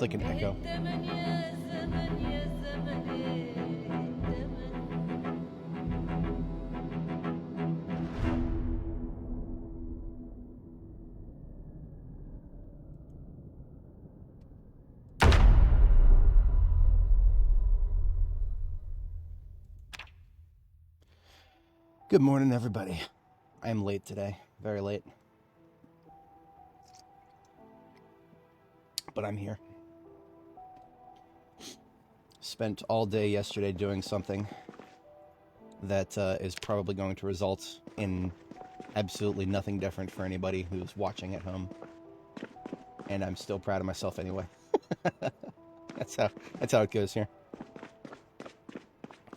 like an echo. Good morning, everybody. I am late today, very late. But I'm here. Spent all day yesterday doing something that is probably going to result in absolutely nothing different for anybody who's watching at home. And I'm still proud of myself anyway. That's how it goes here.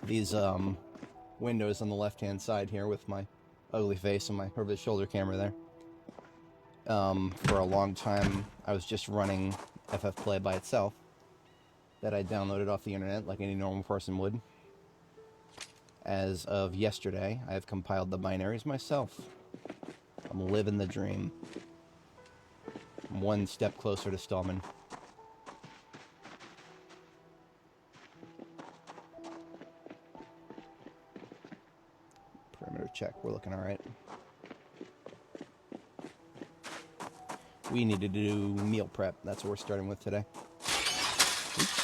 These windows on the left-hand side here with my ugly face and my over-the-shoulder camera there. For a long time, I was just running FF Play by itself that I downloaded off the internet like any normal person would. As of yesterday, I have compiled the binaries myself. I'm living the dream. I'm one step closer to Stallman. Perimeter check, we're looking alright. We need to do meal prep. That's what we're starting with today. Oops.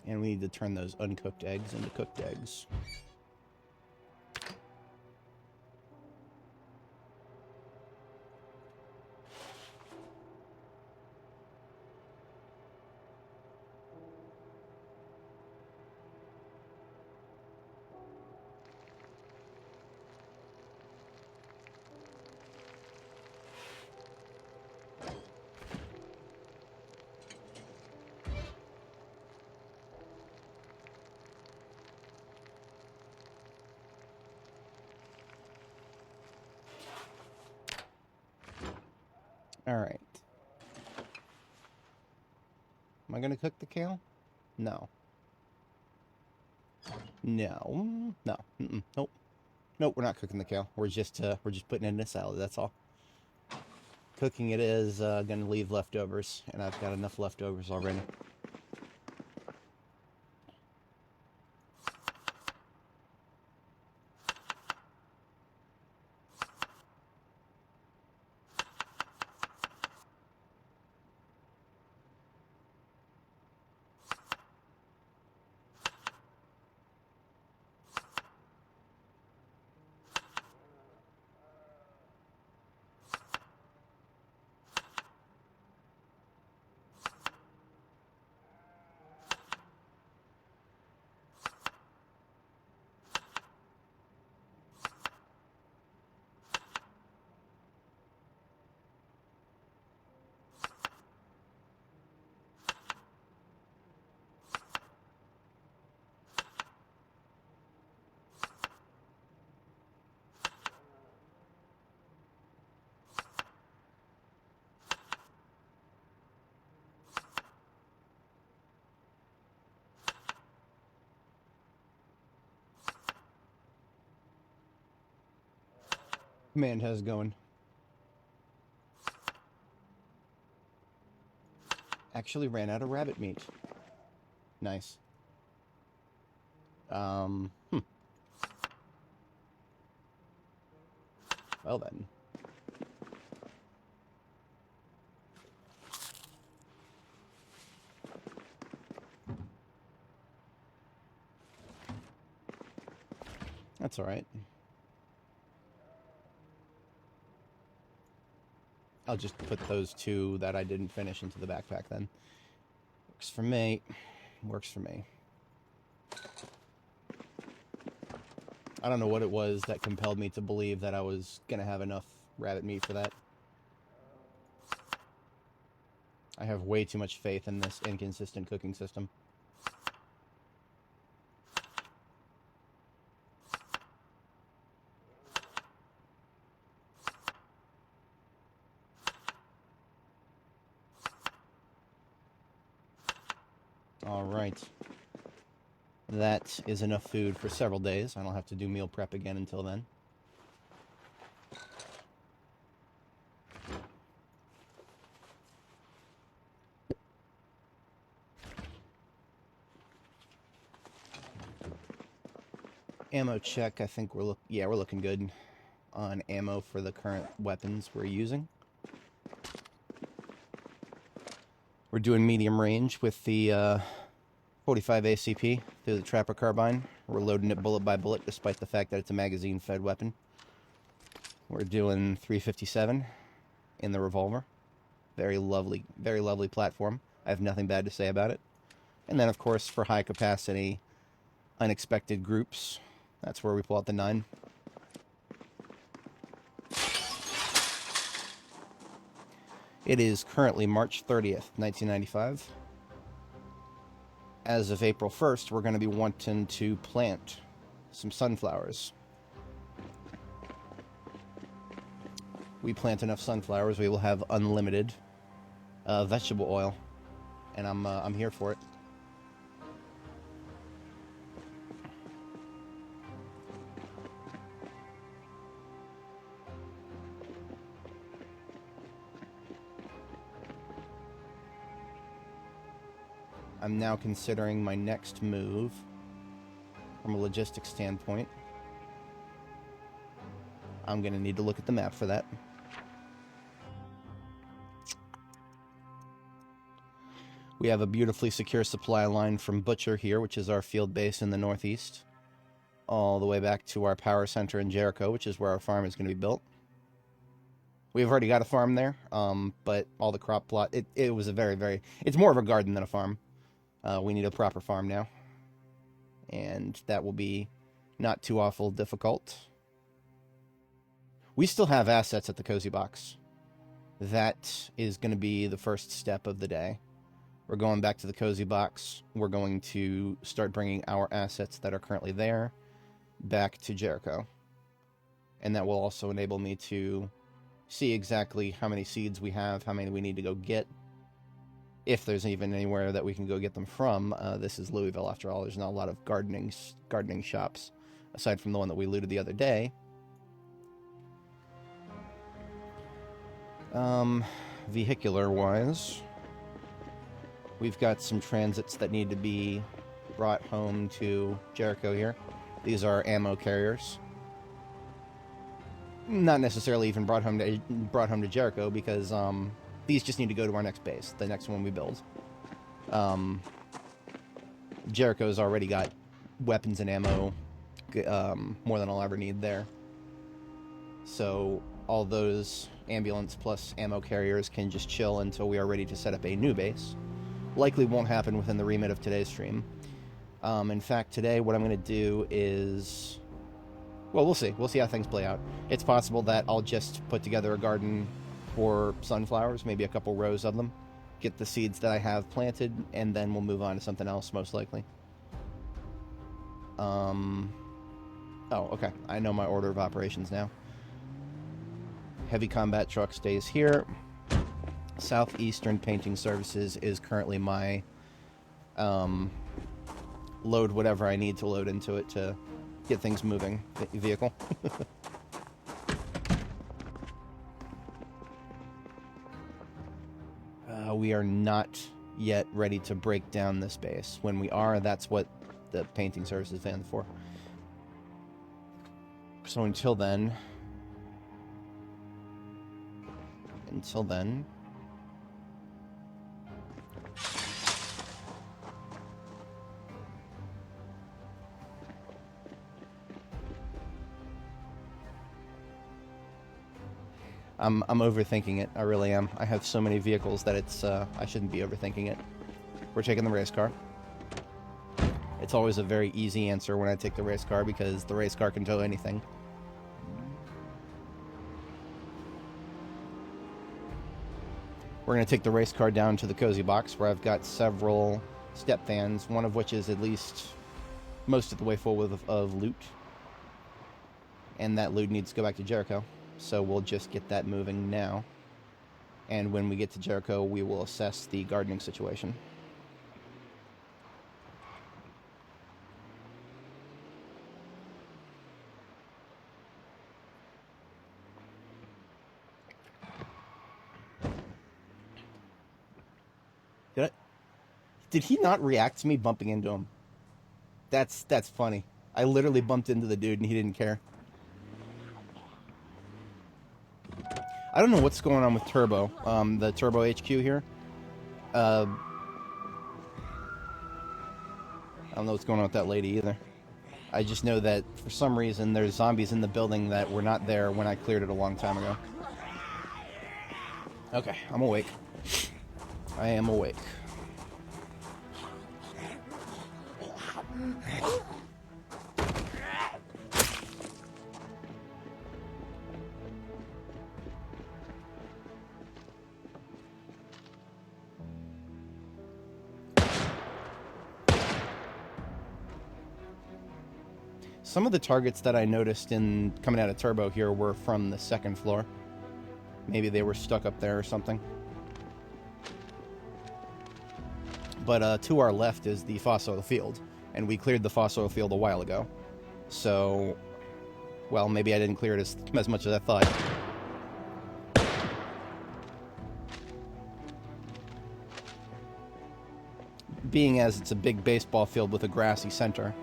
And we need to turn those uncooked eggs into cooked eggs. Alright. Am I going to cook the kale? No. No. No. Nope. Nope, we're not cooking the kale. We're just putting it in a salad, that's all. Cooking it is going to leave leftovers, and I've got enough leftovers already. Command has going. Actually ran out of rabbit meat. Nice. Well then. That's alright. I'll just put those two that I didn't finish into the backpack then. Works for me. Works for me. I don't know what it was that compelled me to believe that I was going to have enough rabbit meat for that. I have way too much faith in this inconsistent cooking system. All right. That is enough food for several days. I don't have to do meal prep again until then. Ammo check, I think we're looking good on ammo for the current weapons we're using. We're doing medium range with the 45 ACP through the Trapper Carbine. We're loading it bullet by bullet, despite the fact that it's a magazine-fed weapon. We're doing 357 in the revolver. Very lovely platform. I have nothing bad to say about it. And then, of course, for high-capacity, unexpected groups, that's where we pull out the 9. It is currently March 30th, 1995. As of April 1st, we're going to be wanting to plant some sunflowers. We plant enough sunflowers, we will have unlimited vegetable oil, and I'm here for it. I'm now considering my next move from a logistics standpoint. I'm going to need to look at the map for that. We have a beautifully secure supply line from Butcher here, which is our field base in the northeast, all the way back to our power center in Jericho, which is where our farm is going to be built. We've already got a farm there, but all the crop plot, it was a very, it's more of a garden than a farm. We need a proper farm now, and that will be not too awful difficult. We still have assets at the Cozy Box. That is going to be the first step of the day. We're going back to the Cozy Box. We're going to start bringing our assets that are currently there back to Jericho. And that will also enable me to see exactly how many seeds we have, how many we need to go get, if there's even anywhere that we can go get them from. This is Louisville, after all. There's not a lot of gardening shops, aside from the one that we looted the other day. Vehicular-wise, we've got some transits that need to be brought home to Jericho here. These are ammo carriers. Not necessarily even brought home to Jericho, because these just need to go to our next base, the next one we build. Jericho's already got weapons and ammo more than I'll ever need there. So all those ambulance plus ammo carriers can just chill until we are ready to set up a new base. Likely won't happen within the remit of today's stream. In fact, today what I'm going to do is... well, we'll see. We'll see how things play out. It's possible that I'll just put together a garden for sunflowers, maybe a couple rows of them, get the seeds that I have planted, and then we'll move on to something else, most likely. Oh, okay. I know my order of operations now. Heavy combat truck stays here. Southeastern Painting Services is currently my load whatever I need to load into it to get things moving vehicle. We are not yet ready to break down this base. When we are, that's what the painting services stand for. So until then, I'm overthinking it. I really am. I have so many vehicles that it's I shouldn't be overthinking it. We're taking the race car. It's always a very easy answer when I take the race car, because the race car can tow anything. We're going to take the race car down to the Cozy Box, where I've got several step fans, one of which is at least most of the way full of loot. And that loot needs to go back to Jericho. So we'll just get that moving now. And when we get to Jericho, we will assess the gardening situation. Did he not react to me bumping into him? That's funny. I literally bumped into the dude and he didn't care. I don't know what's going on with Turbo, the Turbo HQ here. I don't know what's going on with that lady either. I just know that for some reason there's zombies in the building that were not there when I cleared it a long time ago. Okay, I'm awake. I am awake. Some of the targets that I noticed in coming out of Turbo here were from the second floor. Maybe they were stuck up there or something. But to our left is the fossil field, and we cleared the fossil field a while ago. So, well, maybe I didn't clear it as much as I thought. Being as it's a big baseball field with a grassy center,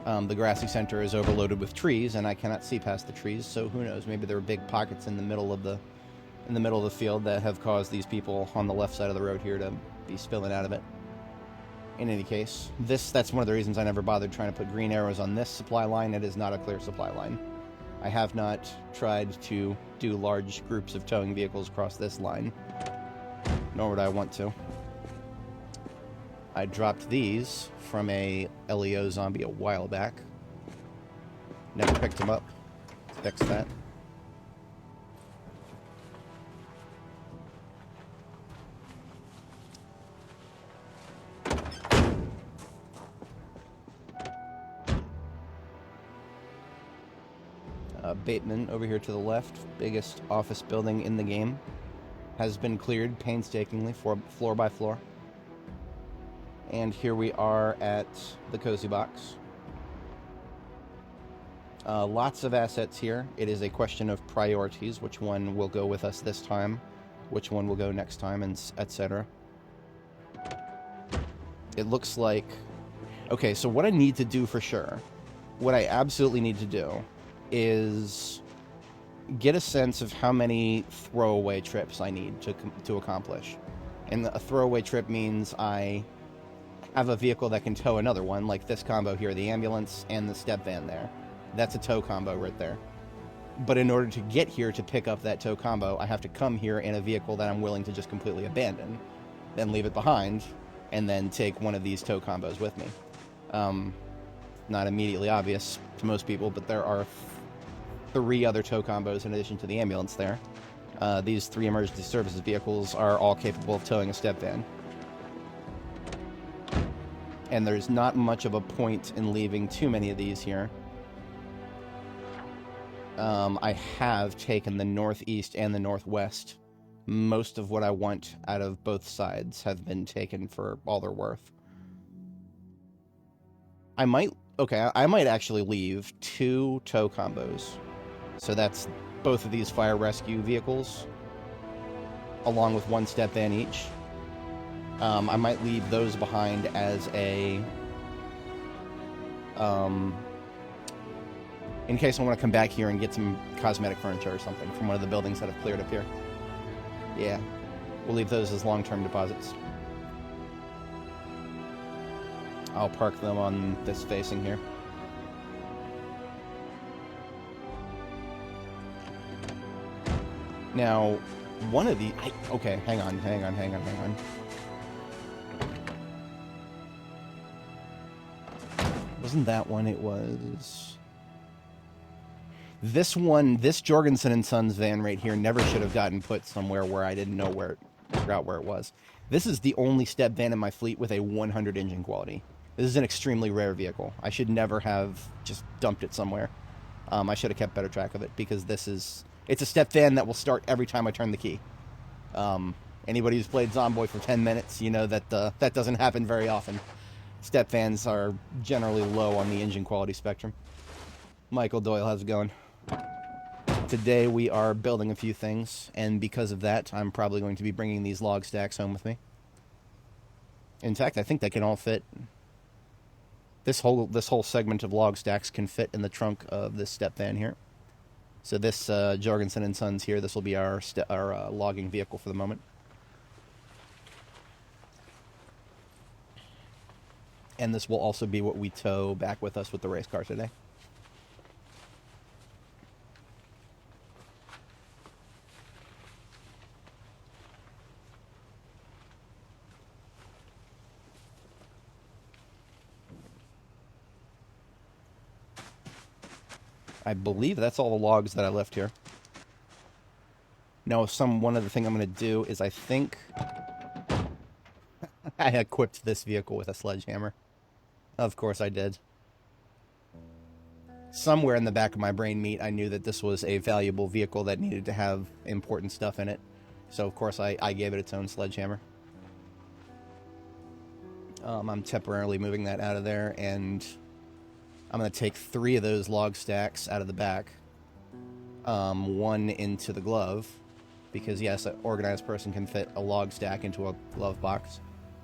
the grassy center is overloaded with trees, and I cannot see past the trees. So who knows? Maybe there are big pockets in the middle of the field that have caused these people on the left side of the road here to be spilling out of it. In any case, that's one of the reasons I never bothered trying to put green arrows on this supply line. It is not a clear supply line. I have not tried to do large groups of towing vehicles across this line, nor would I want to. I dropped these from a LEO zombie a while back. Never picked them up. Fix that. Bateman over here to the left, biggest office building in the game, has been cleared painstakingly floor by floor. And here we are at the Cozy Box. Lots of assets here. It is a question of priorities. Which one will go with us this time? Which one will go next time? And etc. It looks like... Okay, so what I need to do for sure, what I absolutely need to do, is get a sense of how many throwaway trips I need to accomplish. And a throwaway trip means I have a vehicle that can tow another one, like this combo here, the ambulance and the step van there. That's a tow combo right there. But in order to get here to pick up that tow combo, I have to come here in a vehicle that I'm willing to just completely abandon, then leave it behind, and then take one of these tow combos with me. Not immediately obvious to most people, but there are 3 other tow combos in addition to the ambulance there. These 3 emergency services vehicles are all capable of towing a step van. And there's not much of a point in leaving too many of these here. I have taken the northeast and the northwest. Most of what I want out of both sides have been taken for all they're worth. I might actually leave 2 tow combos. So that's both of these fire rescue vehicles, along with 1 step van each. I might leave those behind as a... in case I want to come back here and get some cosmetic furniture or something from one of the buildings that I've cleared up here. Yeah, we'll leave those as long-term deposits. I'll park them on this facing here. Now, one of the... okay, hang on. Wasn't that one? It was... This one, this Jorgensen and Sons van right here never should have gotten put somewhere where I didn't know forgot where it was. This is the only step van in my fleet with a 100 engine quality. This is an extremely rare vehicle. I should never have just dumped it somewhere. I should have kept better track of it, because it's a step van that will start every time I turn the key. Anybody who's played Zomboid for 10 minutes, you know that that doesn't happen very often. Step vans are generally low on the engine quality spectrum. Michael Doyle, how's it going? Today we are building a few things, and because of that, I'm probably going to be bringing these log stacks home with me. In fact, I think they can all fit. This whole segment of log stacks can fit in the trunk of this step van here. So this Jorgensen and Sons here, this will be our logging vehicle for the moment. And this will also be what we tow back with us with the race car today. I believe that's all the logs that I left here. Now, one other thing I'm going to do is I think I equipped this vehicle with a sledgehammer. Of course I did. Somewhere in the back of my brain meat, I knew that this was a valuable vehicle that needed to have important stuff in it. So, of course, I gave it its own sledgehammer. I'm temporarily moving that out of there, and I'm going to take 3 of those log stacks out of the back. 1 into the glove, because yes, an organized person can fit a log stack into a glove box.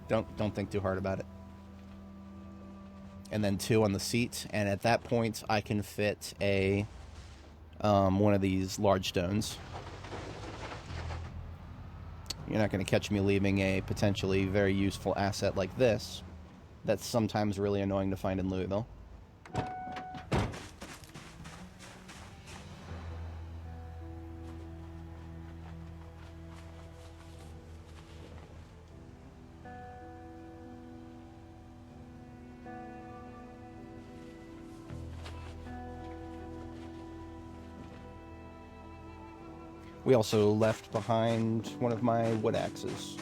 Don't think too hard about it. And then 2 on the seat, and at that point I can fit a one of these large stones. You're not going to catch me leaving a potentially very useful asset like this that's sometimes really annoying to find in Louisville. We also left behind one of my wood axes.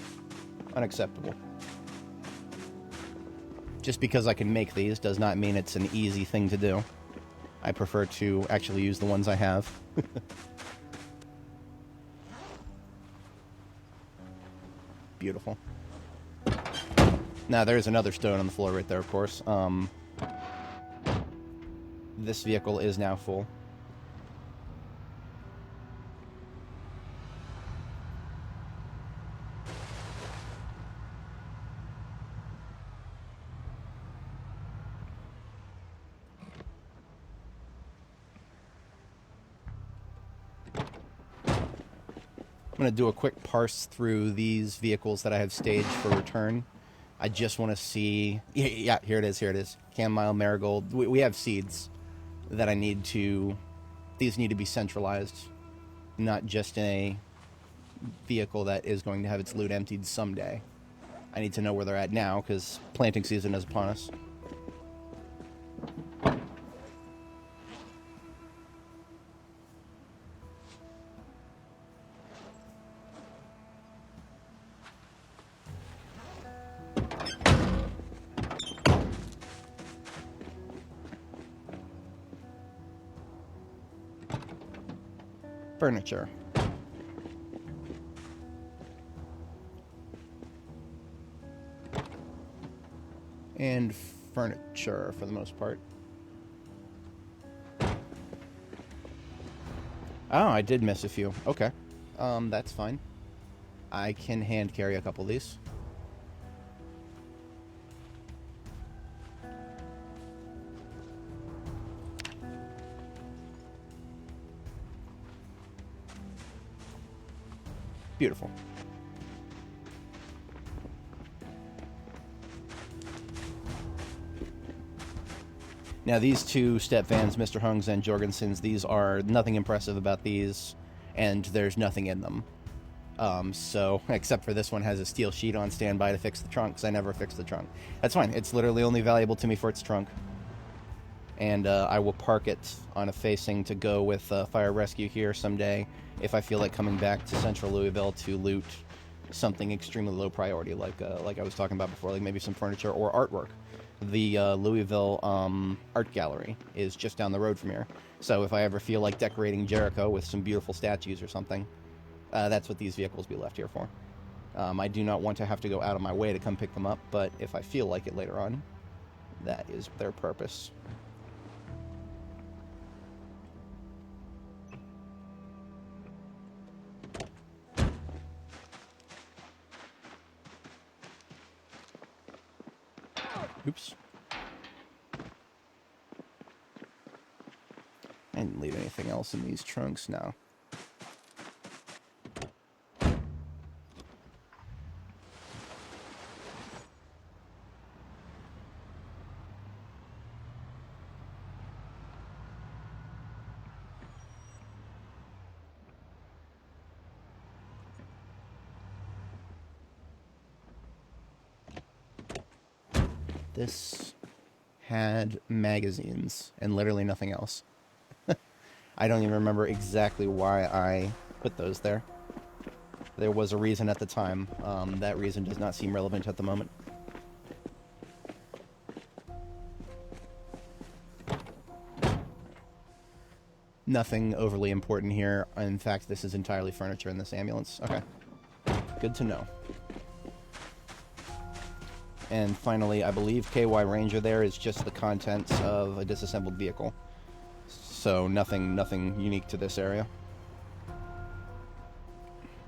Unacceptable. Just because I can make these does not mean it's an easy thing to do. I prefer to actually use the ones I have. Beautiful. Now, there's another stone on the floor right there, of course. This vehicle is now full. I'm going to do a quick parse through these vehicles that I have staged for return. I just want to see... Yeah, here it is, here it is. Chamomile, Marigold. We have seeds that I need to... These need to be centralized, not just a vehicle that is going to have its loot emptied someday. I need to know where they're at now, because planting season is upon us. Furniture. And furniture, for the most part. Oh, I did miss a few. Okay. That's fine. I can hand carry a couple of these. Beautiful. Now, these 2 step vans, Mr. Hung's and Jorgensen's, these are nothing impressive about these, and there's nothing in them. So, except for this one has a steel sheet on standby to fix the trunk, because I never fix the trunk. That's fine. It's literally only valuable to me for its trunk. And I will park it on a facing to go with fire rescue here someday if I feel like coming back to central Louisville to loot something extremely low priority, like I was talking about before, like maybe some furniture or artwork. The Louisville Art Gallery is just down the road from here. So if I ever feel like decorating Jericho with some beautiful statues or something, that's what these vehicles be left here for. I do not want to have to go out of my way to come pick them up, but if I feel like it later on, that is their purpose. Oops. I didn't leave anything else in these trunks now. This had magazines and literally nothing else. I don't even remember exactly why I put those there. There was a reason at the time. That reason does not seem relevant at the moment. Nothing overly important here. In fact, this is entirely furniture in this ambulance. Okay. Good to know. And finally, I believe KY Ranger there is just the contents of a disassembled vehicle. So nothing unique to this area.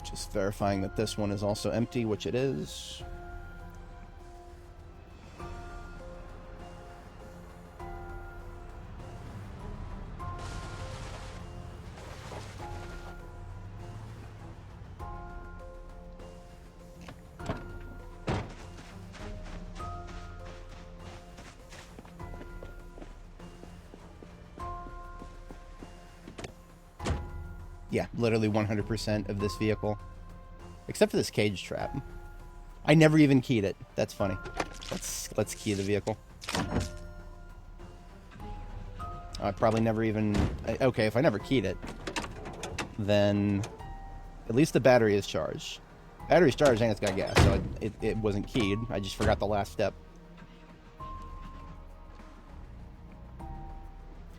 Just verifying that this one is also empty, which it is. Yeah, literally 100% of this vehicle. Except for this cage trap. I never even keyed it. That's funny. Let's key the vehicle. I probably never even... Okay, if I never keyed it, then at least the battery is charged. Battery's charged and it's got gas, so it wasn't keyed. I just forgot the last step.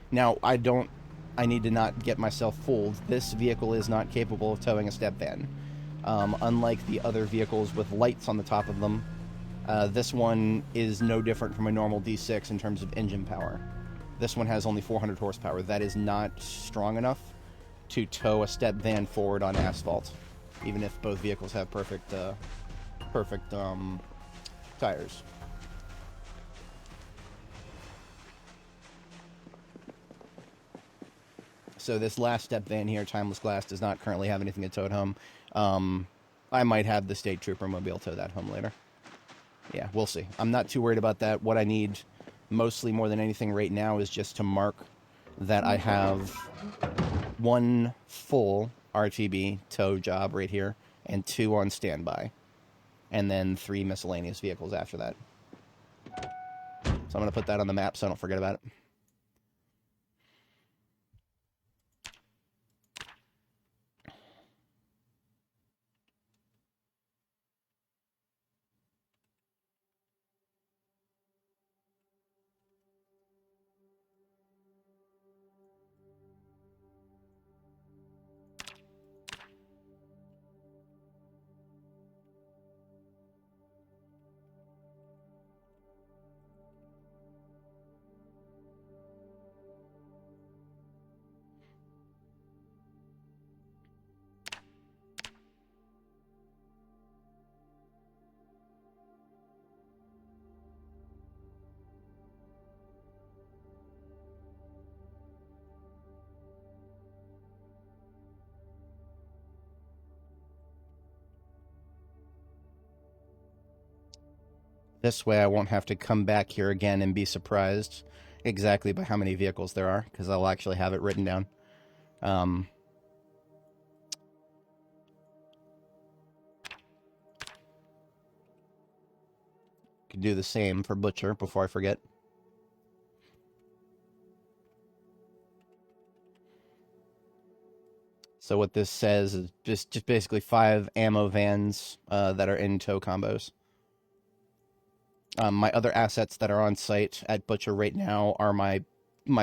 Now, I need to not get myself fooled. This vehicle is not capable of towing a step van. Unlike the other vehicles with lights on the top of them, this one is no different from a normal D6 in terms of engine power. This one has only 400 horsepower. That is not strong enough to tow a step van forward on asphalt, even if both vehicles have perfect tires. So this last step van here, Timeless Glass, does not currently have anything to tow it home. I might have the State Trooper Mobile tow that home later. Yeah, we'll see. I'm not too worried about that. What I need mostly more than anything right now is just to mark that I have one full RTB tow job right here and 2 on standby. And then 3 miscellaneous vehicles after that. So I'm going to put that on the map so I don't forget about it. This way I won't have to come back here again and be surprised exactly by how many vehicles there are, because I'll actually have it written down. Could do the same for Butcher before I forget. So what this says is just basically 5 ammo vans that are in tow combos. My other assets that are on site at Butcher right now are my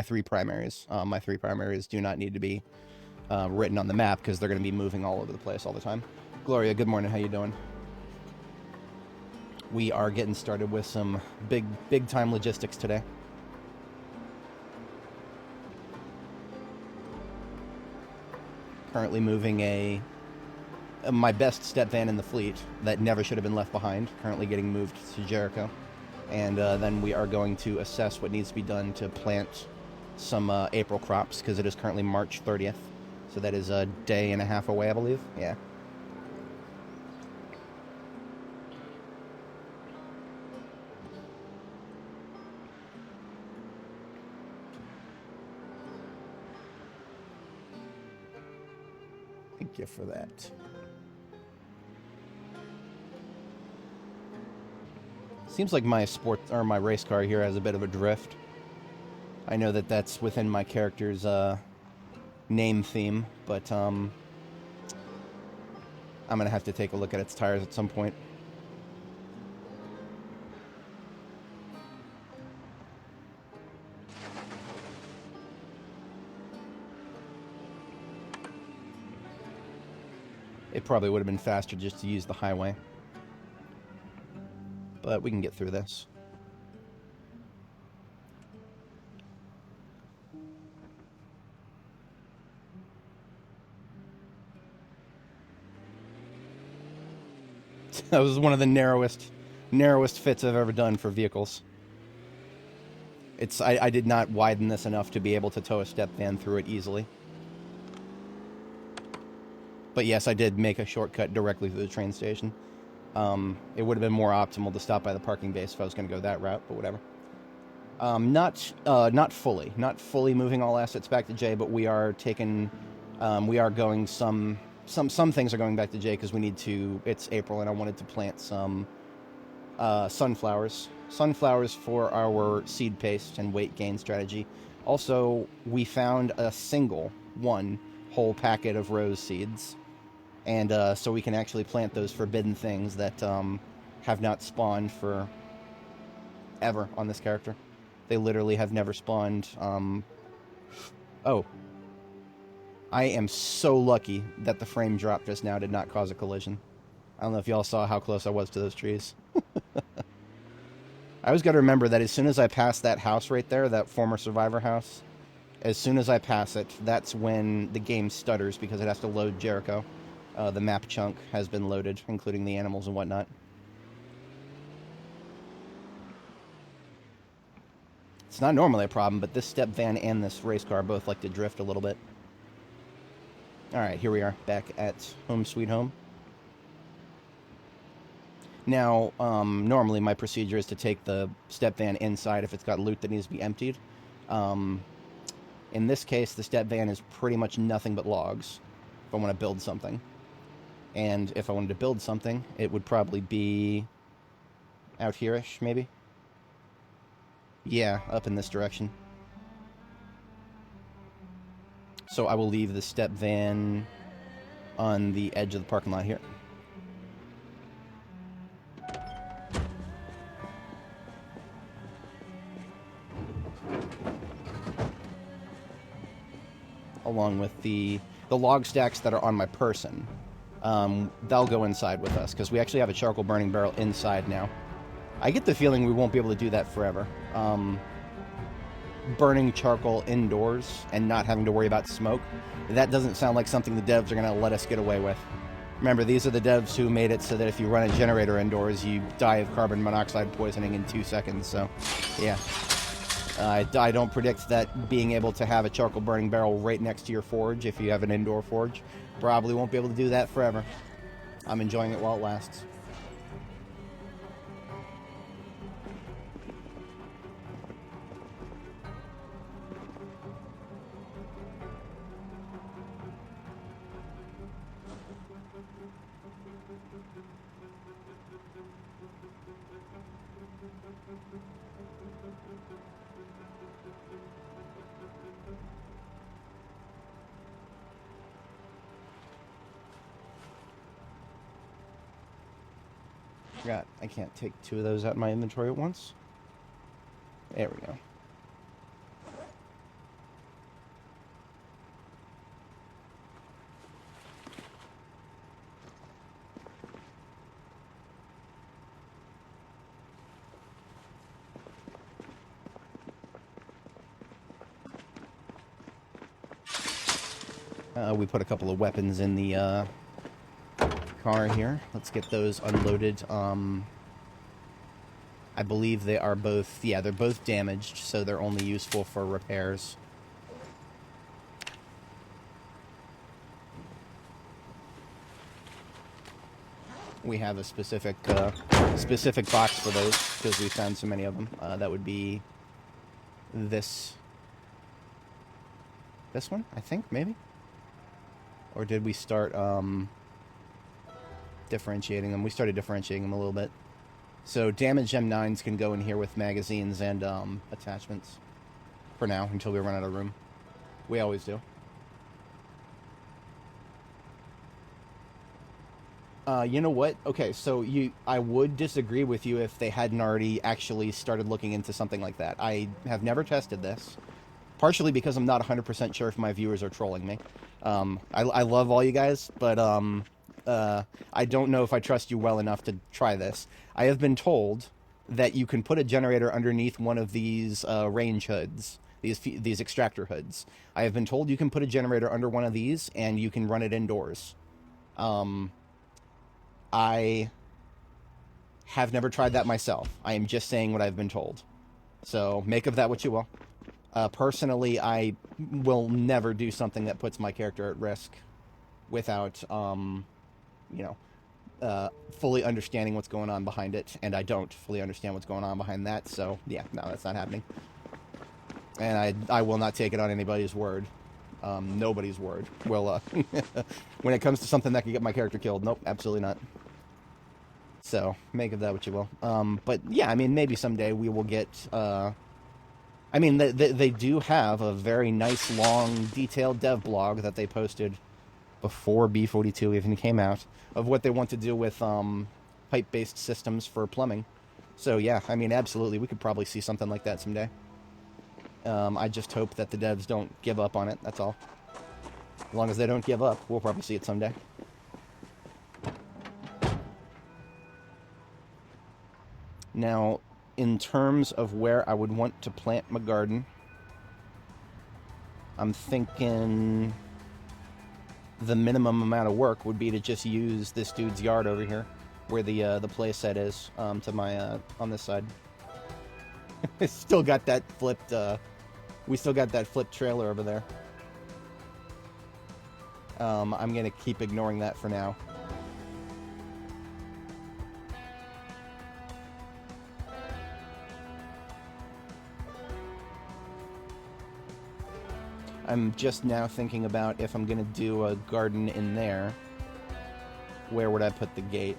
3 primaries. My 3 primaries do not need to be written on the map because they're going to be moving all over the place all the time. Gloria, good morning. How you doing? We are getting started with some big time logistics today. Currently moving my best step van in the fleet that never should have been left behind. Currently getting moved to Jericho. And then we are going to assess what needs to be done to plant some April crops, because it is currently March 30th. So that is a day and a half away, I believe. Yeah. Thank you for that. Seems like my my race car here has a bit of a drift. I know that that's within my character's name theme, but I'm gonna have to take a look at its tires at some point. It probably would have been faster just to use the highway. But we can get through this. That was one of the narrowest fits I've ever done for vehicles. I did not widen this enough to be able to tow a step van through it easily. But yes, I did make a shortcut directly through the train station. It would have been more optimal to stop by the parking base if I was going to go that route, but whatever. Not fully moving all assets back to J, but we are taking, we are going some things are going back to J because we need to. It's April, and I wanted to plant some sunflowers for our seed paste and weight gain strategy. Also, we found a single one whole packet of rose seeds. And so we can actually plant those forbidden things that have not spawned for ever on this character. They literally have never spawned. Oh. I am so lucky that the frame drop just now did not cause a collision. I don't know if y'all saw how close I was to those trees. I always got to remember that as soon as I pass that house right there, that former survivor house, as soon as I pass it, that's when the game stutters because it has to load Jericho. The map chunk has been loaded, including the animals and whatnot. It's not normally a problem, but this step van and this race car both like to drift a little bit. Alright, here we are, back at Home Sweet Home. Now, normally my procedure is to take the step van inside if it's got loot that needs to be emptied. In this case, the step van is pretty much nothing but logs if I want to build something. And if I wanted to build something, it would probably be out here-ish, maybe? Yeah, up in this direction. So I will leave the step van on the edge of the parking lot here. Along with the log stacks that are on my person. They'll go inside with us, because we actually have a charcoal burning barrel inside now. I get the feeling we won't be able to do that forever. Burning charcoal indoors and not having to worry about smoke, that doesn't sound like something the devs are going to let us get away with. Remember, these are the devs who made it so that if you run a generator indoors, you die of carbon monoxide poisoning in 2 seconds, so, yeah. I don't predict that being able to have a charcoal burning barrel right next to your forge, if you have an indoor forge, probably won't be able to do that forever. I'm enjoying it while it lasts. I can't take 2 of those out of my inventory at once. There we go. We put a couple of weapons in the car here. Let's get those unloaded I believe they are both, yeah, they're both damaged, so they're only useful for repairs. We have a specific box for those, because we found so many of them. That would be this one, I think, maybe? Or did we start differentiating them? We started differentiating them a little bit. So damaged M9s can go in here with magazines and attachments for now, until we run out of room. We always do. You know what? Okay, so I would disagree with you if they hadn't already actually started looking into something like that. I have never tested this, partially because I'm not 100% sure if my viewers are trolling me. I love all you guys, but I don't know if I trust you well enough to try this. I have been told that you can put a generator underneath one of these range hoods, these extractor hoods. I have been told you can put a generator under one of these, and you can run it indoors. I have never tried that myself. I am just saying what I've been told. So make of that what you will. Personally, I will never do something that puts my character at risk without, fully understanding what's going on behind it. And I don't fully understand what's going on behind that. So, yeah, no, that's not happening. And I will not take it on anybody's word. Nobody's word will, when it comes to something that can get my character killed. Nope, absolutely not. So, make of that what you will. But, yeah, I mean, maybe someday we will get, I mean, they do have a very nice, long, detailed dev blog that they posted before B42 even came out of what they want to do with pipe-based systems for plumbing. So, yeah, I mean, absolutely, we could probably see something like that someday. I just hope that the devs don't give up on it, that's all. As long as they don't give up, we'll probably see it someday. Now, in terms of where I would want to plant my garden, I'm thinking the minimum amount of work would be to just use this dude's yard over here, where the play set is, to my on this side. It's still got that flipped. We still got that flipped trailer over there. I'm gonna keep ignoring that for now. I'm just now thinking about if I'm gonna do a garden in there. Where would I put the gate?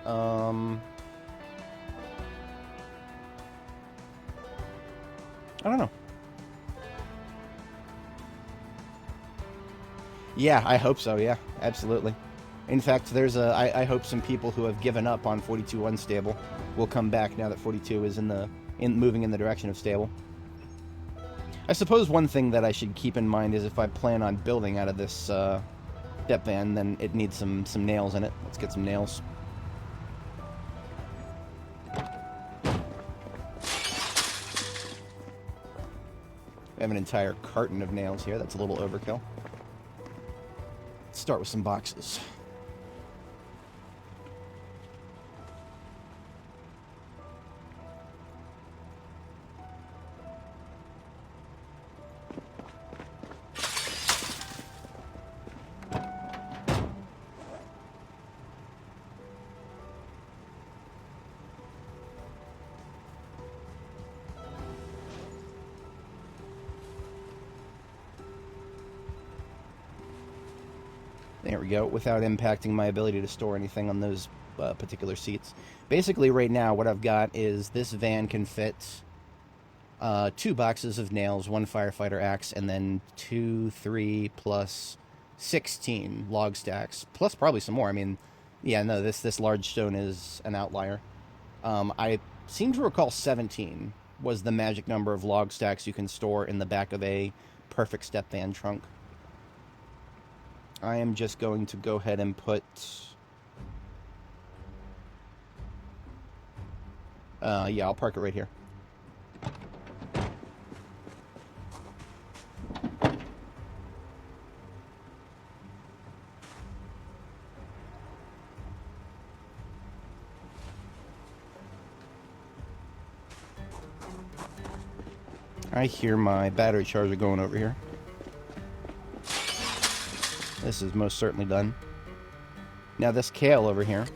I don't know. Yeah, I hope so, yeah, absolutely. In fact, I hope some people who have given up on 42 unstable will come back now that 42 is moving in the direction of stable. I suppose one thing that I should keep in mind is if I plan on building out of this step van, then it needs some nails in it. Let's get some nails. I have an entire carton of nails here. That's a little overkill. Let's start with some boxes. There we go, without impacting my ability to store anything on those particular seats. Basically, right now, what I've got is this van can fit 2 boxes of nails, 1 firefighter axe, and then 2, 3, plus 16 log stacks, plus probably some more. I mean, yeah, no, this large stone is an outlier. I seem to recall 17 was the magic number of log stacks you can store in the back of a perfect step van trunk. I am just going to go ahead and put... yeah, I'll park it right here. I hear my battery charger going over here. This is most certainly done. Now this kale over here,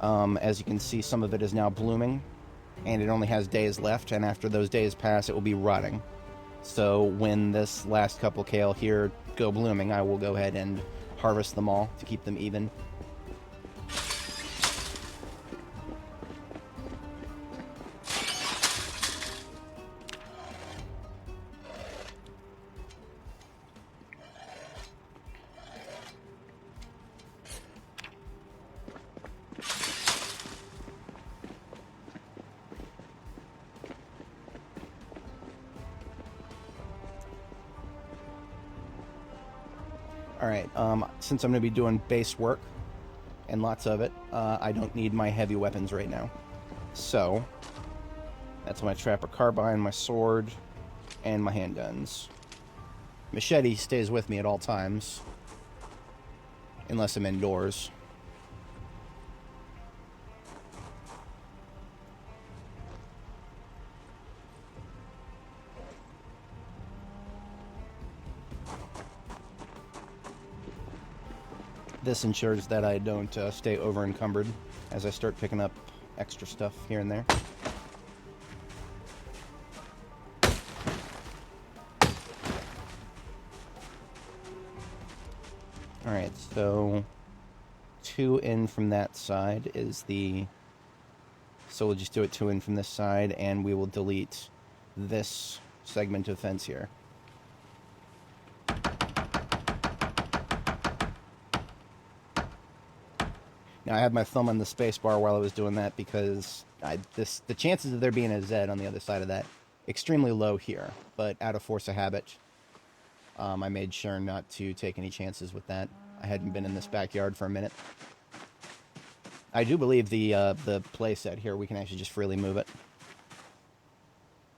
as you can see, some of it is now blooming, and it only has days left, and after those days pass, it will be rotting. So when this last couple kale here go blooming, I will go ahead and harvest them all to keep them even. Alright, since I'm going to be doing base work, and lots of it, I don't need my heavy weapons right now. So, that's my trapper carbine, my sword, and my handguns. Machete stays with me at all times, unless I'm indoors. This ensures that I don't stay over encumbered as I start picking up extra stuff here and there. Alright, so 2 in from that side is the... So we'll just do it 2 in from this side, and we will delete this segment of fence here. Now, I had my thumb on the space bar while I was doing that because the chances of there being a Z on the other side of that, extremely low here. But out of force of habit, I made sure not to take any chances with that. I hadn't been in this backyard for a minute. I do believe the play set here, we can actually just freely move it.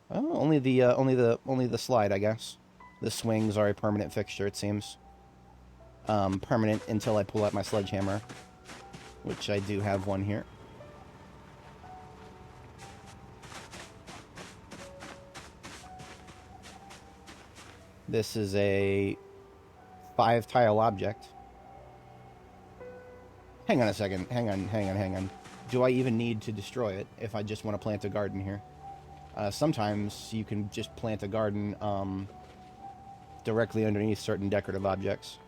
Oh, only the slide, I guess. The swings are a permanent fixture, it seems. Permanent until I pull out my sledgehammer, which I do have one here. This is a 5-tile object. Hang on a second. Hang on. Do I even need to destroy it if I just want to plant a garden here? Sometimes you can just plant a garden directly underneath certain decorative objects.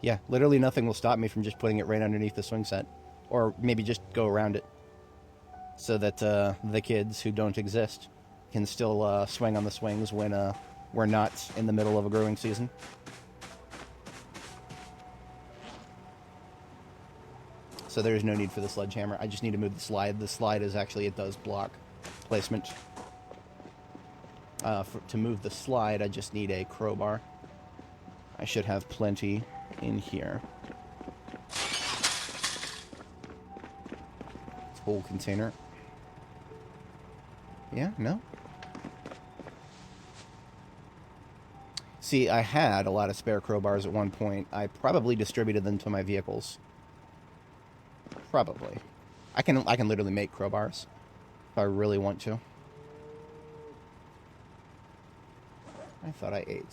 Yeah, literally nothing will stop me from just putting it right underneath the swing set. Or maybe just go around it. So that the kids who don't exist can still swing on the swings when we're not in the middle of a growing season. So there's no need for the sledgehammer. I just need to move the slide. The slide is actually, it does block placement. To move the slide, I just need a crowbar. I should have plenty in here. Whole container. Yeah, no? See, I had a lot of spare crowbars at one point. I probably distributed them to my vehicles. Probably. I can literally make crowbars if I really want to. I thought I ate.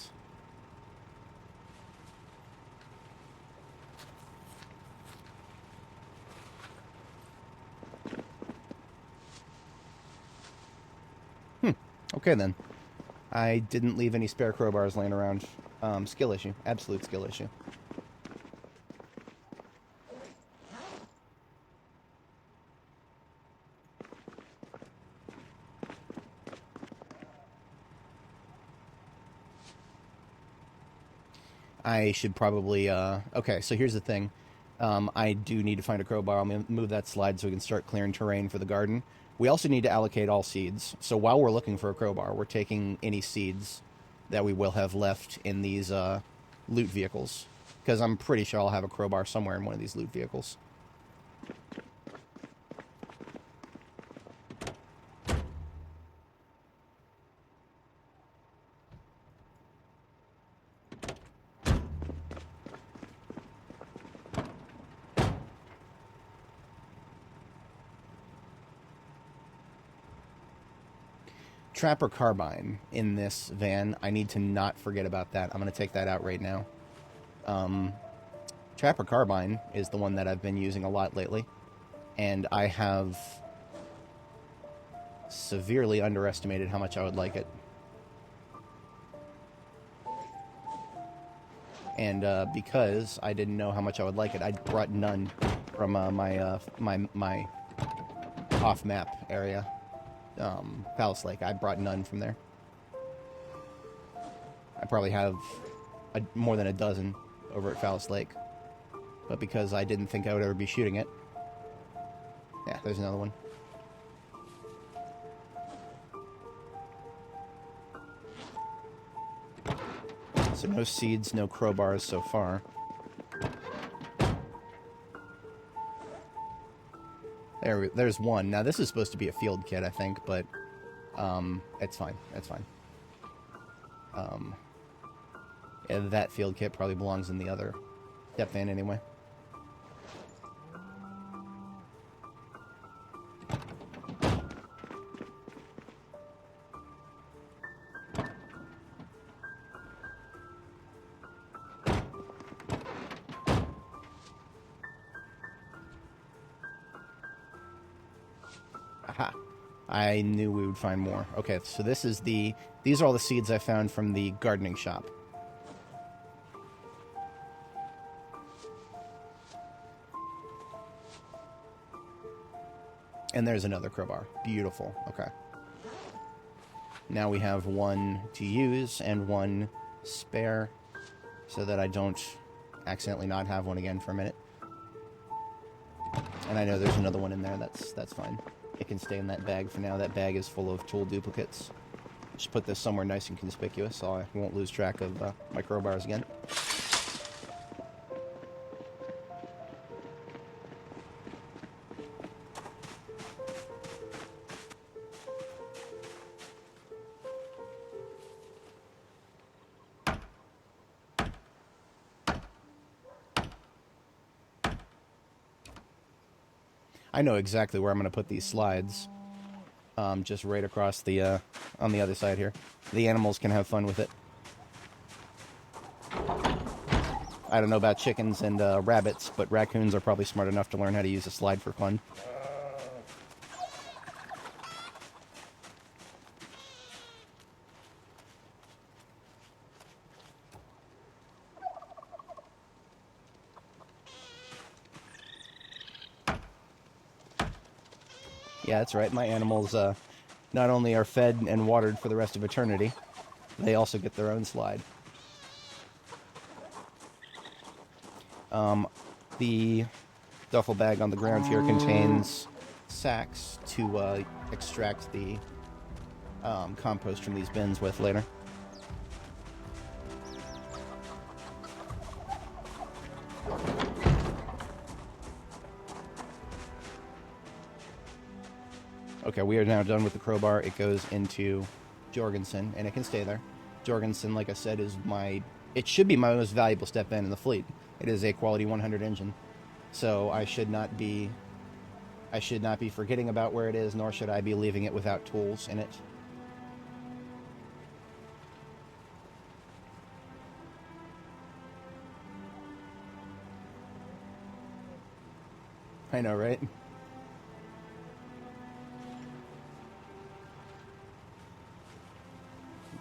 Okay then. I didn't leave any spare crowbars laying around. Skill issue. Absolute skill issue. I should probably, okay, so here's the thing. I do need to find a crowbar. I'm going to move that slide so we can start clearing terrain for the garden. We also need to allocate all seeds. So while we're looking for a crowbar, we're taking any seeds that we will have left in these loot vehicles. Because I'm pretty sure I'll have a crowbar somewhere in one of these loot vehicles. Trapper carbine in this van. I need to not forget about that. I'm going to take that out right now. Trapper carbine is the one that I've been using a lot lately, and I have severely underestimated how much I would like it. And because I didn't know how much I would like it, I brought none from my off-map area, Palace Lake. I brought none from there. I probably have more than a dozen over at Palace Lake, but because I didn't think I would ever be shooting it. Yeah, there's another one. So no seeds, no crowbars so far. There's one. Now this is supposed to be a field kit, I think, but it's fine. It's fine. Yeah, that field kit probably belongs in the other step van anyway. Aha. I knew we would find more. Okay, so these are all the seeds I found from the gardening shop. And there's another crowbar. Beautiful. Okay. Now we have one to use and one spare so that I don't accidentally not have one again for a minute. And I know there's another one in there. That's fine. It can stay in that bag for now. That bag is full of tool duplicates. Just put this somewhere nice and conspicuous so I won't lose track of my crowbars again. I know exactly where I'm going to put these slides. Just right across the, on the other side here. The animals can have fun with it. I don't know about chickens and rabbits, but raccoons are probably smart enough to learn how to use a slide for fun. Yeah, that's right. My animals not only are fed and watered for the rest of eternity, they also get their own slide. The duffel bag on the ground here contains sacks to extract the compost from these bins with later. Okay, we are now done with the crowbar. It goes into Jorgensen, and it can stay there. Jorgensen, like I said, is it should be my most valuable step van in the fleet. It is a quality 100 engine, so I should not be forgetting about where it is, nor should I be leaving it without tools in it. I know, right?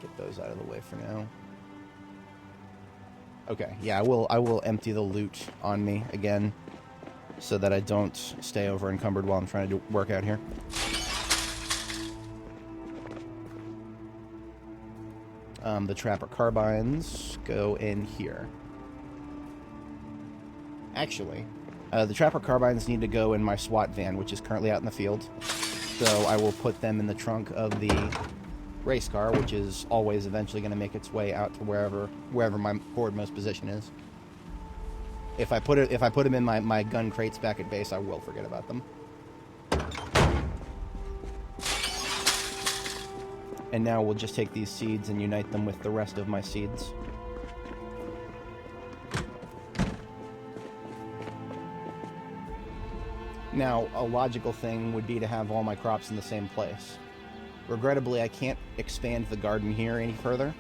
Get those out of the way for now. Okay, yeah, I will empty the loot on me again so that I don't stay over encumbered while I'm trying to work out here. The trapper carbines go in here. Actually, the trapper carbines need to go in my SWAT van, which is currently out in the field. So I will put them in the trunk of the race car, which is always eventually going to make its way out to wherever my forwardmost position is. If I put them in my gun crates back at base, I will forget about them. And now we'll just take these seeds and unite them with the rest of my seeds. Now, a logical thing would be to have all my crops in the same place. Regrettably, I can't expand the garden here any further.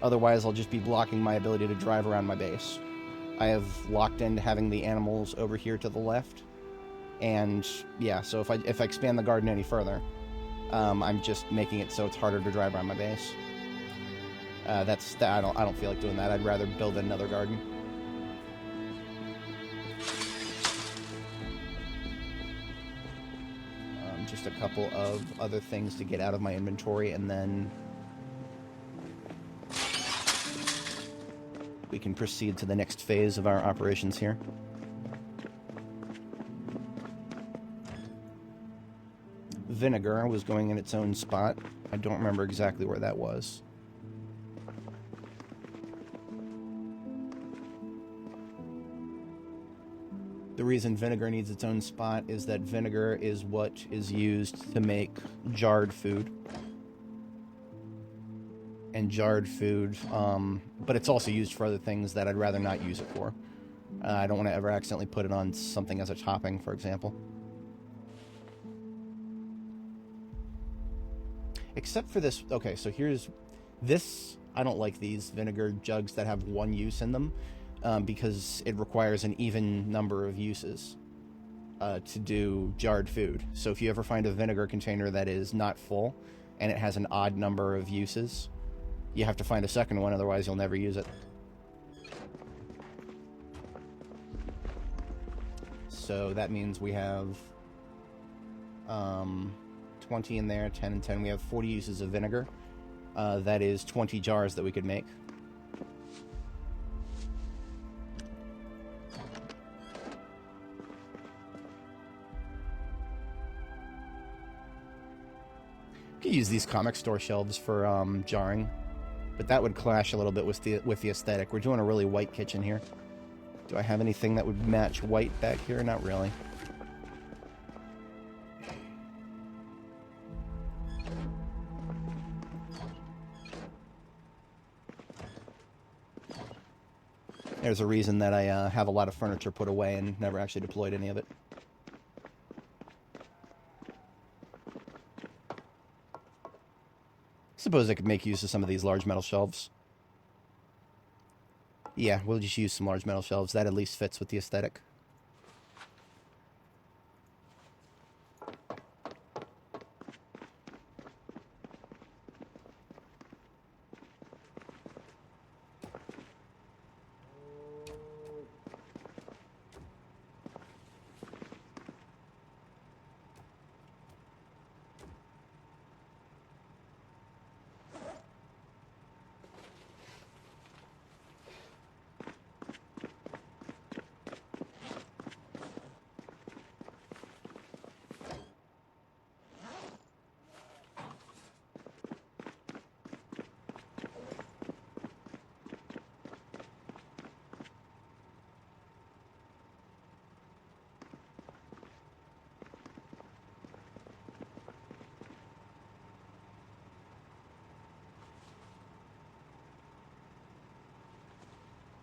Otherwise, I'll just be blocking my ability to drive around my base. I have locked into having the animals over here to the left. And, yeah, so if I expand the garden any further, I'm just making it so it's harder to drive around my base. I don't feel like doing that. I'd rather build another garden. Just a couple of other things to get out of my inventory, and then we can proceed to the next phase of our operations here. Vinegar was going in its own spot. I don't remember exactly where that was. The reason vinegar needs its own spot is that vinegar is what is used to make jarred food. And jarred food, but it's also used for other things that I'd rather not use it for. I don't want to ever accidentally put it on something as a topping, for example. Except for this, okay, so here's this. I don't like these vinegar jugs that have one use in them. Because it requires an even number of uses to do jarred food. So if you ever find a vinegar container that is not full and it has an odd number of uses, you have to find a second one, otherwise you'll never use it. So that means we have 20 in there, 10 and 10. We have 40 uses of vinegar. That is 20 jars that we could make. Could use these comic store shelves for jarring, but that would clash a little bit with the aesthetic. We're doing a really white kitchen here. Do I have anything that would match white back here? Not really. There's a reason that I have a lot of furniture put away and never actually deployed any of it. Suppose I could make use of some of these large metal shelves. Yeah, we'll just use some large metal shelves. That at least fits with the aesthetic.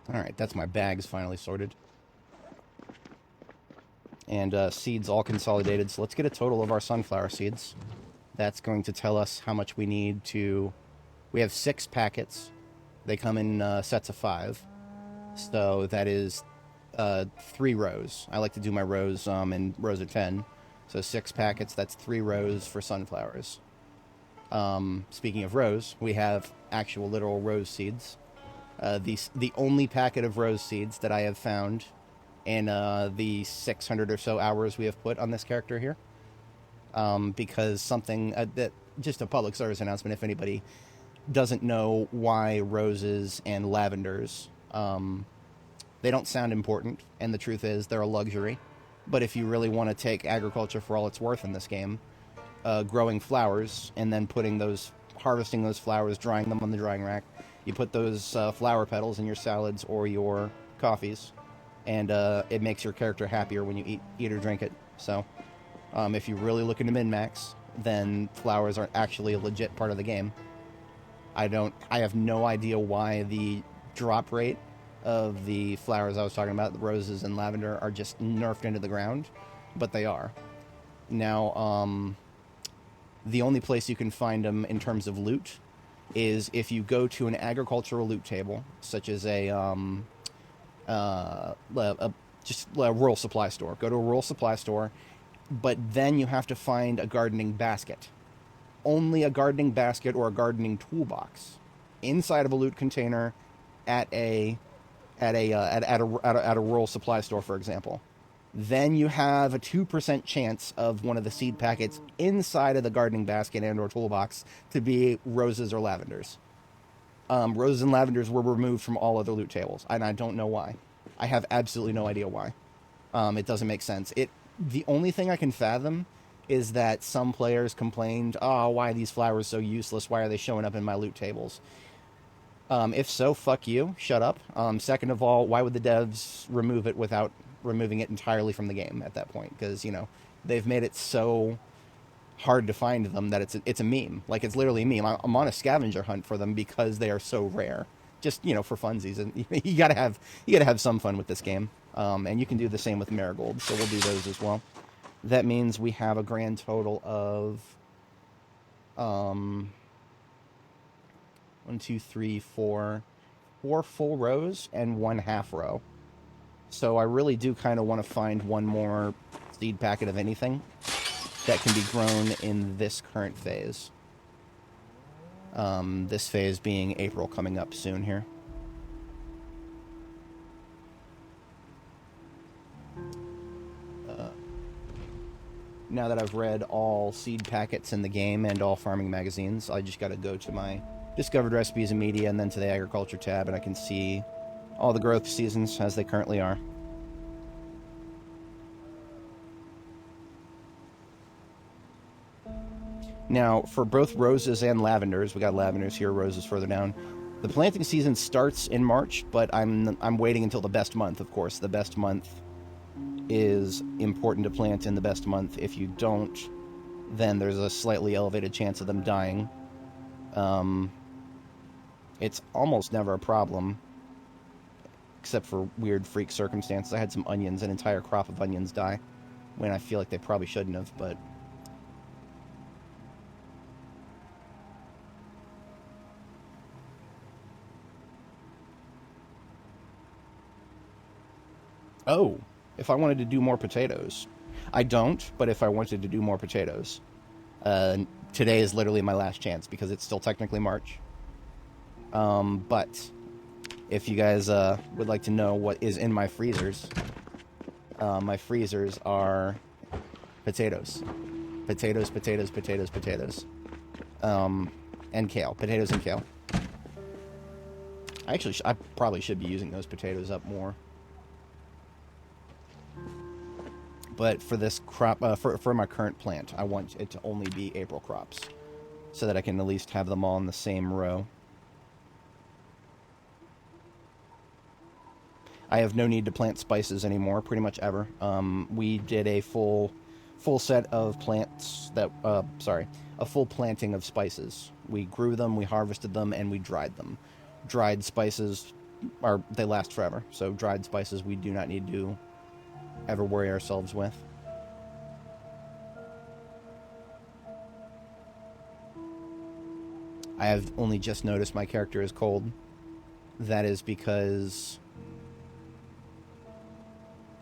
Alright, that's my bags finally sorted. And seeds all consolidated, so let's get a total of our sunflower seeds. That's going to tell us how much we need to... We have 6 packets. They come in sets of 5. So that is 3 rows. I like to do my rows in rows of 10. So 6 packets, that's 3 rows for sunflowers. Speaking of rows, we have actual literal rose seeds. The only packet of rose seeds that I have found in the 600 or so hours we have put on this character here. Because something that just a public service announcement, if anybody doesn't know why roses and lavenders, they don't sound important, and the truth is they're a luxury. But if you really want to take agriculture for all it's worth in this game, growing flowers and then harvesting those flowers, drying them on the drying rack, you put those flower petals in your salads or your coffees, and it makes your character happier when you eat or drink it. So if you're really looking to min-max, then flowers are actually a legit part of the game. I have no idea why the drop rate of the flowers I was talking about, the roses and lavender, are just nerfed into the ground, but they are. Now, The only place you can find them in terms of loot is if you go to an agricultural loot table, such as just a rural supply store. Go to a rural supply store, but then you have to find a gardening basket. Only a gardening basket or a gardening toolbox inside of a loot container at a rural supply store, for example. Then you have a 2% chance of one of the seed packets inside of the gardening basket and or toolbox to be roses or lavenders. Roses and lavenders were removed from all other loot tables, and I don't know why. I have absolutely no idea why. It doesn't make sense. The only thing I can fathom is that some players complained, oh, why are these flowers so useless? Why are they showing up in my loot tables? If so, fuck you. Shut up. Second of all, why would the devs remove it without removing it entirely from the game at that point? Because, you know, they've made it so hard to find them that it's a meme. Like, it's literally a meme. I'm on a scavenger hunt for them because they are so rare. Just, you know, for funsies. And you gotta have some fun with this game. And you can do the same with marigolds, so we'll do those as well. That means we have a grand total of 1, 2, 3, 4 full rows and 1 half row. So I really do kind of want to find one more seed packet of anything that can be grown in this current phase. This phase being April, coming up soon here. Now that I've read all seed packets in the game and all farming magazines, I just got to go to my Discovered Recipes and Media and then to the Agriculture tab, and I can see all the growth seasons as they currently are. Now, for both roses and lavenders, we got lavenders here, roses further down. The planting season starts in March, but I'm waiting until the best month, of course. The best month is important to plant in the best month. If you don't, then there's a slightly elevated chance of them dying. It's almost never a problem, except for weird freak circumstances. I had some onions, an entire crop of onions die, when I feel like they probably shouldn't have, but... Oh, if I wanted to do more potatoes. I don't, but if I wanted to do more potatoes. Today is literally my last chance, because it's still technically March. But if you guys would like to know what is in my freezers are potatoes. Potatoes, potatoes, potatoes, potatoes. And kale. Potatoes and kale. I probably should be using those potatoes up more. But for this crop, for my current plant, I want it to only be April crops, so that I can at least have them all in the same row. I have no need to plant spices anymore, pretty much ever. We did a full set of plants that, a full planting of spices. We grew them, we harvested them, and we dried them. Dried spices, they last forever, so dried spices we do not need to ever worry ourselves with. I have only just noticed my character is cold. That is because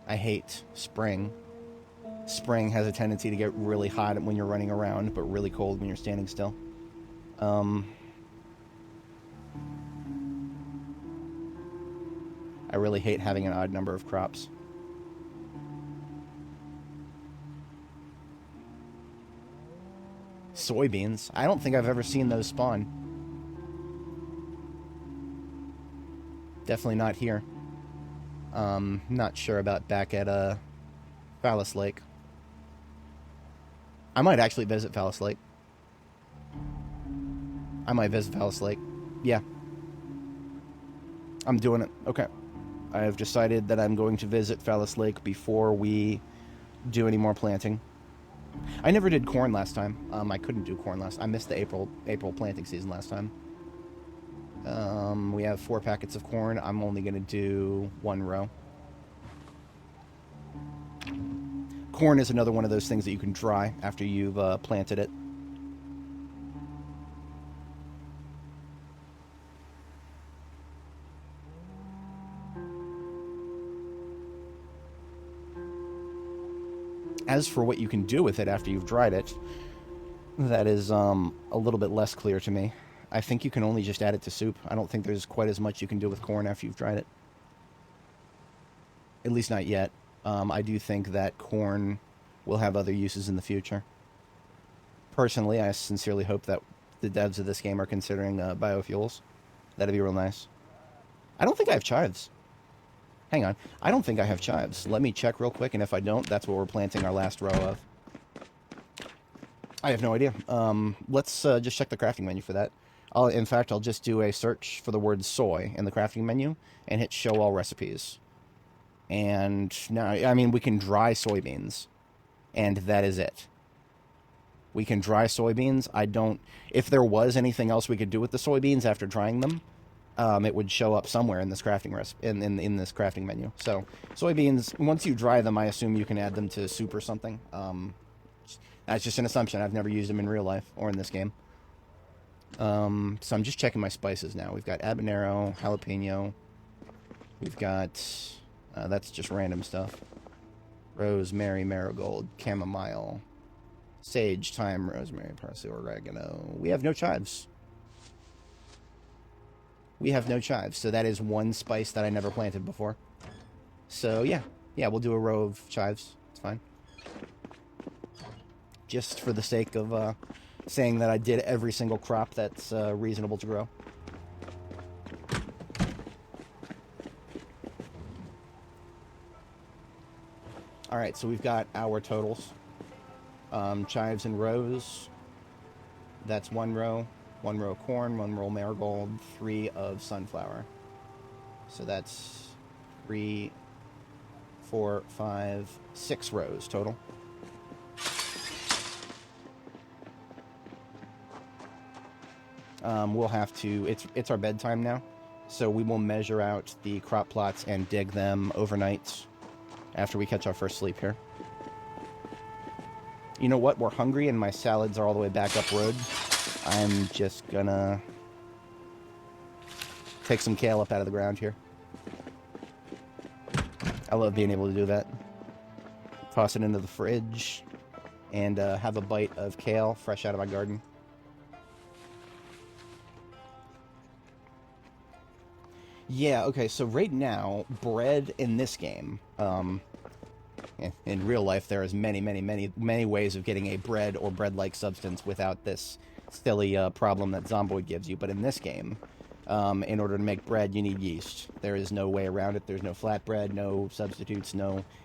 I hate spring. Spring has a tendency to get really hot when you're running around, but really cold when you're standing still. I really hate having an odd number of crops. Soybeans? I don't think I've ever seen those spawn. Definitely not here. Not sure about back at Phallus Lake. I might actually visit Phallus Lake. Yeah. I'm doing it. Okay. I have decided that I'm going to visit Phallus Lake before we do any more planting. I never did corn last time. I couldn't do corn I missed the April planting season last time. We have 4 packets of corn. I'm only going to do 1 row. Corn is another one of those things that you can dry after you've planted it. As for what you can do with it after you've dried it, that is a little bit less clear to me. I think you can only just add it to soup. I don't think there's quite as much you can do with corn after you've dried it. At least not yet. I do think that corn will have other uses in the future. Personally, I sincerely hope that the devs of this game are considering biofuels. That'd be real nice. I don't think I have chives. Hang on. I don't think I have chives. Let me check real quick, and if I don't, that's what we're planting our last row of. I have no idea. Let's just check the crafting menu for that. In fact, I'll just do a search for the word soy in the crafting menu and hit show all recipes. And now, I mean, we can dry soybeans, and that is it. We can dry soybeans. If there was anything else we could do with the soybeans after drying them, it would show up somewhere in this crafting in this crafting menu. So soybeans, once you dry them, I assume you can add them to soup or something. That's just an assumption. I've never used them in real life or in this game. So I'm just checking my spices now. We've got habanero, jalapeno. We've got that's just random stuff. Rosemary, marigold, chamomile, sage, thyme, rosemary, parsley, oregano. We have no chives. We have no chives, so that is one spice that I never planted before. So yeah, we'll do a row of chives. It's fine. Just for the sake of saying that I did every single crop that's reasonable to grow. Alright, so we've got our totals. Chives in rows. That's one row corn, one row marigold, 3 of sunflower. So that's 3, 4, 5, 6 rows total. We'll have to, it's our bedtime now, so we will measure out the crop plots and dig them overnight after we catch our first sleep here. You know what? We're hungry and my salads are all the way back up road. I'm just gonna take some kale up out of the ground here. I love being able to do that. Toss it into the fridge and have a bite of kale fresh out of my garden. Yeah, okay, so right now, bread in this game, in real life, there is many ways of getting a bread or bread-like substance without this silly problem that Zomboid gives you. But in this game, in order to make bread, you need yeast. There is no way around it. There's no flatbread, no substitutes,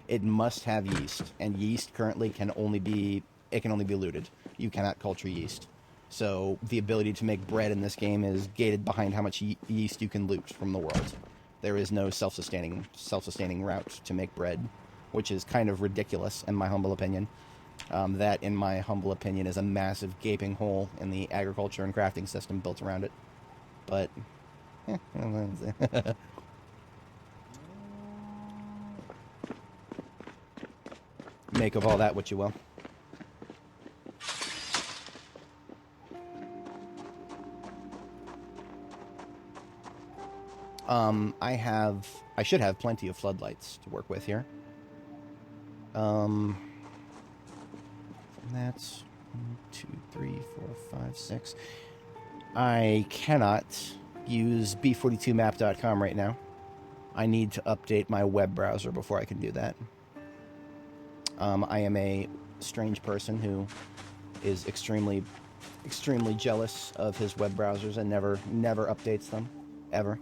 it must have yeast. And yeast currently can only be looted. You cannot culture yeast. So the ability to make bread in this game is gated behind how much yeast you can loot from the world. There is no self-sustaining route to make bread, which is kind of ridiculous in my humble opinion. That, in my humble opinion, is a massive gaping hole in the agriculture and crafting system built around it. But, make of all that what you will. I should have plenty of floodlights to work with here. That's 1, 2, 3, 4, 5, 6. I cannot use B42map.com right now. I need to update my web browser before I can do that. I am a strange person who is extremely jealous of his web browsers and never updates them, ever.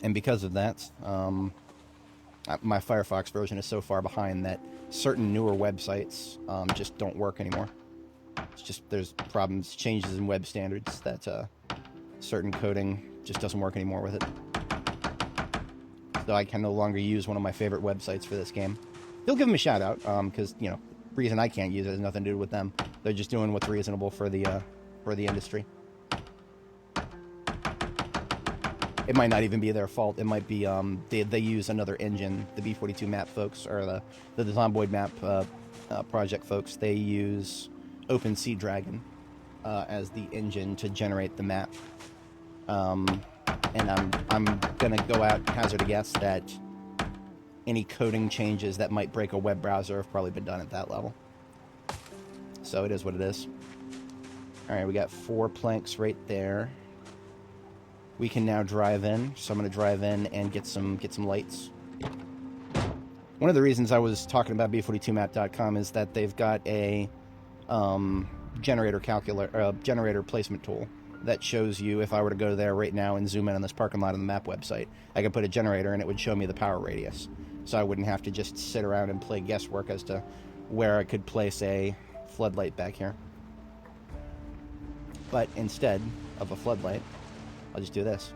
And because of that, my Firefox version is so far behind that certain newer websites just don't work anymore. It's just, there's problems, changes in web standards that certain coding just doesn't work anymore with it. So I can no longer use one of my favorite websites for this game. They'll give them a shout out, because, reason I can't use it has nothing to do with them. They're just doing what's reasonable for the industry. It might not even be their fault. It might be they use another engine. The B42 map folks, or the Zomboid map project folks, they use OpenSeaDragon as the engine to generate the map. And I'm gonna go out and hazard a guess that any coding changes that might break a web browser have probably been done at that level. So it is what it is. Alright, we got 4 planks right there. We can now drive in, so I'm going to drive in and get some lights. One of the reasons I was talking about B42map.com is that they've got a generator placement tool that shows you, if I were to go there right now and zoom in on this parking lot on the map website, I could put a generator and it would show me the power radius. So I wouldn't have to just sit around and play guesswork as to where I could place a floodlight back here. But instead of a floodlight, I'll just do this.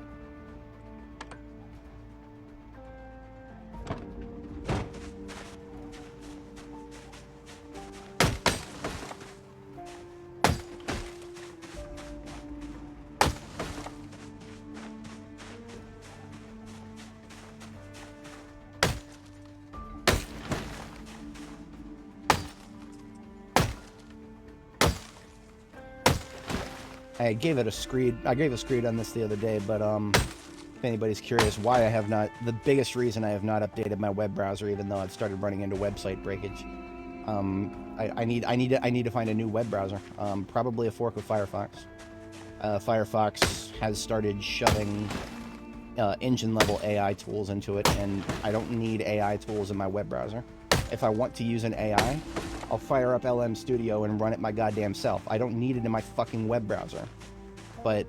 I gave a screed on this the other day, but if anybody's curious why I have not, the biggest reason I have not updated my web browser, even though I've started running into website breakage, I need to find a new web browser, probably a fork of Firefox. Firefox has started shoving engine-level AI tools into it, and I don't need AI tools in my web browser. If I want to use an AI, I'll fire up LM Studio and run it my goddamn self. I don't need it in my fucking web browser. But,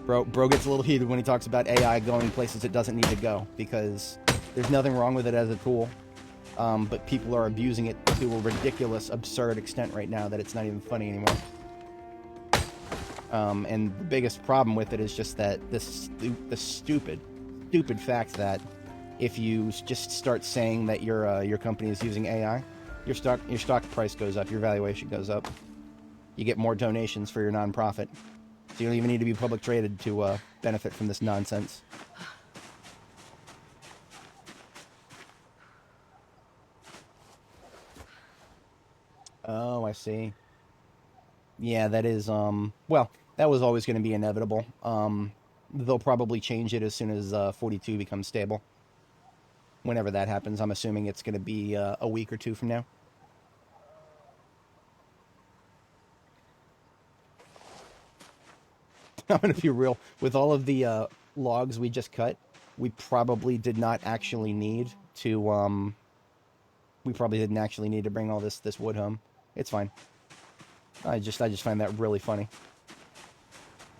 Bro gets a little heated when he talks about AI going places it doesn't need to go, because there's nothing wrong with it as a tool, but people are abusing it to a ridiculous, absurd extent right now that it's not even funny anymore. And the biggest problem with it is just that the stupid fact that if you just start saying that your company is using AI, your stock price goes up, your valuation goes up. You get more donations for your nonprofit. So you don't even need to be public traded to benefit from this nonsense. Oh, I see. Yeah, that is, well, that was always going to be inevitable. They'll probably change it as soon as 42 becomes stable. Whenever that happens, I'm assuming it's going to be a week or two from now. I'm going to be real. With all of the logs we just cut, we probably did not actually need to, bring all this wood home. It's fine. I just find that really funny.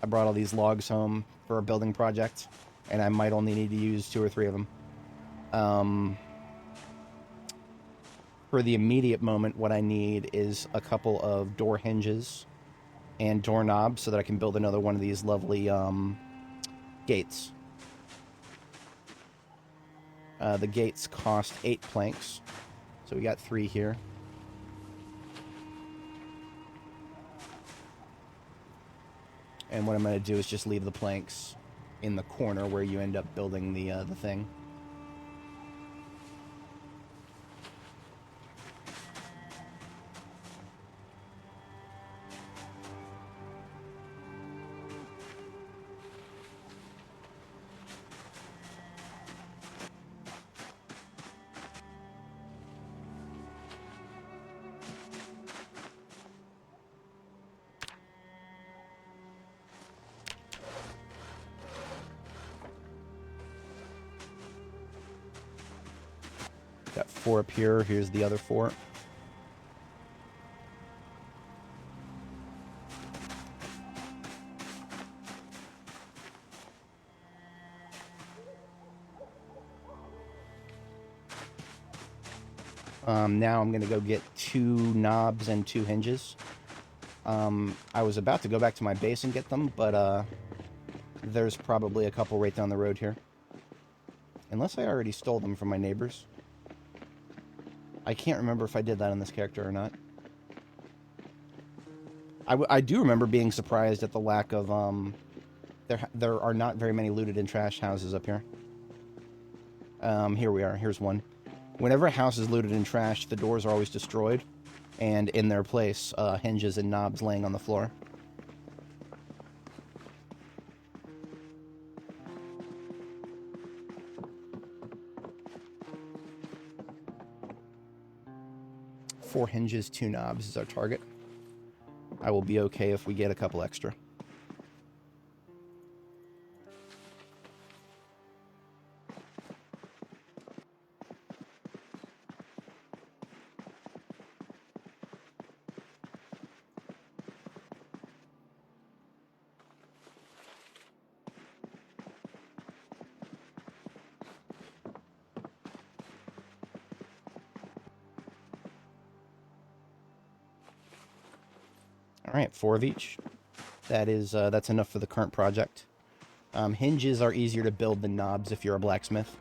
I brought all these logs home for a building project, and I might only need to use 2 or 3 of them. For the immediate moment, what I need is a couple of door hinges and doorknobs so that I can build another one of these lovely gates. The gates cost 8 planks, so we got 3 here. And what I'm going to do is just leave the planks in the corner where you end up building the thing. Got 4 up here. Here's the other 4. Now I'm going to go get 2 knobs and 2 hinges. I was about to go back to my base and get them, but there's probably a couple right down the road here. Unless I already stole them from my neighbors. I can't remember if I did that on this character or not. I do remember being surprised at the lack of, there are not very many looted and trashed houses up here. Here we are. Here's one. Whenever a house is looted and trashed, the doors are always destroyed, and in their place, hinges and knobs laying on the floor. 4 hinges, 2 knobs is our target. I will be okay if we get a couple extra. All right, 4 of each. That's enough for the current project. Hinges are easier to build than knobs if you're a blacksmith.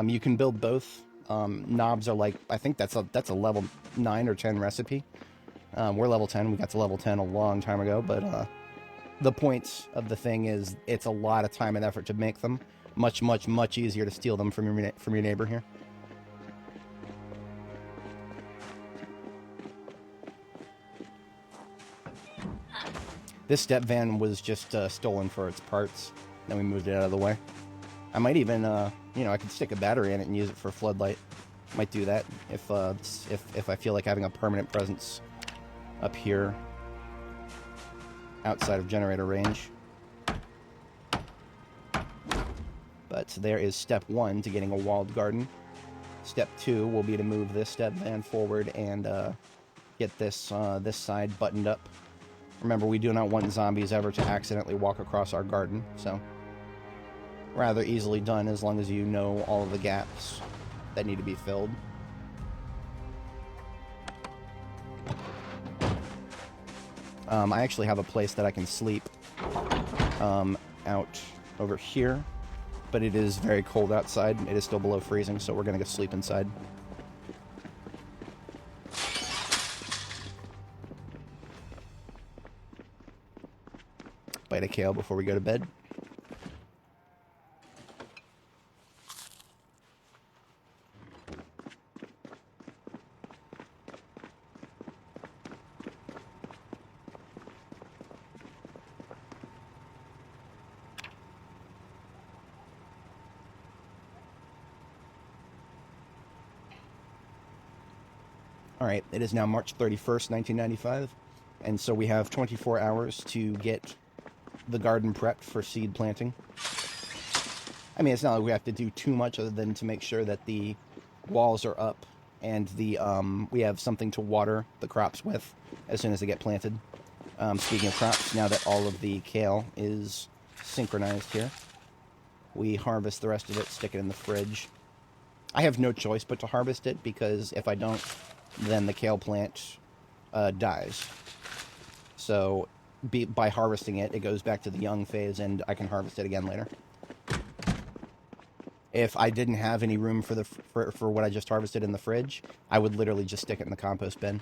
You can build both. Knobs are like, I think that's a level 9 or 10 recipe. We're level 10. We got to level 10 a long time ago, but the point of the thing is it's a lot of time and effort to make them. Much, much, much easier to steal them from your neighbor here. This step van was just stolen for its parts. Then we moved it out of the way. I might even, I could stick a battery in it and use it for a floodlight. Might do that if I feel like having a permanent presence up here outside of generator range. But there is step 1 to getting a walled garden. Step 2 will be to move this step van forward and get this this side buttoned up. Remember, we do not want zombies ever to accidentally walk across our garden, so rather easily done as long as you know all of the gaps that need to be filled. I actually have a place that I can sleep out over here, but it is very cold outside. It is still below freezing, so we're going to go sleep inside. Bite a kale before we go to bed. Alright, it is now March 31st, 1995, and so we have 24 hours to get the garden prepped for seed planting. I mean, it's not like we have to do too much other than to make sure that the walls are up and we have something to water the crops with as soon as they get planted. Speaking of crops, now that all of the kale is synchronized here, we harvest the rest of it, stick it in the fridge. I have no choice but to harvest it, because if I don't, then the kale plant dies. So by harvesting it, it goes back to the young phase, and I can harvest it again later. If I didn't have any room for what I just harvested in the fridge, I would literally just stick it in the compost bin.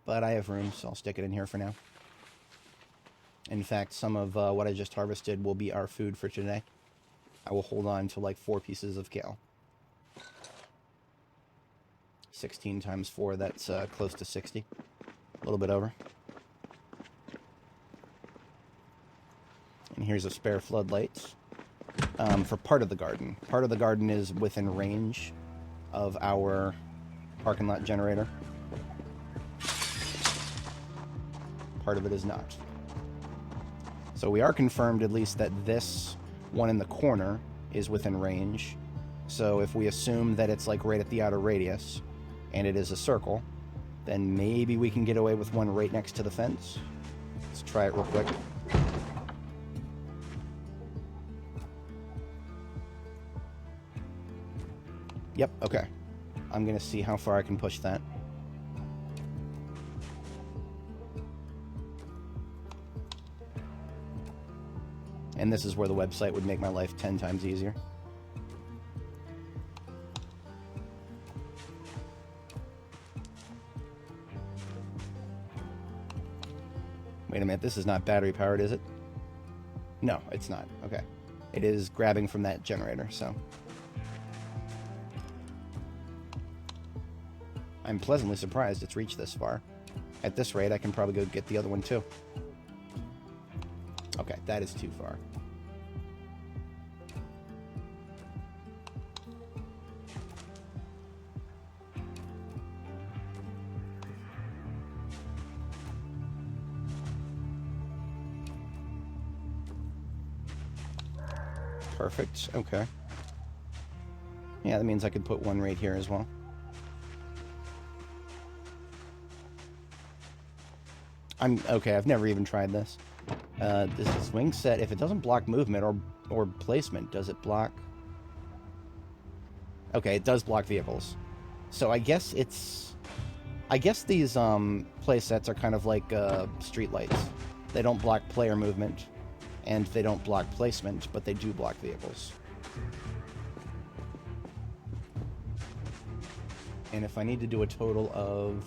But I have room, so I'll stick it in here for now. In fact, some of what I just harvested will be our food for today. I will hold on to like 4 pieces of kale. 16 times 4, that's close to 60. A little bit over. And here's a spare floodlight for part of the garden. Part of the garden is within range of our parking lot generator. Part of it is not. So we are confirmed at least that this one in the corner is within range. So if we assume that it's like right at the outer radius, and it is a circle, then maybe we can get away with one right next to the fence. Let's try it real quick. Yep, okay. I'm gonna see how far I can push that. And this is where the website would make my life 10 times easier. Wait a minute, this is not battery powered, is it? No, it's not. Okay. It is grabbing from that generator, so. I'm pleasantly surprised it's reached this far. At this rate, I can probably go get the other one too. Okay, that is too far. Perfect. Okay. Yeah, that means I could put one right here as well. Okay, I've never even tried this. This is swing set. If it doesn't block movement or placement, does it block? Okay, it does block vehicles. So I guess these play sets are kind of like street lights. They don't block player movement, and they don't block placement, but they do block vehicles. And if I need to do a total of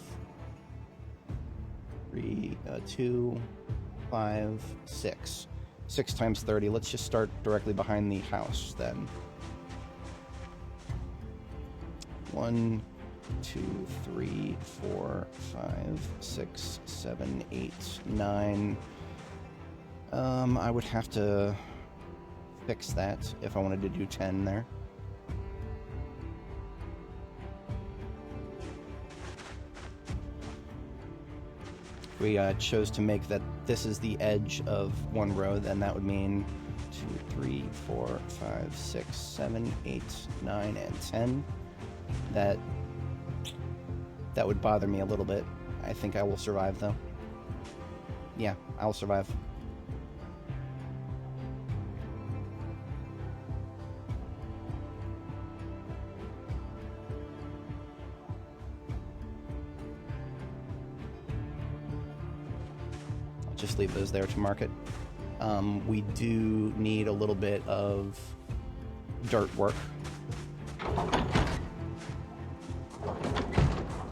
3, 2, 5, 6. 6 times 30. Let's just start directly behind the house then. 1, 2, 3, 4, 5, 6, 7, 8, 9. I would have to fix that if I wanted to do 10 there. We chose to make that this is the edge of one row, then that would mean 2, 3, 4, 5, 6, 7, 8, 9, and 10. That would bother me a little bit. I think I will survive, though. Yeah, I'll survive. Just leave those there to market. We do need a little bit of dirt work.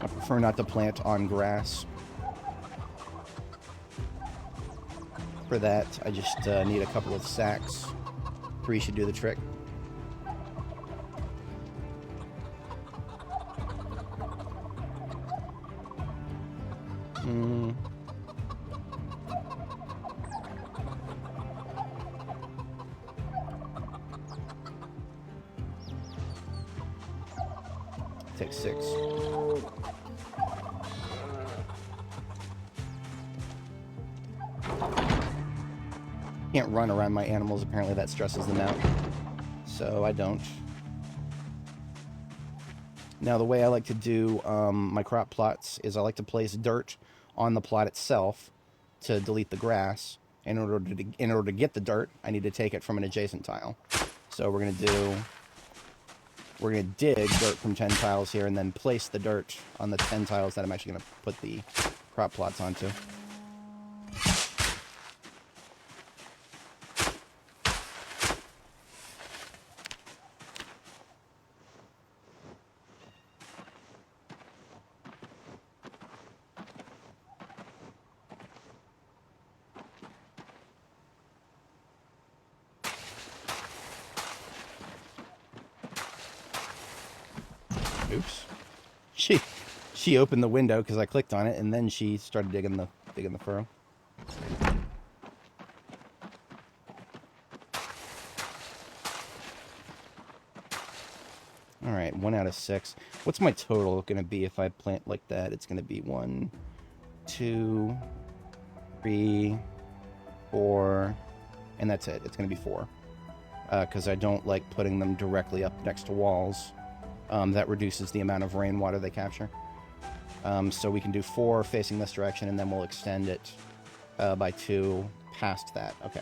I prefer not to plant on grass. For that, I just need a couple of sacks. 3 should do the trick. Take 6. Can't run around my animals, apparently that stresses them out. So I don't. Now the way I like to do my crop plots is I like to place dirt on the plot itself to delete the grass. In order to get the dirt, I need to take it from an adjacent tile. So we're gonna dig dirt from 10 tiles here and then place the dirt on the 10 tiles that I'm actually gonna put the crop plots onto. Oops. She opened the window because I clicked on it, and then she started digging the furrow. All right, 1 out of 6. What's my total going to be if I plant like that? It's going to be 1, 2, 3, 4, and that's it. It's going to be 4 because I don't like putting them directly up next to walls. That reduces the amount of rainwater they capture. So we can do 4 facing this direction, and then we'll extend it by 2 past that. Okay.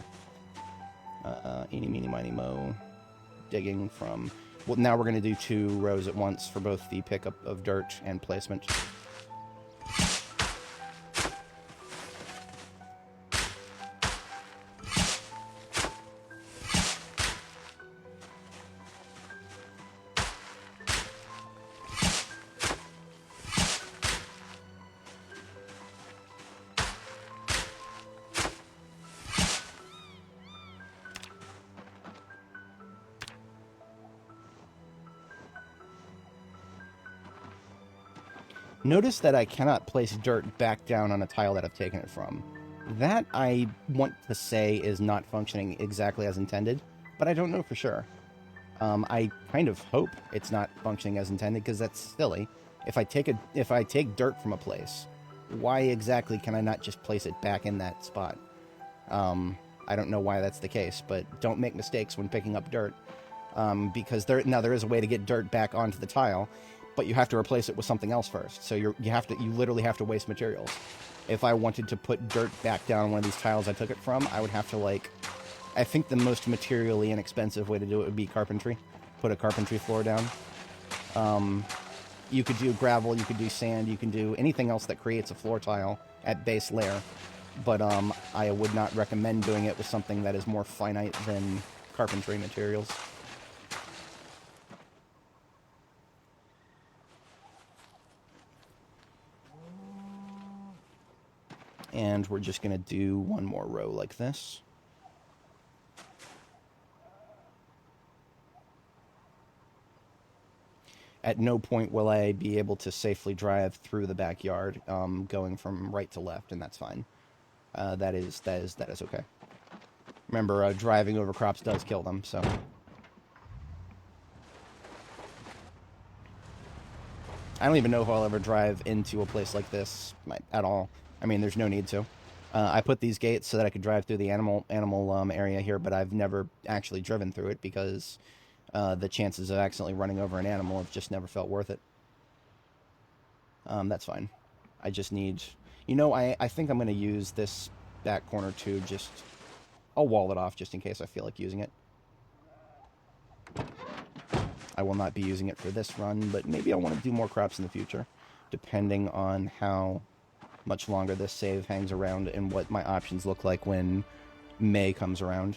Eeny, meeny, miny, mo. Digging from... Well, now we're going to do 2 rows at once for both the pickup of dirt and placement. Notice that I cannot place dirt back down on a tile that I've taken it from. That, I want to say, is not functioning exactly as intended, but I don't know for sure. I kind of hope it's not functioning as intended, because that's silly. If I take dirt from a place, why exactly can I not just place it back in that spot? I don't know why that's the case, but don't make mistakes when picking up dirt, because there is a way to get dirt back onto the tile, but you have to replace it with something else first. So you literally have to waste materials. If I wanted to put dirt back down one of these tiles I took it from, I would have to, like, I think the most materially inexpensive way to do it would be carpentry. Put a carpentry floor down. You could do gravel, you could do sand, you can do anything else that creates a floor tile at base layer. But I would not recommend doing it with something that is more finite than carpentry materials. And we're just going to do one more row like this. At no point will I be able to safely drive through the backyard, going from right to left, and that's fine. That is okay. Remember, driving over crops does kill them, so. I don't even know if I'll ever drive into a place like this at all. I mean, there's no need to. I put these gates so that I could drive through the animal area here, but I've never actually driven through it because the chances of accidentally running over an animal have just never felt worth it. That's fine. I just need... You know, I think I'm going to use this back corner too, just... I'll wall it off just in case I feel like using it. I will not be using it for this run, but maybe I want to do more crops in the future, depending on how much longer this save hangs around and what my options look like when May comes around.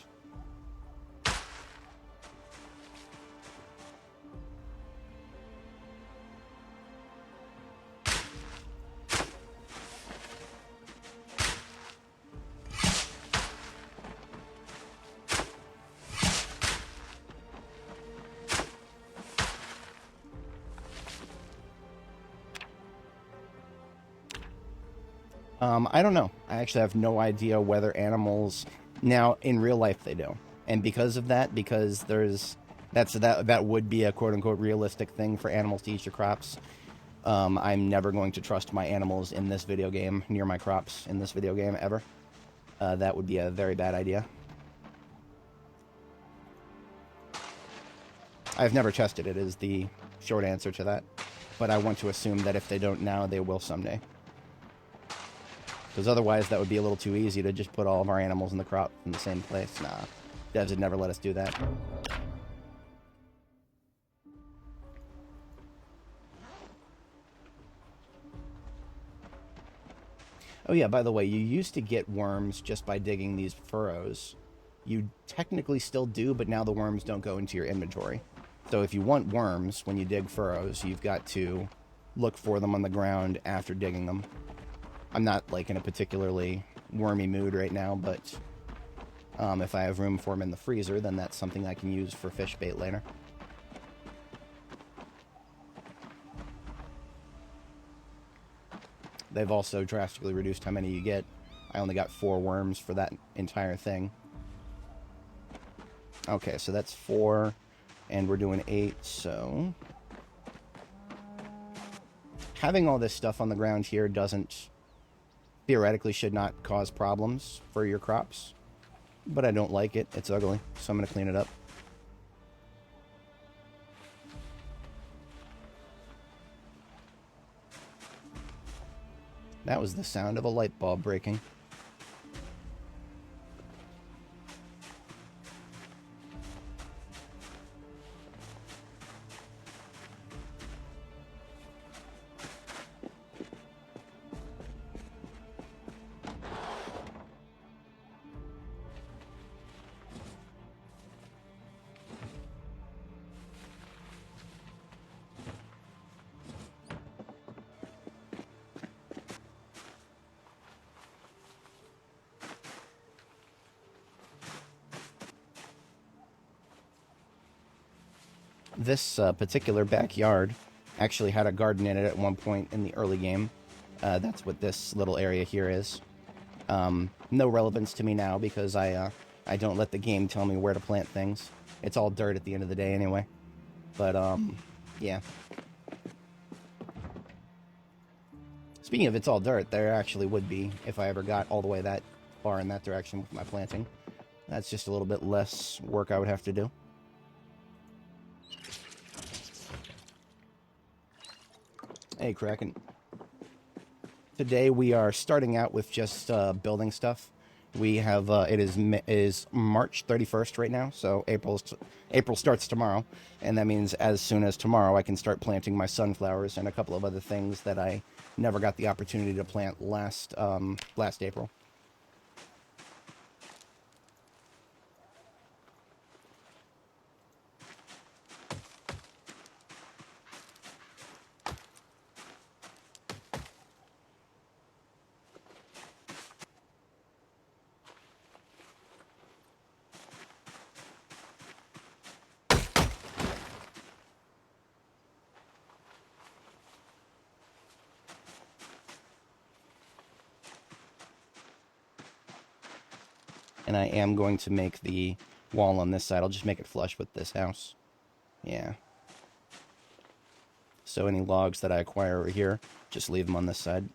I don't know. I actually have no idea whether animals... Now, in real life, they do. And because of that, because that would be a quote-unquote realistic thing for animals to eat your crops, I'm never going to trust my animals in this video game, near my crops in this video game, ever. That would be a very bad idea. I've never tested it, is the short answer to that. But I want to assume that if they don't now, they will someday. Because otherwise, that would be a little too easy to just put all of our animals in the crop in the same place. Nah, devs would never let us do that. Oh yeah, by the way, you used to get worms just by digging these furrows. You technically still do, but now the worms don't go into your inventory. So if you want worms when you dig furrows, you've got to look for them on the ground after digging them. I'm not, like, in a particularly wormy mood right now, but if I have room for them in the freezer, then that's something I can use for fish bait later. They've also drastically reduced how many you get. I only got 4 worms for that entire thing. Okay, so that's 4, and we're doing 8, so... Having all this stuff on the ground here theoretically should not cause problems for your crops, but I don't like it. It's ugly, so I'm going to clean it up. That was the sound of a light bulb breaking. This particular backyard actually had a garden in it at one point in the early game. That's what this little area here is. No relevance to me now because I don't let the game tell me where to plant things. It's all dirt at the end of the day anyway. But, yeah. Speaking of it's all dirt, there actually would be, if I ever got all the way that far in that direction with my planting. That's just a little bit less work I would have to do. Hey, Kraken. Today we are starting out with just building stuff. We have it is March 31st right now, so April starts tomorrow, and that means as soon as tomorrow I can start planting my sunflowers and a couple of other things that I never got the opportunity to plant last April. And I am going to make the wall on this side. I'll just make it flush with this house. Yeah. So any logs that I acquire over here, just leave them on this side.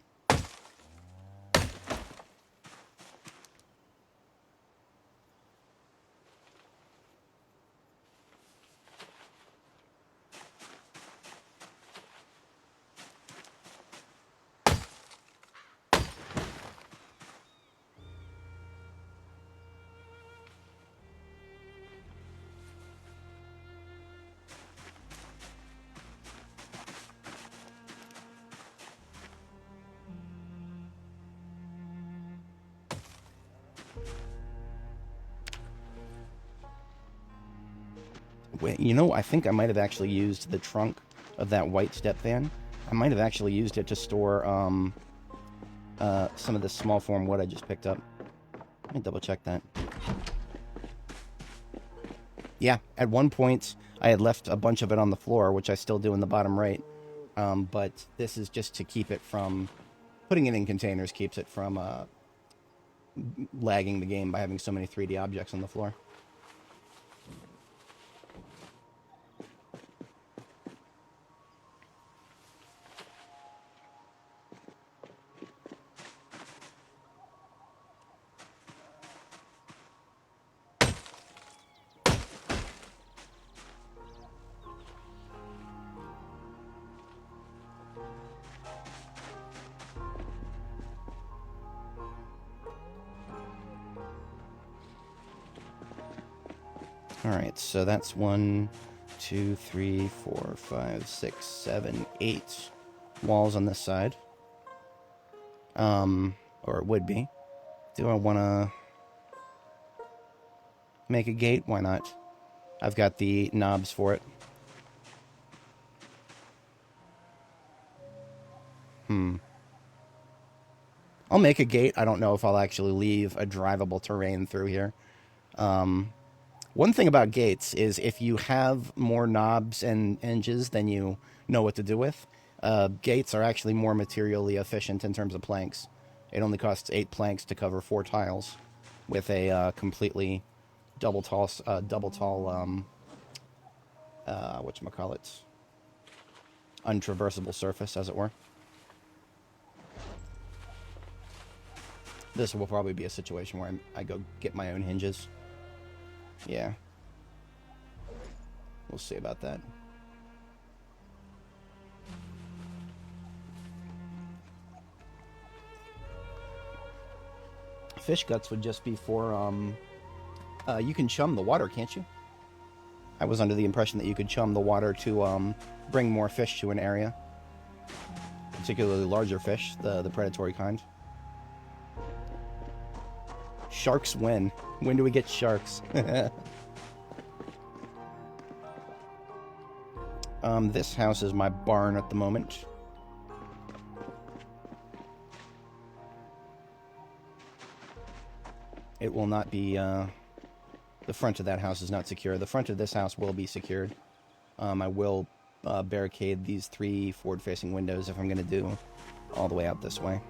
Wait, you know, I think I might have actually used the trunk of that white step van. I might have actually used it to store some of this small form wood I just picked up. Let me double check that. Yeah, at one point I had left a bunch of it on the floor, which I still do in the bottom right. But this is just to keep it from... Putting it in containers keeps it from lagging the game by having so many 3D objects on the floor. Alright, so that's 1, 2, 3, 4, 5, 6, 7, 8 walls on this side. Or it would be. Do I want to make a gate? Why not? I've got the knobs for it. I'll make a gate. I don't know if I'll actually leave a drivable terrain through here. One thing about gates is if you have more knobs and hinges than you know what to do with, gates are actually more materially efficient in terms of planks. It only costs 8 planks to cover 4 tiles with a completely double tall, whatchamacallit, untraversable surface, as it were. This will probably be a situation where I go get my own hinges. Yeah. We'll see about that. Fish guts would just be for, you can chum the water, can't you? I was under the impression that you could chum the water to, bring more fish to an area. Particularly larger fish, the predatory kind. Sharks win. When do we get sharks? This house is my barn at the moment. It will not be, the front of that house is not secure. The front of this house will be secured. I will barricade these 3 forward-facing windows if I'm going to do all the way out this way.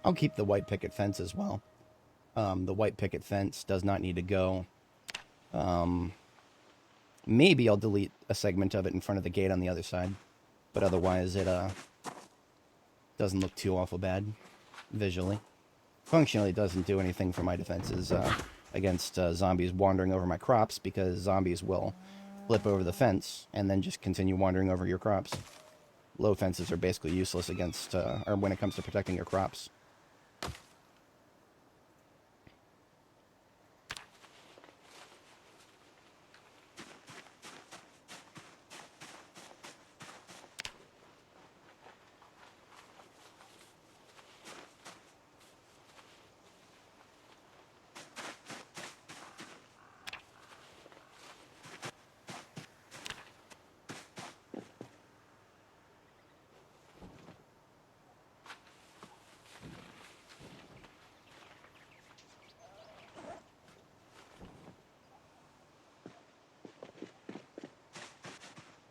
I'll keep the white picket fence as well. The white picket fence does not need to go. Maybe I'll delete a segment of it in front of the gate on the other side. But otherwise, it doesn't look too awful bad visually. Functionally, it doesn't do anything for my defenses against zombies wandering over my crops, because zombies will flip over the fence and then just continue wandering over your crops. Low fences are basically useless against, or when it comes to protecting your crops.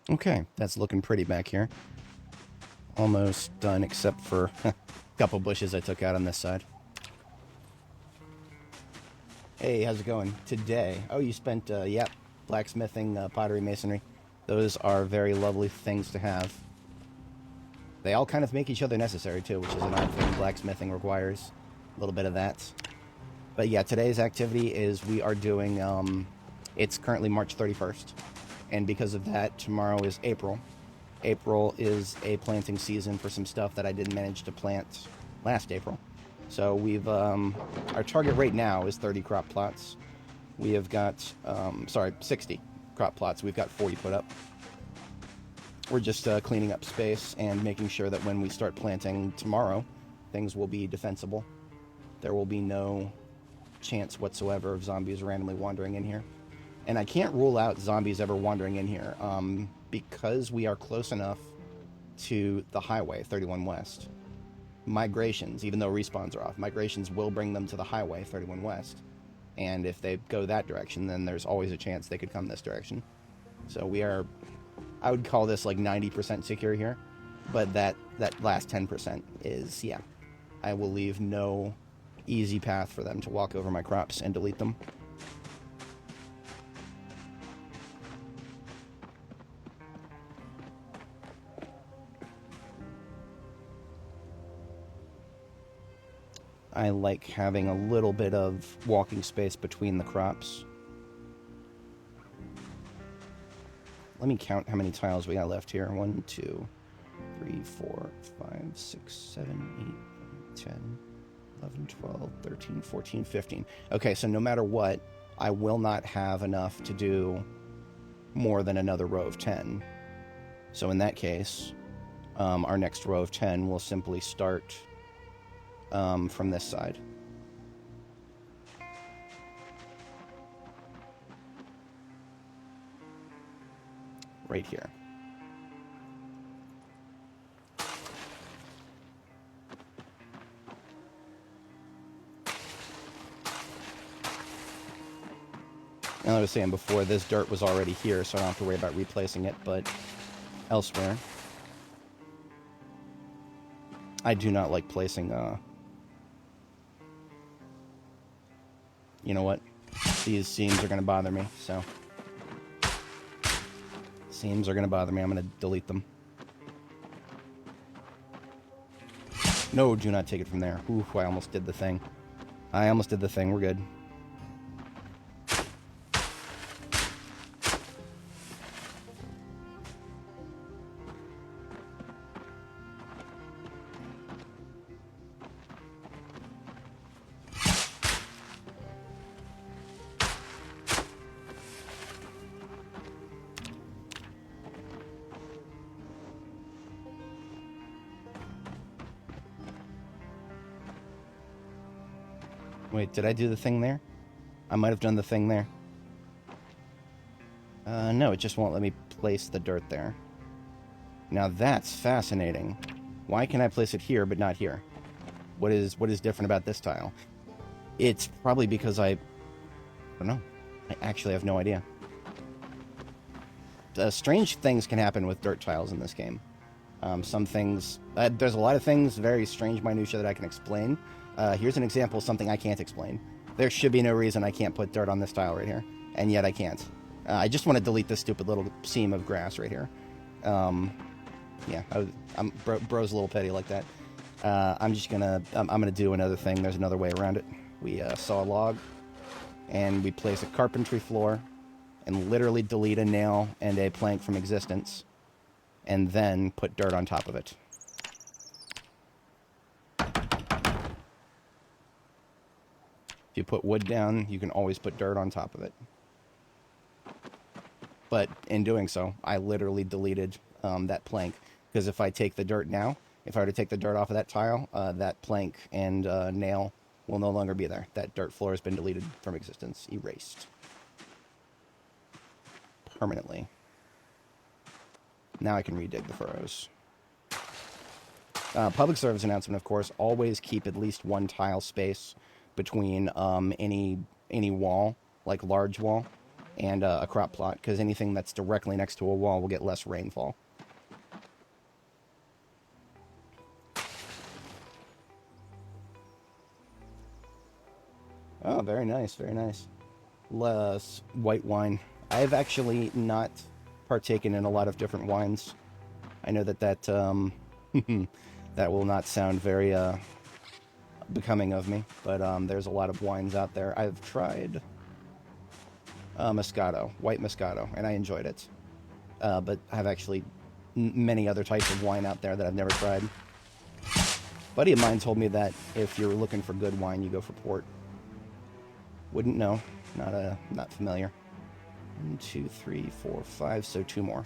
Okay, that's looking pretty back here. Almost done, except for a couple bushes I took out on this side. Hey, how's it going? Today, oh, you spent, yep, blacksmithing, pottery, masonry. Those are very lovely things to have. They all kind of make each other necessary, too, which is an odd thing. Blacksmithing requires a little bit of that. But yeah, today's activity is we are doing, it's currently March 31st. And because of that, tomorrow is April. April is a planting season for some stuff that I didn't manage to plant last April. So we've, our target right now is 30 crop plots. We have got, 60 crop plots. We've got 40 put up. We're just cleaning up space and making sure that when we start planting tomorrow, things will be defensible. There will be no chance whatsoever of zombies randomly wandering in here. And I can't rule out zombies ever wandering in here, because we are close enough to the highway, 31 West. Migrations, even though respawns are off, migrations will bring them to the highway, 31 West. And if they go that direction, then there's always a chance they could come this direction. So we are, I would call this like 90% secure here. But that last 10% is, yeah, I will leave no easy path for them to walk over my crops and delete them. I like having a little bit of walking space between the crops. Let me count how many tiles we got left here. 1, 2, 3, 4, 5, 6, 7, 8, 9, 10, 11, 12, 13, 14, 15. Okay, so no matter what, I will not have enough to do more than another row of 10. So in that case, our next row of 10 will simply start from this side. Right here. And I was saying before, this dirt was already here, so I don't have to worry about replacing it, but elsewhere. I do not like placing, you know what? These seams are going to bother me, so. Seams are going to bother me. I'm going to delete them. No, do not take it from there. Ooh, I almost did the thing. I almost did the thing. We're good. Wait, did I do the thing there? I might have done the thing there. No, it just won't let me place the dirt there. Now that's fascinating. Why can I place it here but not here? What is different about this tile? It's probably because I don't know. I actually have no idea. Strange things can happen with dirt tiles in this game. Some things, there's a lot of things, very strange minutia that I can explain. Here's an example of something I can't explain. There should be no reason I can't put dirt on this tile right here, and yet I can't. I just want to delete this stupid little seam of grass right here. Yeah, bro's a little petty like that. I'm gonna do another thing. There's another way around it. We saw a log, and we place a carpentry floor, and literally delete a nail and a plank from existence, and then put dirt on top of it. If you put wood down, you can always put dirt on top of it. But in doing so, I literally deleted that plank, because if I take the dirt now, if I were to take the dirt off of that tile, that plank and nail will no longer be there. That dirt floor has been deleted from existence, erased. Permanently. Now I can redig the furrows. Public service announcement, of course, always keep at least one tile space between any wall, like large wall, and a crop plot, because anything that's directly next to a wall will get less rainfall. Oh, very nice, very nice. Less white wine. I've actually not partaken in a lot of different wines. I know that that will not sound very becoming of me, but there's a lot of wines out there. I've tried Moscato, white Moscato, and I enjoyed it. But I have actually many other types of wine out there that I've never tried. A buddy of mine told me that if you're looking for good wine, you go for port. Wouldn't know. Not familiar. 1, 2, 3, 4, 5, so 2 more.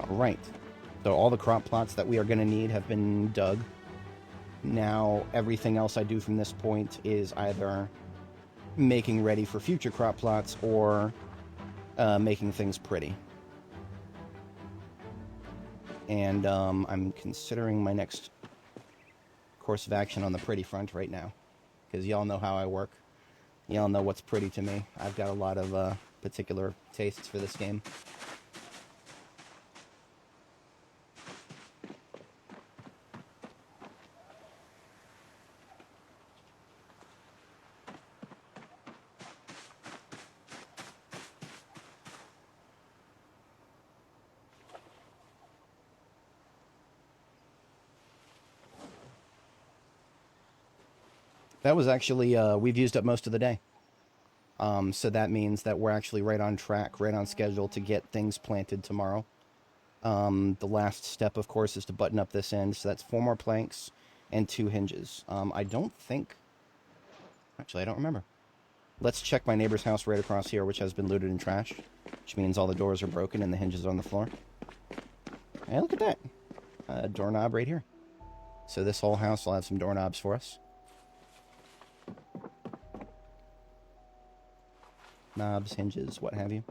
Right. So all the crop plots that we are going to need have been dug. Now everything else I do from this point is either making ready for future crop plots or making things pretty. And I'm considering my next course of action on the pretty front right now, because y'all know how I work. Y'all know what's pretty to me. I've got a lot of particular tastes for this game. That was actually, we've used up most of the day. So that means that we're actually right on track, right on schedule to get things planted tomorrow. The last step, of course, is to button up this end. So that's 4 more planks and 2 hinges. I don't think... Actually, I don't remember. Let's check my neighbor's house right across here, which has been looted and trashed. Which means all the doors are broken and the hinges are on the floor. Hey, look at that. A doorknob right here. So this whole house will have some doorknobs for us. Knobs, hinges, what have you.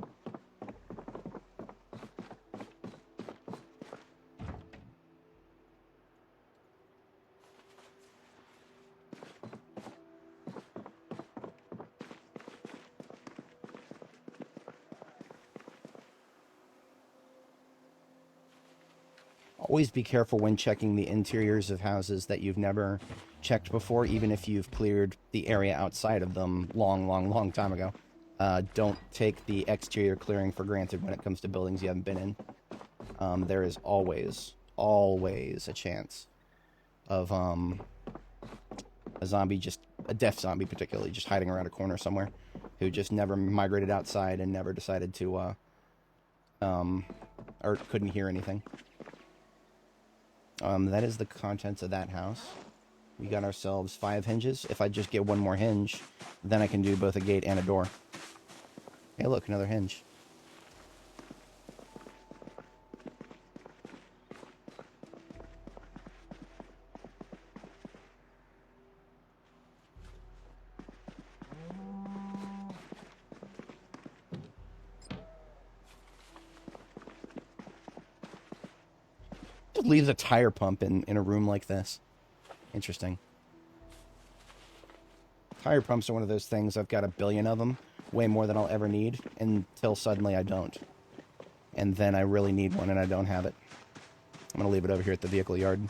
Always be careful when checking the interiors of houses that you've never checked before, even if you've cleared the area outside of them long time ago. Don't take the exterior clearing for granted when it comes to buildings you haven't been in. There is always a chance of a zombie, a deaf zombie particularly, just hiding around a corner somewhere, who just never migrated outside and never decided to, or couldn't hear anything. That is the contents of that house. We got ourselves 5 hinges. If I just get 1 more hinge, then I can do both a gate and a door. Hey, look, another hinge. Just leaves a tire pump in a room like this. Interesting. Tire pumps are one of those things, I've got a billion of them, way more than I'll ever need, until suddenly I don't. And then I really need one and I don't have it. I'm going to leave it over here at the vehicle yard.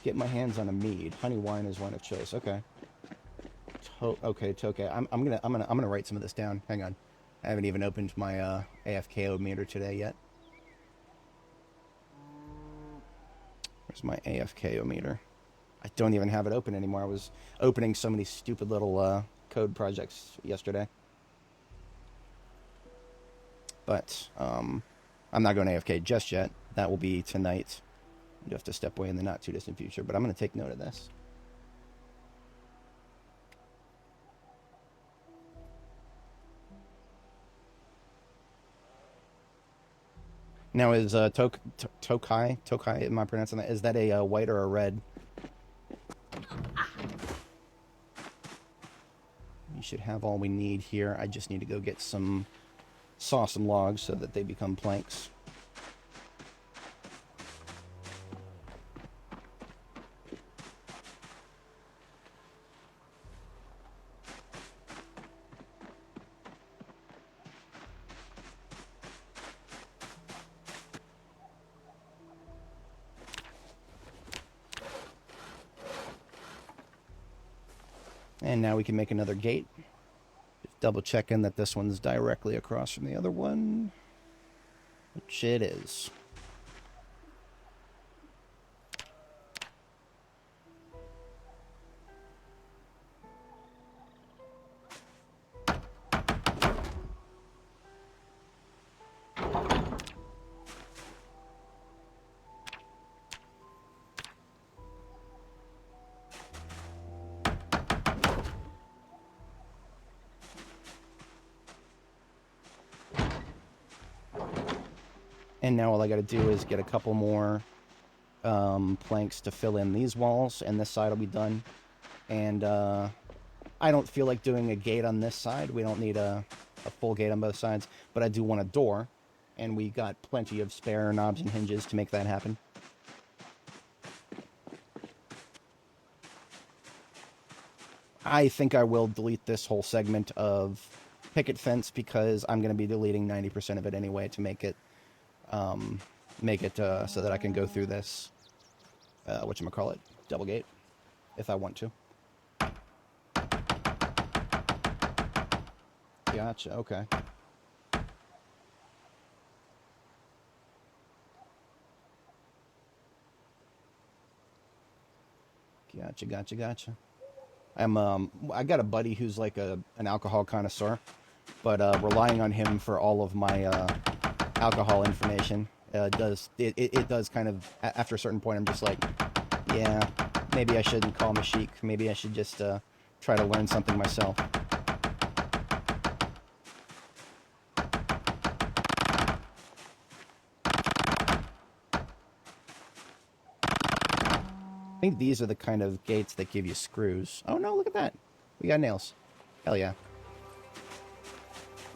Get my hands on a mead. Honey wine is wine of choice. Okay. Okay, Tokay. I'm gonna write some of this down. Hang on. I haven't even opened my AFKO meter today yet. Where's my AFKO meter? I don't even have it open anymore. I was opening so many stupid little code projects yesterday. But I'm not going AFK just yet. That will be tonight. You have to step away in the not too distant future, but I'm going to take note of this. Now is Tokai, am I pronouncing that? Is that a white or a red? We should have all we need here. I just need to go get some sauce and logs so that they become planks. And now we can make another gate. Just double checking that this one's directly across from the other one, which it is. And now all I got to do is get a couple more planks to fill in these walls, and this side will be done. And I don't feel like doing a gate on this side. We don't need a full gate on both sides, but I do want a door, and we got plenty of spare knobs and hinges to make that happen. I think I will delete this whole segment of picket fence because I'm going to be deleting 90% of it anyway to make it so that I can go through this, whatchamacallit, double gate, if I want to. Gotcha, okay. Gotcha. I got a buddy who's like an alcohol connoisseur, but relying on him for all of my alcohol information it does kind of, after a certain point, I'm just like, yeah, maybe I shouldn't call him a sheik. Maybe I should just try to learn something myself. I think these are the kind of gates that give you screws. Oh no, look at that. We got nails. Hell yeah.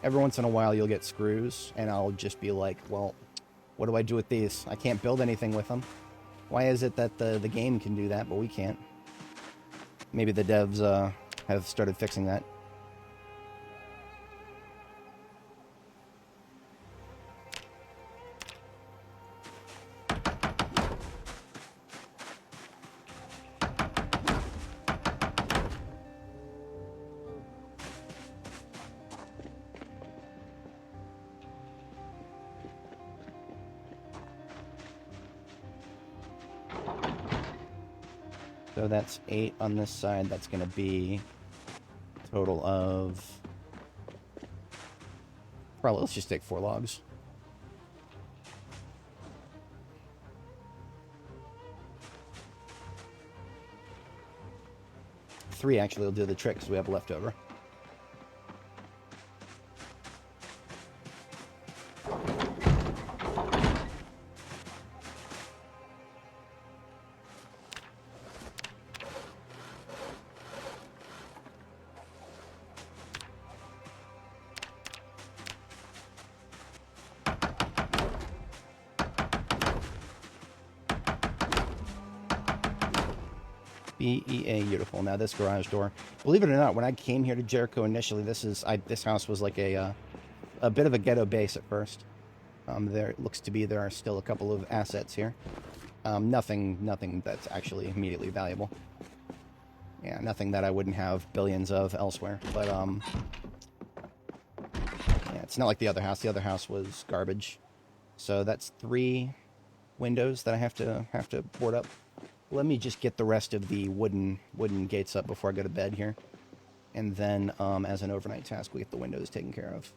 Every once in a while you'll get screws, and I'll just be like, well, what do I do with these? I can't build anything with them. Why is it that the game can do that, but we can't? Maybe the devs have started fixing that. So that's 8 on this side. That's going to be a total of... Probably, let's just take 4 logs. Three actually will do the trick because we have leftover. BEA, beautiful. Now this garage door. Believe it or not, when I came here to Jericho initially, this house was like a bit of a ghetto base at first. There it looks to be there are still a couple of assets here. Nothing that's actually immediately valuable. Yeah, nothing that I wouldn't have billions of elsewhere. But yeah, it's not like the other house. The other house was garbage. So that's 3 windows that I have to board up. Let me just get the rest of the wooden gates up before I go to bed here, and then as an overnight task, we get the windows taken care of.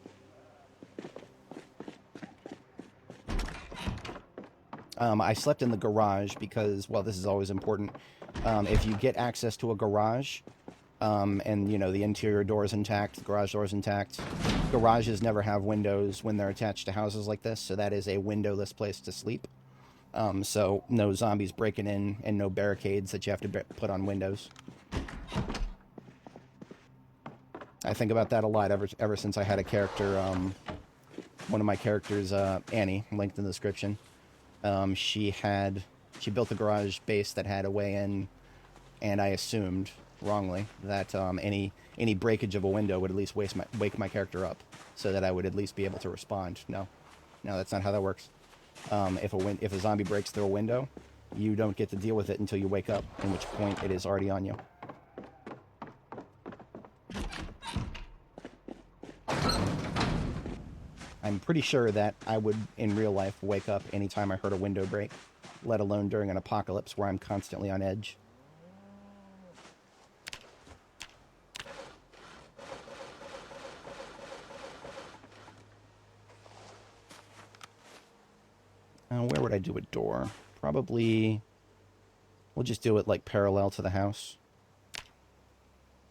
I slept in the garage because, well, this is always important. If you get access to a garage, and, you know, the interior door is intact, the garage door is intact, garages never have windows when they're attached to houses like this, so that is a windowless place to sleep. So no zombies breaking in and no barricades that you have to put on windows. I think about that a lot ever since I had a character, one of my characters, Annie, linked in the description. She built a garage base that had a way in, and I assumed, wrongly, that any breakage of a window would at least wake my character up, so that I would at least be able to respond. No, that's not how that works. If a zombie breaks through a window, you don't get to deal with it until you wake up, in which point it is already on you. I'm pretty sure that I would, in real life, wake up anytime I heard a window break, let alone during an apocalypse where I'm constantly on edge. Where would I do a door? Probably, we'll just do it like parallel to the house.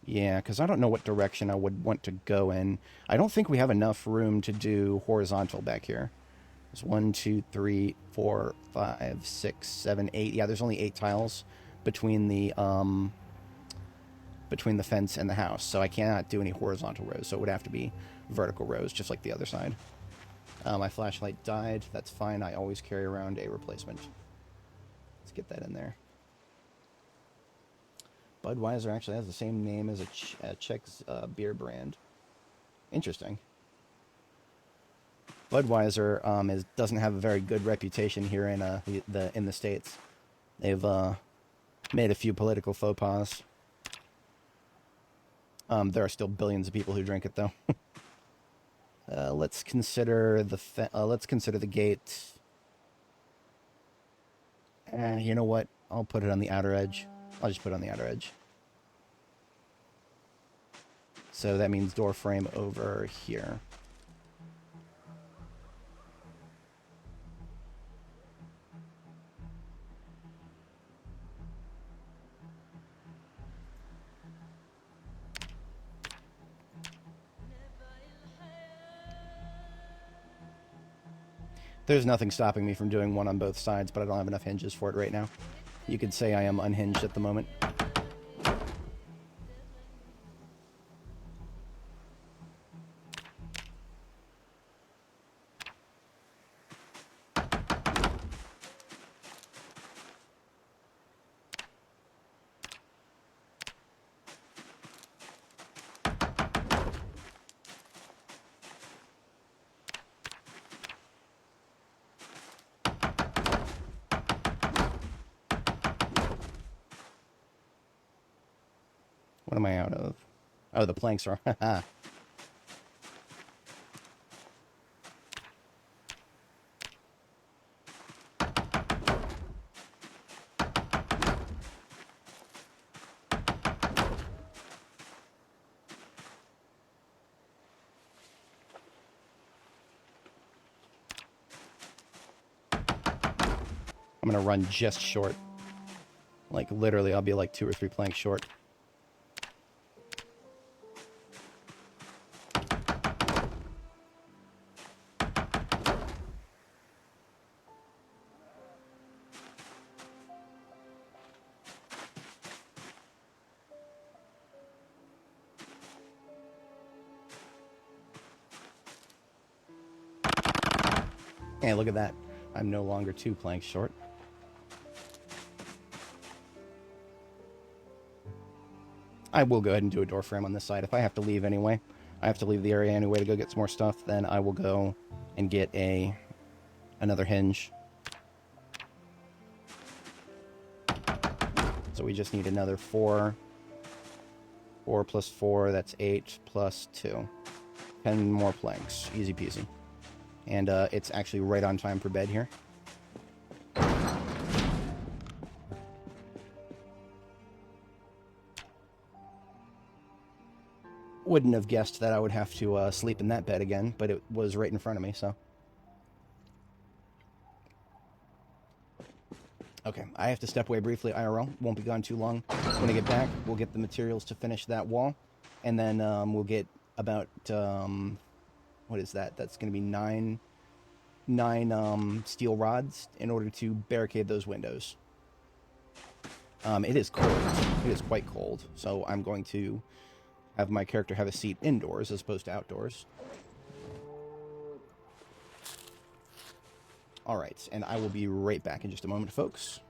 Yeah, because I don't know what direction I would want to go in. I don't think we have enough room to do horizontal back here. There's 1, 2, 3, 4, 5, 6, 7, 8. Yeah, there's only 8 tiles between the fence and the house, so I cannot do any horizontal rows. So it would have to be vertical rows, just like the other side. My flashlight died. That's fine. I always carry around a replacement. Let's get that in there. Budweiser actually has the same name as a Czech beer brand. Interesting. Budweiser doesn't have a very good reputation here in the States. They've made a few political faux pas. There are still billions of people who drink it, though. Let's consider the gate. You know what? I'll put it on the outer edge. I'll just put it on the outer edge. So that means door frame over here. There's nothing stopping me from doing one on both sides, but I don't have enough hinges for it right now. You could say I am unhinged at the moment. What am I out of? Oh, the planks are... I'm gonna run just short. Like, literally, I'll be like 2 or 3 planks short. Hey, look at that. I'm no longer 2 planks short. I will go ahead and do a door frame on this side. If I have to leave anyway, I have to leave the area anyway to go get some more stuff, then I will go and get another hinge. So we just need another 4. 4 plus 4, that's 8 plus 2. 10 more planks. Easy peasy. And it's actually right on time for bed here. Wouldn't have guessed that I would have to sleep in that bed again, but it was right in front of me, so. Okay, I have to step away briefly, IRL. Won't be gone too long. When I get back, we'll get the materials to finish that wall, and then we'll get about, what is that? That's going to be nine steel rods in order to barricade those windows. It is cold. It is quite cold, so I'm going to have my character have a seat indoors as opposed to outdoors. Alright, and I will be right back in just a moment, folks.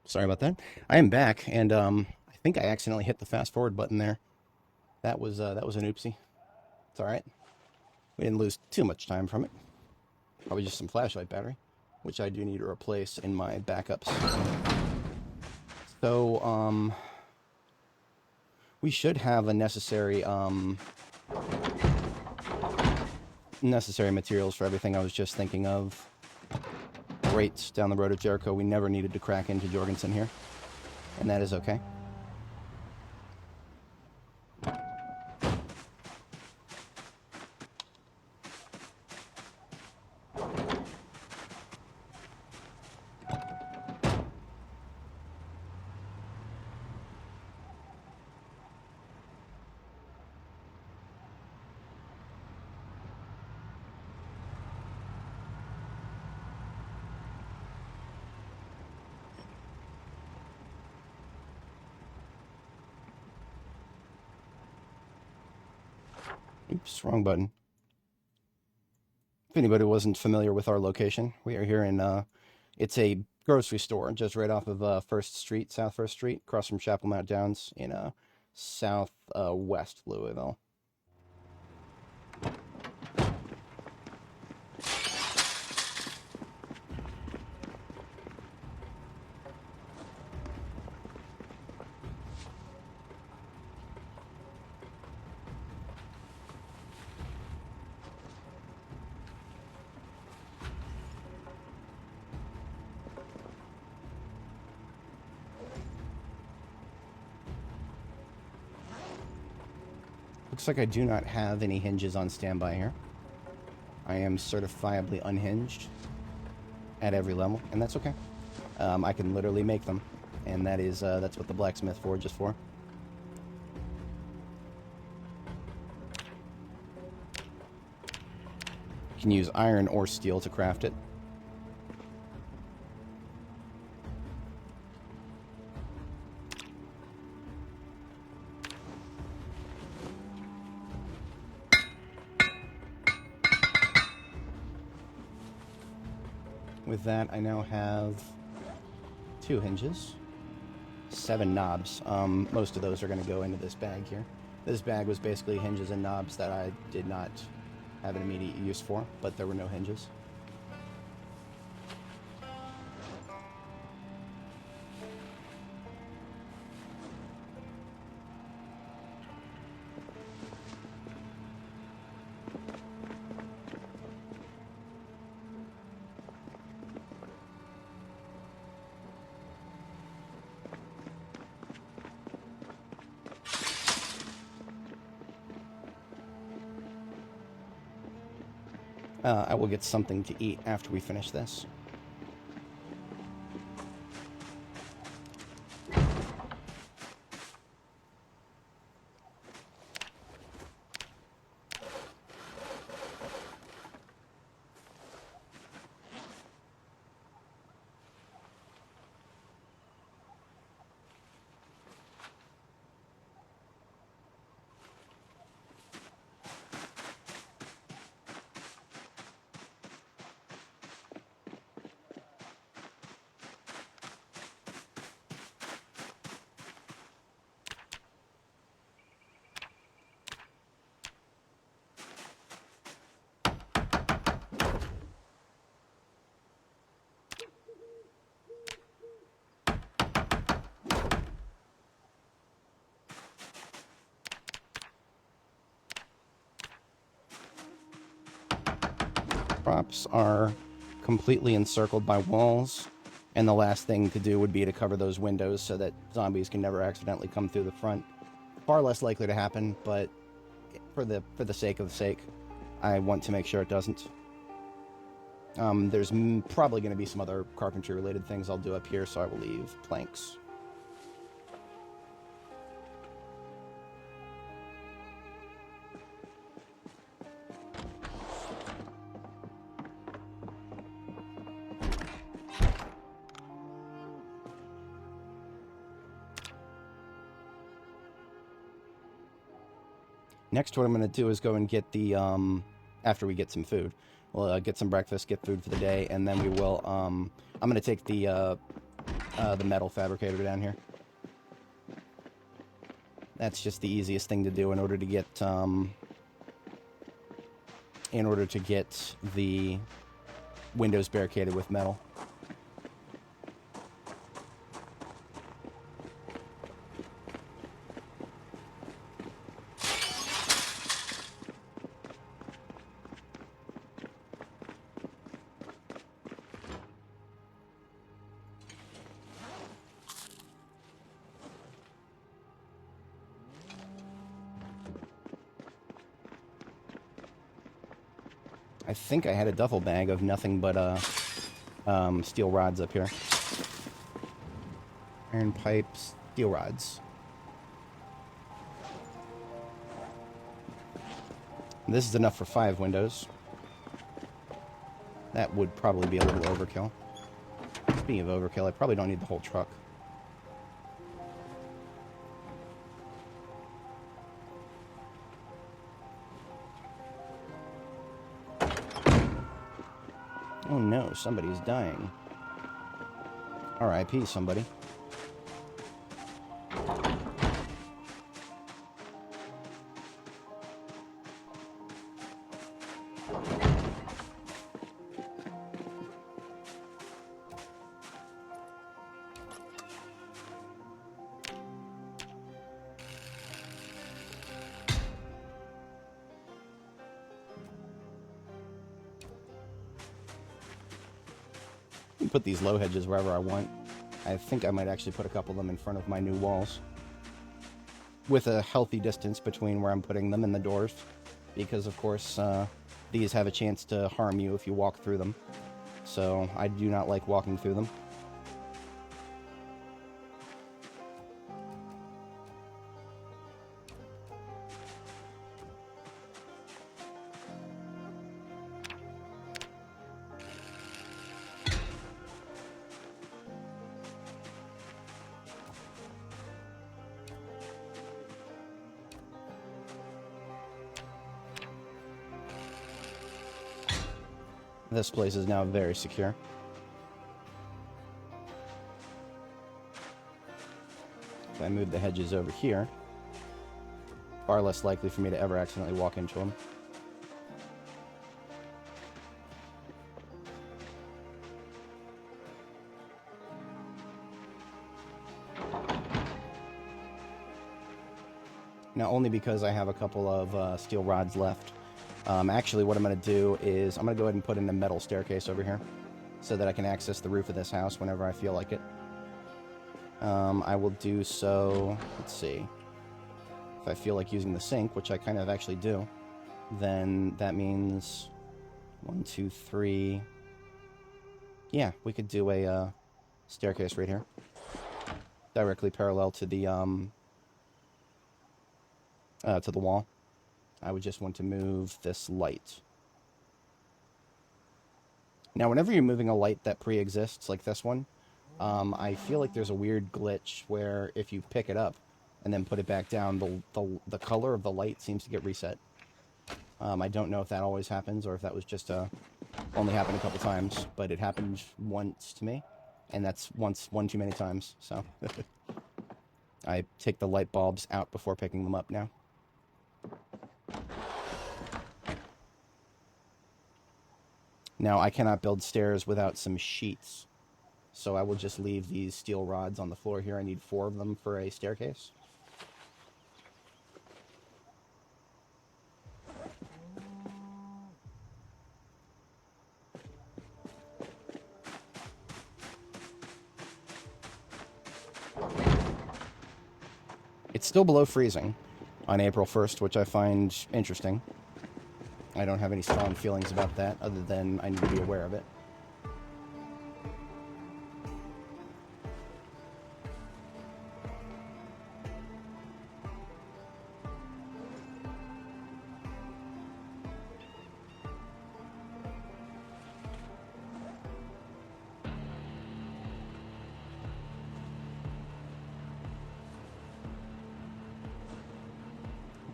Sorry about that. I am back, and I think I accidentally hit the fast forward button there. That was an oopsie. It's all right. We didn't lose too much time from it. Probably just some flashlight battery, which I do need to replace in my backups. So we should have a necessary materials for everything I was just thinking of. Right down the road at Jericho, we never needed to crack into Jorgensen here, and that is okay. Oops, wrong button. If anybody wasn't familiar with our location, we are here in, it's a grocery store just right off of First Street, South First Street, across from Chapel Mount Downs in southwest Louisville. Looks like I do not have any hinges on standby here. I am certifiably unhinged at every level, and that's okay. I can literally make them, and that's what the blacksmith forge is for. You can use iron or steel to craft it. With that, I now have 2 hinges, 7 knobs. Most of those are going to go into this bag here. This bag was basically hinges and knobs that I did not have an immediate use for, but there were no hinges. I will get something to eat after we finish this. Props are completely encircled by walls, and the last thing to do would be to cover those windows so that zombies can never accidentally come through the front. Far less likely to happen, but for the sake of the sake, I want to make sure it doesn't. There's probably going to be some other carpentry-related things I'll do up here, so I will leave planks. Next, what I'm going to do is go and get the, after we get some food, we'll get some breakfast, get food for the day, and then we will, I'm going to take the metal fabricator down here. That's just the easiest thing to do in order to get, the windows barricaded with metal. I think I had a duffel bag of nothing but steel rods up here. Iron pipes, steel rods. This is enough for 5 windows. That would probably be a little overkill. Speaking of overkill, I probably don't need the whole truck. Oh no, somebody's dying. R.I.P. somebody. Put these low hedges wherever I want. I think I might actually put a couple of them in front of my new walls, with a healthy distance between where I'm putting them and the doors, because of course these have a chance to harm you if you walk through them, so I do not like walking through them. This place is now very secure. If I move the hedges over here, far less likely for me to ever accidentally walk into them. Now, only because I have a couple of steel rods left. Actually, what I'm going to do is I'm going to go ahead and put in a metal staircase over here so that I can access the roof of this house whenever I feel like it. I will do so, let's see, if I feel like using the sink, which I kind of actually do, then that means 1, 2, 3. Yeah, we could do a staircase right here, directly parallel to the wall. I would just want to move this light. Now, whenever you're moving a light that pre-exists, like this one, I feel like there's a weird glitch where if you pick it up and then put it back down, the color of the light seems to get reset. I don't know if that always happens or if that was just only happened a couple times, but it happened once to me, and that's one too many times, so I take the light bulbs out before picking them up now. Now, I cannot build stairs without some sheets, so I will just leave these steel rods on the floor here. I need 4 of them for a staircase. It's still below freezing on April 1st, which I find interesting. I don't have any strong feelings about that, other than I need to be aware of it.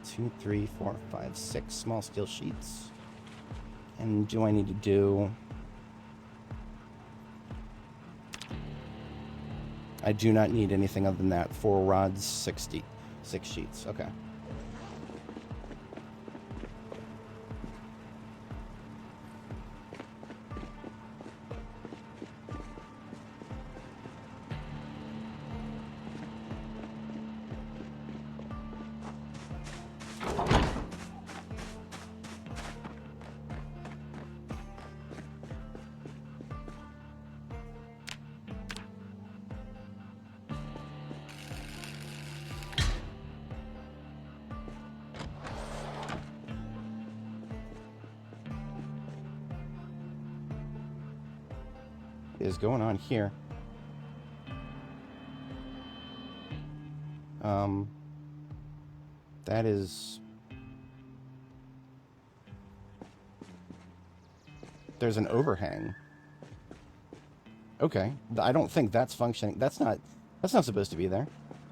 Two, 3, 4, 5, 6 small steel sheets. And do I need to do... I do not need anything other than that. 4 rods, 6 sheets. Okay. Is going on here? That is... There's an overhang. Okay, I don't think that's functioning. That's not supposed to be there.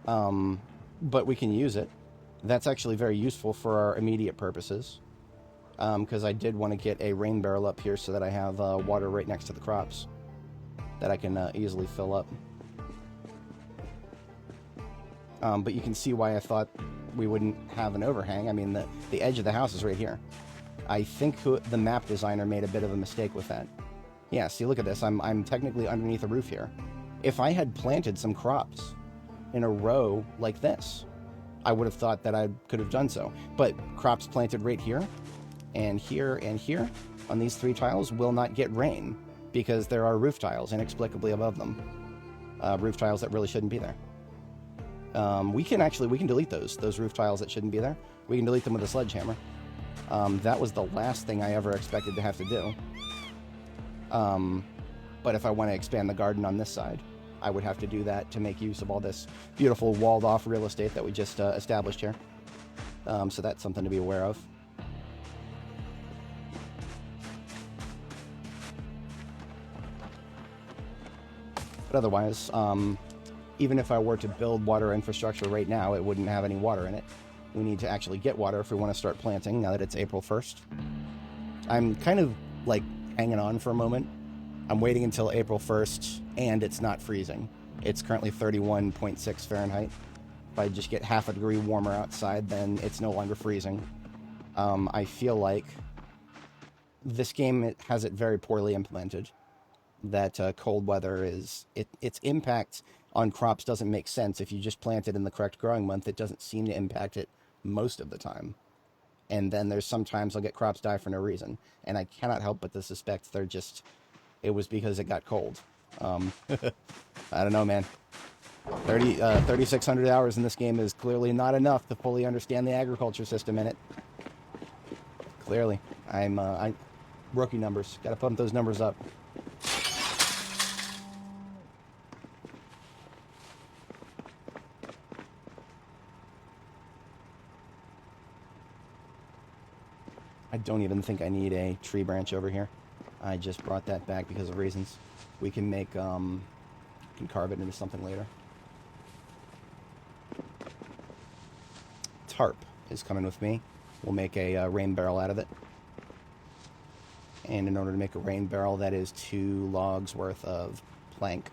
But we can use it. That's actually very useful for our immediate purposes. because I did want to get a rain barrel up here so that I have water right next to the crops that I can easily fill up. But you can see why I thought we wouldn't have an overhang. I mean, the edge of the house is right here. I think the map designer made a bit of a mistake with that. Yeah, see, look at this. I'm technically underneath a roof here. If I had planted some crops in a row like this, I would have thought that I could have done so. But crops planted right here and here on these 3 tiles will not get rain because there are roof tiles inexplicably above them. Roof tiles that really shouldn't be there. We can delete those roof tiles that shouldn't be there. We can delete them with a sledgehammer. That was the last thing I ever expected to have to do. But if I want to expand the garden on this side, I would have to do that to make use of all this beautiful walled off real estate that we just established here. So that's something to be aware of. But otherwise, even if I were to build water infrastructure right now, it wouldn't have any water in it. We need to actually get water if we want to start planting now that it's April 1st. I'm kind of like hanging on for a moment. I'm waiting until April 1st and it's not freezing. It's currently 31.6 Fahrenheit. If I just get half a degree warmer outside, then it's no longer freezing. I feel like this game has it very poorly implemented. That cold weather its impact on crops doesn't make sense. If you just plant it in the correct growing month, it doesn't seem to impact it most of the time. And then there's sometimes I'll get crops die for no reason. And I cannot help but to suspect it was because it got cold. I don't know, man. 3,600 hours in this game is clearly not enough to fully understand the agriculture system in it. Clearly. Rookie numbers. Gotta pump those numbers up. I don't even think I need a tree branch over here. I just brought that back because of reasons. We can make, can carve it into something later. Tarp is coming with me. We'll make a rain barrel out of it. And in order to make a rain barrel, that is 2 logs worth of plank.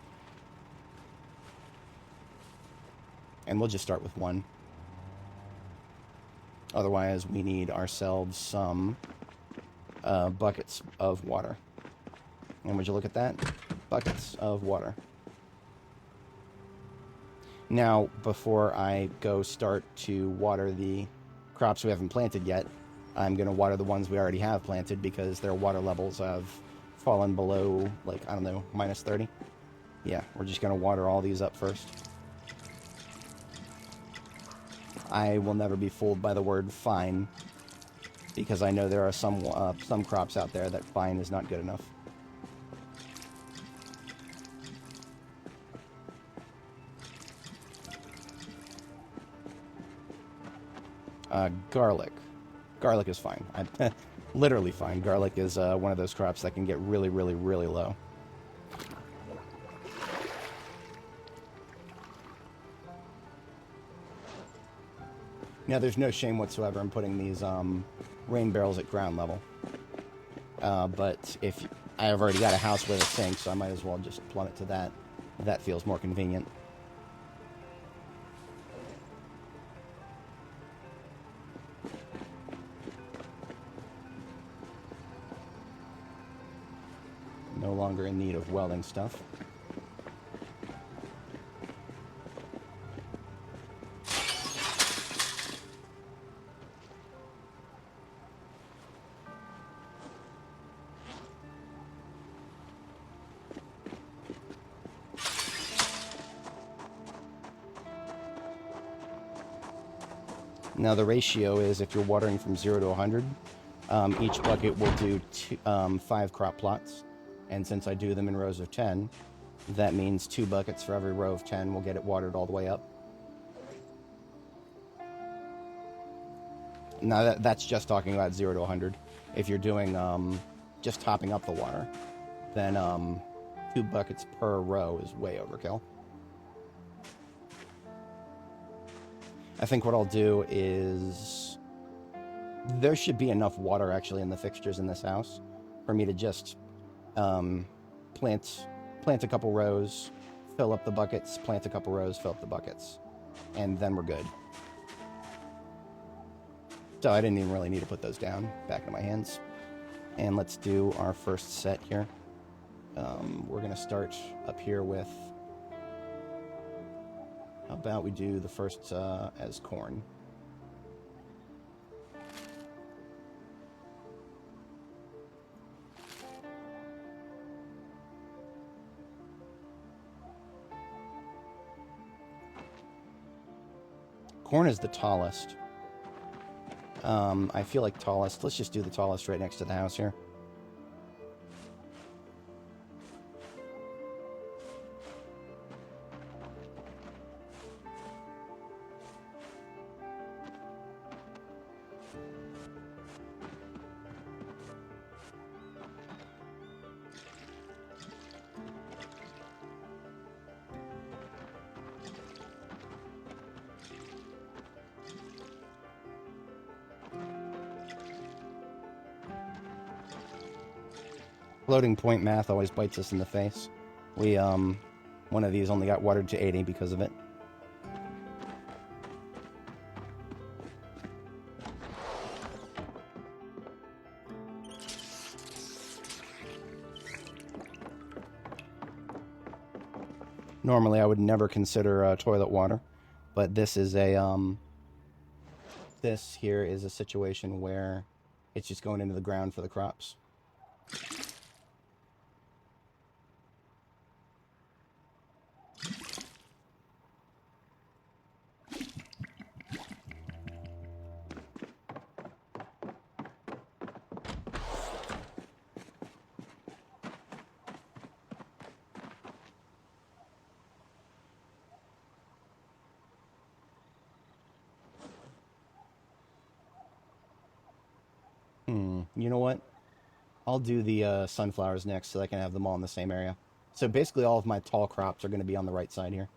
And we'll just start with 1. Otherwise, we need ourselves some buckets of water. And would you look at that? Buckets of water. Now, before I go start to water the crops we haven't planted yet, I'm going to water the ones we already have planted because their water levels have fallen below, like, I don't know, minus 30. Yeah, we're just going to water all these up first. I will never be fooled by the word fine, because I know there are some crops out there that fine is not good enough. Garlic. Garlic is fine. Literally fine. Garlic is one of those crops that can get really, really, really low. Now, there's no shame whatsoever in putting these rain barrels at ground level. But if I have already got a house with a sink, so I might as well just plumb it to that. That feels more convenient. No longer in need of welding stuff. Now the ratio is if you're watering from 0 to 100, each bucket will do 5 crop plots. And since I do them in rows of 10, that means 2 buckets for every row of 10 will get it watered all the way up. Now that's just talking about 0 to 100. If you're doing just topping up the water, then 2 buckets per row is way overkill. I think what I'll do is There should be enough water actually in the fixtures in this house for me to just plant a couple rows, fill up the buckets, plant a couple rows, fill up the buckets, and then we're good. So I didn't even really need to put those down back into my hands. And let's do our first set here. We're going to start up here with, how about we do the first as corn. Corn is the tallest. I feel like tallest. Let's just do the tallest right next to the house here. Floating point math always bites us in the face. We, one of these only got watered to 80 because of it. Normally, I would never consider toilet water, but this is a, this here is a situation where it's just going into the ground for the crops. You know what? I'll do the sunflowers next so I can have them all in the same area. So basically all of my tall crops are going to be on the right side here.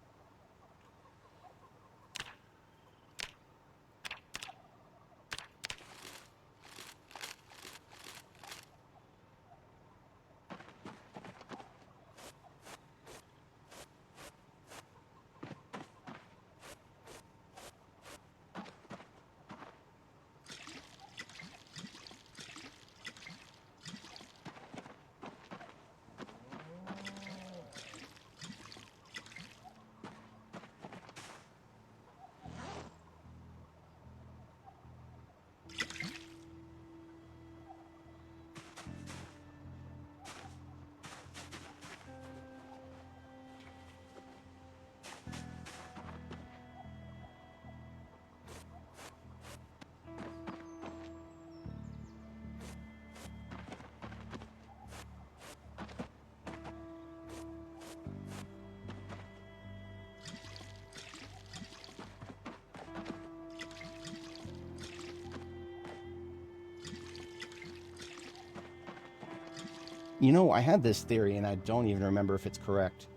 You know, I had this theory, and I don't even remember if it's correct.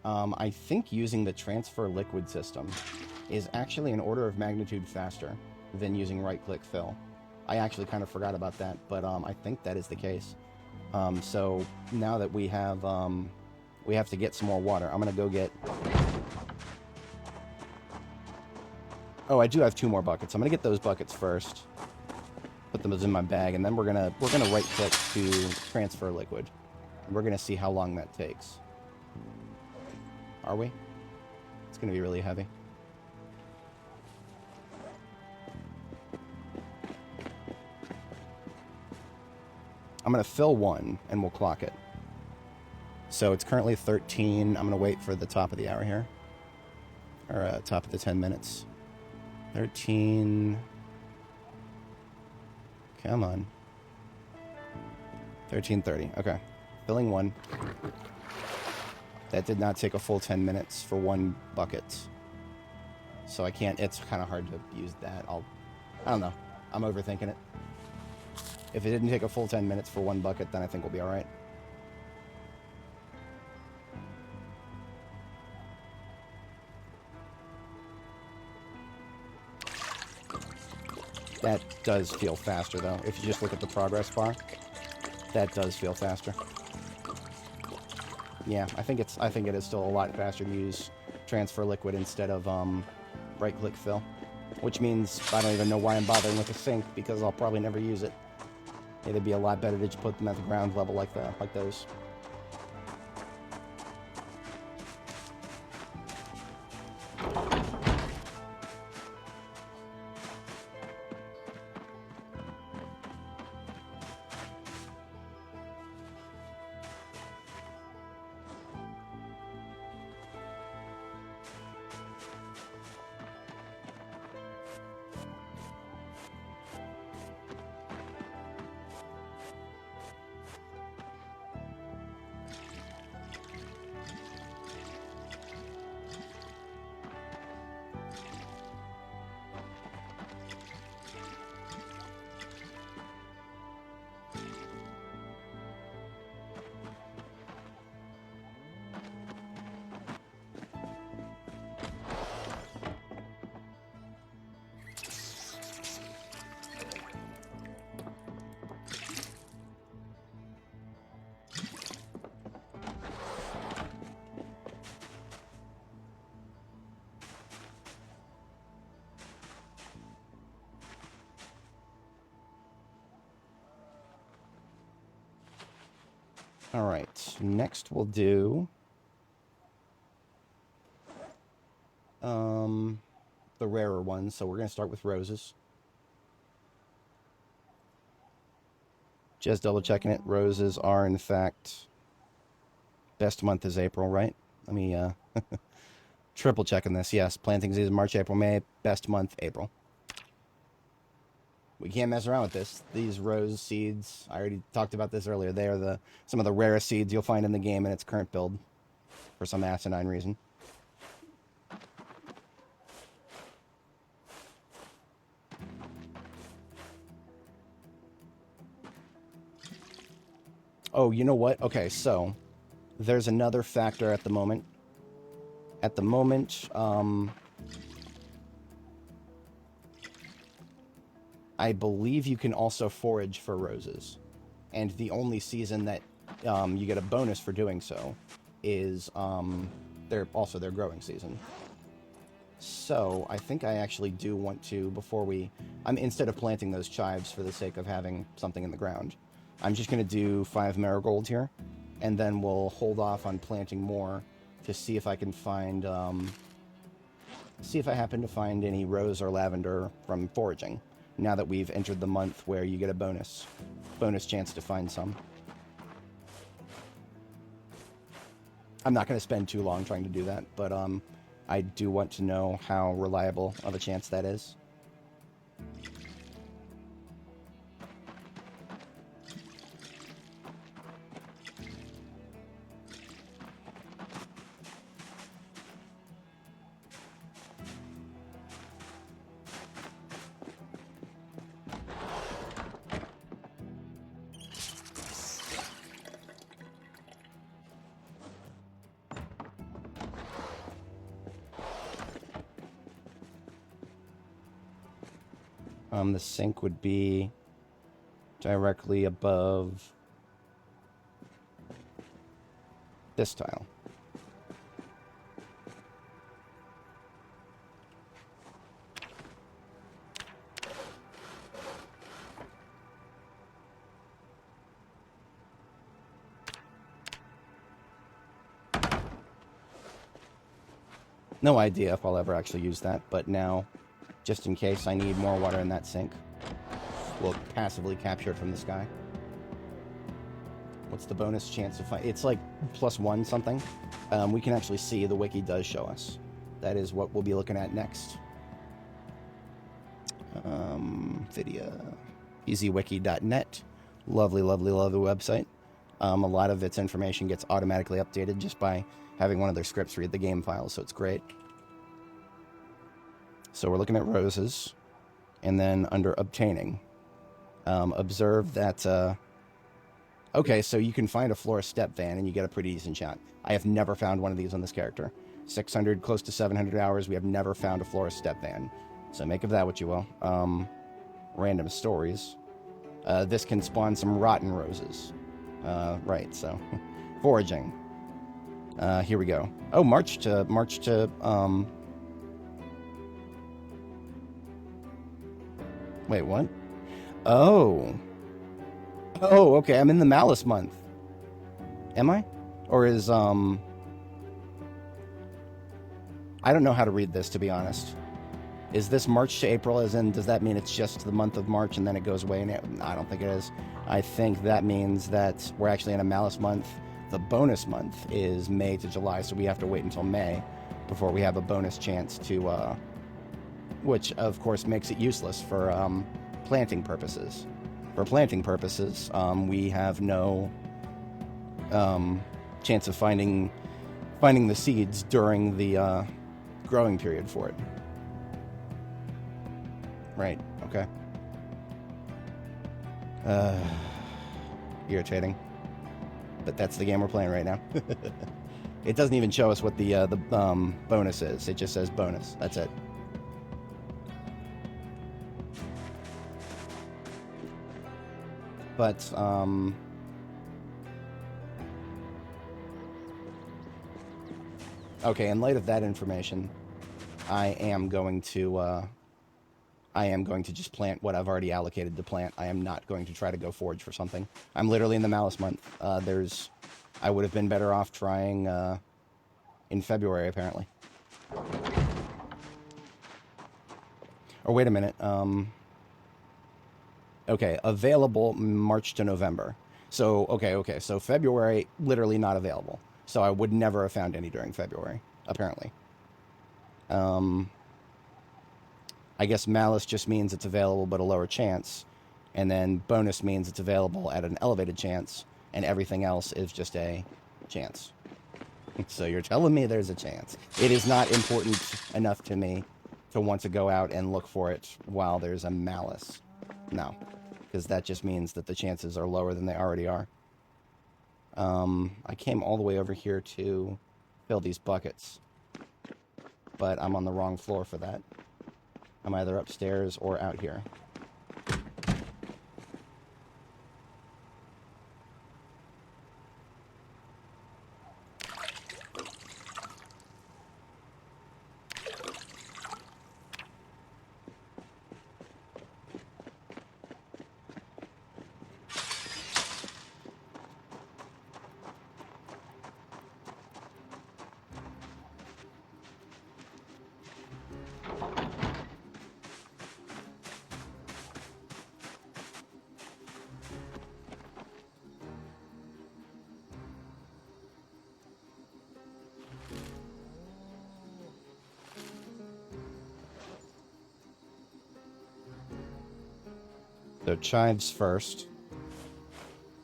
I think using the transfer liquid system is actually an order of magnitude faster than using right-click fill. I actually kind of forgot about that, but I think that is the case. So now that we have to get some more water. I'm gonna go get. Oh, I do have 2 more buckets. I'm gonna get those buckets first. Put them in my bag, and then we're gonna right-click to transfer liquid. And we're gonna see how long that takes. Are we? It's gonna be really heavy. I'm gonna fill 1, and we'll clock it. So it's currently 13. I'm gonna wait for the top of the hour here, or top of the 10 minutes. 13. Come on. 13:30. Okay. Filling 1. That did not take a full 10 minutes for 1 bucket. So I can't, it's kind of hard to use that. I don't know. I'm overthinking it. If it didn't take a full 10 minutes for 1 bucket, then I think we'll be alright. That does feel faster, though. If you just look at the progress bar, that does feel faster. Yeah, I think it is still a lot faster to use transfer liquid instead of right-click fill, which means I don't even know why I'm bothering with a sink because I'll probably never use it. It'd be a lot better to just put them at the ground level like those. All right, next we'll do the rarer ones. So we're going to start with roses. Just double checking it. Roses are, in fact, best month is April, right? Let me triple checking this. Yes, planting season March, April, May. Best month, April. We can't mess around with this. These rose seeds, I already talked about this earlier. They are some of the rarest seeds you'll find in the game in its current build for some asinine reason. Oh, you know what? Okay, so there's another factor at the moment. At the moment, I believe you can also forage for roses. And the only season that you get a bonus for doing so is their growing season. So I think I actually do want to, instead of planting those chives for the sake of having something in the ground, I'm just going to do 5 marigold here, and then we'll hold off on planting more to see if I can find, see if I happen to find any rose or lavender from foraging, now that we've entered the month where you get a bonus chance to find some. I'm not going to spend too long trying to do that, but I do want to know how reliable of a chance that is. The sink would be directly above this tile. No idea if I'll ever actually use that, but now, just in case I need more water in that sink, we'll passively capture it from the sky. What's the bonus chance to find? It's like +1 something. We can actually see the wiki does show us. That is what we'll be looking at next. Video. easywiki.net. Lovely, lovely, lovely website. A lot of its information gets automatically updated just by having one of their scripts read the game files, so it's great. So we're looking at roses, and then under obtaining, observe that, okay, so you can find a florist step van, and you get a pretty decent shot. I have never found one of these on this character. 600, close to 700 hours, we have never found a florist step van. So make of that what you will. random stories. This can spawn some rotten roses. Right, so foraging. Here we go. Oh, March to wait, what? Oh, okay. I'm in the Malice month. Am I? Or is I don't know how to read this, to be honest. Is this March to April, as in, does that mean it's just the month of March and then it goes away? And I don't think it is. I think that means that we're actually in a Malice month. The bonus month is May to July, so we have to wait until May before we have a bonus chance to, which of course makes it useless for planting purposes. For planting purposes, we have no chance of finding the seeds during the growing period for it. Right, okay. Irritating. But that's the game we're playing right now. It doesn't even show us what the bonus is. It just says bonus. That's it. But, okay, in light of that information, I am going to just plant what I've already allocated to plant. I am not going to try to go forage for something. I'm literally in the Malice month. I would have been better off trying in February, apparently. Or wait a minute. Okay, available March to November. So, okay. So February, literally not available. So I would never have found any during February, apparently. I guess Malice just means it's available but a lower chance. And then bonus means it's available at an elevated chance. And everything else is just a chance. So you're telling me there's a chance. It is not important enough to me to want to go out and look for it while there's a Malice. No. Because that just means that the chances are lower than they already are. I came all the way over here to fill these buckets. But I'm on the wrong floor for that. I'm either upstairs or out here. So chives first.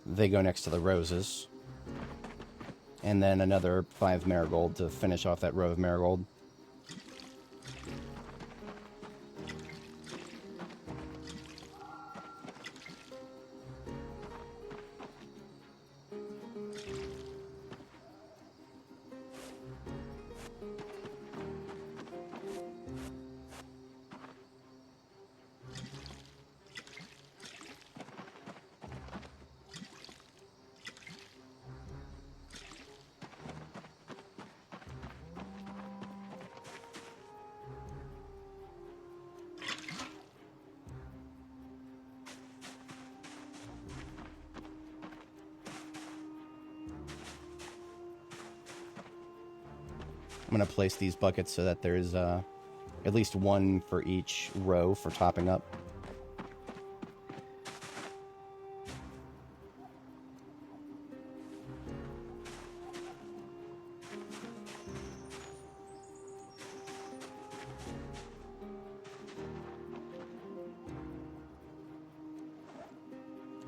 They go next to the roses. And then another 5 marigold to finish off that row of marigold. I'm going to place these buckets so that there's at least one for each row for topping up.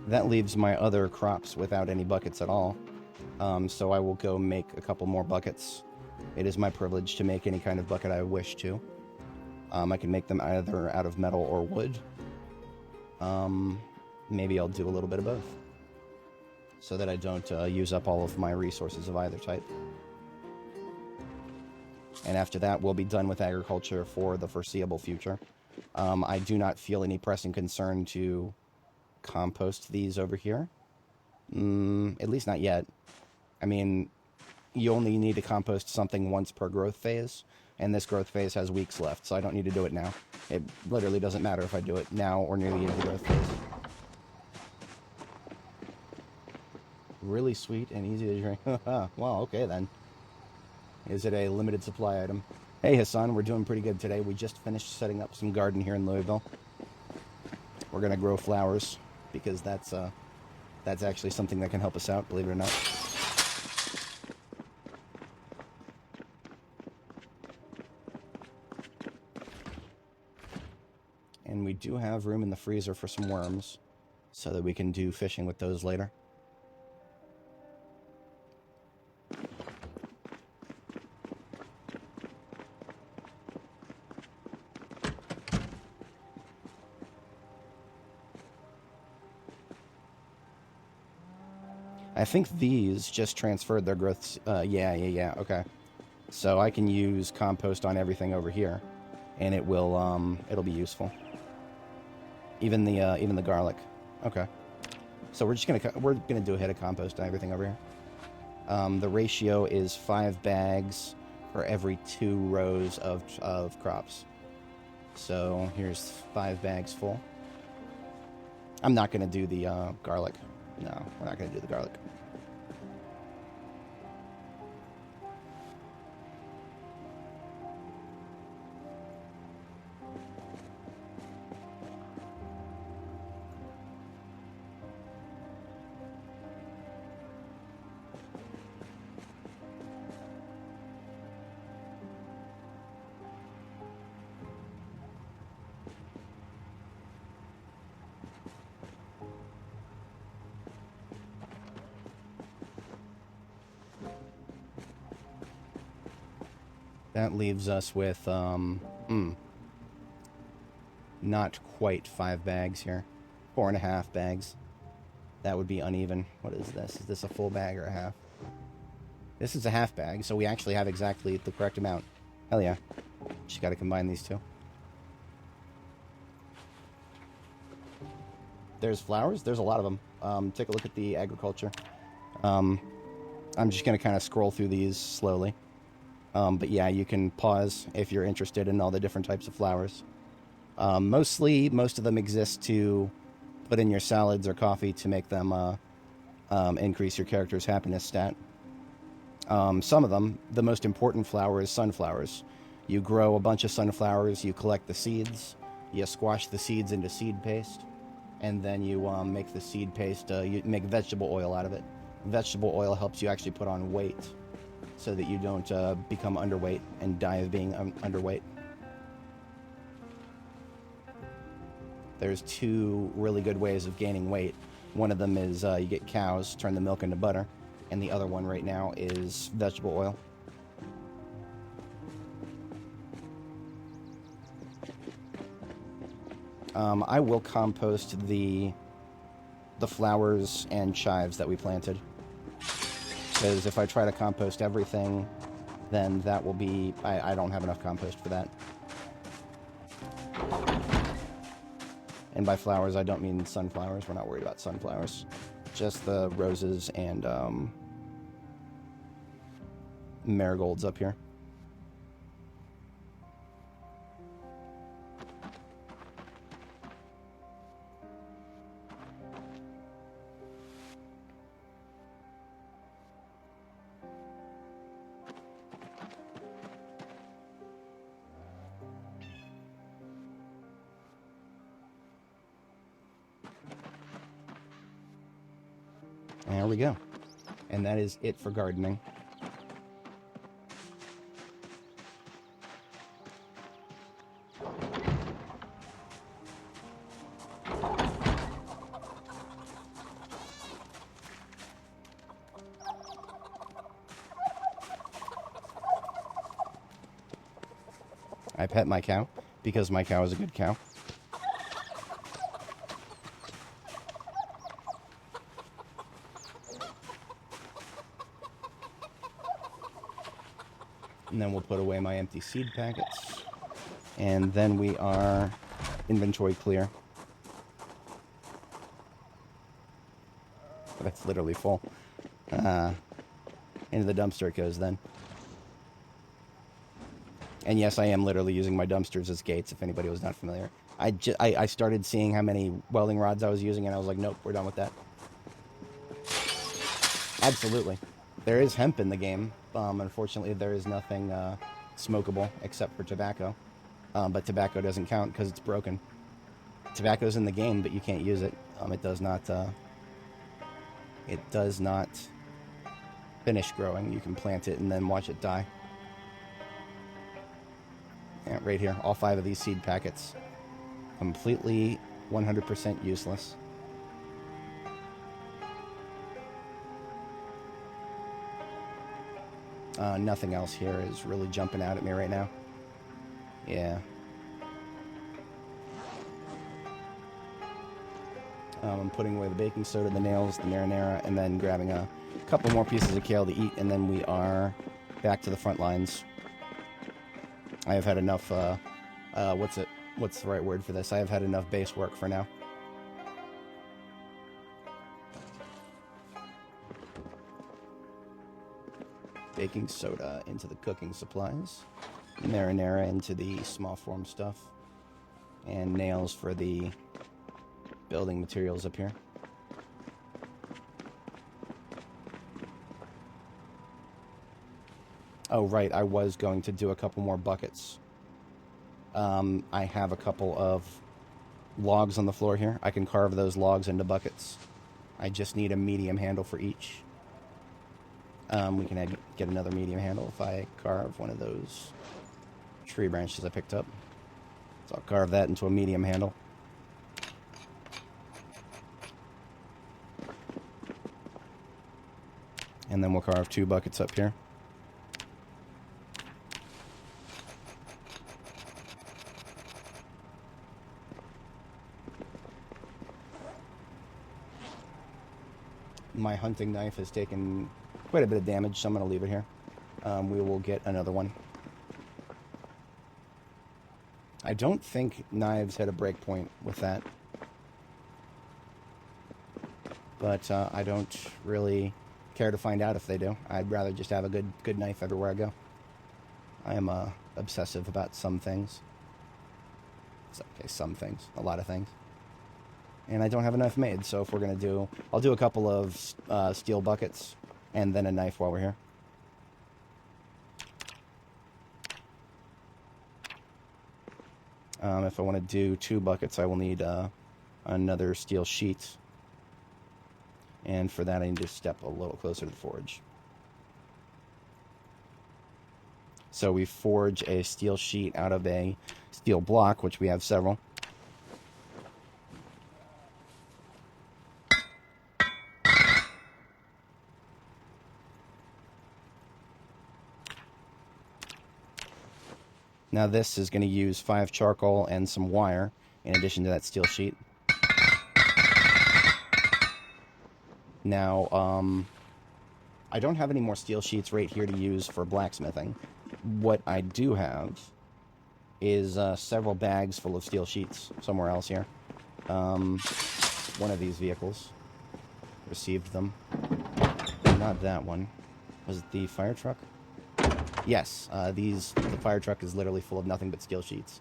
That leaves my other crops without any buckets at all. So I will go make a couple more buckets. It is my privilege to make any kind of bucket I wish to. I can make them either out of metal or wood. Maybe I'll do a little bit of both, so that I don't use up all of my resources of either type. And after that, we'll be done with agriculture for the foreseeable future. I do not feel any pressing concern to compost these over here. At least not yet. I mean, you only need to compost something once per growth phase, and this growth phase has weeks left, so I don't need to do it now. It literally doesn't matter if I do it now or near the end of the growth phase. Really sweet and easy to drink. Well, okay then. Is it a limited supply item? Hey Hassan, we're doing pretty good today. We just finished setting up some garden here in Louisville. We're gonna grow flowers because that's actually something that can help us out, believe it or not. And we do have room in the freezer for some worms, so that we can do fishing with those later. I think these just transferred their growths. Yeah, okay. So I can use compost on everything over here, and it will, it'll be useful. Even the garlic. Okay. So we're gonna do a hit of compost on everything over here. The ratio is 5 bags for every 2 rows of crops. So here's 5 bags full. I'm not gonna do the garlic. No, we're not gonna do the garlic. That leaves us with, not quite 5 bags here. 4.5 bags. That would be uneven. What is this? Is this a full bag or a half? This is a half bag, so we actually have exactly the correct amount. Hell yeah. Just gotta combine these two. There's flowers? There's a lot of them. Take a look at the agriculture. I'm just gonna kind of scroll through these slowly. But yeah, you can pause if you're interested in all the different types of flowers. Most of them exist to put in your salads or coffee to make them increase your character's happiness stat. Some of them, the most important flower is sunflowers. You grow a bunch of sunflowers, you collect the seeds, you squash the seeds into seed paste, and then you make the seed paste, you make vegetable oil out of it. Vegetable oil helps you actually put on weight, so that you don't become underweight and die of being underweight. There's 2 really good ways of gaining weight. One of them is you get cows, turn the milk into butter, and the other one right now is vegetable oil. I will compost the flowers and chives that we planted. Because if I try to compost everything, then that will be... I don't have enough compost for that. And by flowers, I don't mean sunflowers. We're not worried about sunflowers. Just the roses and marigolds up here. There we go. And that is it for gardening. I pet my cow because my cow is a good cow. And then we'll put away my empty seed packets. And then we are inventory clear. That's literally full. Into the dumpster it goes then. And yes, I am literally using my dumpsters as gates, if anybody was not familiar. I started seeing how many welding rods I was using, and I was like, nope, we're done with that. Absolutely. There is hemp in the game. Unfortunately, there is nothing smokable except for tobacco. But tobacco doesn't count because it's broken. Tobacco's in the game, but you can't use it. It does not finish growing. You can plant it and then watch it die. Yeah, right here. All 5 of these seed packets. Completely 100% useless. Nothing else here is really jumping out at me right now. Yeah. I'm putting away the baking soda, the nails, the marinara, and then grabbing a couple more pieces of kale to eat, and then we are back to the front lines. I have had enough, what's the right word for this? I have had enough base work for now. Baking soda into the cooking supplies. Marinara into the small form stuff. And nails for the building materials up here. Oh, right, I was going to do a couple more buckets. I have a couple of logs on the floor here. I can carve those logs into buckets. I just need a medium handle for each. We can get another medium handle if I carve one of those tree branches I picked up. So I'll carve that into a medium handle. And then we'll carve 2 buckets up here. My hunting knife has taken quite a bit of damage, so I'm going to leave it here. We will get another one. I don't think knives hit a break point with that. But I don't really care to find out if they do. I'd rather just have a good knife everywhere I go. I am obsessive about some things. Okay, some things. A lot of things. And I don't have a knife made, so if we're going to do... I'll do a couple of steel buckets and then a knife while we're here. If I want to do 2 buckets, I will need another steel sheet. And for that, I need to step a little closer to the forge. So we forge a steel sheet out of a steel block, which we have several. Now this is going to use 5 charcoal and some wire in addition to that steel sheet. Now, I don't have any more steel sheets right here to use for blacksmithing. What I do have is several bags full of steel sheets somewhere else here. One of these vehicles received them. Not that one. Was it the fire truck? Yes, the fire truck is literally full of nothing but steel sheets.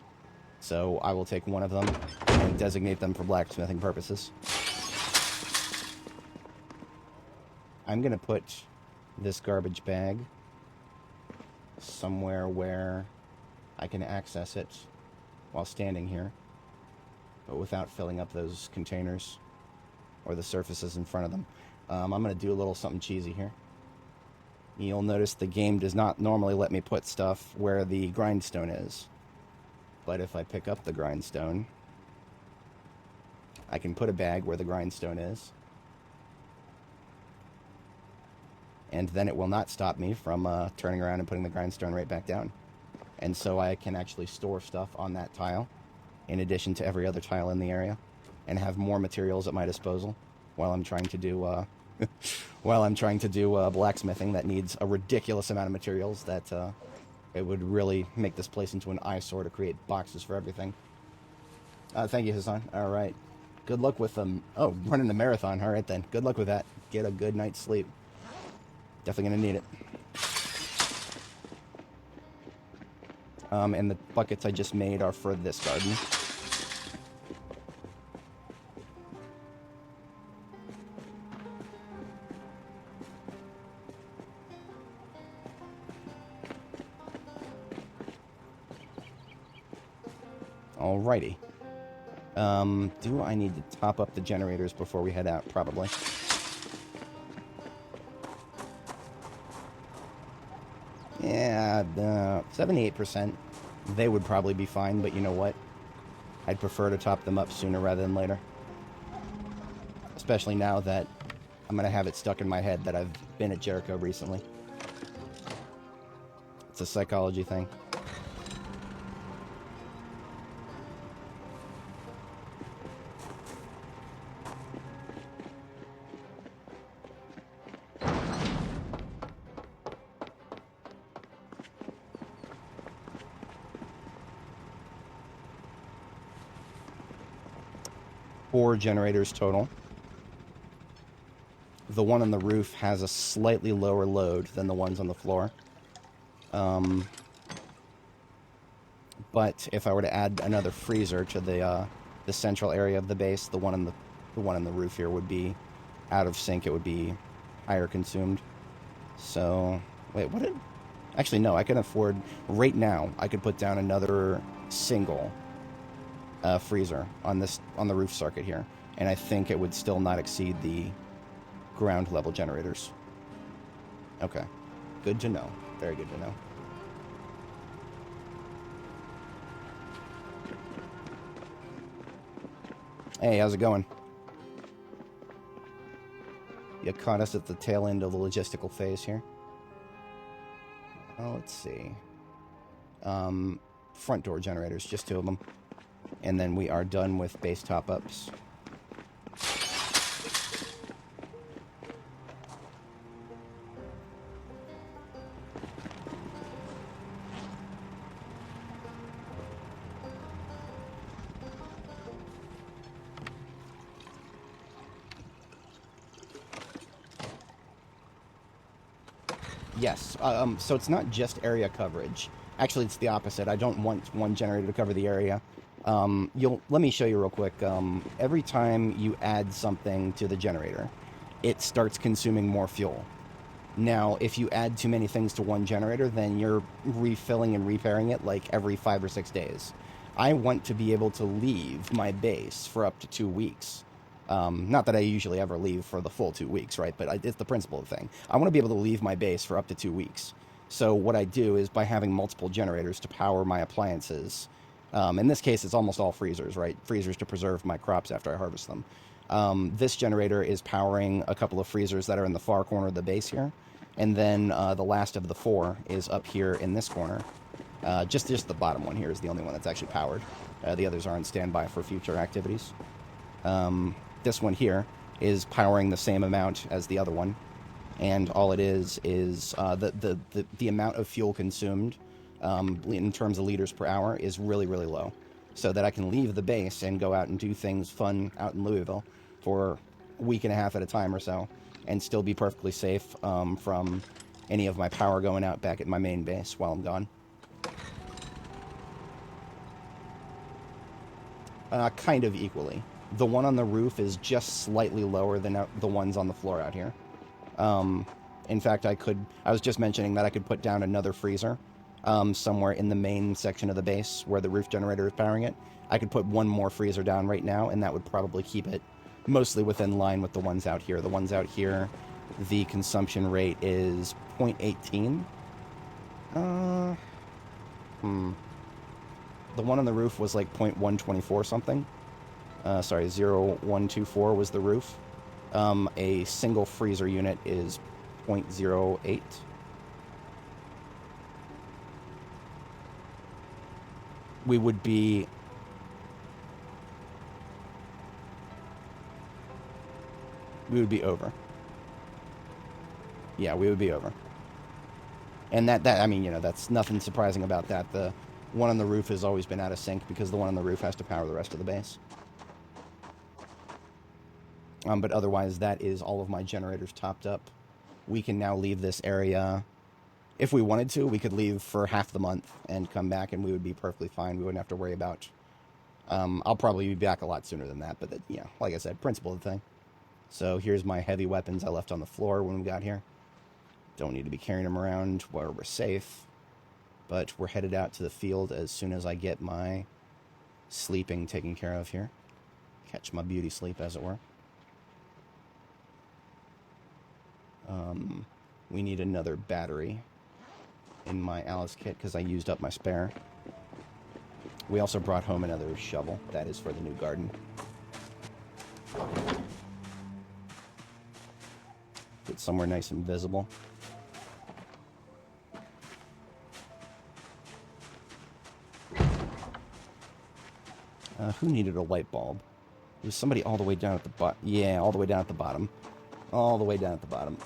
So I will take one of them and designate them for blacksmithing purposes. I'm going to put this garbage bag somewhere where I can access it while standing here, but without filling up those containers or the surfaces in front of them. I'm going to do a little something cheesy here. You'll notice the game does not normally let me put stuff where the grindstone is. But if I pick up the grindstone, I can put a bag where the grindstone is. And then it will not stop me from turning around and putting the grindstone right back down. And so I can actually store stuff on that tile, in addition to every other tile in the area, and have more materials at my disposal while I'm trying to do blacksmithing that needs a ridiculous amount of materials that it would really make this place into an eyesore to create boxes for everything. Thank you, Hassan. All right. Good luck with them. Oh, running the marathon. All right, then. Good luck with that. Get a good night's sleep. Definitely going to need it. And the buckets I just made are for this garden. Alrighty. Do I need to top up the generators before we head out? Probably. Yeah, 78%. They would probably be fine, but you know what? I'd prefer to top them up sooner rather than later. Especially now that I'm going to have it stuck in my head that I've been at Jericho recently. It's a psychology thing. Four generators total. The one on the roof has a slightly lower load than the ones on the floor. But if I were to add another freezer to the central area of the base, the one on the roof here would be out of sync. It would be higher consumed. So wait, what did? Actually, no. I can afford right now. I could put down another single freezer on the roof circuit here, and I think it would still not exceed the ground level generators. Okay, good to know. Very good to know. Hey, how's it going? You caught us at the tail end of the logistical phase here. Oh, let's see. Front door generators, just 2 of them. And then we are done with base top-ups. Yes, so it's not just area coverage. Actually, it's the opposite. I don't want one generator to cover the area. Let me show you real quick. Every time you add something to the generator, it starts consuming more fuel. Now, if you add too many things to one generator, then you're refilling and repairing it like every 5 or 6 days. I want to be able to leave my base for up to 2 weeks. Not that I usually ever leave for the full 2 weeks, right? But it's the principle of the thing. I want to be able to leave my base for up to 2 weeks. So what I do is by having multiple generators to power my appliances. In this case, it's almost all freezers, right? Freezers to preserve my crops after I harvest them. This generator is powering a couple of freezers that are in the far corner of the base here. And then the last of the 4 is up here in this corner. Just the bottom one here is the only one that's actually powered. The others are on standby for future activities. This one here is powering the same amount as the other one. And all it is the amount of fuel consumed in terms of liters per hour is really, really low. So that I can leave the base and go out and do things fun out in Louisville for a week and a half at a time or so, and still be perfectly safe from any of my power going out back at my main base while I'm gone. Kind of equally. The one on the roof is just slightly lower than the ones on the floor out here. In fact, I was just mentioning that I could put down another freezer somewhere in the main section of the base where the roof generator is powering it. I could put one more freezer down right now, and that would probably keep it mostly within line with the ones out here. The ones out here, the consumption rate is 0.18. The one on the roof was like 0.124 something. Sorry, 0.124 was the roof. A single freezer unit is 0.08. We would be over. Yeah, we would be over. And that I mean, that's nothing surprising about that. The one on the roof has always been out of sync because the one on the roof has to power the rest of the base. But otherwise, that is all of my generators topped up. We can now leave this area. If we wanted to, we could leave for half the month and come back, and we would be perfectly fine. We wouldn't have to worry about... I'll probably be back a lot sooner than that, but, like I said, principle of the thing. So here's my heavy weapons I left on the floor when we got here. Don't need to be carrying them around where we're safe. But we're headed out to the field as soon as I get my sleeping taken care of here. Catch my beauty sleep, as it were. We need another battery in my Alice kit because I used up my spare. We also brought home another shovel. That is for the new garden. Get somewhere nice and visible. Who needed a light bulb? There's somebody all the way down at the bottom. Yeah, all the way down at the bottom. All the way down at the bottom.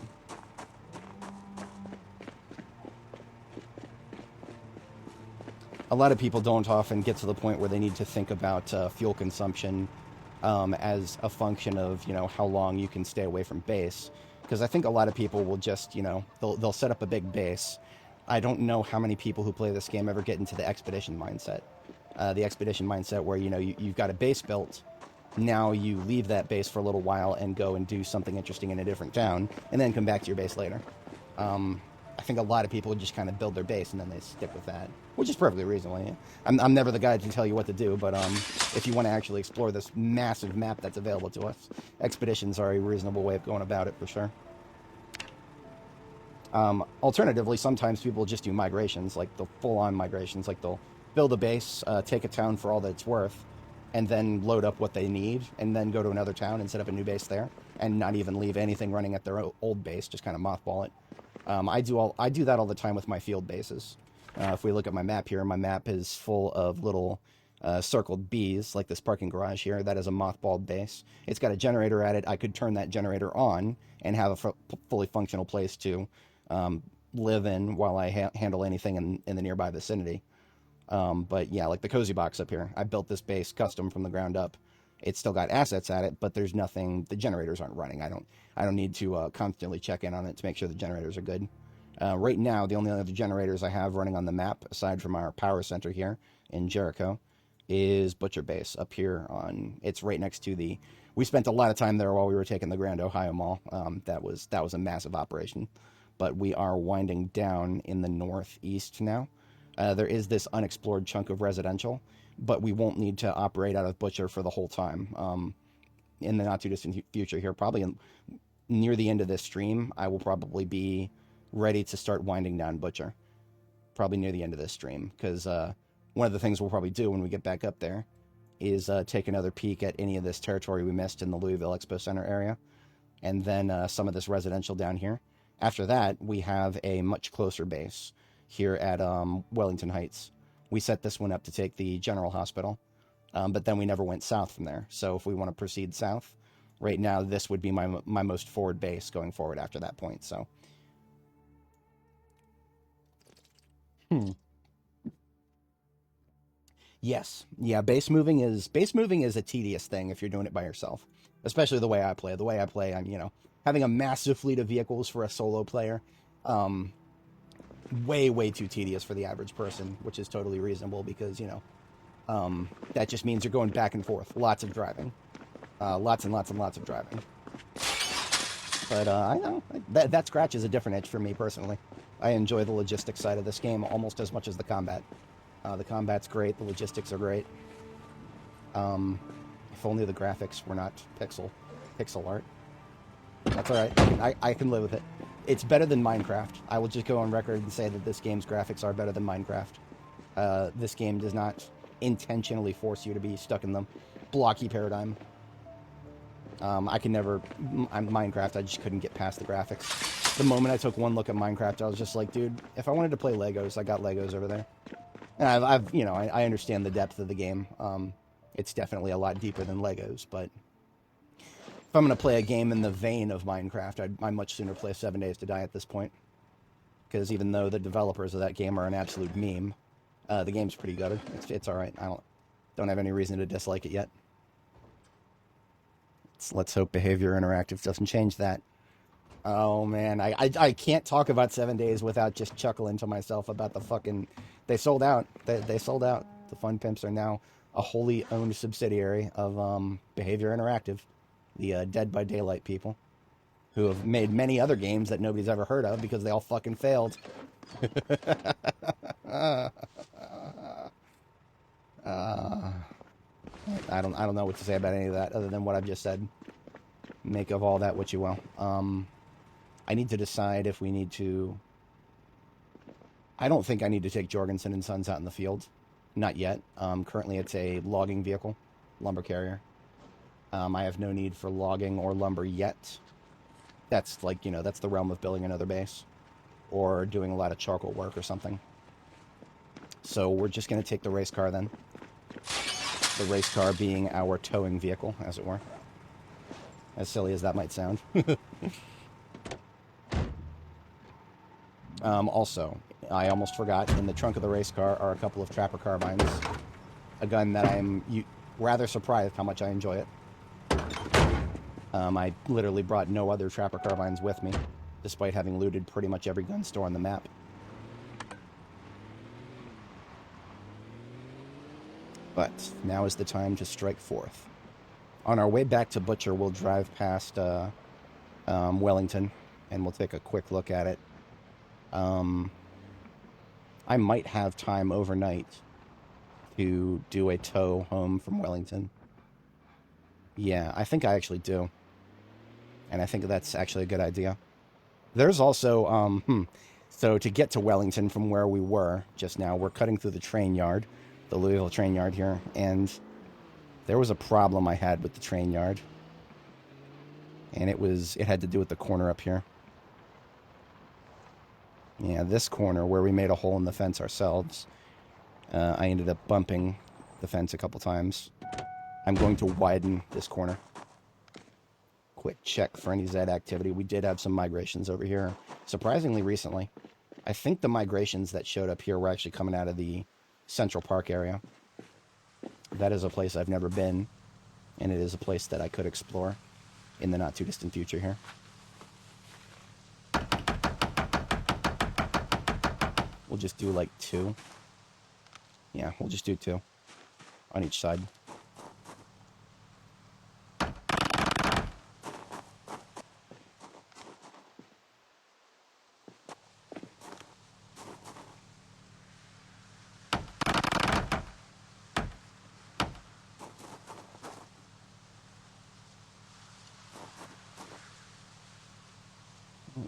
A lot of people don't often get to the point where they need to think about fuel consumption as a function of, how long you can stay away from base. Because I think a lot of people will just, they'll set up a big base. I don't know how many people who play this game ever get into the expedition mindset. The expedition mindset where, you've got a base built. Now you leave that base for a little while and go and do something interesting in a different town, and then come back to your base later. I think a lot of people just kind of build their base and then they stick with that, which is perfectly reasonable. I'm never the guy to tell you what to do, but if you want to actually explore this massive map that's available to us, expeditions are a reasonable way of going about it for sure. Alternatively, sometimes people just do migrations, like the full-on migrations, like they'll build a base, take a town for all that it's worth, and then load up what they need, and then go to another town and set up a new base there, and not even leave anything running at their old base, just kind of mothball it. I do that all the time with my field bases. If we look at my map here, my map is full of little circled Bs, like this parking garage here. That is a mothballed base. It's got a generator at it. I could turn that generator on and have a fully functional place to live in while I handle anything in the nearby vicinity. But yeah, like the cozy box up here. I built this base custom from the ground up. It's still got assets at it, but there's nothing. The generators aren't running. I don't need to constantly check in on it to make sure the generators are good. Right now, the only other generators I have running on the map, aside from our power center here in Jericho, is Butcher Base up here on. It's right next to the. We spent a lot of time there while we were taking the Grand Ohio Mall. That was a massive operation, but we are winding down in the northeast now. There is this unexplored chunk of residential, but we won't need to operate out of Butcher for the whole time. In the not-too-distant future here, probably near the end of this stream, I will probably be ready to start winding down Butcher. Probably near the end of this stream, because one of the things we'll probably do when we get back up there is take another peek at any of this territory we missed in the Louisville Expo Center area, and then some of this residential down here. After that, we have a much closer base here at Wellington Heights. We set this one up to take the General Hospital, but then we never went south from there. So if we want to proceed south, right now this would be my most forward base going forward after that point. So, yes, yeah, base moving is a tedious thing if you're doing it by yourself, especially the way I play. The way I play, I'm having a massive fleet of vehicles for a solo player. Way too tedious for the average person, which is totally reasonable because, that just means you're going back and forth. Lots of driving. Lots and lots and lots of driving. But I know. That scratch is a different itch for me personally. I enjoy the logistics side of this game almost as much as the combat. The combat's great. The logistics are great. If only the graphics were not pixel art. That's alright. I can live with it. It's better than Minecraft. I will just go on record and say that this game's graphics are better than Minecraft. This game does not intentionally force you to be stuck in the blocky paradigm. Minecraft, I just couldn't get past the graphics. The moment I took one look at Minecraft, I was just like, dude, if I wanted to play Legos, I got Legos over there. And I understand the depth of the game. It's definitely a lot deeper than Legos, but if I'm going to play a game in the vein of Minecraft, I'd much sooner play 7 Days to Die at this point. Because even though the developers of that game are an absolute meme, The game's pretty good. It's all right. I don't have any reason to dislike it yet. Let's hope Behavior Interactive doesn't change that. Oh man, I can't talk about 7 Days without just chuckling to myself about the fucking. They sold out. They sold out. The Fun Pimps are now a wholly owned subsidiary of Behavior Interactive, the Dead by Daylight people, who have made many other games that nobody's ever heard of because they all fucking failed. I don't know what to say about any of that other than what I've just said. Make of all that what you will. I need to decide if we need to. I don't think I need to take Jorgensen and Sons out in the field. Not yet. Currently, it's a logging vehicle, lumber carrier. I have no need for logging or lumber yet. That's like, that's the realm of building another base or doing a lot of charcoal work or something. So we're just going to take the race car then. The race car being our towing vehicle, as it were. As silly as that might sound. Also, I almost forgot, in the trunk of the race car are a couple of trapper carbines. A gun that I'm rather surprised how much I enjoy it. I literally brought no other trapper carbines with me, despite having looted pretty much every gun store on the map. But now is the time to strike forth. On our way back to Butcher, we'll drive past Wellington, and we'll take a quick look at it. I might have time overnight to do a tow home from Wellington. Yeah, I think I actually do. And I think that's actually a good idea. There's also, so to get to Wellington from where we were just now, we're cutting through the train yard, the Louisville train yard here, and there was a problem I had with the train yard. And it had to do with the corner up here. Yeah, this corner where we made a hole in the fence ourselves, I ended up bumping the fence a couple times. I'm going to widen this corner. Quick check for any Z activity. We did have some migrations over here, surprisingly recently. I think the migrations that showed up here were actually coming out of the Central Park area. That is a place I've never been, and it is a place that I could explore in the not-too-distant future here. We'll just do like 2. Yeah, we'll just do 2 on each side.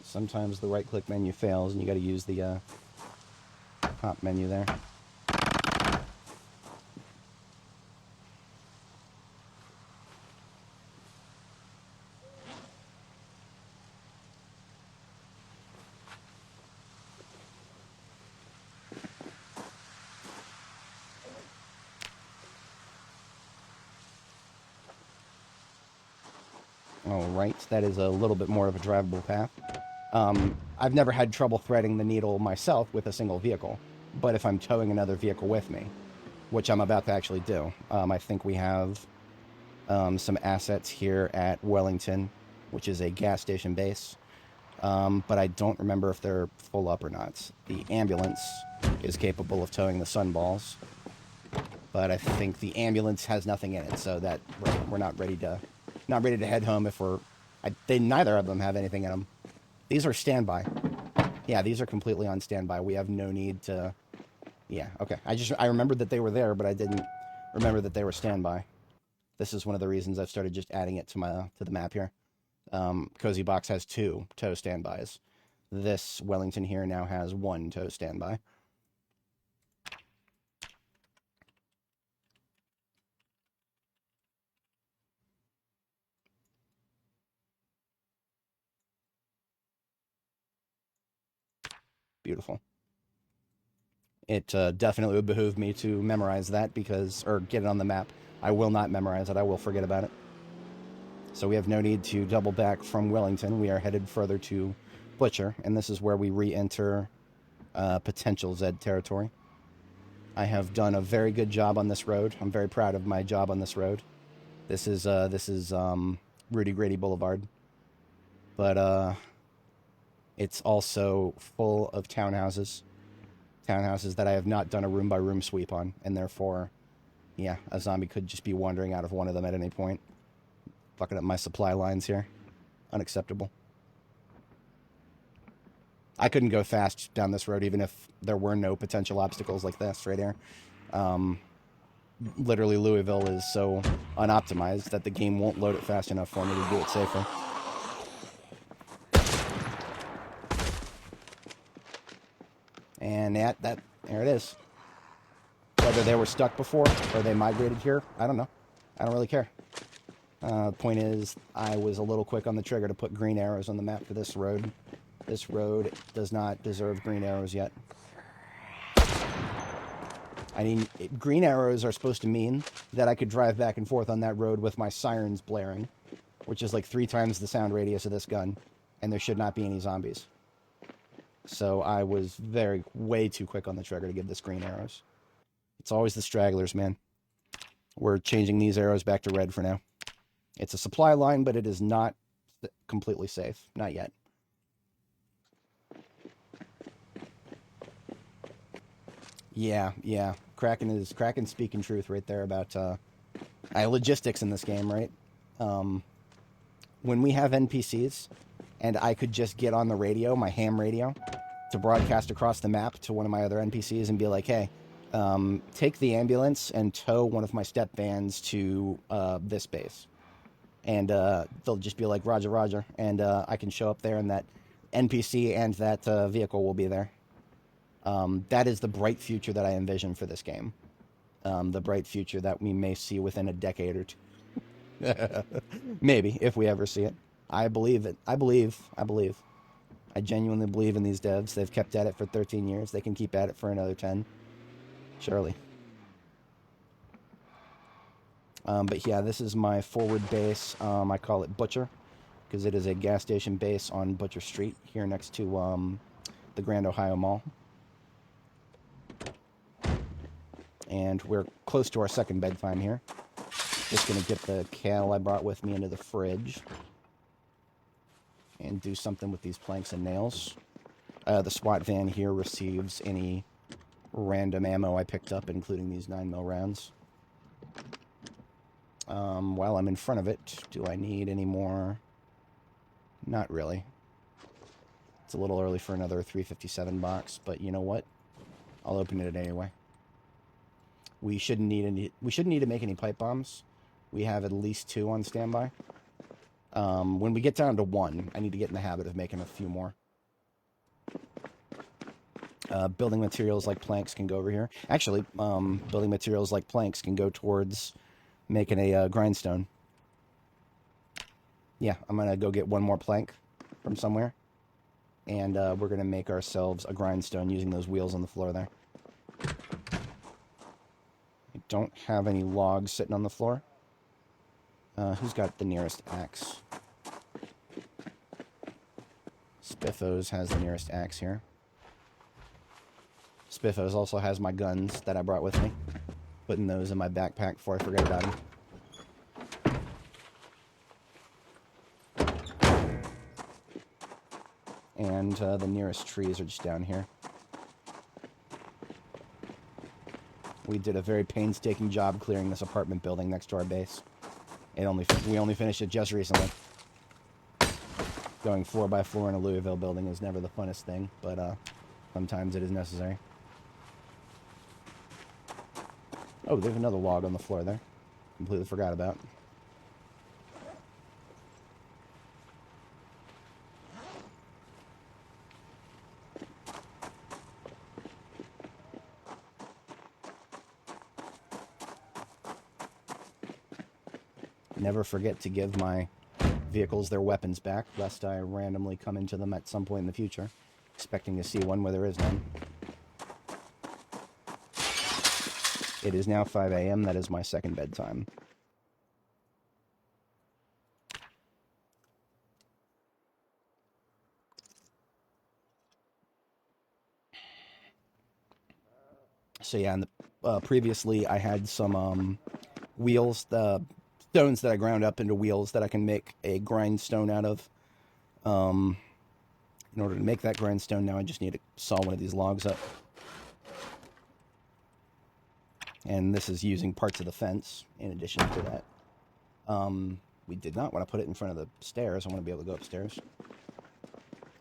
Sometimes the right-click menu fails, and you got to use the top menu there. All right, that is a little bit more of a drivable path. I've never had trouble threading the needle myself with a single vehicle, but if I'm towing another vehicle with me, which I'm about to actually do, I think we have some assets here at Wellington, which is a gas station base, but I don't remember if they're full up or not. The ambulance is capable of towing the sunballs, but I think the ambulance has nothing in it, so that we're not ready to head home if neither of them have anything in them. These are standby. Yeah, these are completely on standby. We have no need to. Yeah, okay. I remembered that they were there, but I didn't remember that they were standby. This is one of the reasons I've started just adding it to the map here. Cozy Box has 2 tow standbys. This Wellington here now has 1 tow standby. Beautiful. It definitely would behoove me to memorize that or get it on the map. I will not memorize it. I will forget about it. So we have no need to double back from Wellington. We are headed further to Butcher, and this is where we re-enter potential Zed territory. I have done a very good job on this road. I'm very proud of my job on this road. This is Rudy Grady Boulevard, but it's also full of townhouses, townhouses that I have not done a room by room sweep on, and therefore, yeah, a zombie could just be wandering out of one of them at any point, fucking up my supply lines here. Unacceptable. I couldn't go fast down this road even if there were no potential obstacles like this right here. Literally, Louisville is so unoptimized that the game won't load it fast enough for me to do it safer. And there it is. Whether they were stuck before or they migrated here, I don't know. I don't really care. Point is, I was a little quick on the trigger to put green arrows on the map for this road. This road does not deserve green arrows yet. I mean, green arrows are supposed to mean that I could drive back and forth on that road with my sirens blaring, which is like 3 times the sound radius of this gun, and there should not be any zombies. So I was way too quick on the trigger to give this green arrows. It's always the stragglers, man. We're changing these arrows back to red for now. It's a supply line, but it is not completely safe. Not yet. Yeah. Kraken's speaking truth right there about logistics in this game, right? When we have NPCs, and I could just get on the radio, my ham radio, to broadcast across the map to one of my other NPCs and be like, hey, take the ambulance and tow one of my step vans to this base. And they'll just be like, roger, roger. And I can show up there and that NPC and that vehicle will be there. That is the bright future that I envision for this game. The bright future that we may see within a decade or two. Maybe, if we ever see it. I believe it. I believe. I genuinely believe in these devs. They've kept at it for 13 years. They can keep at it for another 10. Surely. But yeah, this is my forward base. I call it Butcher, because it is a gas station base on Butcher Street, here next to the Grand Ohio Mall. And we're close to our second bedtime here. Just going to get the kale I brought with me into the fridge. And do something with these planks and nails. The SWAT van here receives any random ammo I picked up, including these 9mm rounds. While I'm in front of it, do I need any more? Not really. It's a little early for another 357 box, but you know what? I'll open it anyway. We shouldn't need to make any pipe bombs. We have at least 2 on standby. When we get down to 1, I need to get in the habit of making a few more. Building materials like planks can go over here. Actually, building materials like planks can go towards making a grindstone. Yeah, I'm going to go get 1 more plank from somewhere. And we're going to make ourselves a grindstone using those wheels on the floor there. I don't have any logs sitting on the floor. Who's got the nearest axe? Spiffos has the nearest axe here. Spiffos also has my guns that I brought with me. Putting those in my backpack before I forget about them. And the nearest trees are just down here. We did a very painstaking job clearing this apartment building next to our base. We only finished it just recently. Going floor by floor in a Louisville building is never the funnest thing, but sometimes it is necessary. Oh, there's another log on the floor there. Completely forgot about. Never forget to give my vehicles their weapons back, lest I randomly come into them at some point in the future, expecting to see one where there is none. It is now 5 a.m. That is my second bedtime. So yeah, previously I had some wheels, the stones that I ground up into wheels that I can make a grindstone out of. In order to make that grindstone, now I just need to saw one of these logs up. And this is using parts of the fence in addition to that. We did not want to put it in front of the stairs. I want to be able to go upstairs.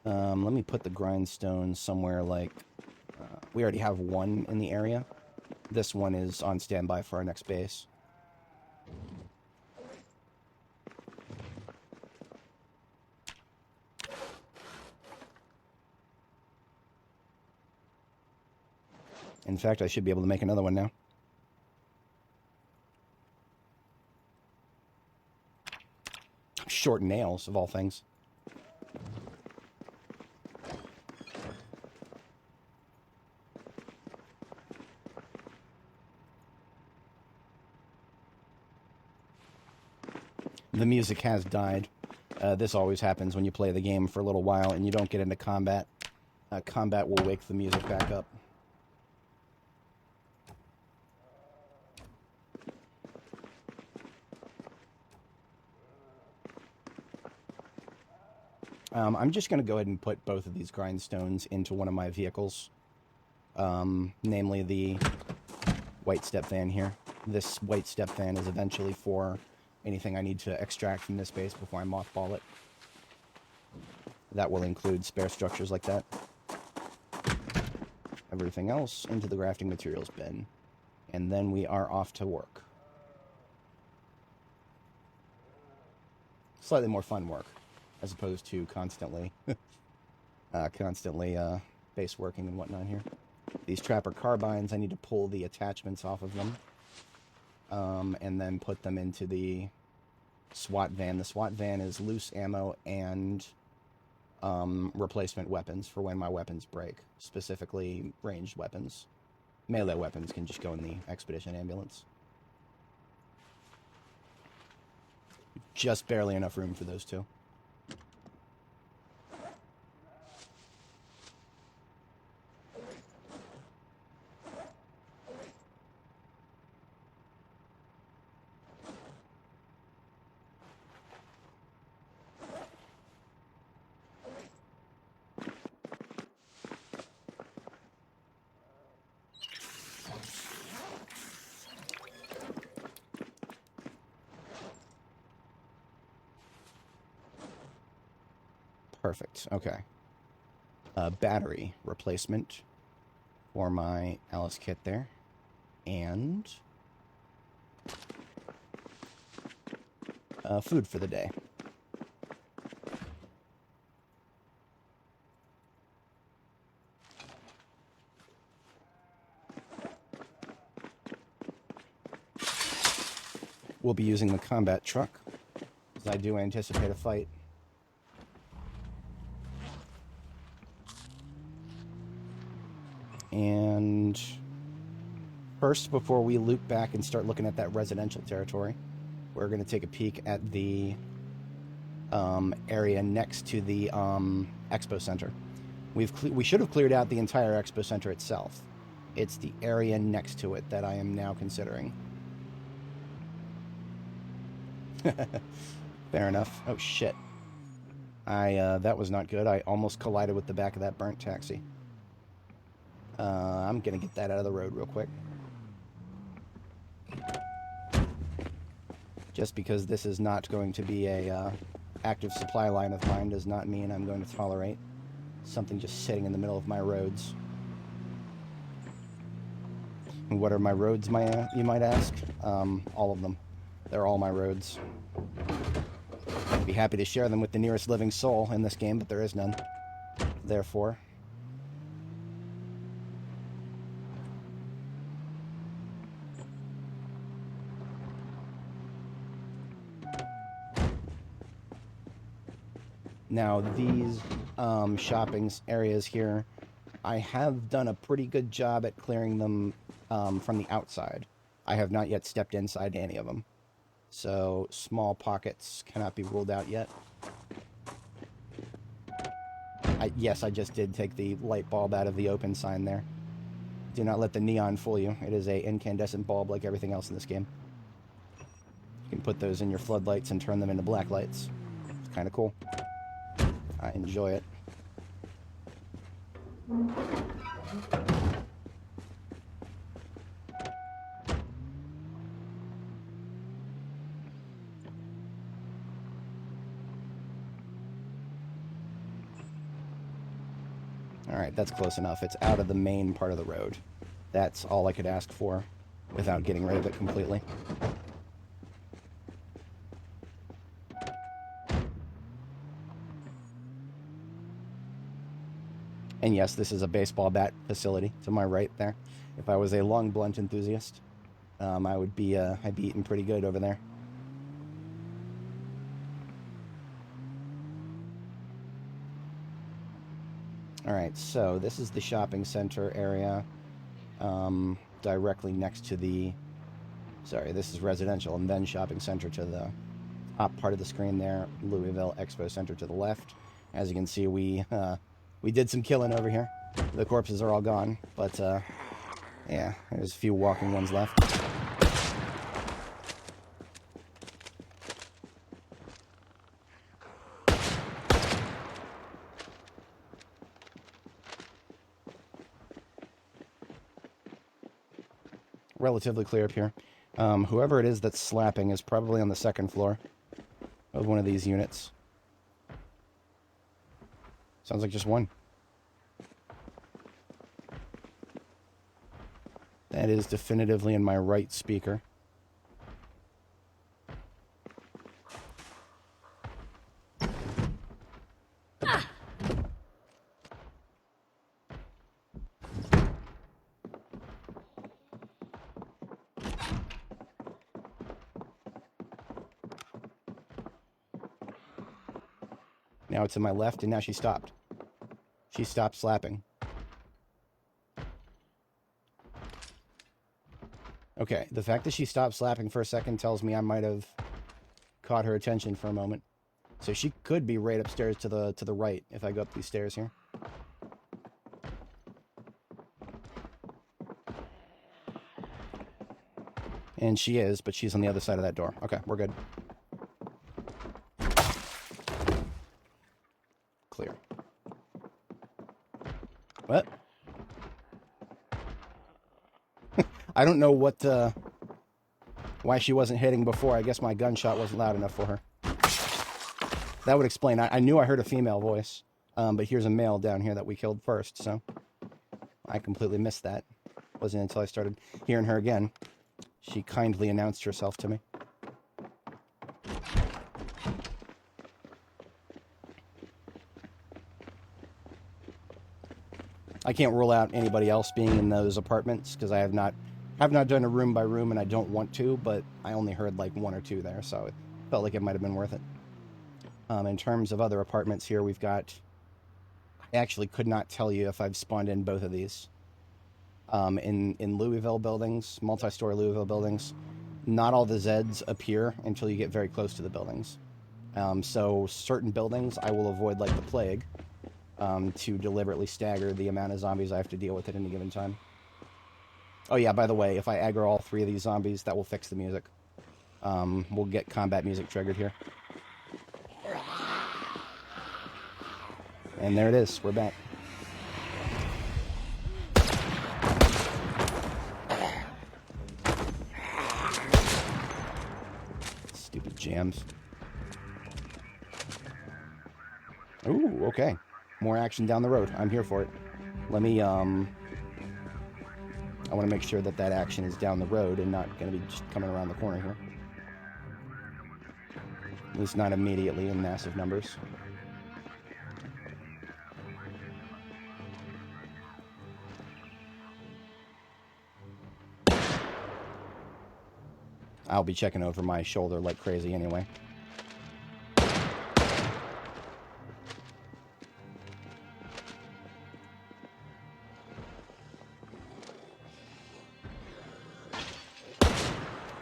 Let me put the grindstone somewhere like... we already have one in the area. This one is on standby for our next base. In fact, I should be able to make another one now. Short nails, of all things. The music has died. This always happens when you play the game for a little while and you don't get into combat. Combat will wake the music back up. I'm just going to go ahead and put both of these grindstones into one of my vehicles. Namely the white step van here. This white step van is eventually for anything I need to extract from this base before I mothball it. That will include spare structures like that. Everything else into the grafting materials bin. And then we are off to work. Slightly more fun work, as opposed to constantly base working and whatnot here. These trapper carbines, I need to pull the attachments off of them. And then put them into the SWAT van. The SWAT van is loose ammo and replacement weapons for when my weapons break. Specifically, ranged weapons. Melee weapons can just go in the expedition ambulance. Just barely enough room for those two. Perfect. Okay. Battery replacement for my Alice kit there. And food for the day. We'll be using the combat truck, because I do anticipate a fight. And first, before we loop back and start looking at that residential territory, we're going to take a peek at the area next to the expo center. We should have cleared out the entire expo center itself. It's the area next to it that I am now considering. Fair enough. Oh shit. That was not good. I almost collided with the back of that burnt taxi. I'm gonna get that out of the road real quick. Just because this is not going to be a active supply line of mine does not mean I'm going to tolerate something just sitting in the middle of my roads. And what are my roads, you might ask? All of them. They're all my roads. I'd be happy to share them with the nearest living soul in this game, but there is none. Therefore... Now, these shopping areas here, I have done a pretty good job at clearing them from the outside. I have not yet stepped inside any of them. So, small pockets cannot be ruled out yet. Yes, I just did take the light bulb out of the open sign there. Do not let the neon fool you. It is a incandescent bulb like everything else in this game. You can put those in your floodlights and turn them into black lights. It's kind of cool. I enjoy it. Alright, that's close enough. It's out of the main part of the road. That's all I could ask for without getting rid of it completely. And yes, this is a baseball bat facility to my right there. If I was a long blunt enthusiast, I'd be eating pretty good over there. Alright, so this is the shopping center area, directly next to the... Sorry, this is residential and then shopping center to the top part of the screen there. Louisville Expo Center to the left. As you can see, we did some killing over here. The corpses are all gone, but yeah, there's a few walking ones left. Relatively clear up here. Whoever it is that's slapping is probably on the second floor of one of these units. Sounds like just one. That is definitively in my right speaker. Now it's in my left, and now she stopped. She stopped slapping. Okay, the fact that she stopped slapping for a second tells me I might have caught her attention for a moment. So she could be right upstairs to the right if I go up these stairs here. And she is, but she's on the other side of that door. Okay, we're good. Clear. What? I don't know what, why she wasn't hitting before. I guess my gunshot wasn't loud enough for her. That would explain. I knew I heard a female voice, but here's a male down here that we killed first, so I completely missed that. Wasn't until I started hearing her again. She kindly announced herself to me. I can't rule out anybody else being in those apartments because I have not done a room by room, and I don't want to, but I only heard like one or two there, so it felt like it might have been worth it. In terms of other apartments here, we've got... I actually could not tell you if I've spawned in both of these. In Louisville buildings, multi-story Louisville buildings, not all the Zeds appear until you get very close to the buildings. So certain buildings I will avoid like the plague, to deliberately stagger the amount of zombies I have to deal with at any given time. Oh yeah, by the way, if I aggro all three of these zombies, that will fix the music. We'll get combat music triggered here. And there it is, we're back. Stupid jams. Ooh, okay. More action down the road. I'm here for it. Let me, I want to make sure that that action is down the road and not going to be just coming around the corner here. At least not immediately in massive numbers. I'll be checking over my shoulder like crazy anyway.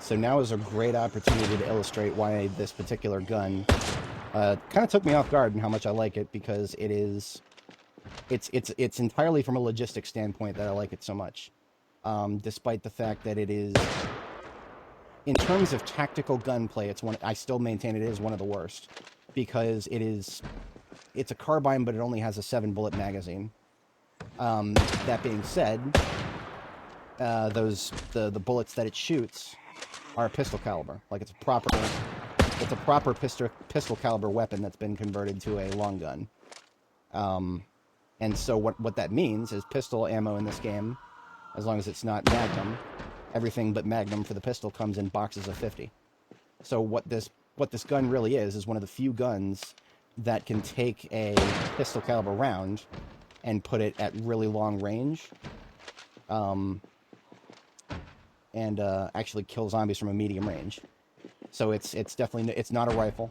So now is a great opportunity to illustrate why this particular gun kind of took me off guard and how much I like it, because it's entirely from a logistics standpoint that I like it so much. despite the fact that it is, in terms of tactical gunplay, I still maintain it is one of the worst, because it's a carbine, but it only has a 7-bullet magazine. That being said, the bullets that it shoots are pistol caliber. Like, it's a proper pistol caliber weapon that's been converted to a long gun. And so what that means is pistol ammo in this game, as long as it's not Magnum, everything but Magnum for the pistol comes in boxes of 50. So what this gun really is one of the few guns that can take a pistol caliber round and put it at really long range, and actually kill zombies from a medium range. So it's definitely, it's not a rifle.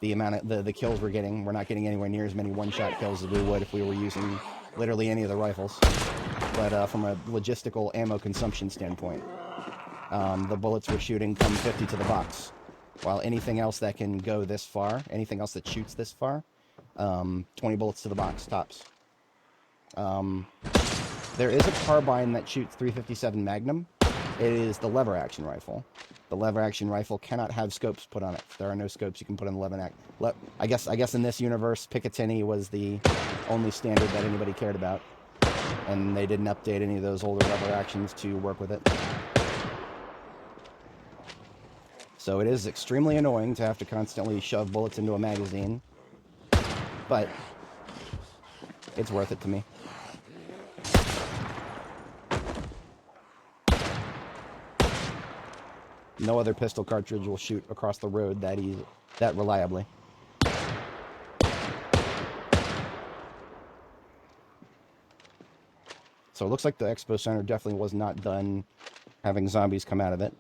The amount of the kills we're not getting anywhere near as many one-shot kills as we would if we were using literally any of the rifles. But from a logistical ammo consumption standpoint, the bullets we're shooting come 50 to the box, while anything else that can go this far, anything else that shoots this far, 20 bullets to the box tops. There is a carbine that shoots .357 Magnum. It is the lever action rifle. The lever action rifle cannot have scopes put on it. There are no scopes you can put on the I guess in this universe, Picatinny was the only standard that anybody cared about, and they didn't update any of those older lever actions to work with it. So it is extremely annoying to have to constantly shove bullets into a magazine, but it's worth it to me. No other pistol cartridge will shoot across the road that reliably. So it looks like the expo center definitely was not done having zombies come out of it.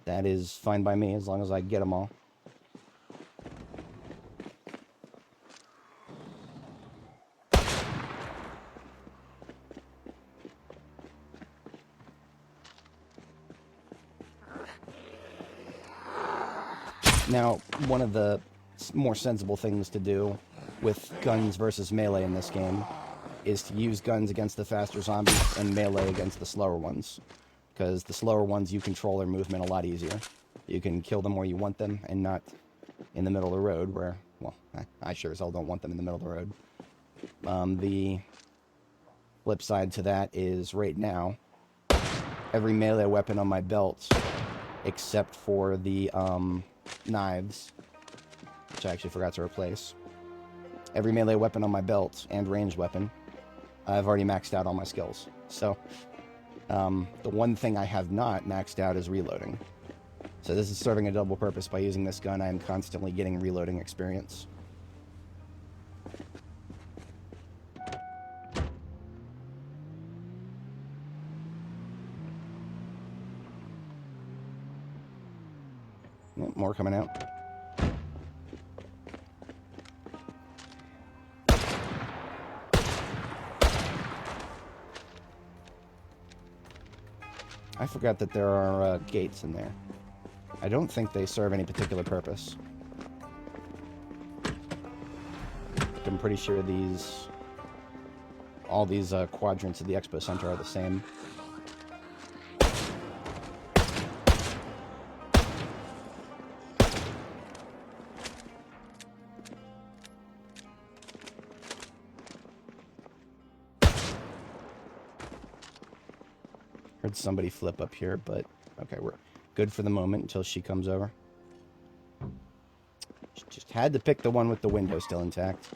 That is fine by me, as long as I get them all. Now, one of the more sensible things to do with guns versus melee in this game is to use guns against the faster zombies and melee against the slower ones. Because the slower ones, you control their movement a lot easier. You can kill them where you want them and not in the middle of the road where, well, I sure as hell don't want them in the middle of the road. The flip side to that is right now, every melee weapon on my belt, except for the knives, which I actually forgot to replace. Every melee weapon on my belt and ranged weapon, I've already maxed out all my skills. So, the one thing I have not maxed out is reloading. So this is serving a double purpose. By using this gun, I am constantly getting reloading experience. Oh, more coming out. I forgot that there are gates in there. I don't think they serve any particular purpose. I'm pretty sure all these quadrants of the expo center are the same. Heard somebody flip up here, but okay, we're good for the moment until she comes over. She just had to pick the one with the window still intact.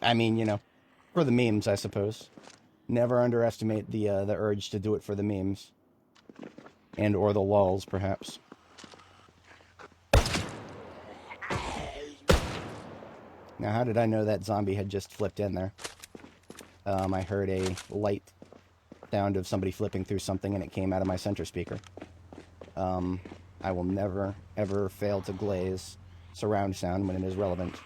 I mean, you know, for the memes, I suppose. Never underestimate the urge to do it for the memes. And or the lulz, perhaps. Now, how did I know that zombie had just flipped in there? I heard a light sound of somebody flipping through something, and it came out of my center speaker. I will never, ever fail to glaze surround sound when it is relevant,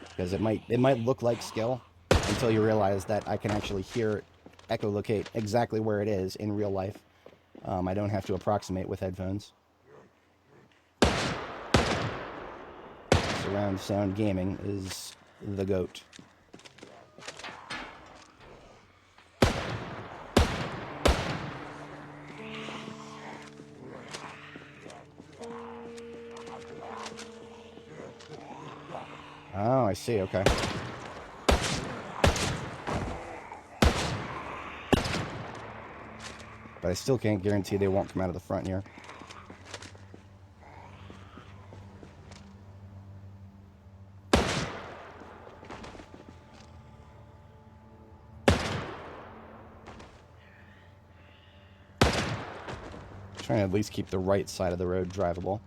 because it might look like skill until you realize that I can actually hear it echolocate exactly where it is in real life. I don't have to approximate with headphones. surround sound gaming is the GOAT. Oh, I see, okay. But I still can't guarantee they won't come out of the front here. Trying to at least keep the right side of the road drivable.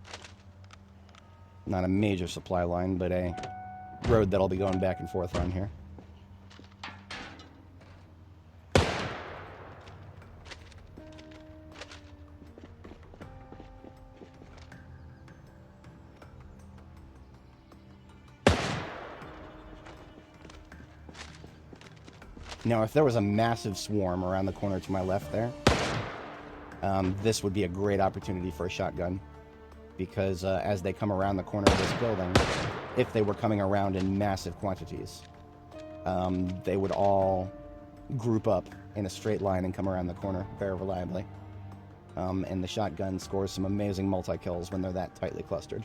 Not a major supply line, but a road that I'll be going back and forth on here. Now, if there was a massive swarm around the corner to my left there, this would be a great opportunity for a shotgun. Because as they come around the corner of this building, if they were coming around in massive quantities, they would all group up in a straight line and come around the corner very reliably. And the shotgun scores some amazing multi-kills when they're that tightly clustered.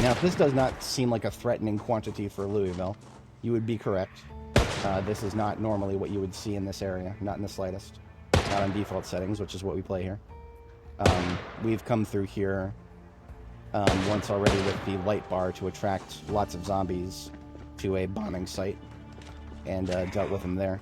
Now, if this does not seem like a threatening quantity for Louisville, you would be correct. This is not normally what you would see in this area, not in the slightest. Not on default settings, which is what we play here. We've come through here once already with the light bar to attract lots of zombies to a bombing site, and dealt with them there.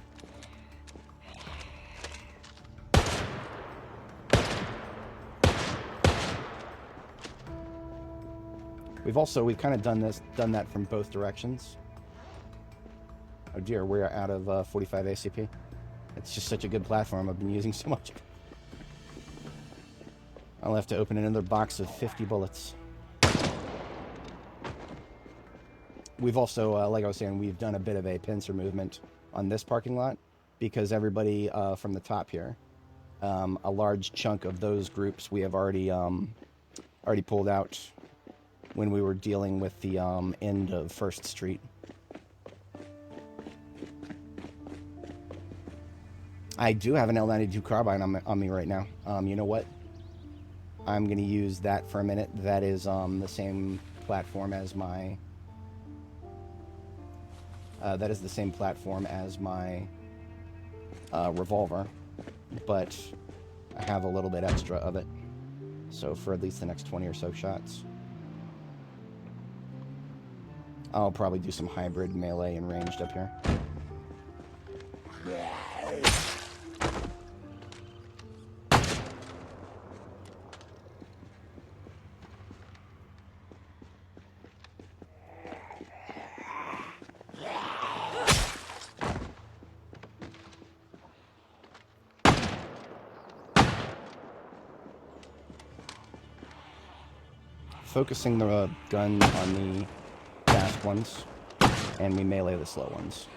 We've kind of done that from both directions. Oh dear, we're out of 45 ACP. It's just such a good platform. I've been using so much. I'll have to open another box of 50 bullets. We've also, like I was saying, we've done a bit of a pincer movement on this parking lot because everybody from the top here, a large chunk of those groups we have already pulled out when we were dealing with the end of 1st Street. I do have an L92 carbine on me right now. You know what? I'm going to use that for a minute. That is the same platform as my... that is the same platform as my revolver, but I have a little bit extra of it. So for at least the next 20 or so shots. I'll probably do some hybrid melee and ranged up here. Focusing the gun on the fast ones, and we melee the slow ones.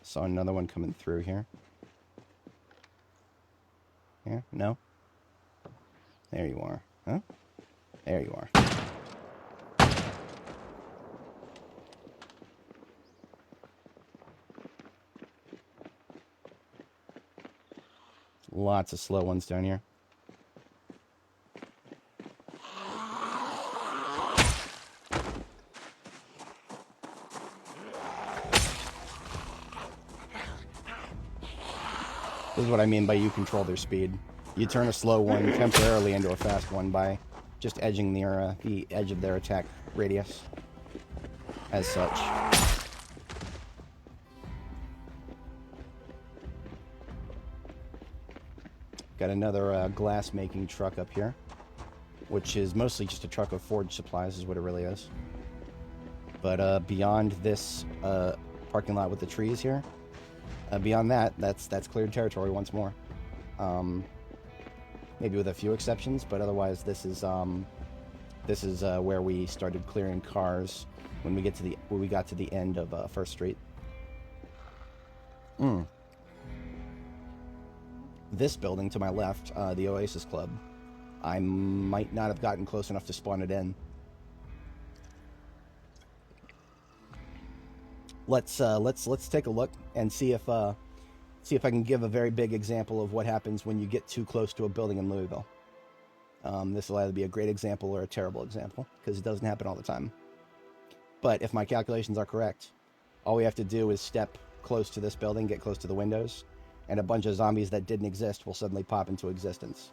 Saw another one coming through here. Yeah, no? There you are. Huh? There you are. Lots of slow ones down here. This is what I mean by you control their speed. You turn a slow one temporarily into a fast one by just edging the edge of their attack radius as such. Got another glass making truck up here, which is mostly just a truck of forge supplies is what it really is. But beyond this parking lot with the trees here, beyond that, that's cleared territory once more. Maybe with a few exceptions, but otherwise this is where we started clearing cars when we got to the end of First Street. This building to my left, the Oasis Club, I might not have gotten close enough to spawn it in. Let's take a look and see if I can give a very big example of what happens when you get too close to a building in Louisville. This will either be a great example or a terrible example, because it doesn't happen all the time. But if my calculations are correct, all we have to do is step close to this building, get close to the windows, and a bunch of zombies that didn't exist will suddenly pop into existence.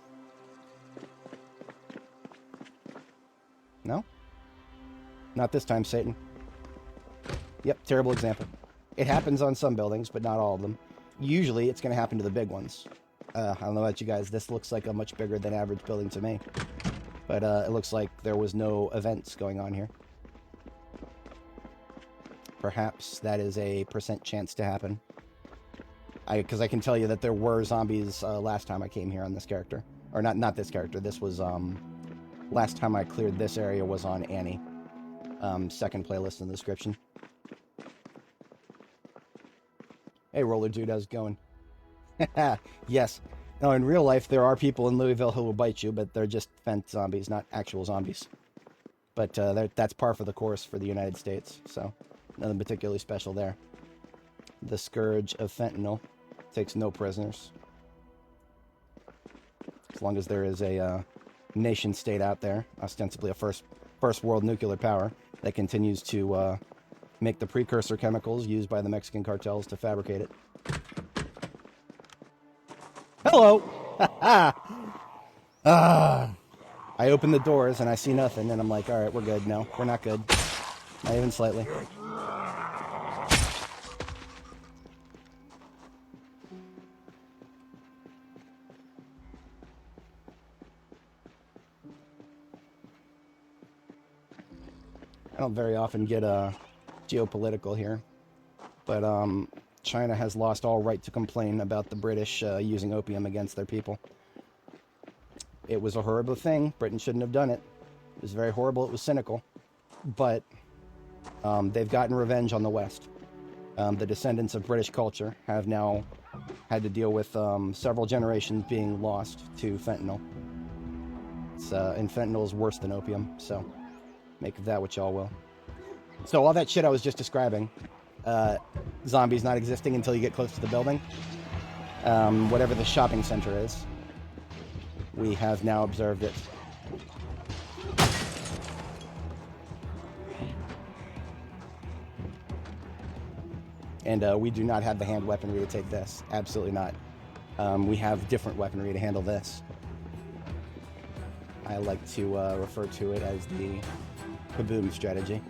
No? Not this time, Satan. Yep, terrible example. It happens on some buildings, but not all of them. Usually, it's going to happen to the big ones. I don't know about you guys, this looks like a much bigger than average building to me. But it looks like there was no events going on here. Perhaps that is a % chance to happen. Because I can tell you that there were zombies last time I came here on this character. Or not this character, this was... last time I cleared this area was on Annie. Second playlist in the description. Hey, Roller Dude, how's it going? Yes. No, in real life, there are people in Louisville who will bite you, but they're just fent zombies, not actual zombies. But that's par for the course for the United States, so nothing particularly special there. The Scourge of Fentanyl takes no prisoners. As long as there is a nation-state out there, ostensibly a first world nuclear power, that continues to make the precursor chemicals used by the Mexican cartels to fabricate it. Hello! I open the doors and I see nothing, and I'm like, alright, we're good. No, we're not good. Not even slightly. I don't very often get geopolitical here, but China has lost all right to complain about the British using opium against their people. It was a horrible thing. Britain shouldn't have done it. It was very horrible. It was cynical. But they've gotten revenge on the West. The descendants of British culture have now had to deal with several generations being lost to fentanyl. And fentanyl is worse than opium, so make of that what y'all will. So all that shit I was just describing, zombies not existing until you get close to the building, whatever the shopping center is, we have now observed it. And we do not have the hand weaponry to take this. Absolutely not. We have different weaponry to handle this. I like to refer to it as the kaboom strategy.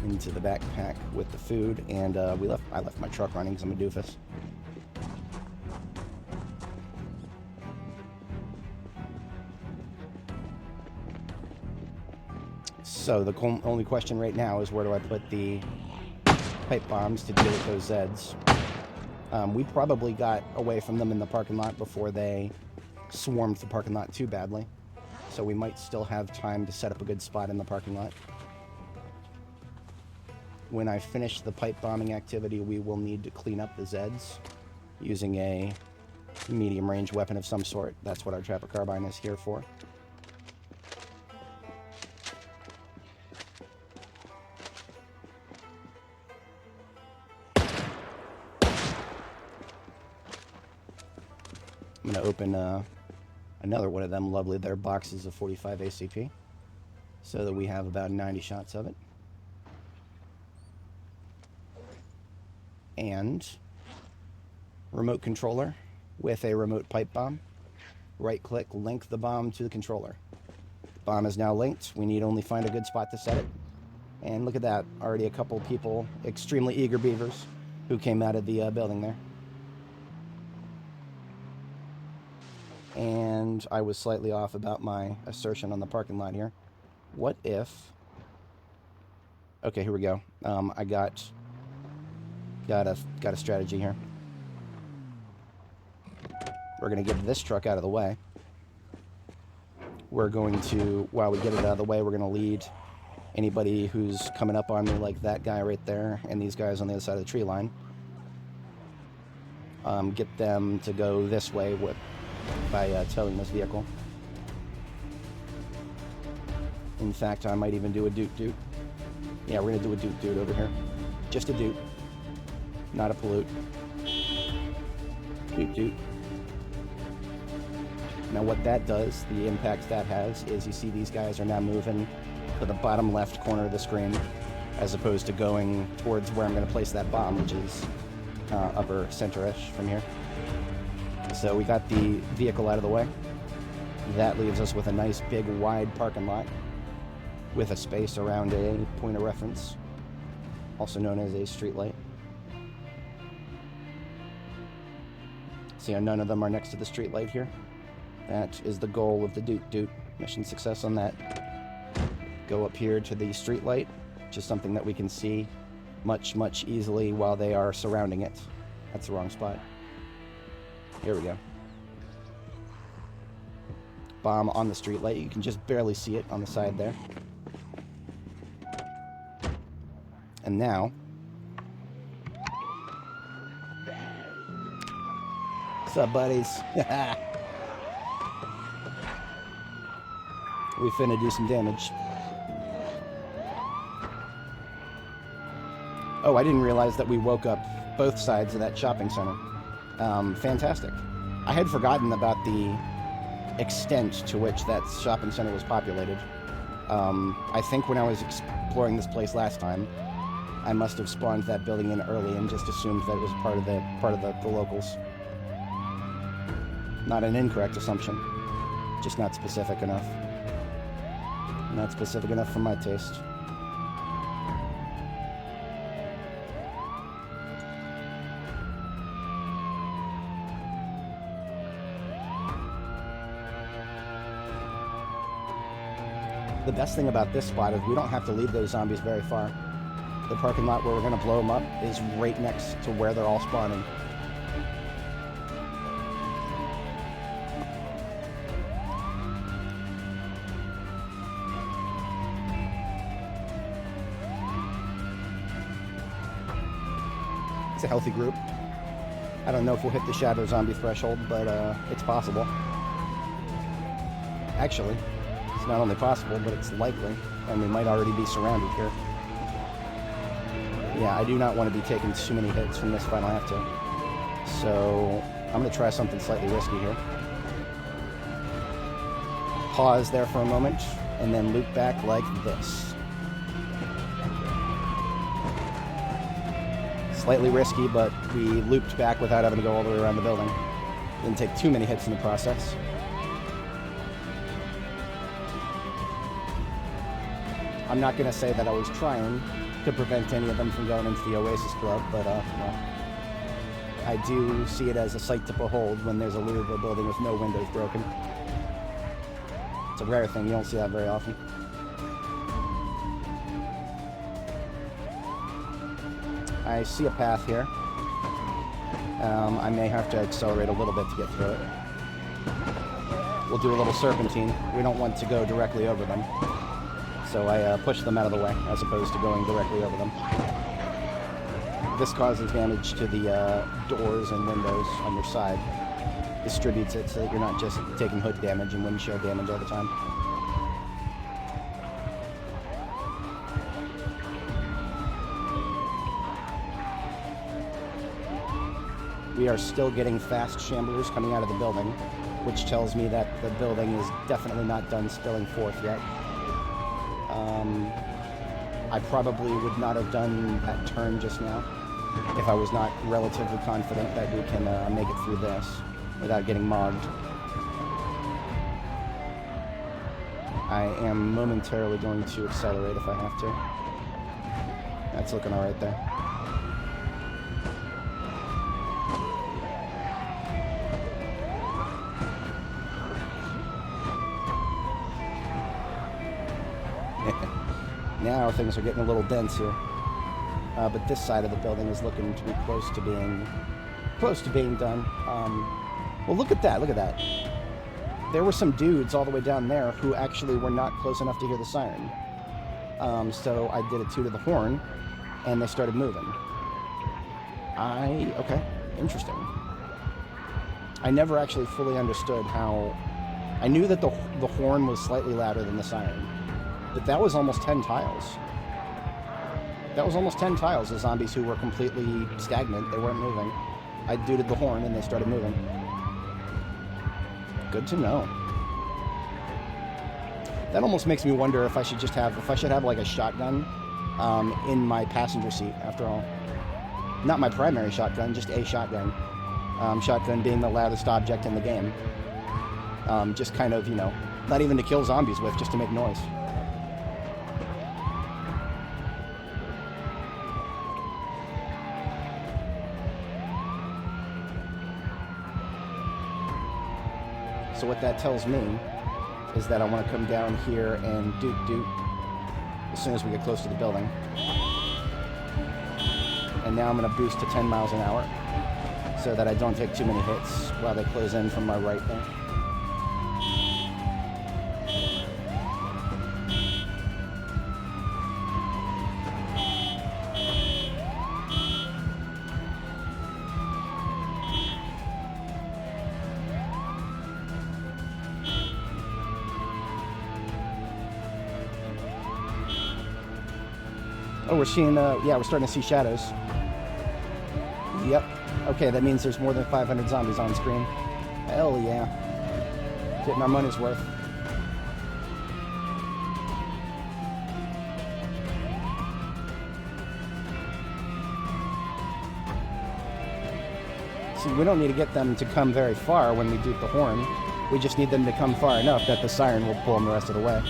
Into the backpack with the food, and I left my truck running because I'm a doofus. So the only question right now is where do I put the pipe bombs to deal with those Zeds. We probably got away from them in the parking lot before they swarmed the parking lot too badly. So we might still have time to set up a good spot in the parking lot. When I finish the pipe bombing activity, we will need to clean up the Zeds using a medium range weapon of some sort. That's what our trapper carbine is here for. I'm going to open another one of them lovely there boxes of 45 ACP so that we have about 90 shots of it. and remote controller with a remote pipe bomb. Right-click, link the bomb to the controller. The bomb is now linked. We need only find a good spot to set it. And look at that, already a couple people, extremely eager beavers, who came out of the building there. And I was slightly off about my assertion on the parking lot here. What if... Okay, here we go. I got a strategy here. We're going to get this truck out of the way. We're going to, while we get it out of the way, we're going to lead anybody who's coming up on me, like that guy right there, and these guys on the other side of the tree line. Get them to go this way by towing this vehicle. In fact, I might even do a doot-doot. Yeah, we're going to do a doot-doot over here. Just a doot. Not a pollute. Doot-doot. Now what that does, the impact that has, is you see these guys are now moving to the bottom left corner of the screen, as opposed to going towards where I'm going to place that bomb, which is upper center-ish from here. So we got the vehicle out of the way. That leaves us with a nice big wide parking lot with a space around a point of reference, also known as a street light. See how none of them are next to the street light here? That is the goal of the doot-doot. Mission success on that. Go up here to the street light, which is something that we can see much easily while they are surrounding it. That's the wrong spot. Here we go. Bomb on the street light. You can just barely see it on the side there. And now... What's up, buddies? We finna do some damage. Oh, I didn't realize that we woke up both sides of that shopping center. Fantastic. I had forgotten about the extent to which that shopping center was populated. I think when I was exploring this place last time, I must have spawned that building in early and just assumed that it was part of the locals. Not an incorrect assumption, just not specific enough. Not specific enough for my taste. The best thing about this spot is we don't have to lead those zombies very far. The parking lot where we're going to blow them up is right next to where they're all spawning. It's a healthy group. I don't know if we'll hit the shadow zombie threshold, but it's possible. Actually, it's not only possible, but it's likely, and we might already be surrounded here. Yeah, I do not want to be taking too many hits from this if I don't have to. So I'm going to try something slightly risky here. Pause there for a moment, and then loop back like this. Slightly risky, but we looped back without having to go all the way around the building. Didn't take too many hits in the process. I'm not going to say that I was trying to prevent any of them from going into the Oasis Club, but well, I do see it as a sight to behold when there's a loot of a building with no windows broken. It's a rare thing, you don't see that very often. I see a path here. I may have to accelerate a little bit to get through it. We'll do a little serpentine. We don't want to go directly over them. So I push them out of the way, as opposed to going directly over them. This causes damage to the doors and windows on your side. Distributes it so that you're not just taking hood damage and windshield damage all the time. We are still getting fast shamblers coming out of the building, which tells me that the building is definitely not done spilling forth yet. I probably would not have done that turn just now if I was not relatively confident that we can make it through this without getting mobbed. I am momentarily going to accelerate if I have to. That's looking all right there. Now things are getting a little dense here. But this side of the building is looking to be close to being done. Well, look at that. Look at that. There were some dudes all the way down there who actually were not close enough to hear the siren. So I did a toot of the horn, and they started moving. Okay, interesting. I never actually fully understood how... I knew that the horn was slightly louder than the siren, but that was almost 10 tiles. That was almost 10 tiles of zombies who were completely stagnant. They weren't moving. I dooted the horn, and they started moving. Good to know. That almost makes me wonder if I should have like a shotgun in my passenger seat, after all. Not my primary shotgun, just a shotgun. Shotgun being the loudest object in the game. Just kind of, you know, not even to kill zombies with, just to make noise. So what that tells me is that I want to come down here and doot as soon as we get close to the building. And now I'm going to boost to 10 miles an hour so that I don't take too many hits while they close in from my right there. Oh, we're seeing, yeah, we're starting to see shadows. Yep. Okay, that means there's more than 500 zombies on screen. Hell yeah. Getting our money's worth. See, we don't need to get them to come very far when we doot the horn. We just need them to come far enough that the siren will pull them the rest of the way.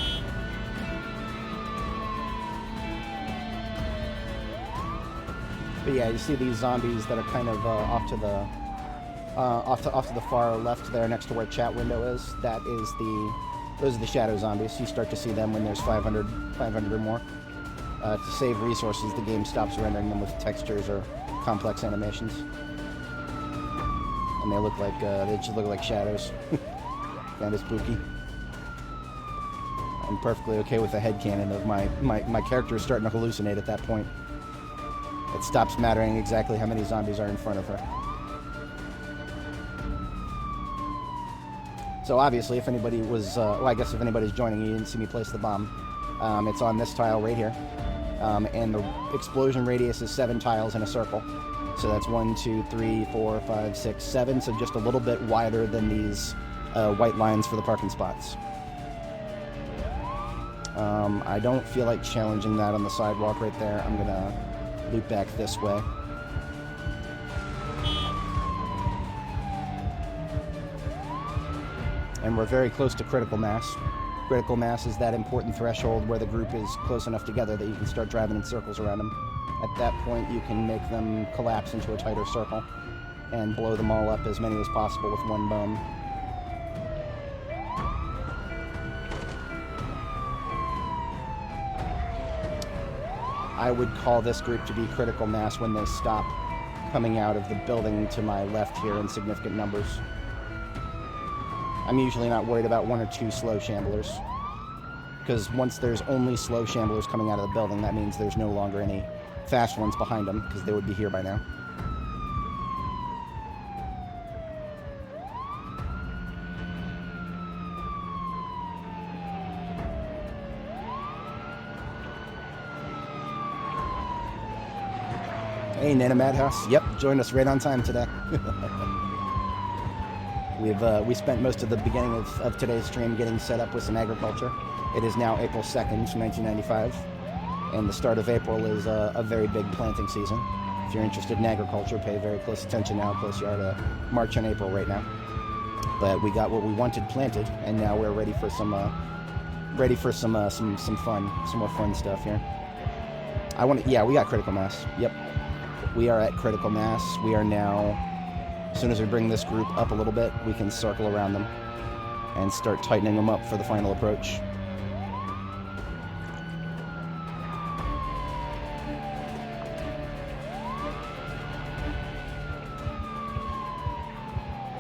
But yeah, you see these zombies that are kind of off to the far left there, next to where chat window is. Those are the shadow zombies. You start to see them when there's 500 or more. To save resources, the game stops rendering them with textures or complex animations, and they just look like shadows. Kind of spooky. I'm perfectly okay with the headcanon of my character is starting to hallucinate at that point. It stops mattering exactly how many zombies are in front of her. So obviously, if anybody was, well, I guess if anybody's joining, you didn't see me place the bomb. It's on this tile right here. And the explosion radius is 7 tiles in a circle. So that's 1, 2, 3, 4, 5, 6, 7. So just a little bit wider than these white lines for the parking spots. I don't feel like challenging that on the sidewalk right there. I'm gonna loop back this way. And we're very close to critical mass. Critical mass is that important threshold where the group is close enough together that you can start driving in circles around them. At that point, you can make them collapse into a tighter circle and blow them all up, as many as possible, with one bomb. I would call this group to be critical mass when they stop coming out of the building to my left here in significant numbers. I'm usually not worried about 1 or 2 slow shamblers, because once there's only slow shamblers coming out of the building, that means there's no longer any fast ones behind them, because they would be here by now. Hey, Nana Madhouse. Yep, joined us right on time today. We spent most of the beginning of today's stream getting set up with some agriculture. It is now April 2nd, 1995, and the start of April is a very big planting season If you're interested in agriculture, pay very close attention now. Close you are to March and April right now. But we got what we wanted planted, and now we're ready for some fun, some more fun stuff here. Yeah, we got critical mass. Yep, we are at critical mass. We are now, as soon as we bring this group up a little bit, we can circle around them and start tightening them up for the final approach.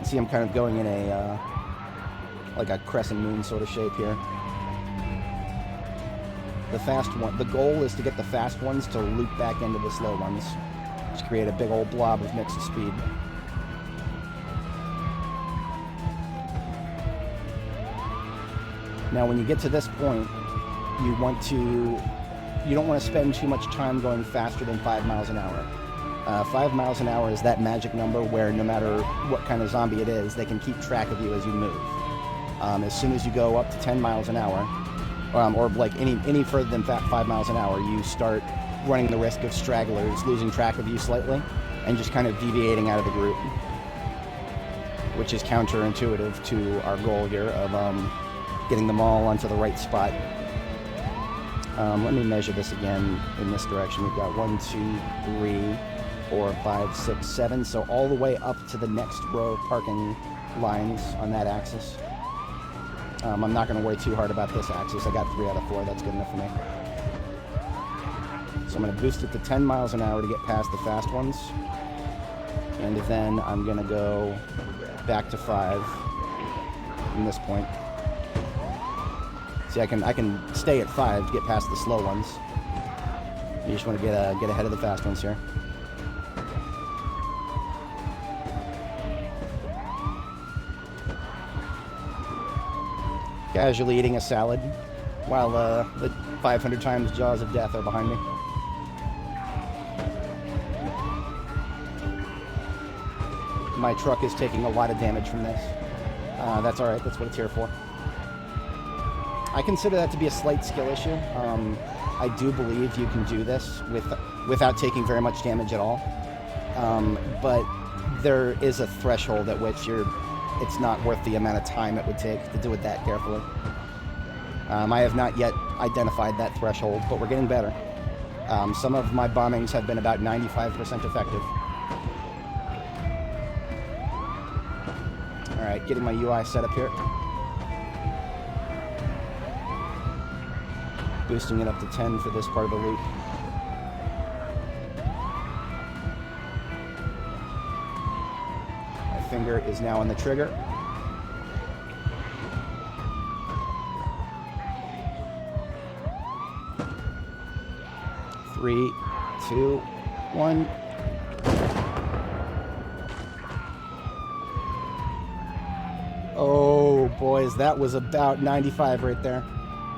See, I'm kind of going in a like a crescent moon sort of shape here. The goal is to get the fast ones to loop back into the slow ones, to create a big old blob of mixed speed. Now, when you get to this point, you don't want to spend too much time going faster than 5 miles an hour. 5 miles an hour is that magic number where no matter what kind of zombie it is, they can keep track of you as you move. As soon as you go up to 10 miles an hour, or like any further than 5 miles an hour, you start running the risk of stragglers losing track of you slightly and just kind of deviating out of the group, which is counterintuitive to our goal here of getting them all onto the right spot. Let me measure this again in this direction. We've got 1, 2, 3, 4, 5, 6, 7. So all the way up to the next row of parking lines on that axis. I'm not going to worry too hard about this axis. I got 3 out of 4. That's good enough for me. So I'm going to boost it to 10 miles an hour to get past the fast ones. And then I'm going to go back to 5 from this point. See, I can stay at 5 to get past the slow ones. You just want to get ahead of the fast ones here. Casually eating a salad while the 500 times jaws of death are behind me. My truck is taking a lot of damage from this. That's alright, that's what it's here for. I consider that to be a slight skill issue. I do believe you can do this without taking very much damage at all. But there is a threshold at which it's not worth the amount of time it would take to do it that carefully. I have not yet identified that threshold, but we're getting better. Some of my bombings have been about 95% effective. Alright, getting my UI set up here. Boosting it up to 10 for this part of the loop. My finger is now on the trigger. Three, 2, 1. Oh, boys, that was about 95 right there.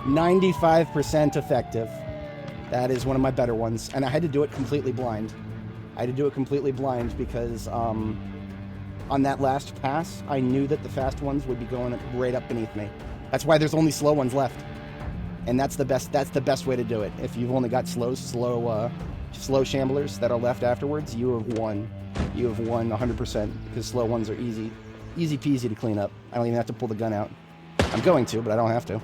95% effective. That is one of my better ones. And I had to do it completely blind. Because on that last pass, I knew that the fast ones would be going right up beneath me. That's why there's only slow ones left. And that's the best way to do it. If you've only got slow shamblers that are left afterwards, you have won. You have won 100%, because slow ones are easy peasy to clean up. I don't even have to pull the gun out. I'm going to, but I don't have to.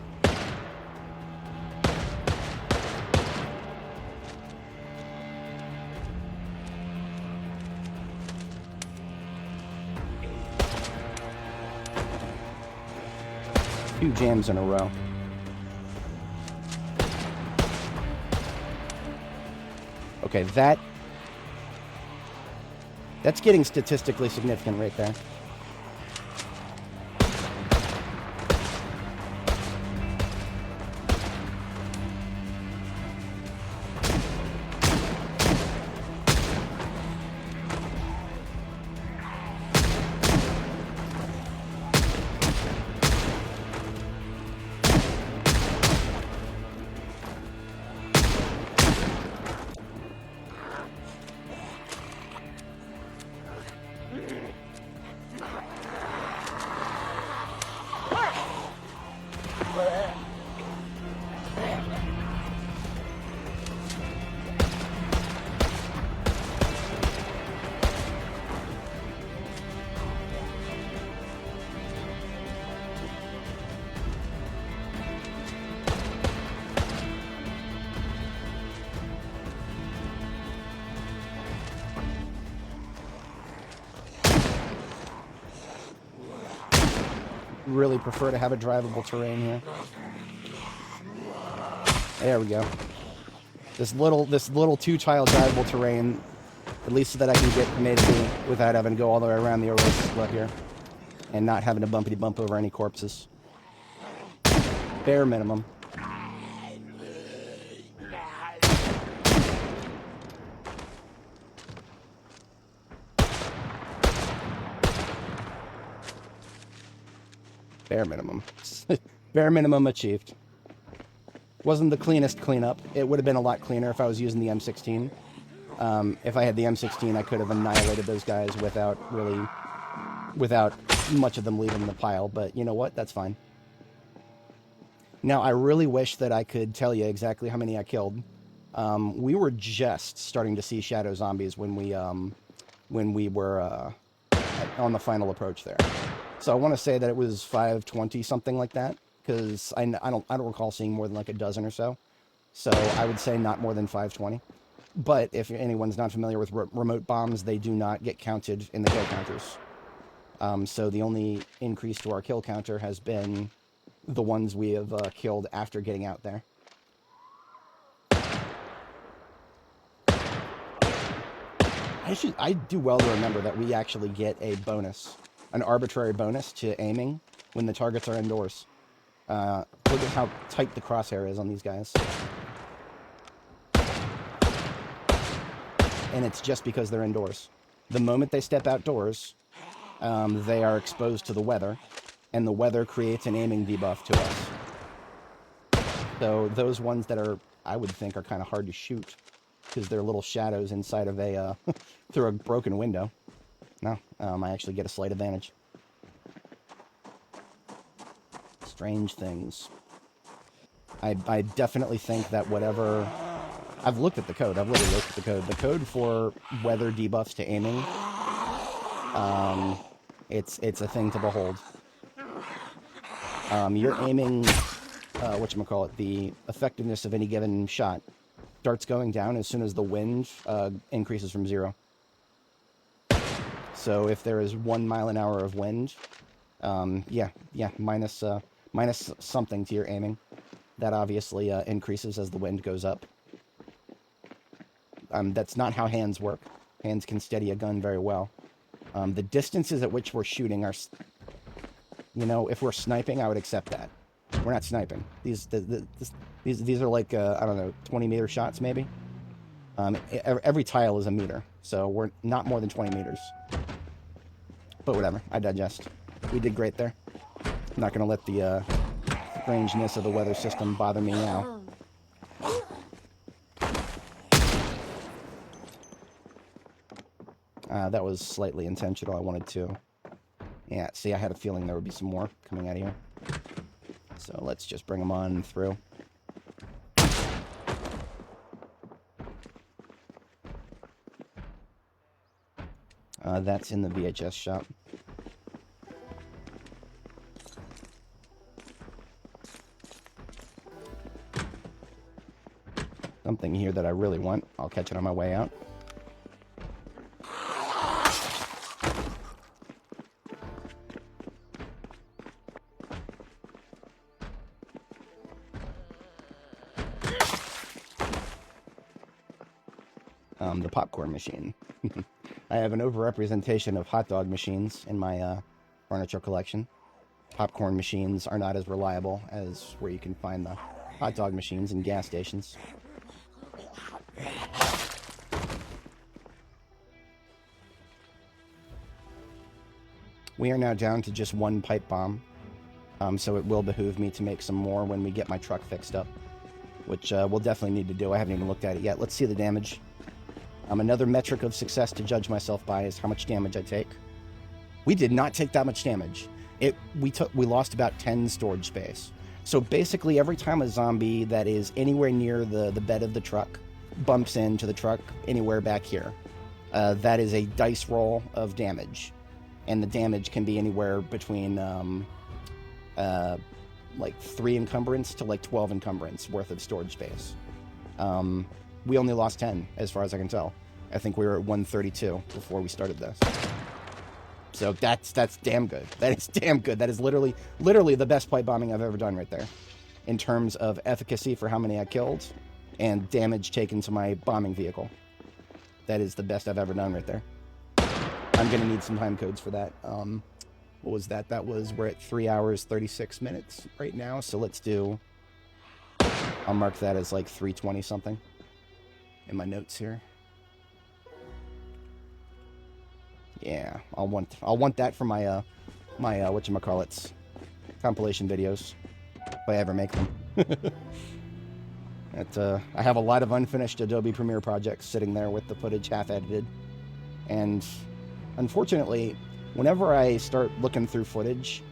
Two jams in a row. Okay, that's getting statistically significant right there. really prefer to have a drivable terrain here. There we go. This little two-tile drivable terrain, at least so that I can get from A to B without having to go all the way around the oasis club here, and not having to bumpity bump over any corpses. Bare minimum. Bare minimum. Bare minimum achieved. Wasn't the cleanest cleanup. It would have been a lot cleaner if I was using the M16. If I had the M16, I could have annihilated those guys without much of them leaving the pile. But you know what? That's fine. Now, I really wish that I could tell you exactly how many I killed. We were just starting to see shadow zombies when we were on the final approach there. So I want to say that it was 520, something like that, because I don't recall seeing more than like a dozen or so. So I would say not more than 520. But if anyone's not familiar with remote bombs, they do not get counted in the kill counters. So the only increase to our kill counter has been the ones we have killed after getting out there. I do well to remember that we actually get a bonus, an arbitrary bonus to aiming when the targets are indoors. Look at how tight the crosshair is on these guys. And it's just because they're indoors. The moment they step outdoors, they are exposed to the weather, and the weather creates an aiming debuff to us. So those ones that are, I would think, are kind of hard to shoot, because they're little shadows inside of a, through a broken window. No, I actually get a slight advantage. Strange things. I definitely think that whatever... I've looked at the code. I've literally looked at the code. The code for weather debuffs to aiming, it's a thing to behold. Your aiming, whatchamacallit, the effectiveness of any given shot starts going down as soon as the wind increases from 0. So if there is 1 mile an hour of wind, minus something to your aiming. That obviously increases as the wind goes up. That's not how hands work. Hands can steady a gun very well. The distances at which we're shooting are, you know, if we're sniping, I would accept that. We're not sniping. These are like, I don't know, 20-meter shots maybe. Every tile is a meter, so we're not more than 20 meters. But whatever, I digest. We did great there. I'm not going to let the strangeness of the weather system bother me now. That was slightly intentional. I wanted to... Yeah, see, I had a feeling there would be some more coming out of here. So let's just bring them on through. That's in the VHS shop. Something here that I really want. I'll catch it on my way out. The popcorn machine. I have an overrepresentation of hot dog machines in my furniture collection. Popcorn machines are not as reliable as where you can find the hot dog machines in gas stations. We are now down to just one pipe bomb, so it will behoove me to make some more when we get my truck fixed up, which we'll definitely need to do. I haven't even looked at it yet. Let's see the damage. Another metric of success to judge myself by is how much damage I take. We did not take that much damage. We lost about 10 storage space. So basically every time a zombie that is anywhere near the bed of the truck bumps into the truck anywhere back here, that is a dice roll of damage. And the damage can be anywhere between like 3 encumbrance to like 12 encumbrance worth of storage space. We only lost 10, as far as I can tell. I think we were at 132 before we started this. So that's damn good. That is damn good. That is literally the best pipe bombing I've ever done right there, in terms of efficacy for how many I killed, and damage taken to my bombing vehicle. That is the best I've ever done right there. I'm gonna need some time codes for that. What was that? We're at 3 hours 36 minutes right now. So let's do. I'll mark that as like 3:20 something in my notes here. Yeah, I'll want that for my whatchamacallits compilation videos if I ever make them. I have a lot of unfinished Adobe Premiere projects sitting there with the footage half edited, and unfortunately, whenever I start looking through footage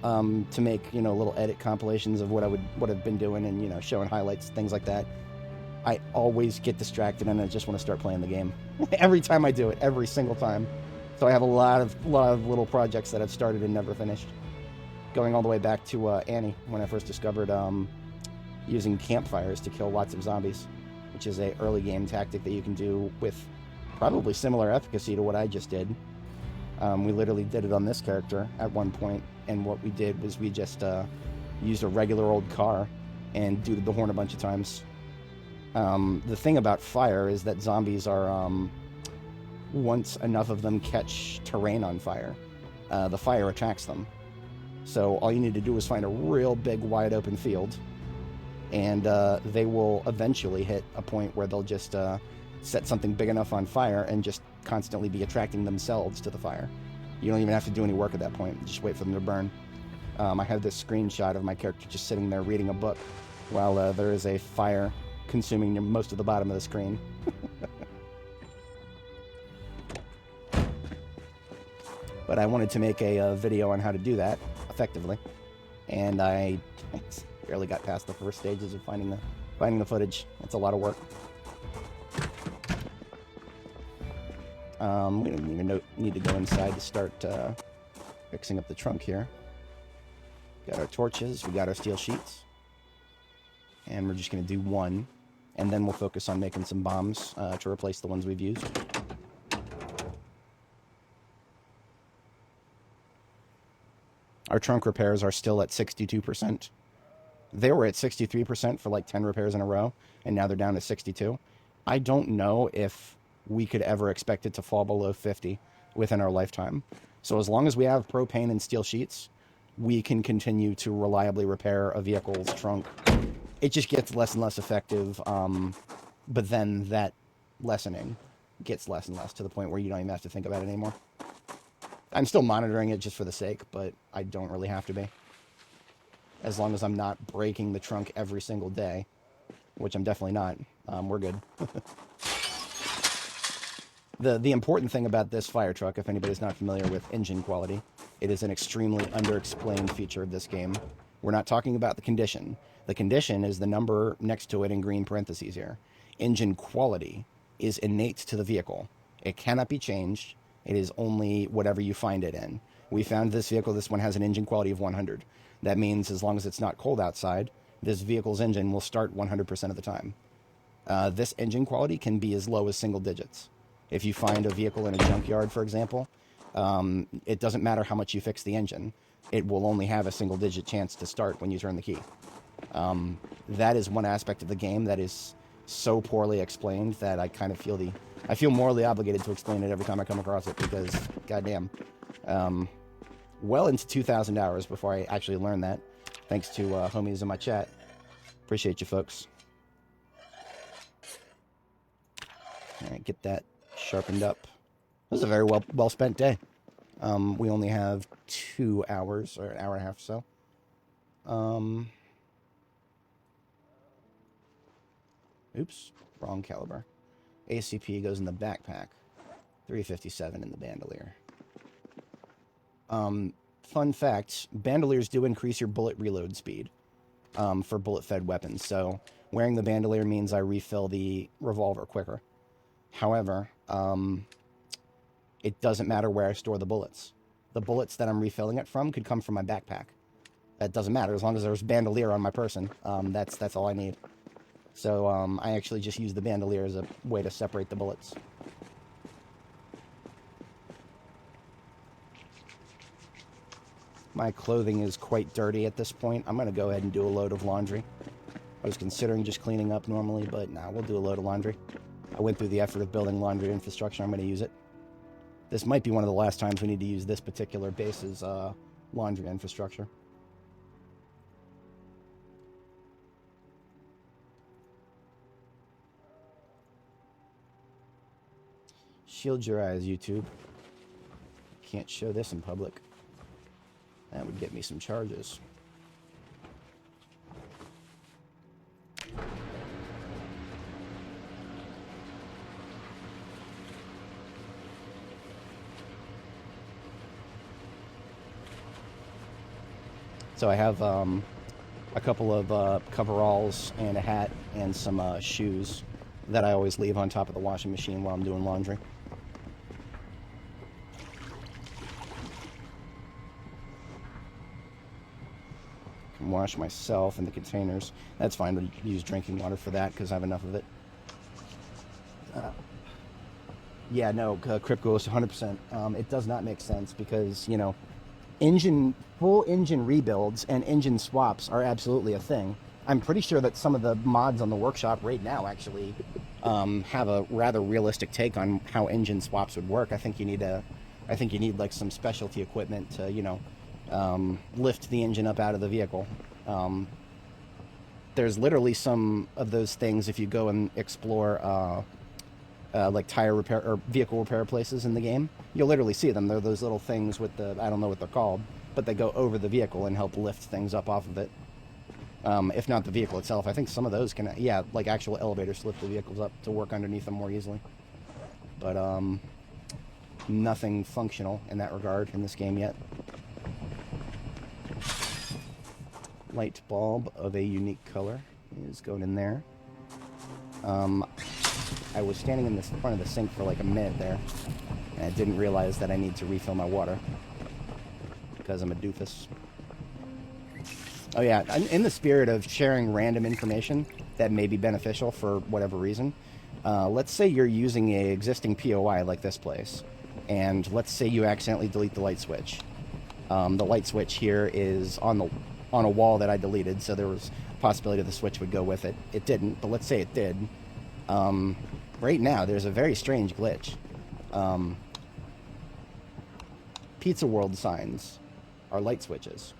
to make little edit compilations of what I've been doing and showing highlights, things like that, I always get distracted and I just want to start playing the game. Every time I do it, every single time. So I have a lot of little projects that I've started and never finished. Going all the way back to Annie, when I first discovered using campfires to kill lots of zombies, which is a early game tactic that you can do with probably similar efficacy to what I just did. We literally did it on this character at one point, and what we did was we just used a regular old car and duded the horn a bunch of times. The thing about fire is that zombies are... once enough of them catch terrain on fire, the fire attracts them. So all you need to do is find a real big wide open field, and they will eventually hit a point where they'll just set something big enough on fire and just constantly be attracting themselves to the fire. You don't even have to do any work at that point. Just wait for them to burn. I have this screenshot of my character just sitting there reading a book while there is a fire consuming most of the bottom of the screen. But I wanted to make a video on how to do that effectively, and I barely got past the first stages of finding the footage. It's a lot of work. We don't even need to go inside to start fixing up the trunk here. Got our torches, we got our steel sheets, and we're just going to do one, and then we'll focus on making some bombs to replace the ones we've used. Our trunk repairs are still at 62%. They were at 63% for like 10 repairs in a row, and now they're down to 62. I don't know if we could ever expect it to fall below 50 within our lifetime. So as long as we have propane and steel sheets, we can continue to reliably repair a vehicle's trunk. It just gets less and less effective, but then that lessening gets less and less to the point where you don't even have to think about it anymore. I'm still monitoring it just for the sake, but I don't really have to be. As long as I'm not breaking the trunk every single day, which I'm definitely not, we're good. The important thing about this fire truck, if anybody's not familiar with engine quality, it is an extremely underexplained feature of this game. We're not talking about the condition. The condition is the number next to it in green parentheses here. Engine quality is innate to the vehicle. It cannot be changed. It is only whatever you find it in. We found this vehicle, this one has an engine quality of 100. That means as long as it's not cold outside, this vehicle's engine will start 100% of the time. This engine quality can be as low as single digits. If you find a vehicle in a junkyard, for example, it doesn't matter how much you fix the engine. It will only have a single digit chance to start when you turn the key. That is one aspect of the game that is so poorly explained that I kind of feel morally obligated to explain it every time I come across it, because goddamn, well into 2,000 hours before I actually learned that, thanks to homies in my chat. Appreciate you folks. All right, get that sharpened up. This is a very well spent day. We only have 2 hours, or an hour and a half or so. Oops, wrong caliber. ACP goes in the backpack. 357 in the bandolier. Fun fact, bandoliers do increase your bullet reload speed for bullet-fed weapons, so wearing the bandolier means I refill the revolver quicker. However, it doesn't matter where I store the bullets. The bullets that I'm refilling it from could come from my backpack. That doesn't matter, as long as there's bandolier on my person. That's all I need. So I actually just use the bandolier as a way to separate the bullets. My clothing is quite dirty at this point. I'm going to go ahead and do a load of laundry. I was considering just cleaning up normally, but nah, we'll do a load of laundry. I went through the effort of building laundry infrastructure. I'm going to use it. This might be one of the last times we need to use this particular base's laundry infrastructure. Shield your eyes, YouTube. Can't show this in public. That would get me some charges. So I have a couple of coveralls and a hat and some shoes that I always leave on top of the washing machine while I'm doing laundry. Can wash myself in the containers. That's fine. We'll use drinking water for that because I have enough of it. Yeah, no, Crypt goes 100%. It does not make sense because, you know, full engine rebuilds and engine swaps are absolutely a thing. I'm pretty sure that some of the mods on the workshop right now actually have a rather realistic take on how engine swaps would work. I think you need like some specialty equipment to, you know, lift the engine up out of the vehicle. There's literally some of those things if you go and explore like tire repair or vehicle repair places in the game. You'll literally see them. They're those little things with the, I don't know what they're called, but they go over the vehicle and help lift things up off of it. If not the vehicle itself. I think some of those can, yeah, like actual elevators lift the vehicles up to work underneath them more easily. But nothing functional in that regard in this game yet. Light bulb of a unique color is going in there. I was standing in the front of the sink for like a minute there, and I didn't realize that I need to refill my water because I'm a doofus. Oh yeah, in the spirit of sharing random information that may be beneficial for whatever reason, let's say you're using an existing POI like this place, and let's say you accidentally delete the light switch. The light switch here is on a wall that I deleted, so there was a possibility the switch would go with it. It didn't, but let's say it did. Right now, there's a very strange glitch. Pizza World signs are light switches.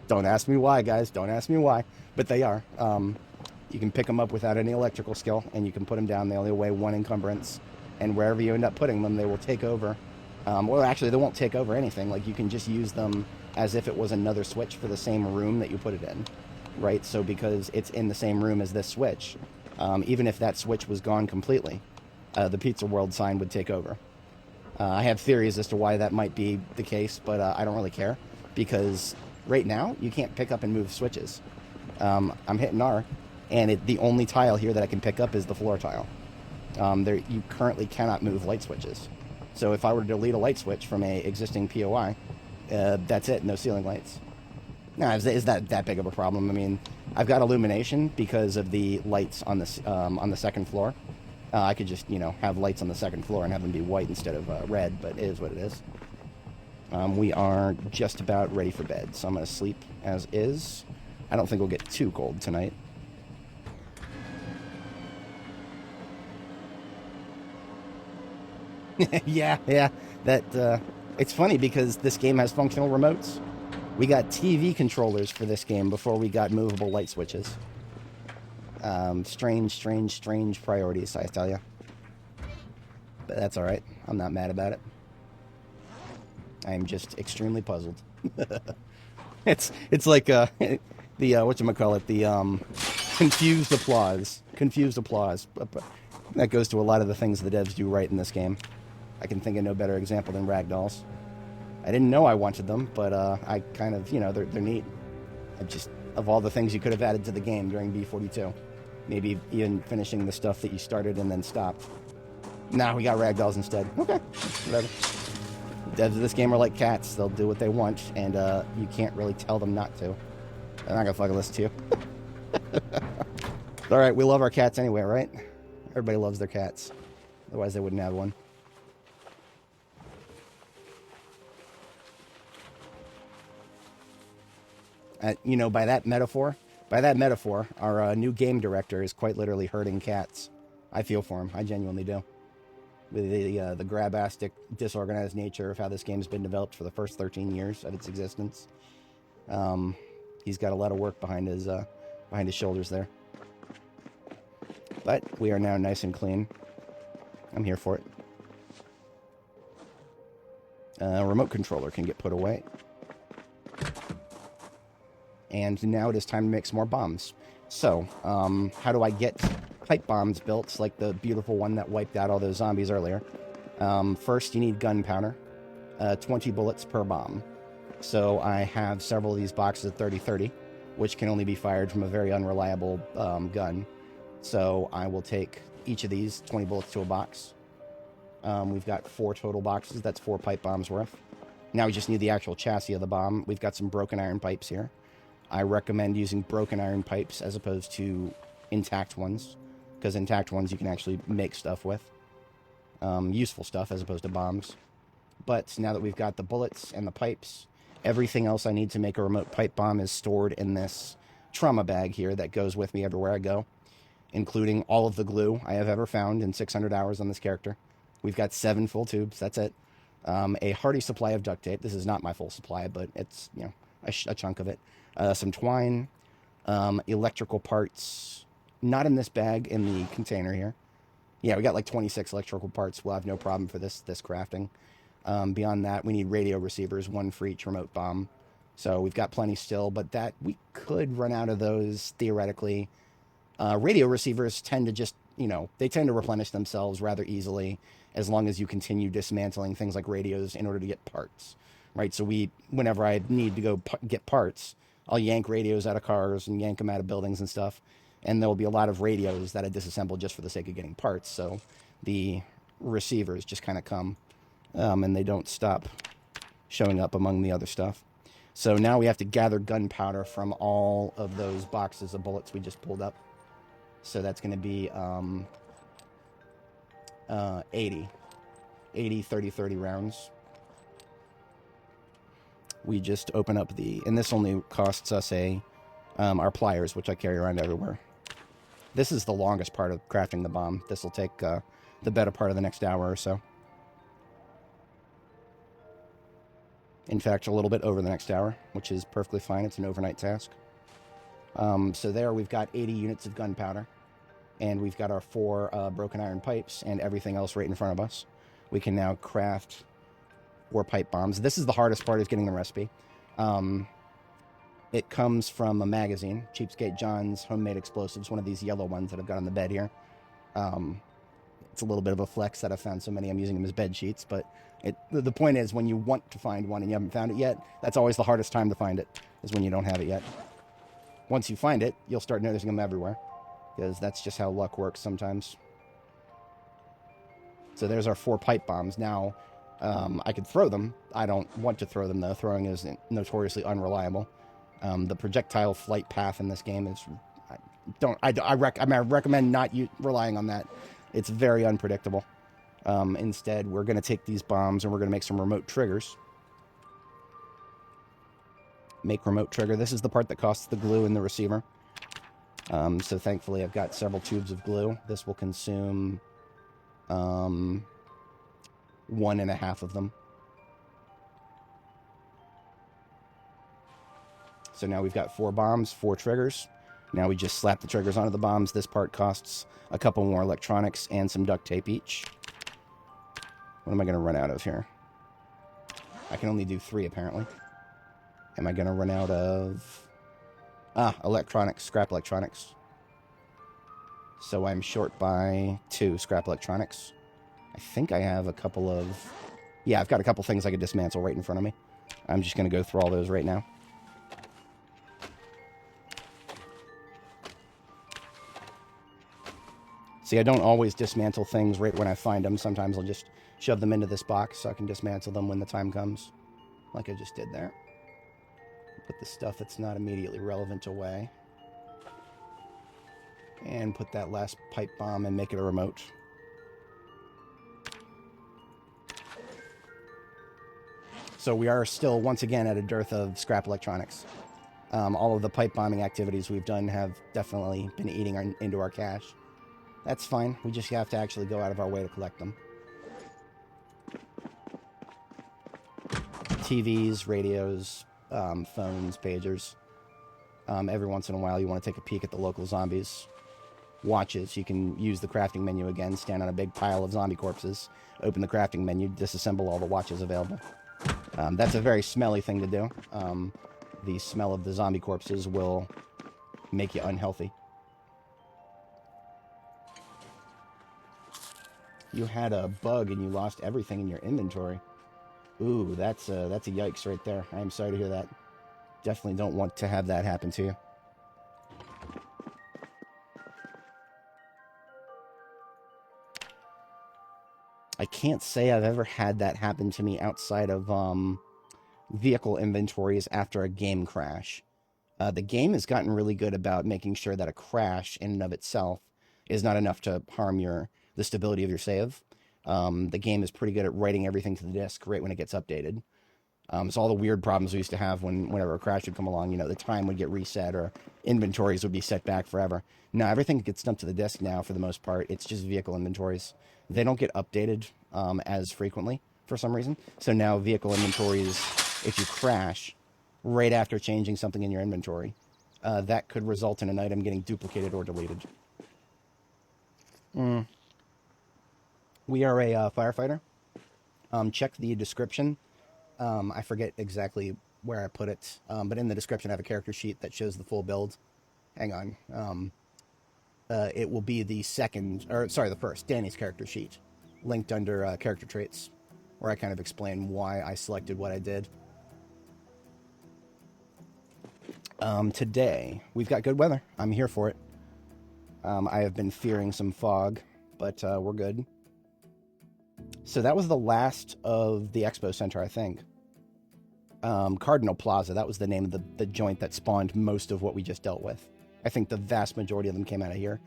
Don't ask me why, guys. Don't ask me why. But they are. You can pick them up without any electrical skill, and you can put them down. They only weigh 1 encumbrance. And wherever you end up putting them, they will take over. Well, actually, they won't take over anything. Like, you can just use them as if it was another switch for the same room that you put it in. Right? So because it's in the same room as this switch, even if that switch was gone completely, the Pizza World sign would take over. I have theories as to why that might be the case, but I don't really care. Because right now, you can't pick up and move switches. I'm hitting R, and the only tile here that I can pick up is the floor tile. You currently cannot move light switches. So if I were to delete a light switch from a existing POI, that's it, no ceiling lights. No, is that big of a problem? I mean, I've got illumination because of the lights on the second floor. I could just, you know, have lights on the second floor and have them be white instead of red, but it is what it is. We are just about ready for bed, so I'm going to sleep as is. I don't think we'll get too cold tonight. yeah, it's funny because this game has functional remotes. We got TV controllers for this game before we got movable light switches. Strange priorities, I tell you. But that's alright. I'm not mad about it. I am just extremely puzzled. It's like the whatchamacallit, the confused applause. Confused applause. That goes to a lot of the things the devs do right in this game. I can think of no better example than ragdolls. I didn't know I wanted them, but I kind of, you know, they're neat. Of all the things you could have added to the game during B42, maybe even finishing the stuff that you started and then stopped. Nah, we got ragdolls instead. Okay, whatever. The devs of this game are like cats. They'll do what they want, and you can't really tell them not to. They're not gonna fucking listen to you. Alright, we love our cats anyway, right? Everybody loves their cats. Otherwise they wouldn't have one. You know, by that metaphor, our new game director is quite literally herding cats. I feel for him. I genuinely do. With the grabastic, disorganized nature of how this game's been developed for the first 13 years of its existence. He's got a lot of work behind his shoulders there. But we are now nice and clean. I'm here for it. Remote controller can get put away. And now it is time to make some more bombs. So, how do I get pipe bombs built, like the beautiful one that wiped out all those zombies earlier? First, you need gunpowder. 20 bullets per bomb. So I have several of these boxes of 30-30, which can only be fired from a very unreliable gun. So I will take each of these 20 bullets to a box. We've got 4 total boxes. That's 4 pipe bombs worth. Now we just need the actual chassis of the bomb. We've got some broken iron pipes here. I recommend using broken iron pipes as opposed to intact ones, because intact ones you can actually make stuff with. Useful stuff as opposed to bombs. But now that we've got the bullets and the pipes, everything else I need to make a remote pipe bomb is stored in this trauma bag here that goes with me everywhere I go, including all of the glue I have ever found in 600 hours on this character. We've got 7 full tubes, that's it. A hearty supply of duct tape. This is not my full supply, but it's, you know, a chunk of it. Some twine, electrical parts, not in this bag, in the container here. Yeah, we got like 26 electrical parts. We'll have no problem for this crafting. Beyond that, we need radio receivers, 1 for each remote bomb. So we've got plenty still, but that we could run out of those theoretically. Radio receivers tend to just, you know, they tend to replenish themselves rather easily as long as you continue dismantling things like radios in order to get parts, right? So whenever I need to go get parts, I'll yank radios out of cars and yank them out of buildings and stuff. And there will be a lot of radios that I disassemble just for the sake of getting parts. So the receivers just kind of come and they don't stop showing up among the other stuff. So now we have to gather gunpowder from all of those boxes of bullets we just pulled up. So that's going to be 80 30-30 rounds. We just open up and this only costs us our pliers, which I carry around everywhere. This is the longest part of crafting the bomb. This will take the better part of the next hour or so. In fact, a little bit over the next hour, which is perfectly fine. It's an overnight task. So there we've got 80 units of gunpowder, and we've got our 4 broken iron pipes and everything else right in front of us. We can now craft 4 pipe bombs. This is the hardest part, is getting the recipe. It comes from a magazine, Cheapskate John's Homemade Explosives, one of these yellow ones that I've got on the bed here. It's a little bit of a flex that I found so many I'm using them as bed sheets, but the point is, when you want to find one and you haven't found it yet, that's always the hardest time to find it, is when you don't have it yet. Once you find it, you'll start noticing them everywhere, because that's just how luck works sometimes. So there's our 4 pipe bombs. Now, I could throw them. I don't want to throw them, though. Throwing is notoriously unreliable. The projectile flight path in this game is... I recommend not relying on that. It's very unpredictable. Instead, we're going to take these bombs and we're going to make some remote triggers. Make remote trigger. This is the part that costs the glue in the receiver. So thankfully, I've got several tubes of glue. This will consume 1.5 of them. So now we've got 4 bombs, 4 triggers. Now we just slap the triggers onto the bombs. This part costs a couple more electronics and some duct tape each. What am I going to run out of here? I can only do 3, apparently. Am I going to run out of... electronics, scrap electronics. So I'm short by 2 scrap electronics. I think I have a couple of... Yeah, I've got a couple things I could dismantle right in front of me. I'm just going to go through all those right now. See, I don't always dismantle things right when I find them. Sometimes I'll just shove them into this box so I can dismantle them when the time comes, like I just did there. Put the stuff that's not immediately relevant away. And put that last pipe bomb and make it a remote. So we are still, once again, at a dearth of scrap electronics. All of the pipe bombing activities we've done have definitely been eating into our cash. That's fine. We just have to actually go out of our way to collect them. TVs, radios, phones, pagers. Every once in a while, you want to take a peek at the local zombies. Watches. You can use the crafting menu again, stand on a big pile of zombie corpses, open the crafting menu, disassemble all the watches available. That's a very smelly thing to do. The smell of the zombie corpses will make you unhealthy. You had a bug and you lost everything in your inventory. Ooh, that's a yikes right there. I am sorry to hear that. Definitely don't want to have that happen to you. I can't say I've ever had that happen to me outside of vehicle inventories after a game crash. The game has gotten really good about making sure that a crash in and of itself is not enough to harm the stability of your save. The game is pretty good at writing everything to the disk right when it gets updated. So all the weird problems we used to have whenever a crash would come along, the time would get reset or inventories would be set back forever. Now everything gets dumped to the disk now for the most part. It's just vehicle inventories. They don't get updated as frequently for some reason. So now vehicle inventories, if you crash right after changing something in your inventory, that could result in an item getting duplicated or deleted. We are a firefighter. Check the description. I forget exactly where I put it, but in the description I have a character sheet that shows the full build. Hang on. It will be the first, Dani's character sheet, linked under character traits, where I kind of explain why I selected what I did. Today, we've got good weather. I'm here for it. I have been fearing some fog, but we're good. So that was the last of the Expo Center, I think. Cardinal Plaza, that was the name of the joint that spawned most of what we just dealt with. I think the vast majority of them came out of here.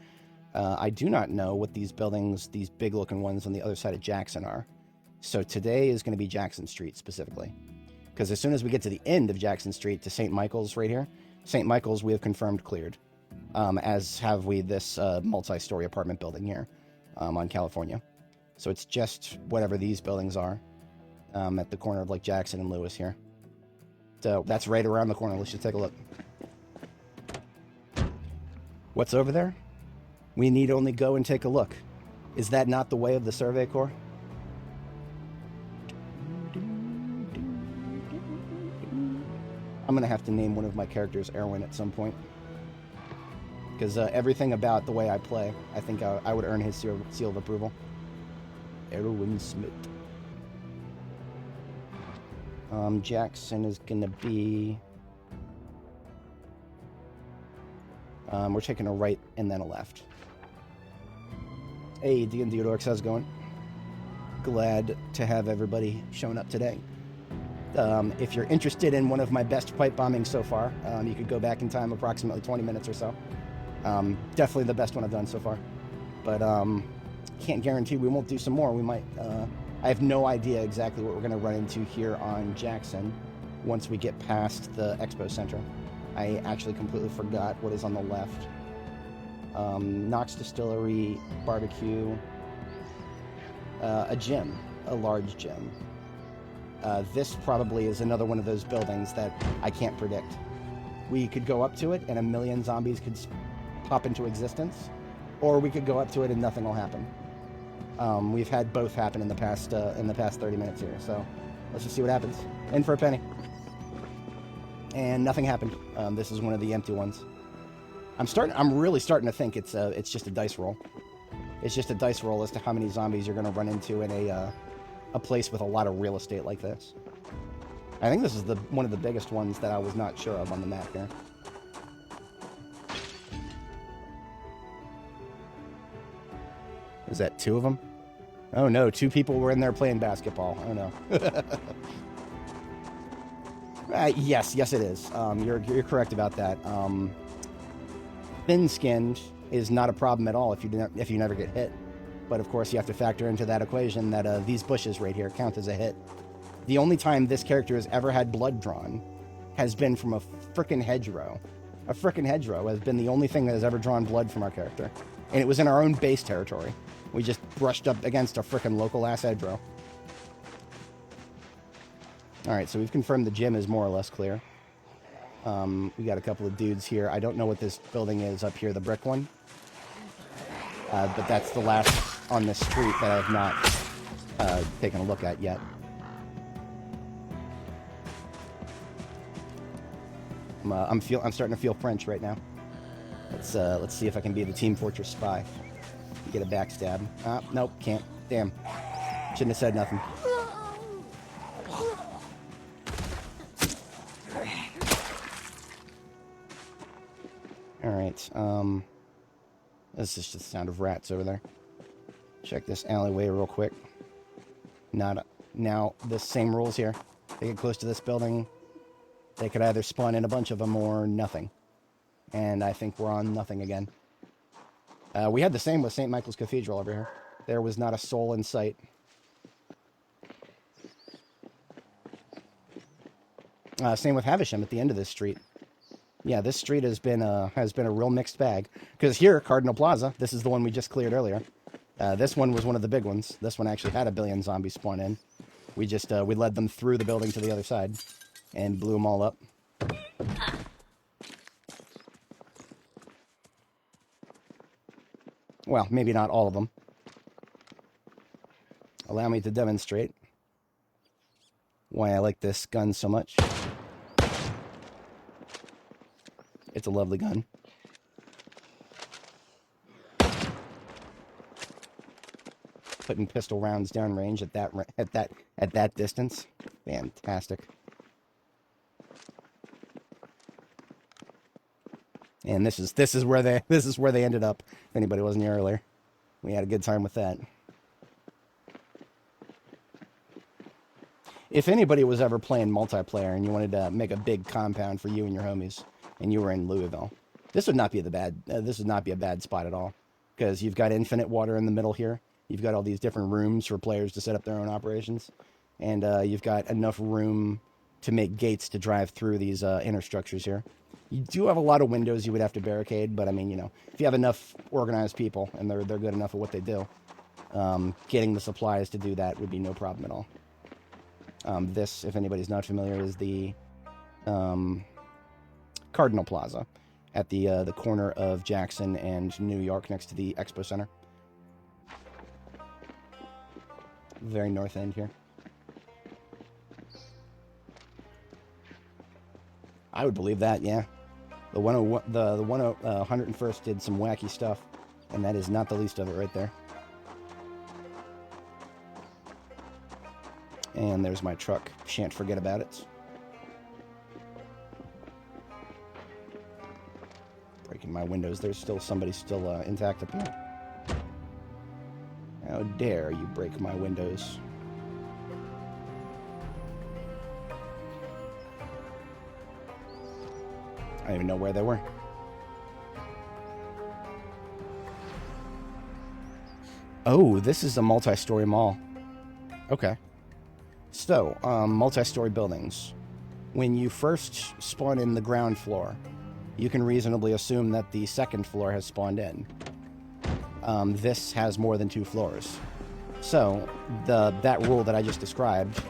I do not know what these buildings, these big-looking ones on the other side of Jackson are. So today is going to be Jackson Street, specifically. Because as soon as we get to the end of Jackson Street to St. Michael's right here, St. Michael's we have confirmed cleared. As have we this multi-story apartment building here on California. So it's just whatever these buildings are at the corner of like Jackson and Lewis here. So that's right around the corner. Let's just take a look. What's over there? We need only go and take a look. Is that not the way of the Survey Corps? I'm going to have to name one of my characters Erwin at some point. Because everything about the way I play, I think I would earn his seal of approval. Erwin Smith. Jackson is going to be... we're taking a right and then a left. Hey, D&D Dorks, how's it going? Glad to have everybody showing up today. If you're interested in one of my best pipe bombings so far, you could go back in time approximately 20 minutes or so. Definitely the best one I've done so far. But can't guarantee we won't do some more. We might. I have no idea exactly what we're going to run into here on Jackson once we get past the Expo Center. I actually completely forgot what is on the left. Knox Distillery, barbecue, a gym, a large gym. This probably is another one of those buildings that I can't predict. We could go up to it and a million zombies could pop into existence, or we could go up to it and nothing will happen. We've had both happen in the past 30 minutes here, so let's just see what happens. In for a penny. And nothing happened. This is one of the empty ones. I'm really starting to think it's just a dice roll. It's just a dice roll as to how many zombies you're going to run into in a place with a lot of real estate like this. I think this is one of the biggest ones that I was not sure of on the map here. Is that two of them? Oh no, two people were in there playing basketball. Oh no. Yes it is. You're correct about that. Thin-skinned is not a problem at all if you never get hit. But of course you have to factor into that equation that these bushes right here count as a hit. The only time this character has ever had blood drawn has been from a frickin' hedgerow. A frickin' hedgerow has been the only thing that has ever drawn blood from our character. And it was in our own base territory. We just brushed up against a frickin' local-ass hedgerow. Alright, so we've confirmed the gym is more or less clear. We got a couple of dudes here. I don't know what this building is up here, the brick one. But that's the last on this street that I have not taken a look at yet. I'm starting to feel French right now. Let's see if I can be the Team Fortress spy. Get a backstab. Nope, can't. Damn. Shouldn't have said nothing. Alright, this is just the sound of rats over there. Check this alleyway real quick. Now, the same rules here. They get close to this building, they could either spawn in a bunch of them or nothing. And I think we're on nothing again. We had the same with St. Michael's Cathedral over here. There was not a soul in sight. Same with Havisham at the end of this street. Yeah, this street has been a real mixed bag. Because here, Cardinal Plaza, this is the one we just cleared earlier. This one was one of the big ones. This one actually had 1 billion zombies spawn in. We just we led them through the building to the other side and blew them all up. Well, maybe not all of them. Allow me to demonstrate why I like this gun so much. It's a lovely gun. Putting pistol rounds downrange at that distance, fantastic. And this is where they ended up. If anybody wasn't here earlier, we had a good time with that. If anybody was ever playing multiplayer and you wanted to make a big compound for you and your homies, and you were in Louisville, this would not be a bad spot at all, because you've got infinite water in the middle here. You've got all these different rooms for players to set up their own operations, and you've got enough room to make gates to drive through these inner structures here. You do have a lot of windows you would have to barricade, but I mean, you know, if you have enough organized people and they're good enough at what they do, getting the supplies to do that would be no problem at all. This, if anybody's not familiar, is the Cardinal Plaza at the corner of Jackson and New York, next to the Expo Center. Very north end here. I would believe that, yeah. The 101st did some wacky stuff, and that is not the least of it right there. And there's my truck. Shan't forget about it. Breaking my windows. There's still somebody intact up here. How dare you break my windows? I don't even know where they were. Oh, this is a multi-story mall. Okay. So, multi-story buildings. When you first spawn in the ground floor, you can reasonably assume that the second floor has spawned in. This has more than 2 floors. So, that rule that I just described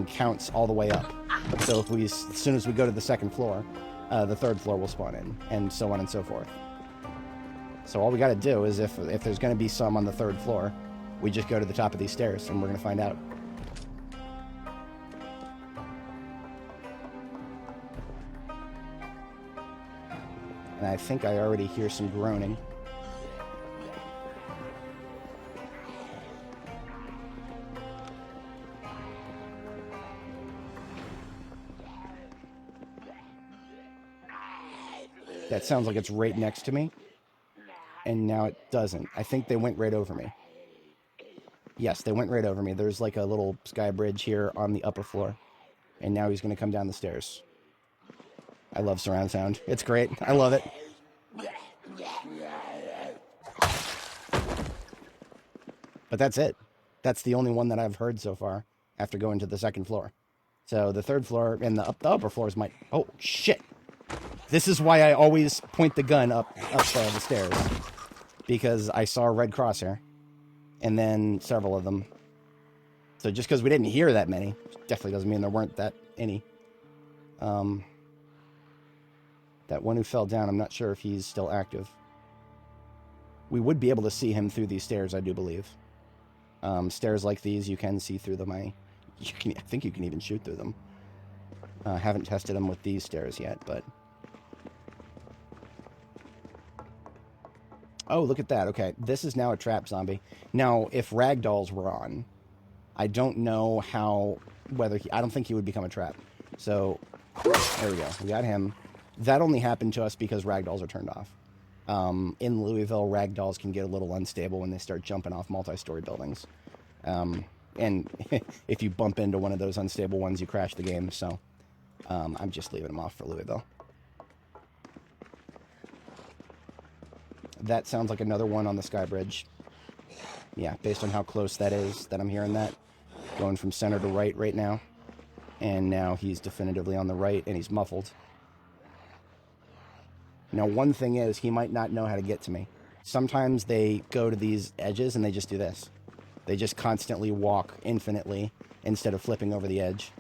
counts all the way up. So as soon as we go to the second floor, the third floor will spawn in, and so on and so forth. So all we got to do is, if there's going to be some on the third floor, we just go to the top of these stairs, and we're going to find out. And I think I already hear some groaning. That sounds like it's right next to me. And now it doesn't. I think they went right over me. Yes, they went right over me. There's like a little sky bridge here on the upper floor. And now he's going to come down the stairs. I love surround sound. It's great. I love it. But that's it. That's the only one that I've heard so far after going to the second floor. So the third floor and the upper floors might... Oh, shit. This is why I always point the gun up the stairs. Because I saw a red crosshair. And then several of them. So just because we didn't hear that many, definitely doesn't mean there weren't that any. That one who fell down, I'm not sure if he's still active. We would be able to see him through these stairs, I do believe. Stairs like these, you can see through them. I think you can even shoot through them. Haven't tested them with these stairs yet, but... Oh, look at that. Okay, this is now a trap zombie. Now, if ragdolls were on, I don't know how... I don't think he would become a trap. So, there we go. We got him. That only happened to us because ragdolls are turned off. In Louisville, ragdolls can get a little unstable when they start jumping off multi-story buildings. And if you bump into one of those unstable ones, you crash the game. So I'm just leaving them off for Louisville. That sounds like another one on the sky bridge. Yeah, based on how close that is, that I'm hearing that. Going from center to right now. And now he's definitively on the right, and he's muffled. Now, one thing is, he might not know how to get to me. Sometimes they go to these edges and they just do this. They just constantly walk infinitely instead of flipping over the edge.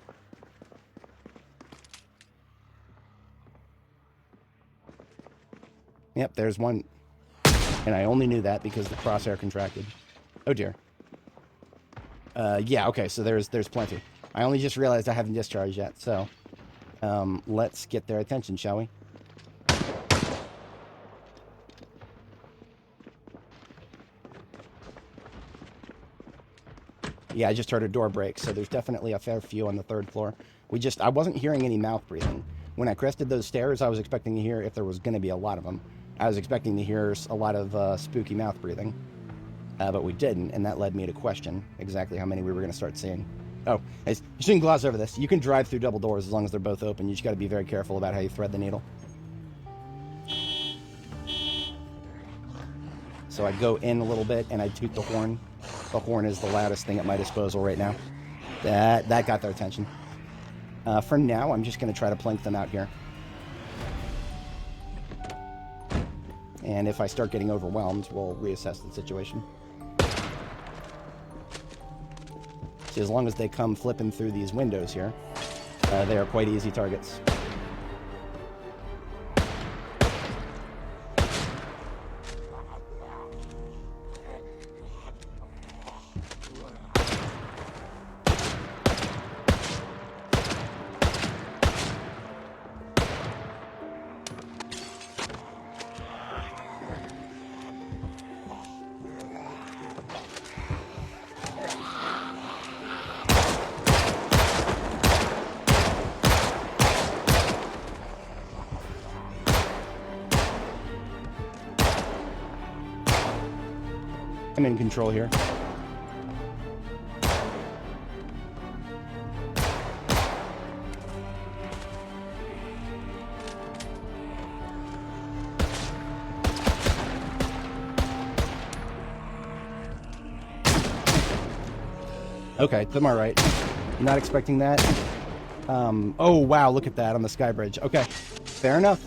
Yep, there's one. And I only knew that because the crosshair contracted. Oh, dear. Yeah, okay, so there's plenty. I only just realized I haven't discharged yet, so... let's get their attention, shall we? Yeah, I just heard a door break, so there's definitely a fair few on the third floor. I wasn't hearing any mouth breathing. When I crested those stairs, I was expecting to hear, if there was going to be a lot of them, I was expecting to hear a lot of spooky mouth breathing. But we didn't, and that led me to question exactly how many we were going to start seeing. Oh, you shouldn't gloss over this. You can drive through double doors as long as they're both open. You just got to be very careful about how you thread the needle. So I go in a little bit, and I toot the horn. The horn is the loudest thing at my disposal right now. That got their attention. For now, I'm just going to try to plink them out here. And if I start getting overwhelmed, we'll reassess the situation. See, as long as they come flipping through these windows here, they are quite easy targets. I'm in control here. Okay, to my right. Not expecting that. Oh, wow, look at that on the sky bridge. Okay, fair enough.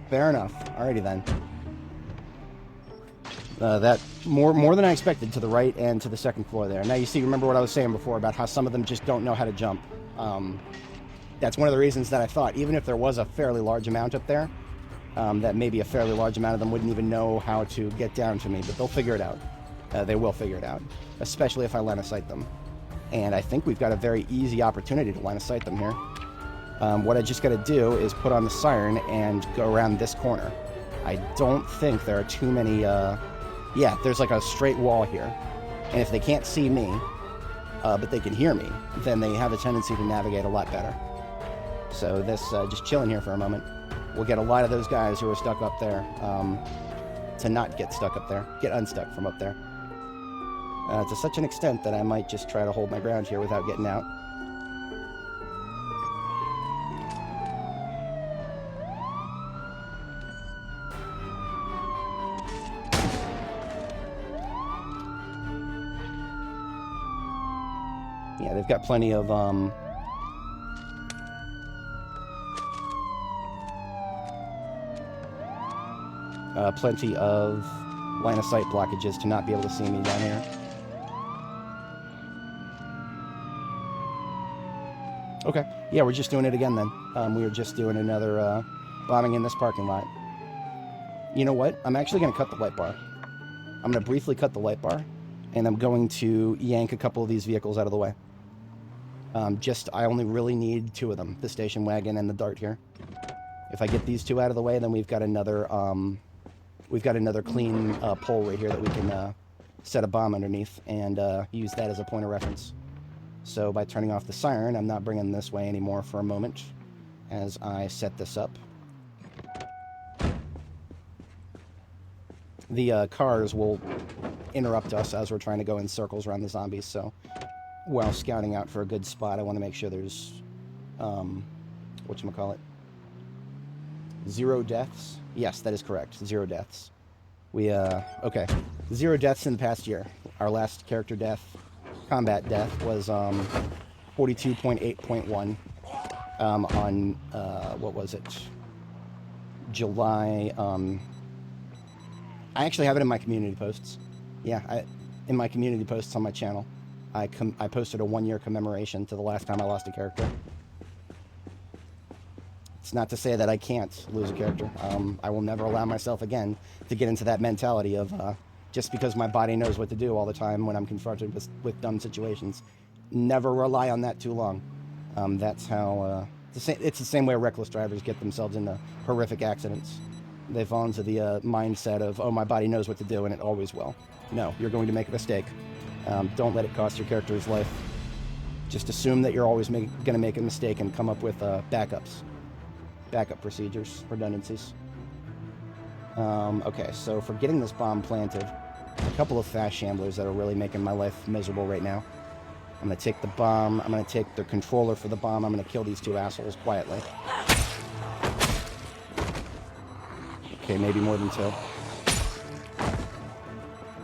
Fair enough. Alrighty then. That more than I expected to the right and to the second floor there. Now you see, remember what I was saying before about how some of them just don't know how to jump. That's one of the reasons that I thought, even if there was a fairly large amount up there, that maybe a fairly large amount of them wouldn't even know how to get down to me, but they'll figure it out. They will figure it out, especially if I line of sight them. And I think we've got a very easy opportunity to line of sight them here. What I just got to do is put on the siren and go around this corner. I don't think there are too many... yeah, there's like a straight wall here. And if they can't see me, but they can hear me, then they have a tendency to navigate a lot better. So this, just chilling here for a moment, we'll get a lot of those guys who are stuck up there to not get stuck up there, get unstuck from up there. To such an extent that I might just try to hold my ground here without getting out. Yeah, they've got plenty of plenty of line of sight blockages to not be able to see me down here. Okay, yeah, we're just doing it again then. We were just doing another bombing in this parking lot. You know what? I'm actually going to cut the light bar. I'm going to briefly cut the light bar, and I'm going to yank a couple of these vehicles out of the way. I only really need 2 of them, the station wagon and the dart here. If I get these 2 out of the way, then we've got another clean pole right here that we can set a bomb underneath and use that as a point of reference. So by turning off the siren, I'm not bringing this way anymore for a moment as I set this up. The cars will interrupt us as we're trying to go in circles around the zombies, so while scouting out for a good spot, I want to make sure there's, whatchamacallit, 0 deaths? Yes, that is correct, 0 deaths. Okay, 0 deaths in the past year. Our last character death, combat death, was 42.8.1 on, what was it? July, I actually have it in my community posts. Yeah, in my community posts on my channel, I posted a 1-year commemoration to the last time I lost a character. It's not to say that I can't lose a character. I will never allow myself again to get into that mentality of just because my body knows what to do all the time when I'm confronted with dumb situations. Never rely on that too long. That's how... it's the same way reckless drivers get themselves into horrific accidents. They fall into the mindset of, oh, my body knows what to do, and it always will. No, you're going to make a mistake. Don't let it cost your character's life. Just assume that you're always going to make a mistake and come up with backup procedures, redundancies. Okay, so for getting this bomb planted, a couple of fast shamblers that are really making my life miserable right now. I'm going to take the bomb, I'm going to take the controller for the bomb, I'm going to kill these 2 assholes quietly. Okay, maybe more than 2.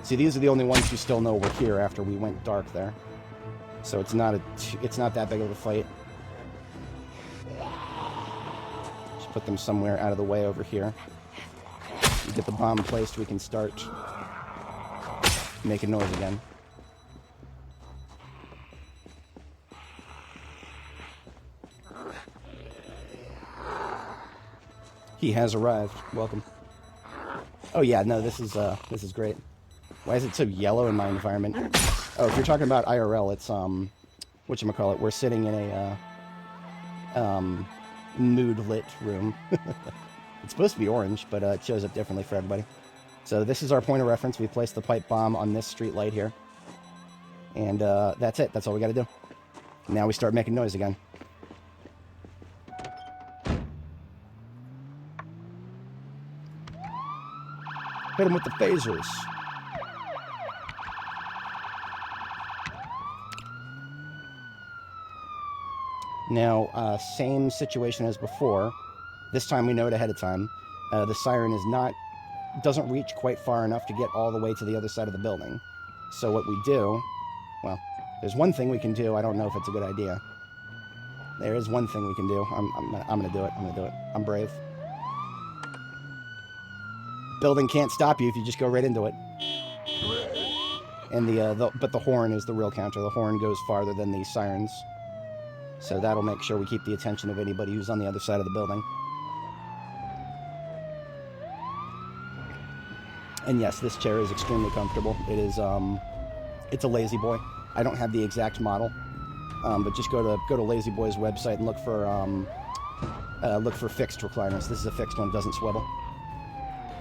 See, these are the only ones who still know we're here after we went dark there. So it's not that big of a fight. Just put them somewhere out of the way over here. We get the bomb placed, we can start making noise again. He has arrived. Welcome. Oh yeah, no, this is great. Why is it so yellow in my environment? Oh, if you're talking about IRL, it's whatchamacallit, we're sitting in a mood-lit room. It's supposed to be orange, but it shows up differently for everybody. So this is our point of reference. We placed the pipe bomb on this street light here. And that's it. That's all we gotta do. Now we start making noise again. Hit him with the phasers. Now, same situation as before. This time we know it ahead of time. The siren doesn't reach quite far enough to get all the way to the other side of the building. So what we do, well, there's one thing we can do. I don't know if it's a good idea. There is one thing we can do. I'm gonna do it. I'm gonna do it. I'm brave. Building can't stop you if you just go right into it. And but the horn is the real counter. The horn goes farther than the sirens. So that'll make sure we keep the attention of anybody who's on the other side of the building. And yes, this chair is extremely comfortable. It is, it's a Lazy Boy. I don't have the exact model, but just go to Lazy Boy's website and look for fixed recliners. This is a fixed one, doesn't swivel.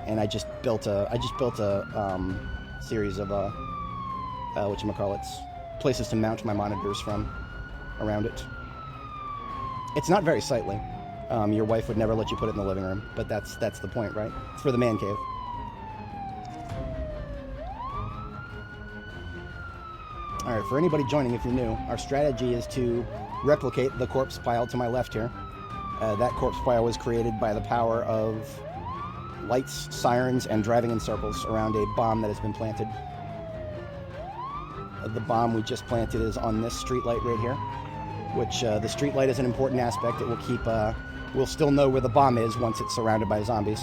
And I just built a series of places to mount my monitors from around it. It's not very sightly. Your wife would never let you put it in the living room, but that's the point, right? It's for the man cave. Alright, for anybody joining, if you're new, our strategy is to replicate the corpse pile to my left here. That corpse pile was created by the power of lights, sirens, and driving in circles around a bomb that has been planted. The bomb we just planted is on this street light right here, which the street light is an important aspect. It will keep, we'll still know where the bomb is once it's surrounded by zombies.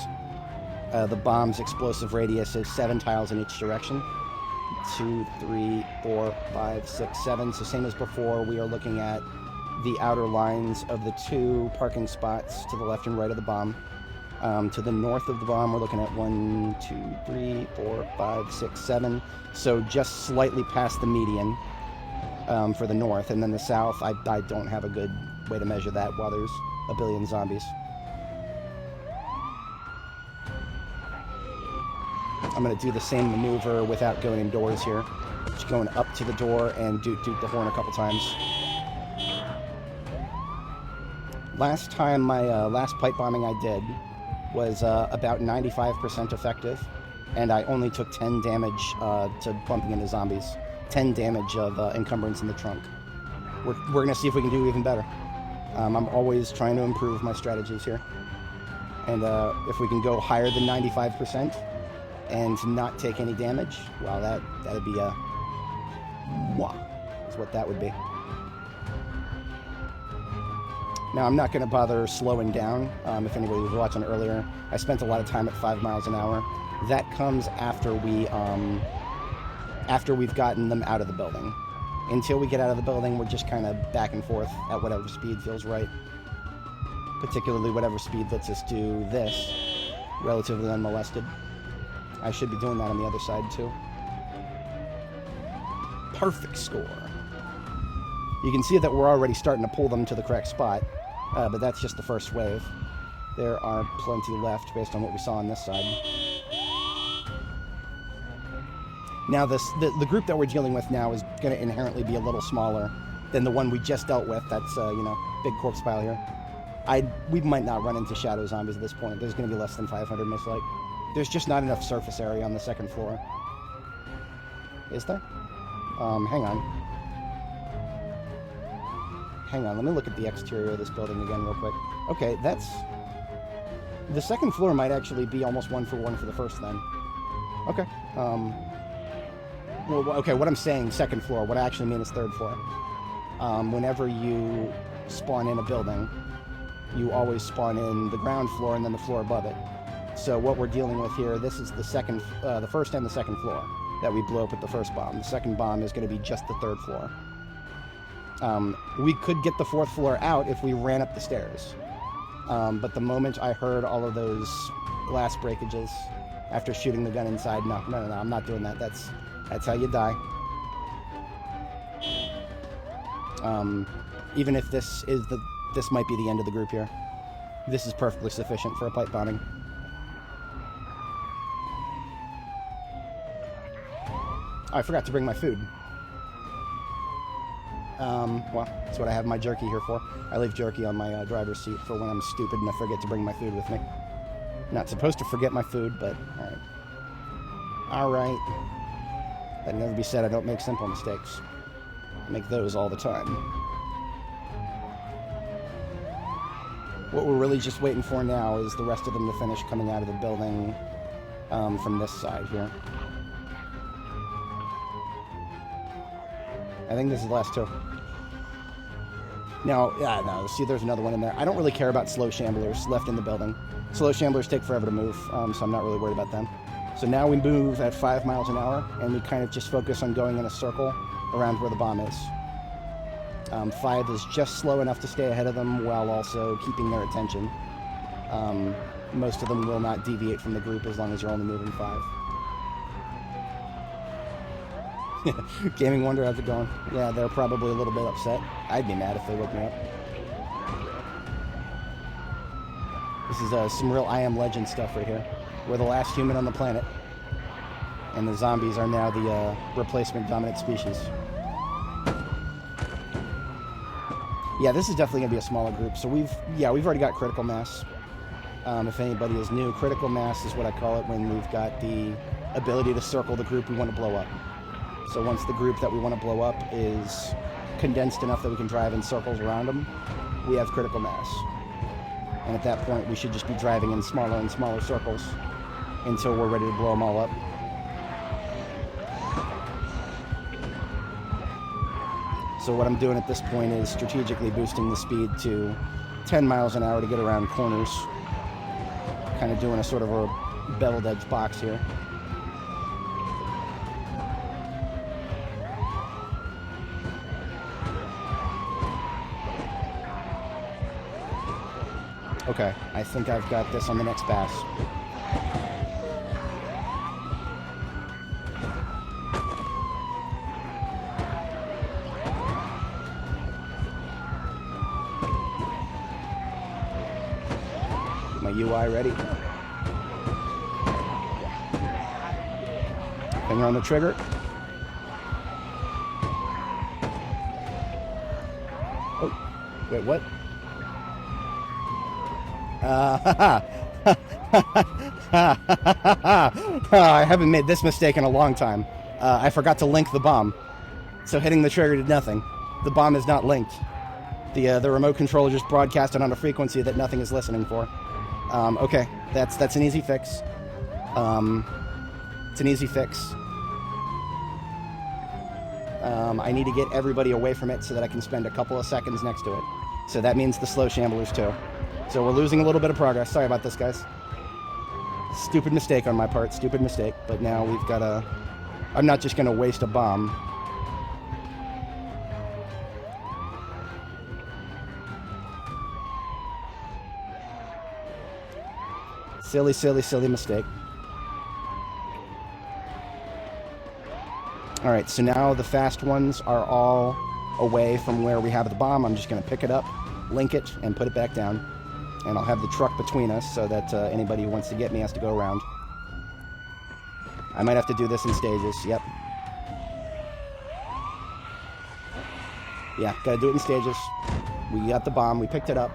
The bomb's explosive radius is 7 tiles in each direction. 2, 3, 4, 5, 6, 7. So same as before, we are looking at the outer lines of the 2 parking spots to the left and right of the bomb. To the north of the bomb, we're looking at 1, 2, 3, 4, 5, 6, 7. So just slightly past the median for the north. And then the south, I don't have a good way to measure that while there's a billion zombies. I'm going to do the same maneuver without going indoors here. Just going up to the door and doot the horn a couple times. Last time, my last pipe bombing I did was about 95% effective, and I only took 10 damage to bumping into zombies. 10 damage of encumbrance in the trunk. We're going to see if we can do even better. I'm always trying to improve my strategies here. And if we can go higher than 95%, and not take any damage, well, that'd be a mwah, is what that would be. Now, I'm not going to bother slowing down. If anybody was watching earlier, I spent a lot of time at 5 miles an hour. That comes after we've gotten them out of the building. Until we get out of the building, we're just kind of back and forth at whatever speed feels right. Particularly whatever speed lets us do this relatively unmolested. I should be doing that on the other side, too. Perfect score. You can see that we're already starting to pull them to the correct spot, but that's just the first wave. There are plenty left based on what we saw on this side. Now, the group that we're dealing with now is going to inherently be a little smaller than the one we just dealt with. That's, big corpse pile here. We might not run into shadow zombies at this point. There's going to be less than 500, most likely. There's just not enough surface area on the second floor. Is there? Hang on. Let me look at the exterior of this building again real quick. Okay, the second floor might actually be almost 1 for 1 for the first then. Okay. Okay, what I'm saying, second floor. What I actually mean is third floor. Whenever you spawn in a building, you always spawn in the ground floor and then the floor above it. So what we're dealing with here, this is the first and the second floor that we blew up with the first bomb. The second bomb is going to be just the third floor. We could get the fourth floor out if we ran up the stairs. But the moment I heard all of those glass breakages after shooting the gun inside, no, I'm not doing that. That's how you die. Even if this might be the end of the group here. This is perfectly sufficient for a pipe bombing. Oh, I forgot to bring my food. Well, that's what I have my jerky here for. I leave jerky on my driver's seat for when I'm stupid and I forget to bring my food with me. Not supposed to forget my food, but alright. Alright. That never be said, I don't make simple mistakes. I make those all the time. What we're really just waiting for now is the rest of them to finish coming out of the building from this side here. I think this is the last 2. No, see, there's another one in there. I don't really care about slow shamblers left in the building. Slow shamblers take forever to move, so I'm not really worried about them. So now we move at 5 miles an hour, and we kind of just focus on going in a circle around where the bomb is. 5 is just slow enough to stay ahead of them while also keeping their attention. Most of them will not deviate from the group as long as you're only moving 5. Gaming Wonder, how's it going? Yeah, they're probably a little bit upset. I'd be mad if they woke me up. This is some real I Am Legend stuff right here. We're the last human on the planet. And the zombies are now the replacement dominant species. Yeah, this is definitely going to be a smaller group. So we've already got critical mass. If anybody is new, critical mass is what I call it when we've got the ability to circle the group we want to blow up. So once the group that we want to blow up is condensed enough that we can drive in circles around them, we have critical mass. And at that point, we should just be driving in smaller and smaller circles until we're ready to blow them all up. So what I'm doing at this point is strategically boosting the speed to 10 miles an hour to get around corners. Kind of doing a sort of a beveled edge box here. Okay, I think I've got this on the next pass. Get my UI ready. Finger on the trigger. Oh, wait, what? I haven't made this mistake in a long time. I forgot to link the bomb, so hitting the trigger did nothing. The bomb is not linked. The remote controller just broadcasted on a frequency that nothing is listening for. Okay, that's an easy fix. It's an easy fix. I need to get everybody away from it so that I can spend a couple of seconds next to it. So that means the slow shamblers too. So we're losing a little bit of progress. Sorry about this, guys. Stupid mistake on my part. Stupid mistake. But now we've got to... I'm not just going to waste a bomb. Silly, silly, silly mistake. Alright, so now the fast ones are all away from where we have the bomb. I'm just going to pick it up, link it, and put it back down. And I'll have the truck between us so that anybody who wants to get me has to go around. I might have to do this in stages. Yep. Yeah, gotta do it in stages. We got the bomb. We picked it up.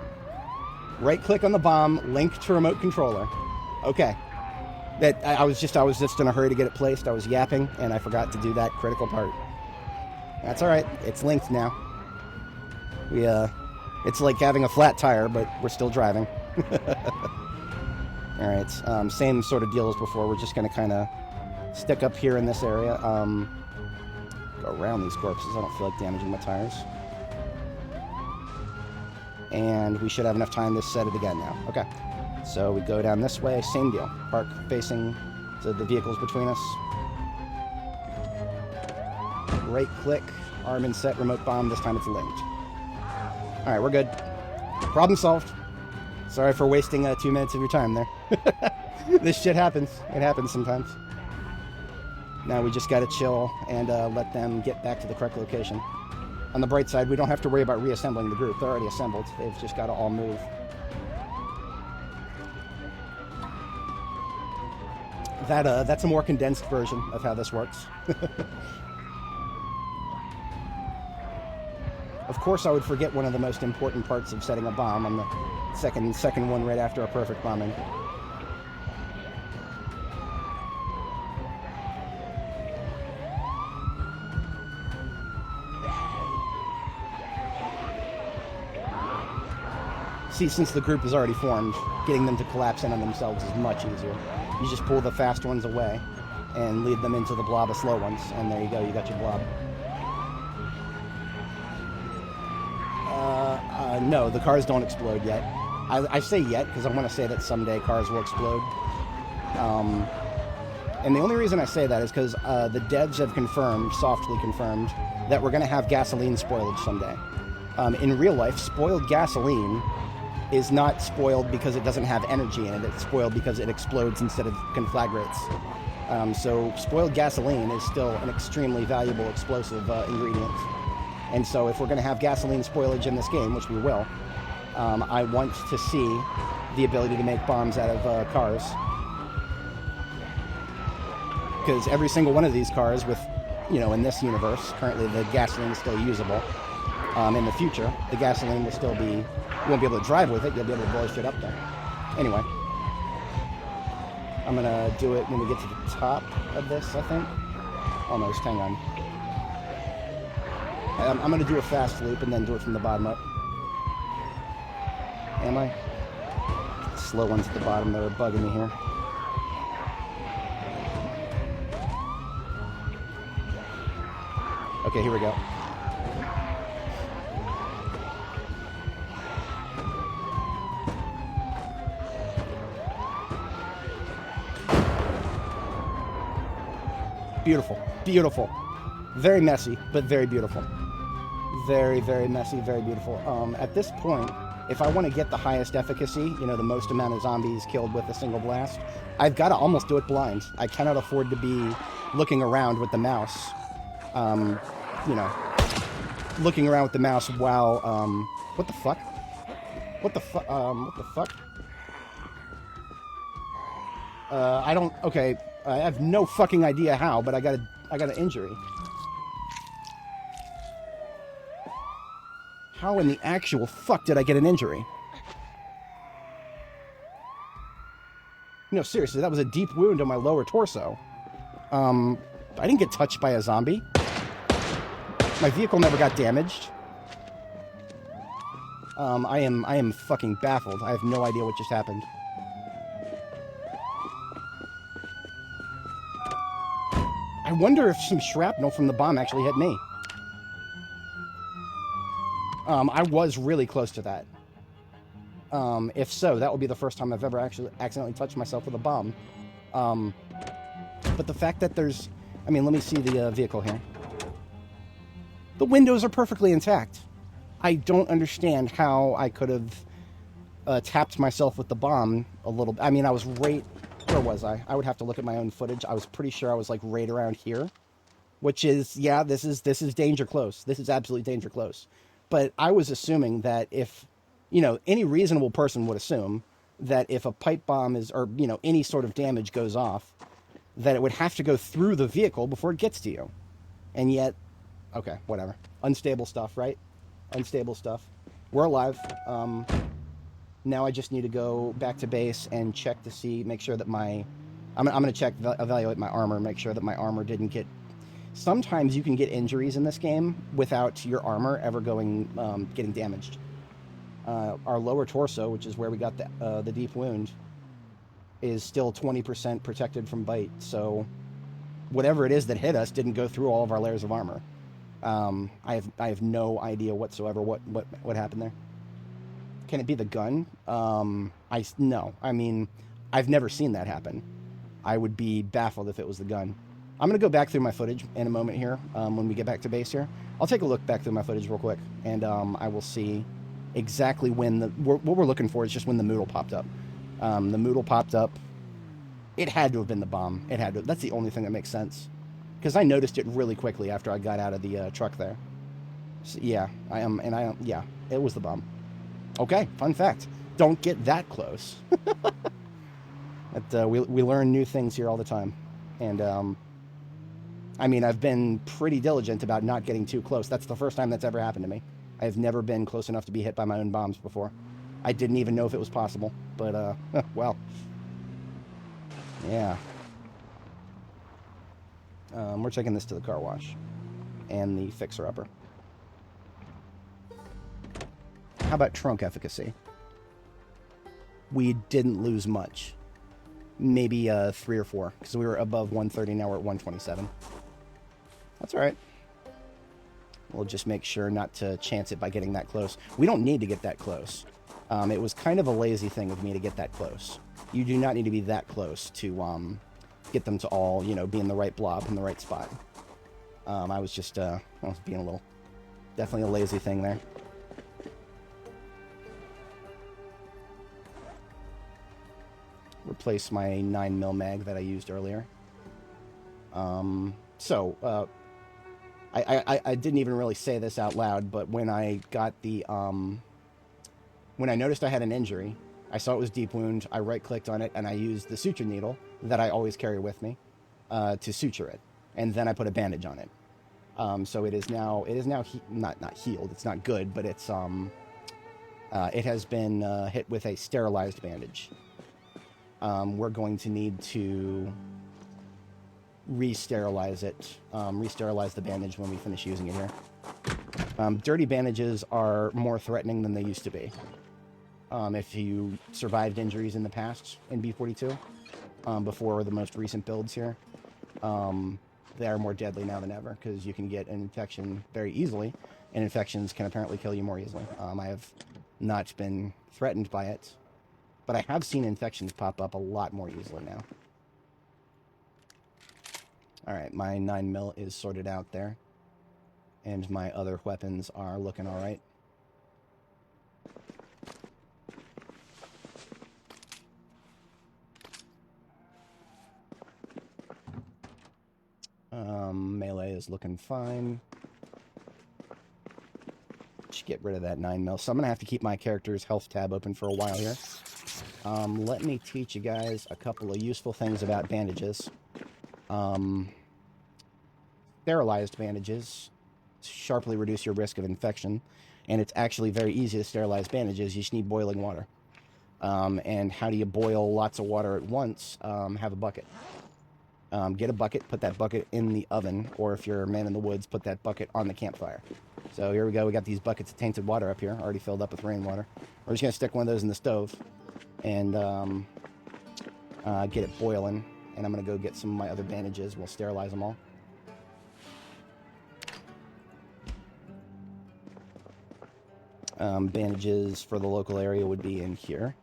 Right-click on the bomb. Link to remote controller. Okay. That I was just in a hurry to get it placed. I was yapping, and I forgot to do that critical part. That's all right. It's linked now. It's like having a flat tire, but we're still driving. All right, same sort of deal as before. We're just going to kind of stick up here in this area. Go around these corpses. I don't feel like damaging my tires. And we should have enough time to set it again now. Okay, so we go down this way. Same deal. Park facing the vehicles between us. Right-click, arm and set, remote bomb. This time it's linked. Alright, we're good. Problem solved. Sorry for wasting 2 minutes of your time there. This shit happens. It happens sometimes. Now we just gotta chill and let them get back to the correct location. On the bright side, we don't have to worry about reassembling the group. They're already assembled. They've just gotta all move. That's a more condensed version of how this works. Of course, I would forget one of the most important parts of setting a bomb on the second one right after a perfect bombing. See, since the group is already formed, getting them to collapse in on themselves is much easier. You just pull the fast ones away and lead them into the blob of slow ones, and there you go, you got your blob. No, the cars don't explode yet. I say yet because I want to say that someday cars will explode. And the only reason I say that is because the devs have confirmed, softly confirmed, that we're going to have gasoline spoilage someday. In real life, spoiled gasoline is not spoiled because it doesn't have energy in it. It's spoiled because it explodes instead of conflagrates. So spoiled gasoline is still an extremely valuable explosive ingredient. And so if we're going to have gasoline spoilage in this game, which we will, I want to see the ability to make bombs out of cars. Because every single one of these cars with, in this universe, currently the gasoline is still usable. In the future, the gasoline will still be, you won't be able to drive with it, you'll be able to blow shit up there. Anyway, I'm going to do it when we get to the top of this, I think. Almost, hang on. I'm going to do a fast loop and then do it from the bottom up. Am I? Slow ones at the bottom that are bugging me here. Okay, here we go. Beautiful. Beautiful. Very messy, but very beautiful. Very, very messy, very beautiful. At this point, if I want to get the highest efficacy, you know, the most amount of zombies killed with a single blast, I've got to almost do it blind. I cannot afford to be looking around with the mouse. You know, looking around with the mouse while, what the fuck? What the fuck? What the fuck? I don't, okay, I have no fucking idea how, but I got an injury. How in the actual fuck did I get an injury? No, seriously, that was a deep wound on my lower torso. I didn't get touched by a zombie. My vehicle never got damaged. I am fucking baffled. I have no idea what just happened. I wonder if some shrapnel from the bomb actually hit me. I was really close to that. If so, that will be the first time I've ever actually accidentally touched myself with a bomb. But the fact that there's... I mean, let me see the vehicle here. The windows are perfectly intact. I don't understand how I could have tapped myself with the bomb a little... I mean, I was right... Where was I? I would have to look at my own footage. I was pretty sure I was, like, right around here. Which is... Yeah, this is danger close. This is absolutely danger close. But I was assuming that if, you know, any reasonable person would assume that if a pipe bomb is, or, you know, any sort of damage goes off, that it would have to go through the vehicle before it gets to you. And yet, okay, whatever. Unstable stuff, right? Unstable stuff. We're alive. Now I just need to go back to base and check to see, make sure that my, I'm going to check, evaluate my armor, make sure that my armor didn't get... Sometimes you can get injuries in this game without your armor ever getting damaged. Our lower torso, which is where we got the deep wound, is still 20% protected from bite. So whatever it is that hit us didn't go through all of our layers of armor. I have no idea whatsoever what happened there. Can it be the gun? No. I mean, I've never seen that happen. I would be baffled if it was the gun. I'm going to go back through my footage in a moment here, when we get back to base here. I'll take a look back through my footage real quick, and I will see exactly when what we're looking for is just when the Moodle popped up. The Moodle popped up. It had to have been the bomb. It had to. That's the only thing that makes sense. Because I noticed it really quickly after I got out of the truck there. So, yeah, yeah, it was the bomb. Okay, fun fact. Don't get that close. We learn new things here all the time. And, I mean, I've been pretty diligent about not getting too close. That's the first time that's ever happened to me. I've never been close enough to be hit by my own bombs before. I didn't even know if it was possible. But, well. Yeah. We're taking this to the car wash. And the fixer-upper. How about trunk efficacy? We didn't lose much. Maybe 3 or 4. Because we were above 130, now we're at 127. That's alright. We'll just make sure not to chance it by getting that close. We don't need to get that close. It was kind of a lazy thing of me to get that close. You do not need to be that close to get them to all, you know, be in the right blob, in the right spot. I was just, I was being a little, definitely a lazy thing there. Replace my 9mm mag that I used earlier. I didn't even really say this out loud, but when I got the, when I noticed I had an injury, I saw it was deep wound, I right-clicked on it, and I used the suture needle that I always carry with me to suture it. And then I put a bandage on it. So it is now not healed, it's not good, but it's, it has been hit with a sterilized bandage. We're going to need to re-sterilize it, re-sterilize the bandage when we finish using it here. Dirty bandages are more threatening than they used to be. If you survived injuries in the past in B42, before the most recent builds here, they are more deadly now than ever, because you can get an infection very easily, and infections can apparently kill you more easily. I have not been threatened by it, but I have seen infections pop up a lot more easily now. Alright, my 9mm is sorted out there. And my other weapons are looking alright. Melee is looking fine. Just get rid of that 9mm. So I'm going to have to keep my character's health tab open for a while here. Let me teach you guys a couple of useful things about bandages. Sterilized bandages sharply reduce your risk of infection, and it's actually very easy to sterilize bandages. You just need boiling water. And how do you boil lots of water at once? Have a bucket. Get a bucket, put that bucket in the oven, or if you're a man in the woods, put that bucket on the campfire. So here we go. We got these buckets of tainted water up here, already filled up with rainwater. We're just going to stick one of those in the stove and get it boiling. And I'm going to go get some of my other bandages. We'll sterilize them all. Bandages for the local area would be in here.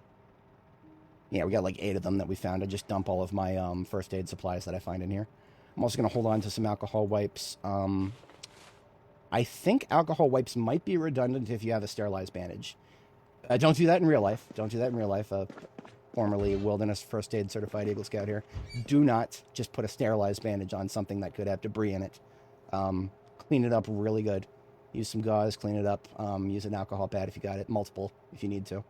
Yeah, we got like 8 of them that we found. I just dump all of my first aid supplies that I find in here. I'm also going to hold on to some alcohol wipes. I think alcohol wipes might be redundant if you have a sterilized bandage. Don't do that in real life. Don't do that in real life. Formerly Wilderness First Aid Certified Eagle Scout here. Do not just put a sterilized bandage on something that could have debris in it. Clean it up really good. Use some gauze, clean it up. Use an alcohol pad if you got it. Multiple if you need to.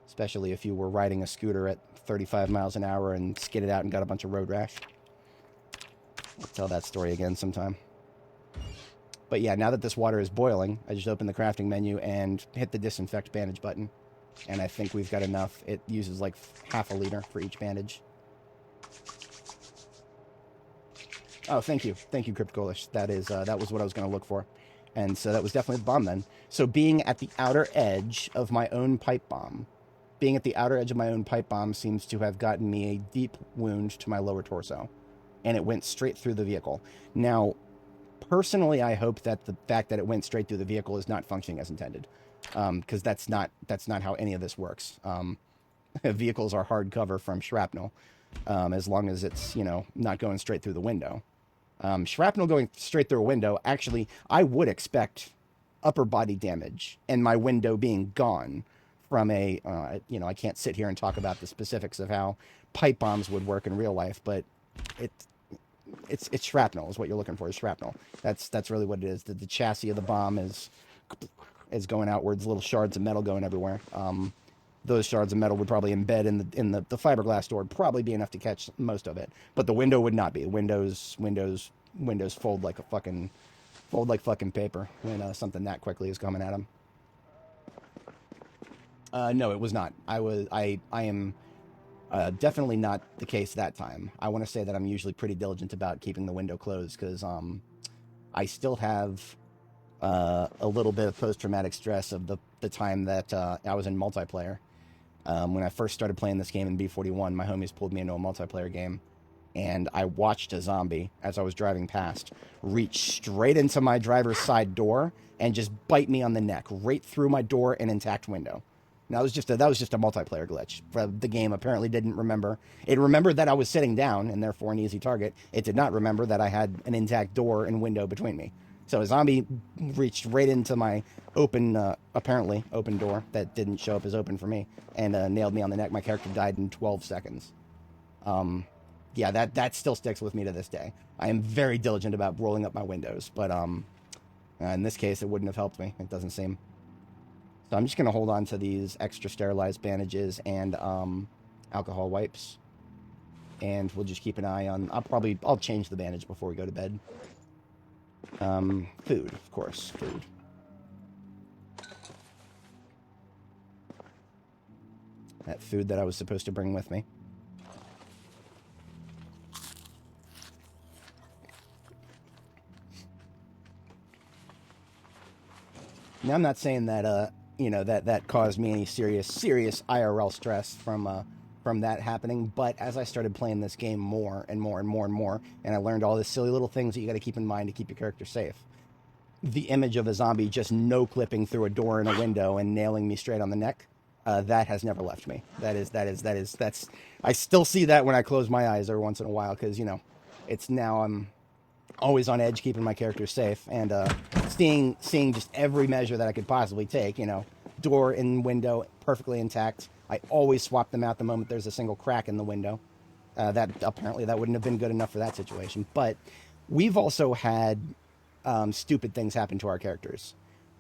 Especially if you were riding a scooter at 35 miles an hour and skidded out and got a bunch of road rash. I'll tell that story again sometime. But yeah, now that this water is boiling, I just open the crafting menu and hit the disinfect bandage button. And I think we've got enough. It uses like half a liter for each bandage. Oh, thank you. Thank you, Cryptgolish. That was what I was going to look for. And so that was definitely the bomb then. So being at the outer edge of my own pipe bomb, seems to have gotten me a deep wound to my lower torso. And it went straight through the vehicle. Now, personally, I hope that the fact that it went straight through the vehicle is not functioning as intended. Because that's not how any of this works. Vehicles are hard cover from shrapnel. As long as it's, not going straight through the window. Shrapnel going straight through a window, actually, I would expect upper body damage and my window being gone from a, I can't sit here and talk about the specifics of how pipe bombs would work in real life, but it's shrapnel is what you're looking for, is shrapnel. That's really what it is. The chassis of the bomb is going outwards, little shards of metal going everywhere. Those shards of metal would probably embed in the fiberglass door, probably be enough to catch most of it. But the window would not be. Windows fold like fucking paper when something that quickly is coming at them. No, it was not. I am definitely not the case that time. I want to say that I'm usually pretty diligent about keeping the window closed because I still have a little bit of post-traumatic stress of the time that I was in multiplayer. When I first started playing this game in B41, my homies pulled me into a multiplayer game, and I watched a zombie, as I was driving past, reach straight into my driver's side door and just bite me on the neck, right through my door and intact window. Now, that was just a multiplayer glitch. The game apparently didn't remember. It remembered that I was sitting down, and therefore an easy target. It did not remember that I had an intact door and window between me. So a zombie reached right into my apparently open door that didn't show up as open for me, and nailed me on the neck. My character died in 12 seconds. Yeah, that still sticks with me to this day. I am very diligent about rolling up my windows, but in this case, it wouldn't have helped me. It doesn't seem. So I'm just going to hold on to these extra sterilized bandages and alcohol wipes, and we'll just keep an eye on. I'll change the bandage before we go to bed. Food, of course, food. That food that I was supposed to bring with me. Now, I'm not saying that, that caused me any serious IRL stress from that happening, but as I started playing this game more and more, and I learned all the silly little things that you got to keep in mind to keep your character safe, the image of a zombie just no-clipping through a door and a window and nailing me straight on the neck, that has never left me. That's I still see that when I close my eyes every once in a while, because, It's now I'm always on edge, keeping my character safe, and seeing just every measure that I could possibly take. You know, door and window perfectly intact. I always swap them out the moment there's a single crack in the window. That apparently that wouldn't have been good enough for that situation. But we've also had stupid things happen to our characters.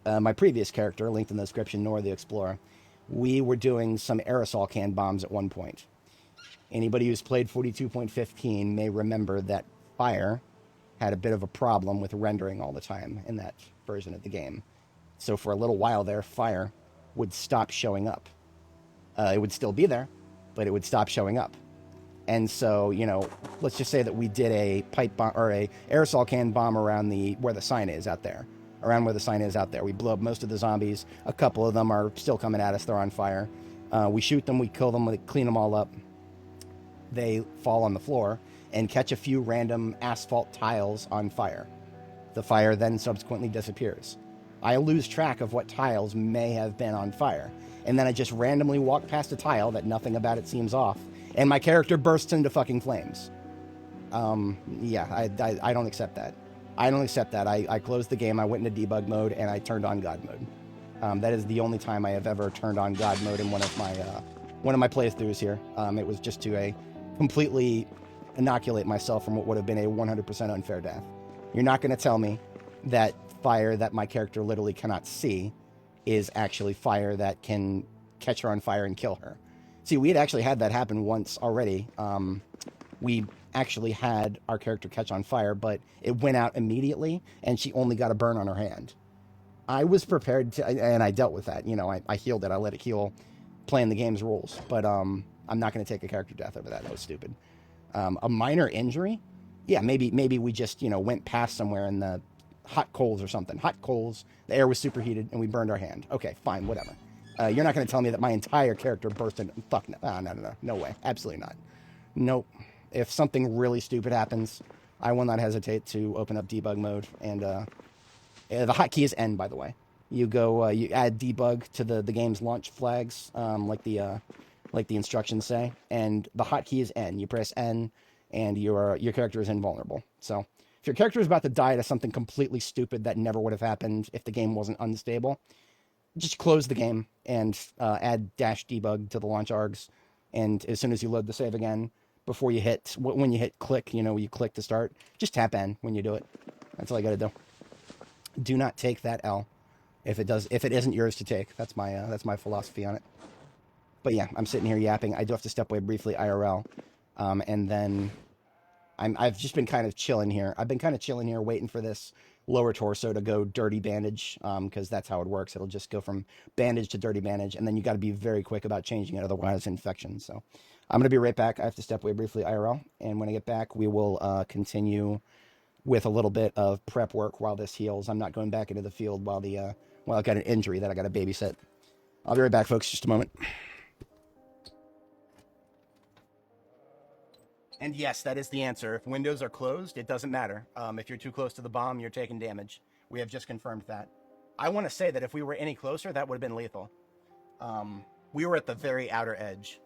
My previous character, linked in the description, Nor the Explorer, we were doing some aerosol can bombs at one point. Anybody who's played 42.15 may remember that fire had a bit of a problem with rendering all the time in that version of the game. So for a little while there, fire would stop showing up. It would still be there, but it would stop showing up. And so, you know, let's just say that we did a pipe bomb or a aerosol can bomb around where the sign is out there. Around where the sign is out there. We blow up most of the zombies. A couple of them are still coming at us. They're on fire. We shoot them, we kill them, we clean them all up. They fall on the floor and catch a few random asphalt tiles on fire. The fire then subsequently disappears. I lose track of what tiles may have been on fire. And then I just randomly walk past a tile that nothing about it seems off. And my character bursts into fucking flames. Yeah, I don't accept that. I don't accept that. I closed the game, I went into debug mode, and I turned on God mode. That is the only time I have ever turned on God mode in one of my playthroughs here. It was just to completely inoculate myself from what would have been a 100% unfair death. You're not going to tell me that fire that my character literally cannot see is actually fire that can catch her on fire and kill her. See, we had actually had that happen once already. We actually had our character catch on fire, but it went out immediately, and she only got a burn on her hand. I was prepared to, and I dealt with that. You know, I healed it. I let it heal, playing the game's rules. But I'm not going to take a character death over that. That was stupid. A minor injury? Yeah, maybe we just, you know, went past somewhere in the hot coals or something. Hot coals, the air was superheated, and we burned our hand. Okay, fine, whatever. You're not going to tell me that my entire character burst into... Fuck, no. No way. Absolutely not. Nope. If something really stupid happens, I will not hesitate to open up debug mode. And the hotkey is N, by the way. You go, you add debug to the game's launch flags, like the instructions say, and the hotkey is N. You press N, and your character is invulnerable. So if your character is about to die to something completely stupid that never would have happened if the game wasn't unstable, just close the game and add -debug to the launch args. And as soon as you load the save again, before you hit, when you hit click, you know, you click to start, just tap N when you do it. That's all you got to do. Do not take that L if it isn't yours to take. That's my philosophy on it. But yeah, I'm sitting here yapping. I do have to step away briefly IRL, and then I've just been kind of chilling here. I've been kind of chilling here, waiting for this lower torso to go dirty bandage, because that's how it works. It'll just go from bandage to dirty bandage, and then you got to be very quick about changing it, otherwise infection. So I'm gonna be right back. I have to step away briefly IRL, and when I get back, we will continue with a little bit of prep work while this heals. I'm not going back into the field while I've got an injury that I got to babysit. I'll be right back, folks. Just a moment. And yes, that is the answer. If windows are closed, it doesn't matter. If you're too close to the bomb, you're taking damage. We have just confirmed that. I want to say that if we were any closer, that would have been lethal. We were at the very outer edge.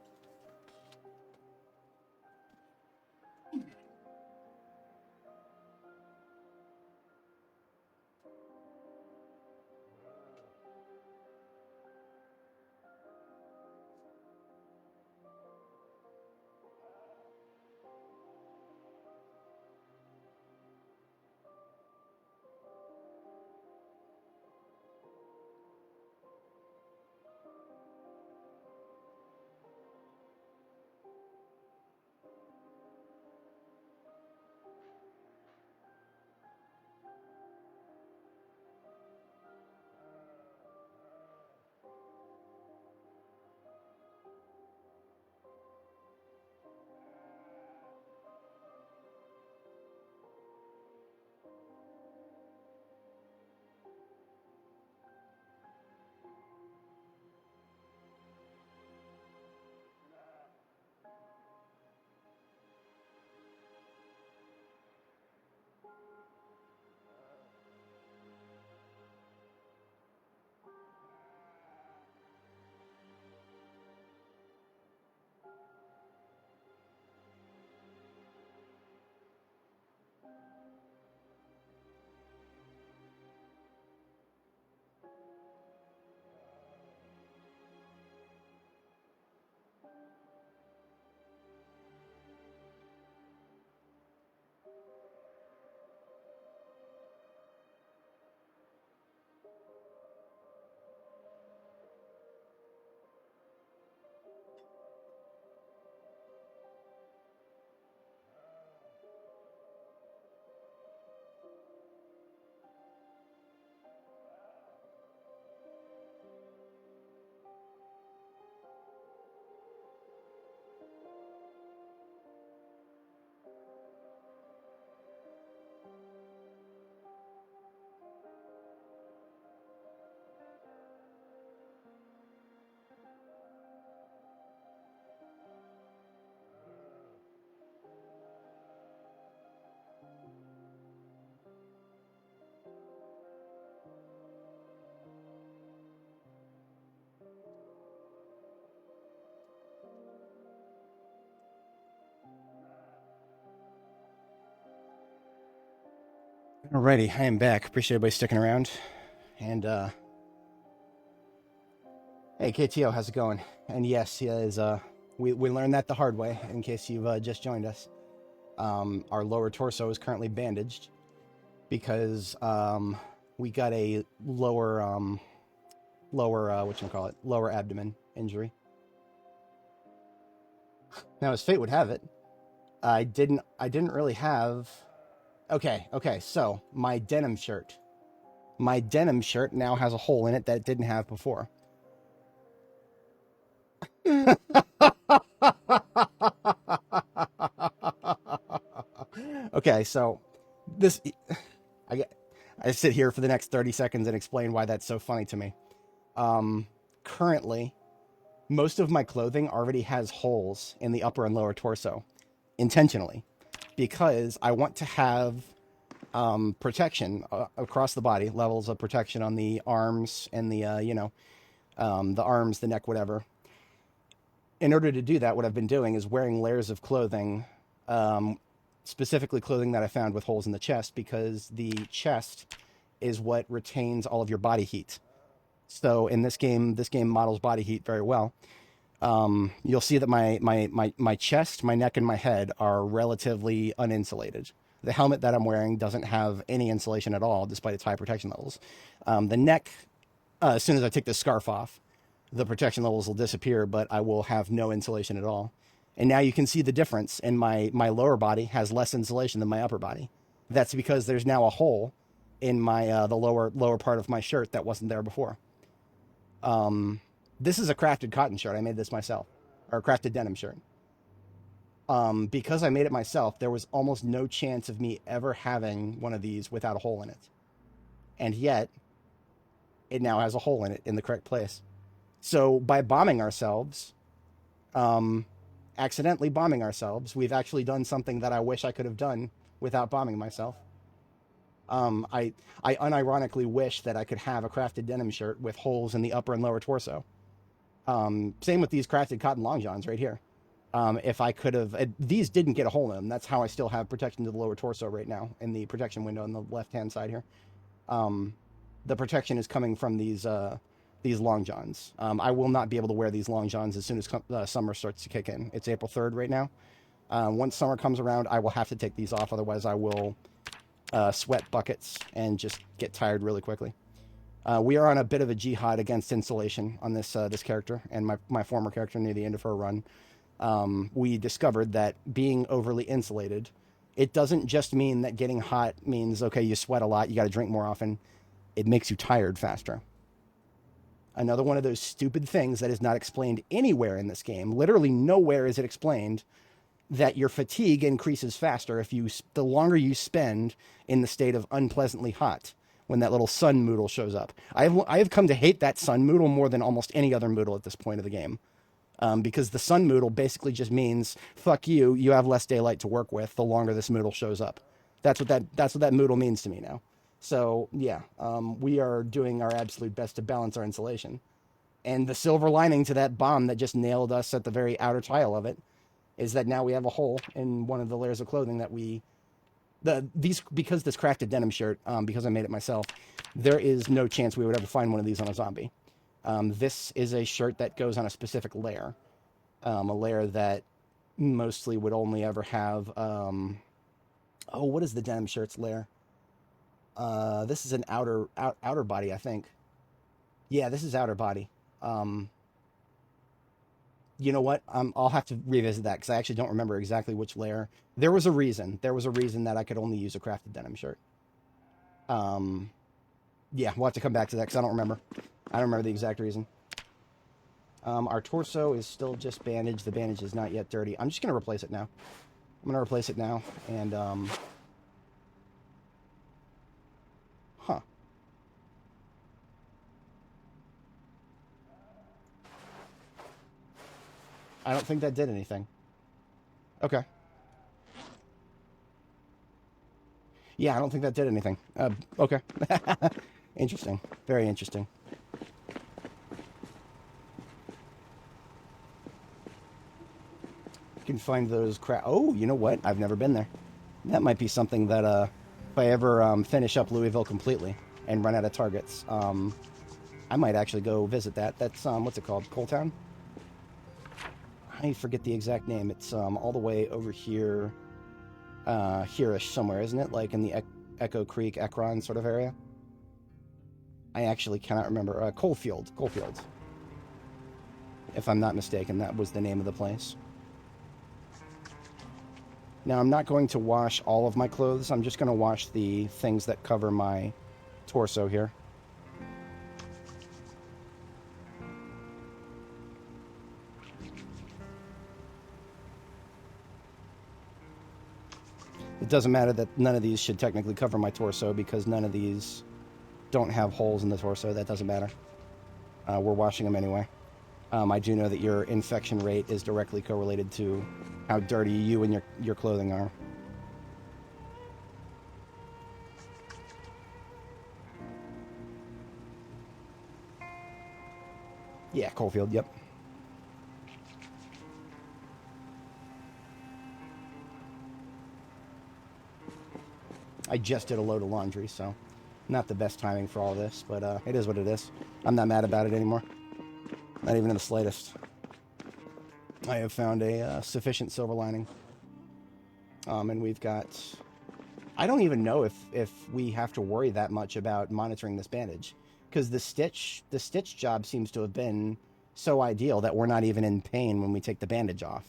Alrighty, I am back. Appreciate everybody sticking around. And, hey, KTO, how's it going? And yes, we learned that the hard way, in case you've just joined us. Our lower torso is currently bandaged because, we got a lower lower abdomen injury. Now, as fate would have it, I didn't really have... Okay, so my denim shirt now has a hole in it that it didn't have before. Okay, so this... I sit here for the next 30 seconds and explain why that's so funny to me. Currently, most of my clothing already has holes in the upper and lower torso, intentionally, because I want to have protection across the body, levels of protection on the arms and the the arms, the neck, whatever. In order to do that, what I've been doing is wearing layers of clothing, specifically clothing that I found with holes in the chest, because the chest is what retains all of your body heat. So in this game models body heat very well. You'll see that my chest, my neck, and my head are relatively uninsulated. The helmet that I'm wearing doesn't have any insulation at all, despite its high protection levels. The neck, as soon as I take this scarf off, the protection levels will disappear, but I will have no insulation at all. And now you can see the difference in my lower body has less insulation than my upper body. That's because there's now a hole in my the lower part of my shirt that wasn't there before. This is a crafted cotton shirt. I made this myself, or a crafted denim shirt. Because I made it myself, there was almost no chance of me ever having one of these without a hole in it. And yet, it now has a hole in it in the correct place. So by bombing ourselves, accidentally bombing ourselves, we've actually done something that I wish I could have done without bombing myself. I unironically wish that I could have a crafted denim shirt with holes in the upper and lower torso. Same with these crafted cotton long johns right here. If I could have... these didn't get a hole in them. That's how I still have protection to the lower torso right now in the protection window on the left-hand side here. The protection is coming from these long johns. I will not be able to wear these long johns as soon as summer starts to kick in. It's April 3rd right now. Once summer comes around, I will have to take these off. Otherwise, I will sweat buckets and just get tired really quickly. We are on a bit of a jihad against insulation on this character and my former character near the end of her run. We discovered that being overly insulated, it doesn't just mean that getting hot means, okay, you sweat a lot, you got to drink more often. It makes you tired faster. Another one of those stupid things that is not explained anywhere in this game. Literally nowhere is it explained that your fatigue increases faster the longer you spend in the state of unpleasantly hot when that little sun moodle shows up. I have come to hate that sun moodle more than almost any other moodle at this point of the game. Because the sun moodle basically just means, fuck you, you have less daylight to work with the longer this moodle shows up. That's what that moodle means to me now. So, yeah, we are doing our absolute best to balance our insulation. And the silver lining to that bomb that just nailed us at the very outer tile of it is that now we have a hole in one of the layers of clothing that because this crafted denim shirt, because I made it myself, there is no chance we would ever find one of these on a zombie. This is a shirt that goes on a specific layer, a layer that mostly would only ever have, what is the denim shirt's layer? This is an outer body, I think. Yeah, this is outer body. You know what? I'll have to revisit that because I actually don't remember exactly which layer. There was a reason. There was a reason that I could only use a crafted denim shirt. Yeah, we'll have to come back to that because I don't remember. I don't remember the exact reason. Our torso is still just bandaged. The bandage is not yet dirty. I'm just going to replace it now. I'm going to replace it now. And, huh. I don't think that did anything. Okay. Yeah, I don't think that did anything. Okay. Interesting. Very interesting. You can find those oh, you know what? I've never been there. That might be something that I ever finish up Louisville completely and run out of targets, I might actually go visit that. That's, what's it called? Coal Town? I forget the exact name. It's all the way over here, here-ish somewhere, isn't it? Like in the Echo Creek, Ekron sort of area? I actually cannot remember. Coalfield. Coalfield. If I'm not mistaken, that was the name of the place. Now, I'm not going to wash all of my clothes. I'm just going to wash the things that cover my torso here. It doesn't matter that none of these should technically cover my torso because none of these don't have holes in the torso. That doesn't matter. We're washing them anyway. I do know that your infection rate is directly correlated to how dirty you and your clothing are. Yeah, Coalfield, yep. I just did a load of laundry, so not the best timing for all this, but it is what it is. I'm not mad about it anymore. Not even in the slightest. I have found a sufficient silver lining. And we've got... I don't even know if we have to worry that much about monitoring this bandage. Because the stitch job seems to have been so ideal that we're not even in pain when we take the bandage off.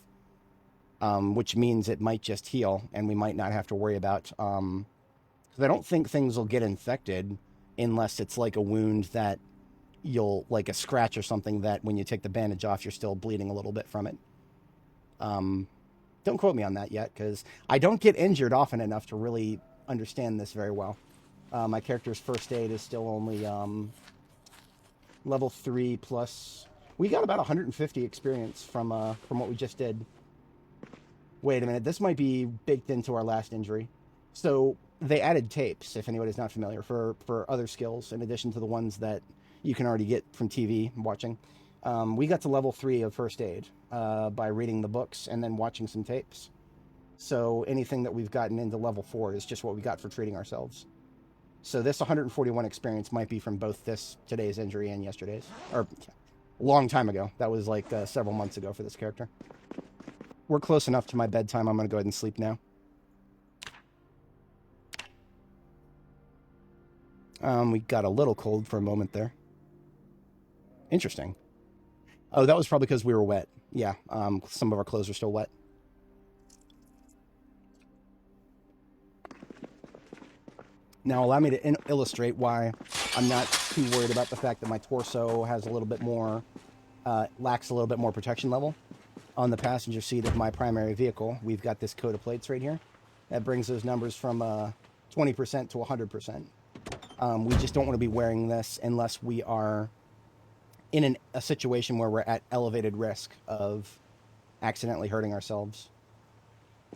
Which means it might just heal, and we might not have to worry about... Because I don't think things will get infected unless it's like a wound that you'll, like a scratch or something that when you take the bandage off, you're still bleeding a little bit from it. Don't quote me on that yet, because I don't get injured often enough to really understand this very well. My character's first aid is still only level 3 plus. We got about 150 experience from what we just did. Wait a minute, this might be baked into our last injury. So they added tapes, if anybody's not familiar, for other skills in addition to the ones that you can already get from TV watching. We got to level 3 of first aid by reading the books and then watching some tapes. So anything that we've gotten into level 4 is just what we got for treating ourselves. So this 141 experience might be from both today's injury and yesterday's. Or a long time ago. That was like several months ago for this character. We're close enough to my bedtime. I'm going to go ahead and sleep now. We got a little cold for a moment there. Interesting. Oh, that was probably because we were wet. Yeah, some of our clothes are still wet. Now, allow me to illustrate why I'm not too worried about the fact that my torso has a little bit more, lacks a little bit more protection level. On the passenger seat of my primary vehicle, we've got this coat of plates right here. That brings those numbers from 20% to 100%. We just don't want to be wearing this unless we are in a situation where we're at elevated risk of accidentally hurting ourselves.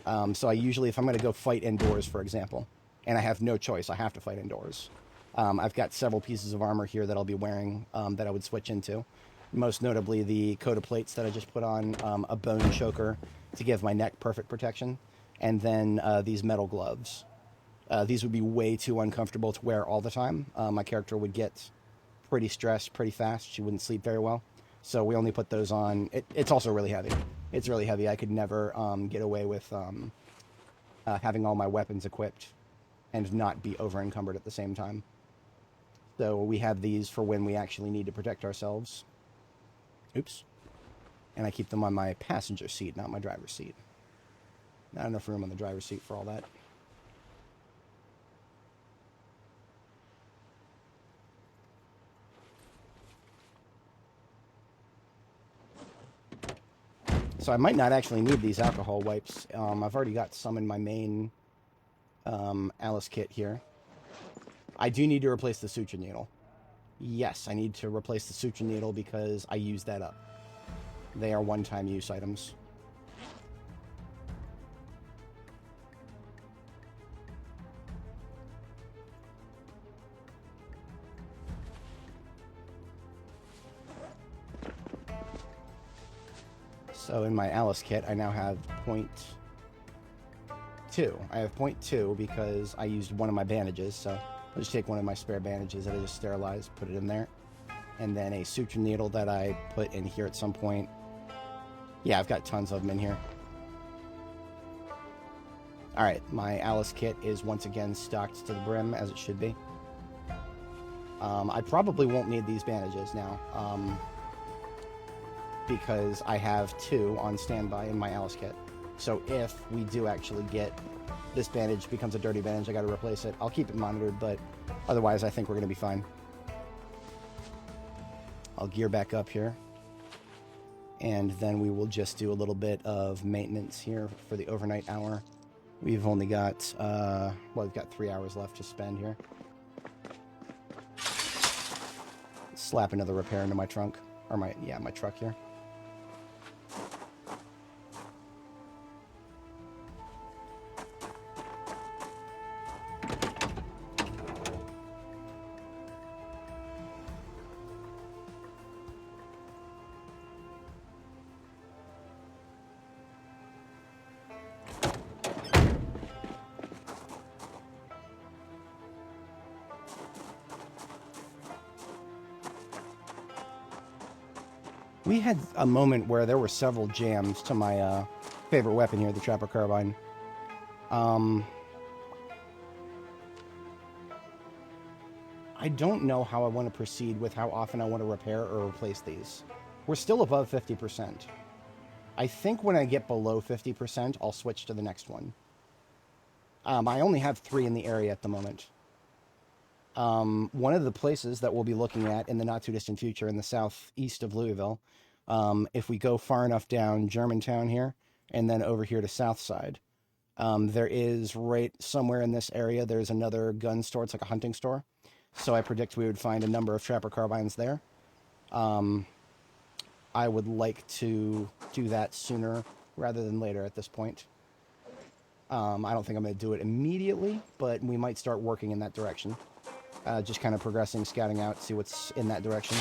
So I usually, if I'm going to go fight indoors, for example, and I have no choice, I have to fight indoors. I've got several pieces of armor here that I'll be wearing that I would switch into. Most notably the coat of plates that I just put on, a bone choker to give my neck perfect protection, and then these metal gloves. These would be way too uncomfortable to wear all the time. My character would get pretty stressed pretty fast. She wouldn't sleep very well. So we only put those on. It's also really heavy. It's really heavy. I could never get away with having all my weapons equipped and not be over encumbered at the same time. So we have these for when we actually need to protect ourselves. Oops. And I keep them on my passenger seat, not my driver's seat. Not enough room on the driver's seat for all that. So I might not actually need these alcohol wipes. I've already got some in my main Alice kit here. I do need to replace the suture needle. Yes, I need to replace the suture needle because I used that up. They are one-time use items. So in my Alice kit, I now have 2. I have 0.2 because I used one of my bandages, so I'll just take one of my spare bandages that I just sterilized, put it in there. And then a suture needle that I put in here at some point. Yeah, I've got tons of them in here. Alright, my Alice kit is once again stocked to the brim, as it should be. I probably won't need these bandages now, because I have 2 on standby in my Alice kit. So if we do actually get this bandage becomes a dirty bandage, I gotta replace it. I'll keep it monitored, but otherwise I think we're gonna be fine. I'll gear back up here. And then we will just do a little bit of maintenance here for the overnight hour. We've only got, well, we've got 3 hours left to spend here. Slap another repair into my trunk, or my truck here. We had a moment where there were several jams to my favorite weapon here, the Trapper Carbine. I don't know how I want to proceed with how often I want to repair or replace these. We're still above 50%. I think when I get below 50%, I'll switch to the next one. I only have 3 in the area at the moment. One of the places that we'll be looking at in the not-too-distant future in the southeast of Louisville, if we go far enough down Germantown here, and then over here to Southside, there is right somewhere in this area, there's another gun store. It's like a hunting store. So I predict we would find a number of Trapper Carbines there. I would like to do that sooner rather than later at this point. I don't think I'm going to do it immediately, but we might start working in that direction. Just kind of progressing, scouting out, see what's in that direction.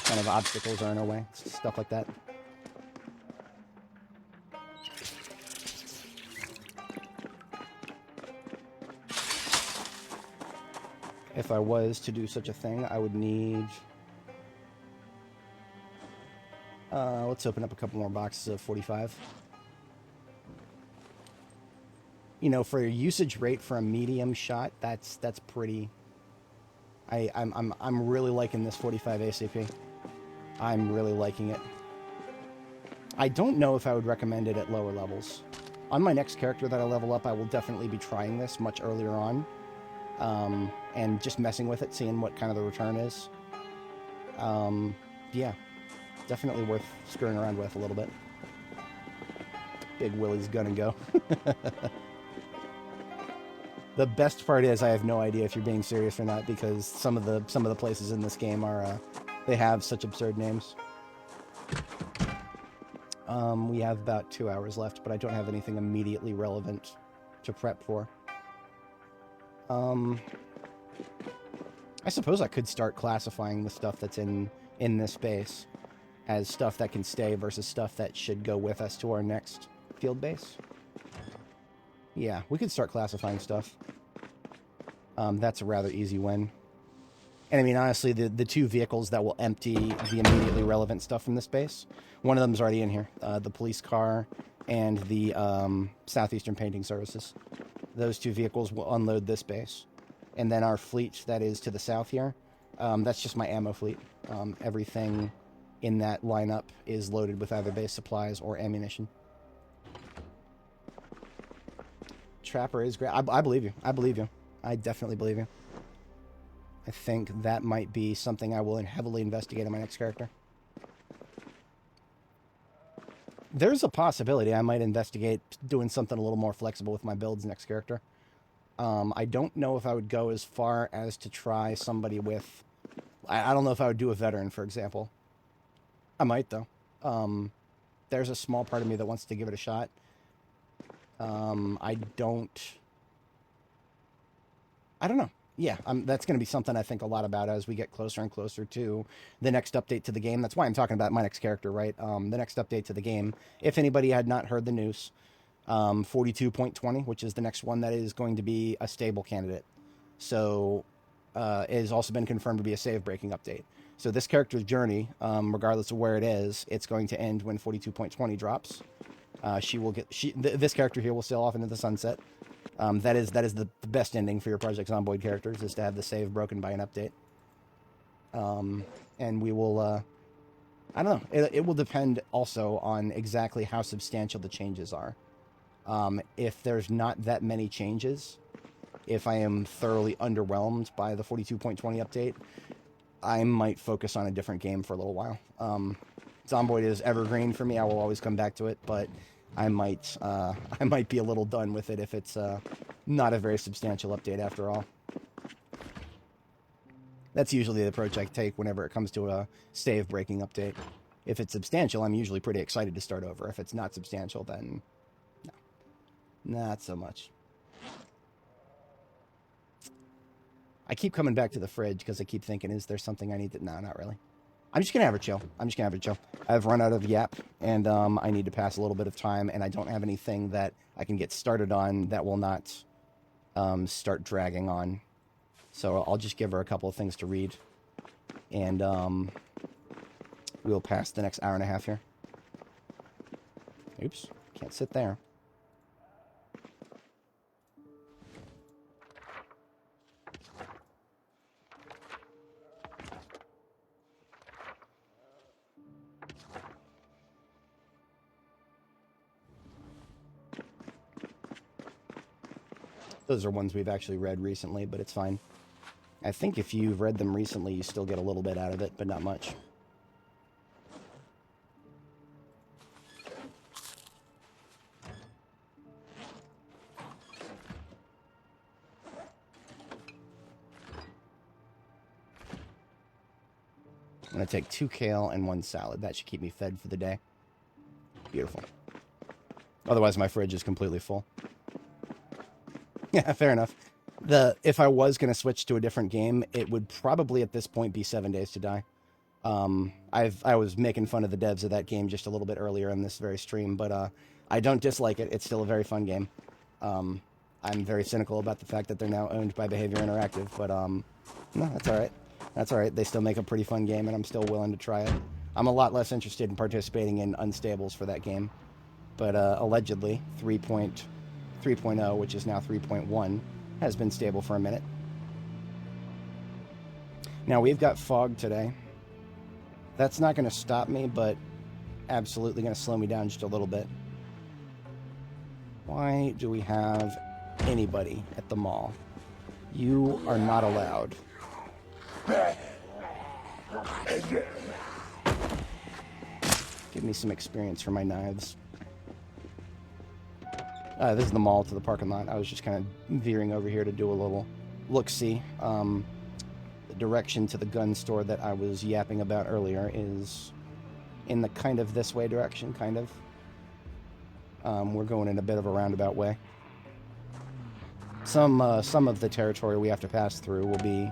Kind of obstacles are in our way, stuff like that. If I was to do such a thing, I would need... let's open up a couple more boxes of 45. You know, for a usage rate for a medium shot, that's pretty... I'm really liking this 45 ACP. I'm really liking it. I don't know if I would recommend it at lower levels. On my next character that I level up, I will definitely be trying this much earlier on. And just messing with it, seeing what kind of the return is. Yeah, definitely worth screwing around with a little bit. Big Willie's gonna go. The best part is I have no idea if you're being serious or not, because some of the places in this game are they have such absurd names. We have about 2 hours left, but I don't have anything immediately relevant to prep for. I suppose I could start classifying the stuff that's in this base as stuff that can stay versus stuff that should go with us to our next field base. Yeah, we could start classifying stuff. That's a rather easy win. And I mean, honestly, the 2 vehicles that will empty the immediately relevant stuff from this base, one of them is already in here. The police car and the Southeastern Painting Services. Those 2 vehicles will unload this base. And then our fleet that is to the south here, that's just my ammo fleet. Everything in that lineup is loaded with either base supplies or ammunition. Trapper is great. I believe you. I believe you. I definitely believe you. I think that might be something I will heavily investigate in my next character. There's a possibility I might investigate doing something a little more flexible with my builds next character. I don't know if I would go as far as to try somebody with... I don't know if I would do a veteran, for example. I might, though. There's a small part of me that wants to give it a shot. I don't know. Yeah, that's going to be something I think a lot about as we get closer and closer to the next update to the game. That's why I'm talking about my next character, right? The next update to the game. If anybody had not heard the news, 42.20, which is the next one that is going to be a stable candidate. So it has also been confirmed to be a save-breaking update. So this character's journey, regardless of where it is, it's going to end when 42.20 drops. This character here will sail off into the sunset. That is the best ending for your Project Zomboid characters, is to have the save broken by an update. And we will, I don't know, it will depend also on exactly how substantial the changes are. If there's not that many changes, if I am thoroughly underwhelmed by the 42.20 update, I might focus on a different game for a little while. Zomboid is evergreen for me. I will always come back to it, but I might be a little done with it if it's not a very substantial update after all. That's usually the approach I take whenever it comes to a save-breaking update. If it's substantial, I'm usually pretty excited to start over. If it's not substantial, then no, not so much. I keep coming back to the fridge because I keep thinking, is there something I need to... No, not really. I'm just going to have her chill. I've run out of yap, and I need to pass a little bit of time, and I don't have anything that I can get started on that will not start dragging on. So I'll just give her a couple of things to read, and we'll pass the next hour and a half here. Oops, can't sit there. Those are ones we've actually read recently, but it's fine. I think if you've read them recently, you still get a little bit out of it, but not much. I'm going to take 2 kale and 1 salad. That should keep me fed for the day. Beautiful. Otherwise, my fridge is completely full. Yeah, fair enough. If I was going to switch to a different game, it would probably at this point be 7 Days to Die. I was making fun of the devs of that game just a little bit earlier in this very stream, but I don't dislike it. It's still a very fun game. I'm very cynical about the fact that they're now owned by Behavior Interactive, but no, that's all right. That's all right. They still make a pretty fun game, and I'm still willing to try it. I'm a lot less interested in participating in unstables for that game, but allegedly 3.0, which is now 3.1, has been stable for a minute. Now, we've got fog today. That's not going to stop me, but absolutely going to slow me down just a little bit. Why do we have anybody at the mall? You are not allowed. Give me some experience for my knives. This is the mall to the parking lot. I was just kind of veering over here to do a little look-see. The direction to the gun store that I was yapping about earlier is in the kind of this way direction, kind of. We're going in a bit of a roundabout way. Some of the territory we have to pass through will be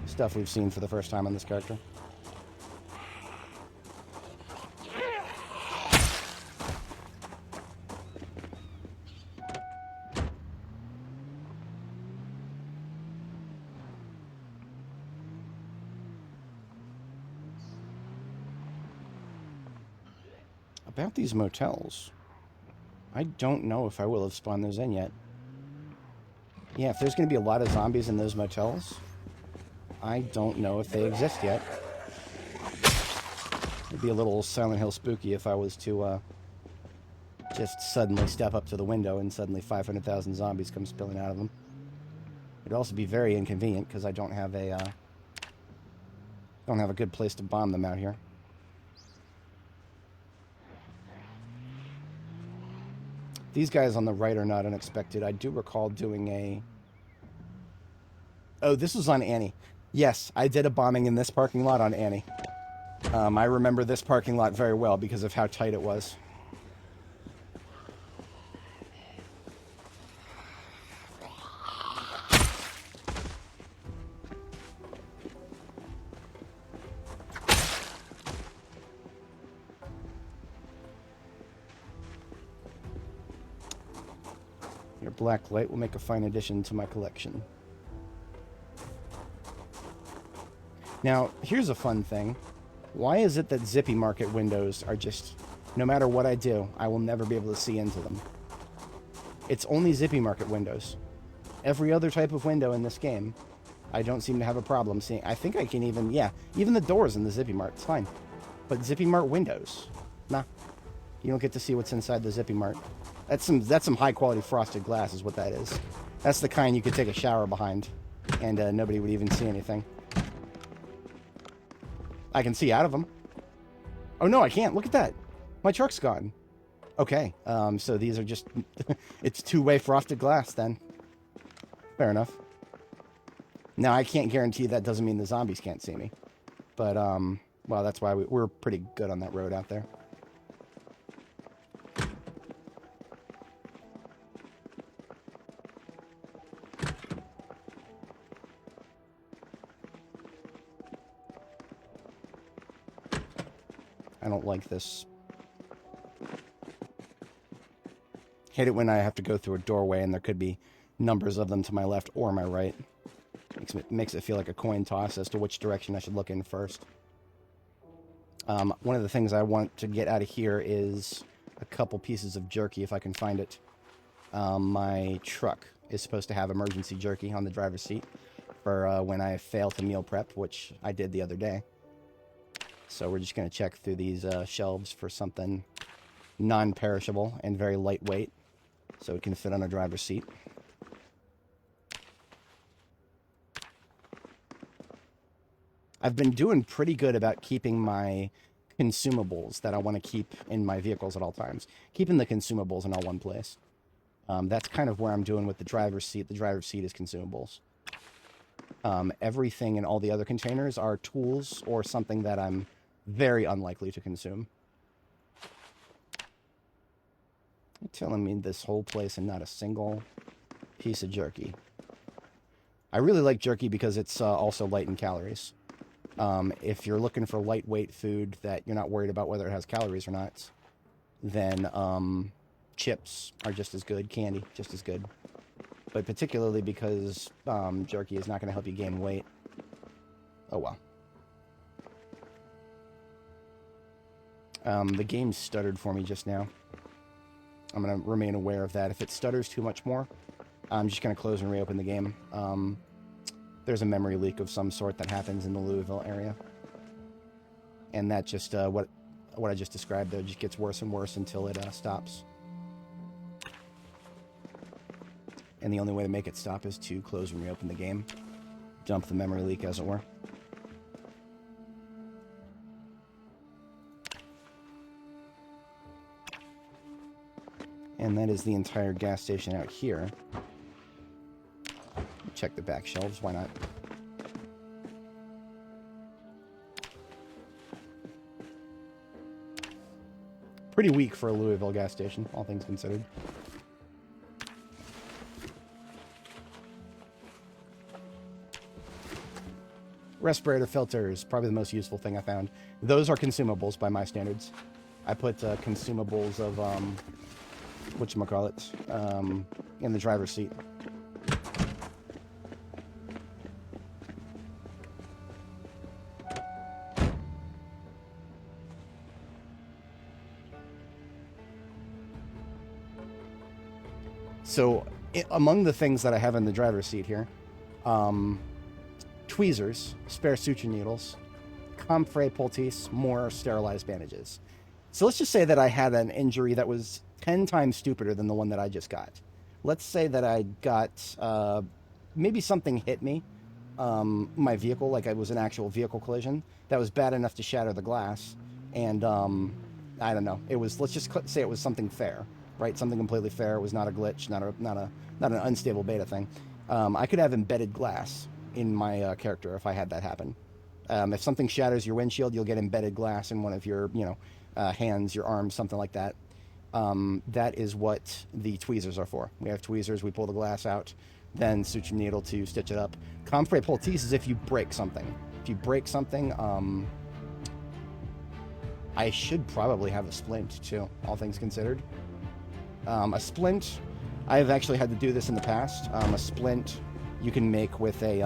stuff we've seen for the first time on this character. About these motels, I don't know if I will have spawned those in yet. Yeah, if there's going to be a lot of zombies in those motels, I don't know if they exist yet. It'd be a little Silent Hill spooky if I was to just suddenly step up to the window and suddenly 500,000 zombies come spilling out of them. It'd also be very inconvenient because I don't have a good place to bomb them out here. These guys on the right are not unexpected. I do recall doing a... Oh, this was on Annie. Yes, I did a bombing in this parking lot on Annie. I remember this parking lot very well because of how tight it was. Your black light will make a fine addition to my collection. Now, here's a fun thing. Why is it that Zippy Market windows are just, no matter what I do, I will never be able to see into them? It's only Zippy Market windows. Every other type of window in this game, I don't seem to have a problem seeing. I think I can even, yeah, even the doors in the Zippy Mart, it's fine. But Zippy Mart windows, nah. You don't get to see what's inside the Zippy Mart. That's some high-quality frosted glass is what that is. That's the kind you could take a shower behind, and nobody would even see anything. I can see out of them. Oh, no, I can't. Look at that. My truck's gone. Okay, so these are just... it's two-way frosted glass, then. Fair enough. Now, I can't guarantee that doesn't mean the zombies can't see me. But, well, that's why we're pretty good on that road out there. I don't like this. Hate it when I have to go through a doorway and there could be numbers of them to my left or my right. Makes it feel like a coin toss as to which direction I should look in first. One of the things I want to get out of here is a couple pieces of jerky if I can find it. My truck is supposed to have emergency jerky on the driver's seat for when I fail to meal prep, which I did the other day. So we're just going to check through these shelves for something non-perishable and very lightweight so it can fit on a driver's seat. I've been doing pretty good about keeping my consumables that I want to keep in my vehicles at all times. Keeping the consumables in all one place. That's kind of where I'm doing with the driver's seat. The driver's seat is consumables. Everything in all the other containers are tools or something that I'm very unlikely to consume. You're telling me this whole place and not a single piece of jerky. I really like jerky because it's also light in calories. If you're looking for lightweight food that you're not worried about whether it has calories or not, then chips are just as good, candy just as good. But particularly because jerky is not going to help you gain weight. Oh well. The game stuttered for me just now. I'm going to remain aware of that. If it stutters too much more, I'm just going to close and reopen the game. There's a memory leak of some sort that happens in the Louisville area. And that just, what I just described there, just gets worse and worse until it stops. And the only way to make it stop is to close and reopen the game. Dump the memory leak, as it were. And that is the entire gas station out here. Check the back shelves, why not? Pretty weak for a Louisville gas station, all things considered. Respirator filters, probably the most useful thing I found. Those are consumables by my standards. I put consumables of, whatchamacallit, in the driver's seat. So, among the things that I have in the driver's seat here, tweezers, spare suture needles, comfrey poultice, more sterilized bandages. So let's just say that I had an injury that was 10 times stupider than the one that I just got. Let's say that I got, maybe something hit me, my vehicle, like it was an actual vehicle collision, that was bad enough to shatter the glass, and, I don't know, it was, let's just say it was something fair, right? Something completely fair. It was not a glitch, not an unstable beta thing. I could have embedded glass in my character if I had that happen. If something shatters your windshield, you'll get embedded glass in one of your, hands, your arms, something like that. That is what the tweezers are for. We have tweezers, we pull the glass out, then suture needle to stitch it up. Comfrey poultice is if you break something. If you break something, I should probably have a splint too, all things considered. A splint I have actually had to do this in the past. A splint you can make with a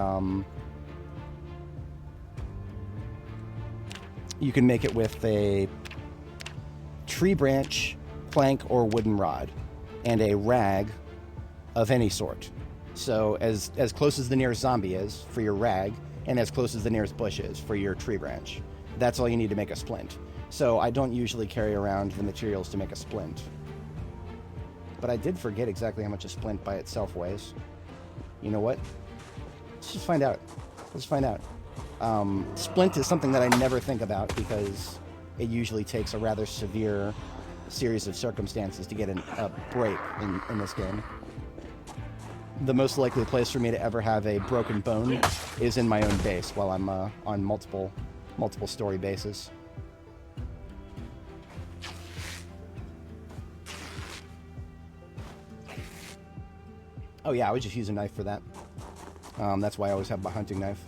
you can make it with a tree branch, plank, or wooden rod, and a rag of any sort. So as close as the nearest zombie is for your rag, and as close as the nearest bush is for your tree branch. That's all you need to make a splint. So I don't usually carry around the materials to make a splint. But I did forget exactly how much a splint by itself weighs. You know what? Let's just find out. Let's find out. Splint is something that I never think about because it usually takes a rather severe series of circumstances to get a break in this game. The most likely place for me to ever have a broken bone is in my own base while I'm on multiple story bases. Oh yeah, I would just use a knife for that. That's why I always have my hunting knife.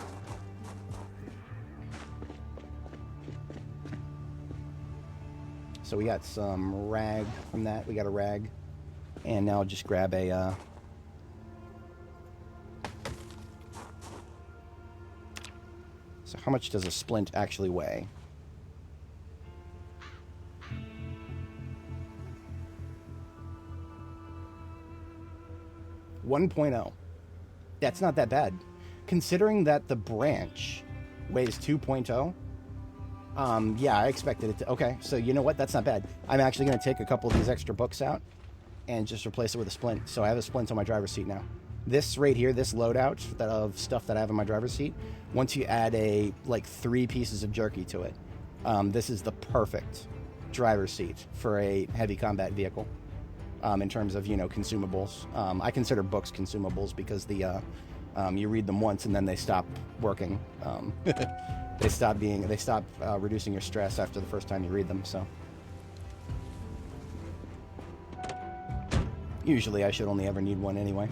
So we got some rag from that. We got a rag. And now I'll just grab a... So how much does a splint actually weigh? .1.0. That's not that bad. Considering that the branch weighs 2.0, yeah, I expected it to... Okay, so you know what? That's not bad. I'm actually going to take a couple of these extra books out and just replace it with a splint. So I have a splint on my driver's seat now. This right here, this loadout of stuff that I have in my driver's seat, once you add like 3 pieces of jerky to it, this is the perfect driver's seat for a heavy combat vehicle. In terms of, consumables. I consider books consumables because you read them once and then they stop working. They stop reducing your stress after the first time you read them, so. Usually I should only ever need one anyway.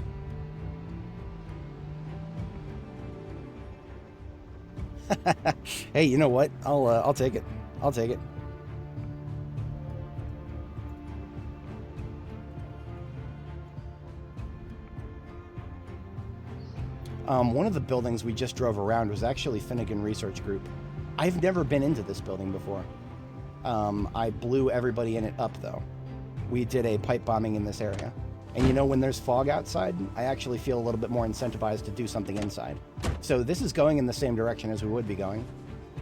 Hey, you know what? I'll take it. I'll take it. One of the buildings we just drove around was actually Finnegan Research Group. I've never been into this building before. I blew everybody in it up, though. We did a pipe bombing in this area. And when there's fog outside, I actually feel a little bit more incentivized to do something inside. So this is going in the same direction as we would be going.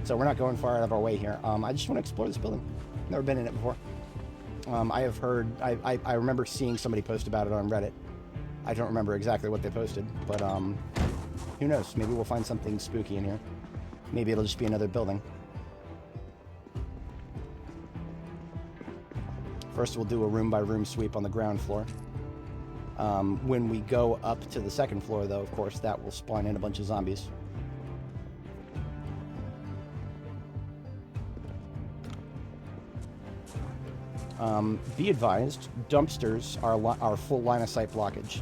So we're not going far out of our way here. I just want to explore this building. Never been in it before. I have heard... I remember seeing somebody post about it on Reddit. I don't remember exactly what they posted, but who knows? Maybe we'll find something spooky in here. Maybe it'll just be another building. First, we'll do a room-by-room sweep on the ground floor. When we go up to the second floor, though, of course, that will spawn in a bunch of zombies. Be advised, dumpsters are full line-of-sight blockage.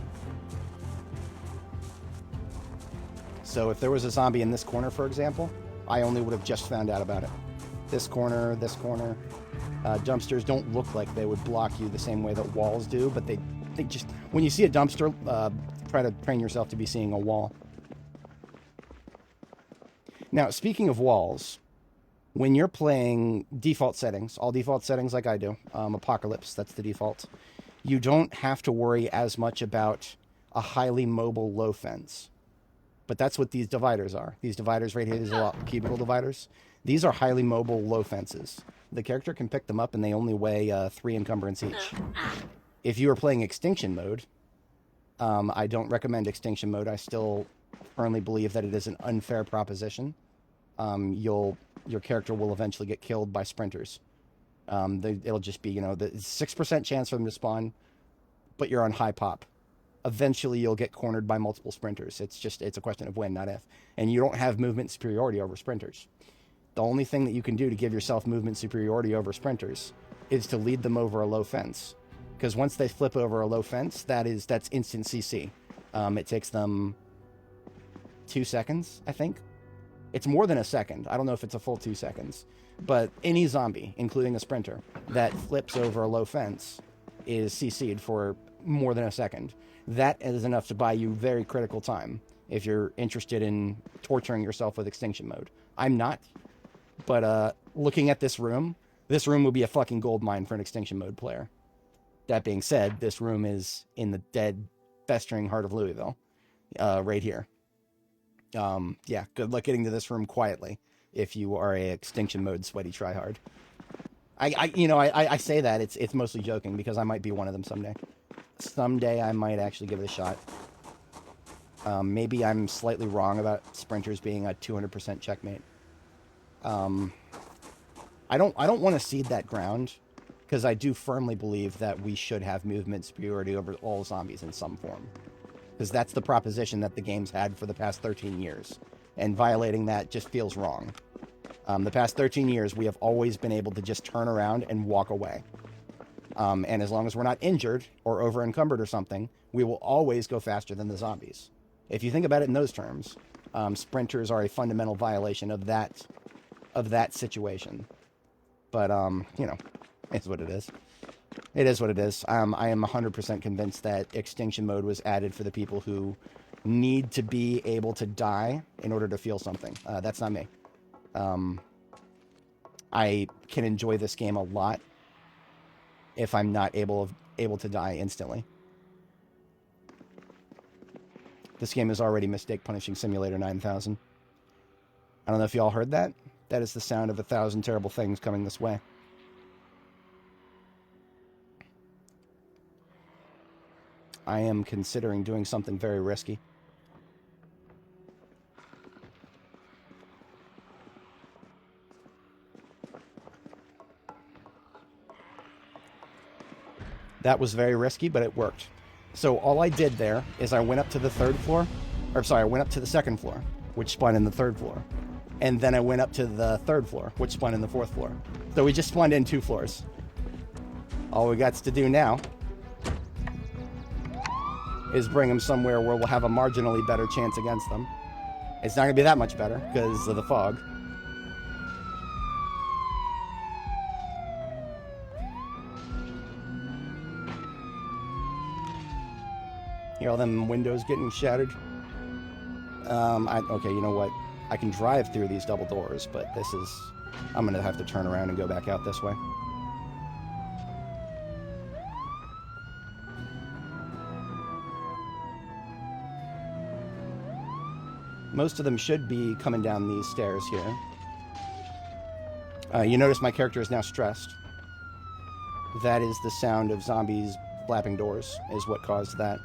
So if there was a zombie in this corner, for example, I only would have just found out about it. This corner, dumpsters don't look like they would block you the same way that walls do, but they just... When you see a dumpster, try to train yourself to be seeing a wall. Now, speaking of walls, when you're playing default settings, all default settings like I do, Apocalypse, that's the default, you don't have to worry as much about a highly mobile low fence. But that's what these dividers are. These dividers right here, these are cubicle dividers. These are highly mobile low fences. The character can pick them up and they only weigh 3 encumbrance each. If you are playing Extinction mode, I don't recommend Extinction mode. I still firmly believe that it is an unfair proposition. Your character will eventually get killed by sprinters. It'll just be, the 6% chance for them to spawn, but you're on high pop. Eventually you'll get cornered by multiple sprinters. It's a question of when, not if. And you don't have movement superiority over sprinters. The only thing that you can do to give yourself movement superiority over sprinters is to lead them over a low fence. Because once they flip over a low fence, that's instant CC. It takes them 2 seconds, I think. It's more than a second. I don't know if it's a full 2 seconds. But any zombie, including a sprinter, that flips over a low fence is CC'd for more than a second. That is enough to buy you very critical time if you're interested in torturing yourself with extinction mode. I'm not, but looking at this room will be a fucking gold mine for an extinction mode player. That being said, this room is in the dead, festering heart of Louisville, right here. Yeah, good luck getting to this room quietly if you are a extinction mode sweaty tryhard. I say that it's mostly joking because I might be one of them someday. Someday I might actually give it a shot. Maybe I'm slightly wrong about sprinters being a 200% checkmate. I don't want to cede that ground because I do firmly believe that we should have movement superiority over all zombies in some form. Because that's the proposition that the game's had for the past 13 years. And violating that just feels wrong. The past 13 years, we have always been able to just turn around and walk away. And as long as we're not injured or over-encumbered or something, we will always go faster than the zombies. If you think about it in those terms, sprinters are a fundamental violation of that situation. But, you know, it's what it is. It is what it is. I am 100% convinced that extinction mode was added for the people who need to be able to die in order to feel something. That's not me. I can enjoy this game a lot if I'm not able to die instantly. This game is already Mistake Punishing Simulator 9000. I don't know if y'all heard that. That is the sound of 1,000 terrible things coming this way. I am considering doing something very risky. That was very risky, but it worked. So all I did there is I went up to the third floor, I went up to the second floor, which spawned in the third floor. And then I went up to the third floor, which spawned in the fourth floor. So we just spawned in 2 floors. All we got to do now is bring them somewhere where we'll have a marginally better chance against them. It's not going to be that much better because of the fog. Hear all them windows getting shattered? Okay, you know what? I can drive through these double doors, but I'm going to have to turn around and go back out this way. Most of them should be coming down these stairs here. You notice my character is now stressed. That is the sound of zombies flapping doors, is what caused that.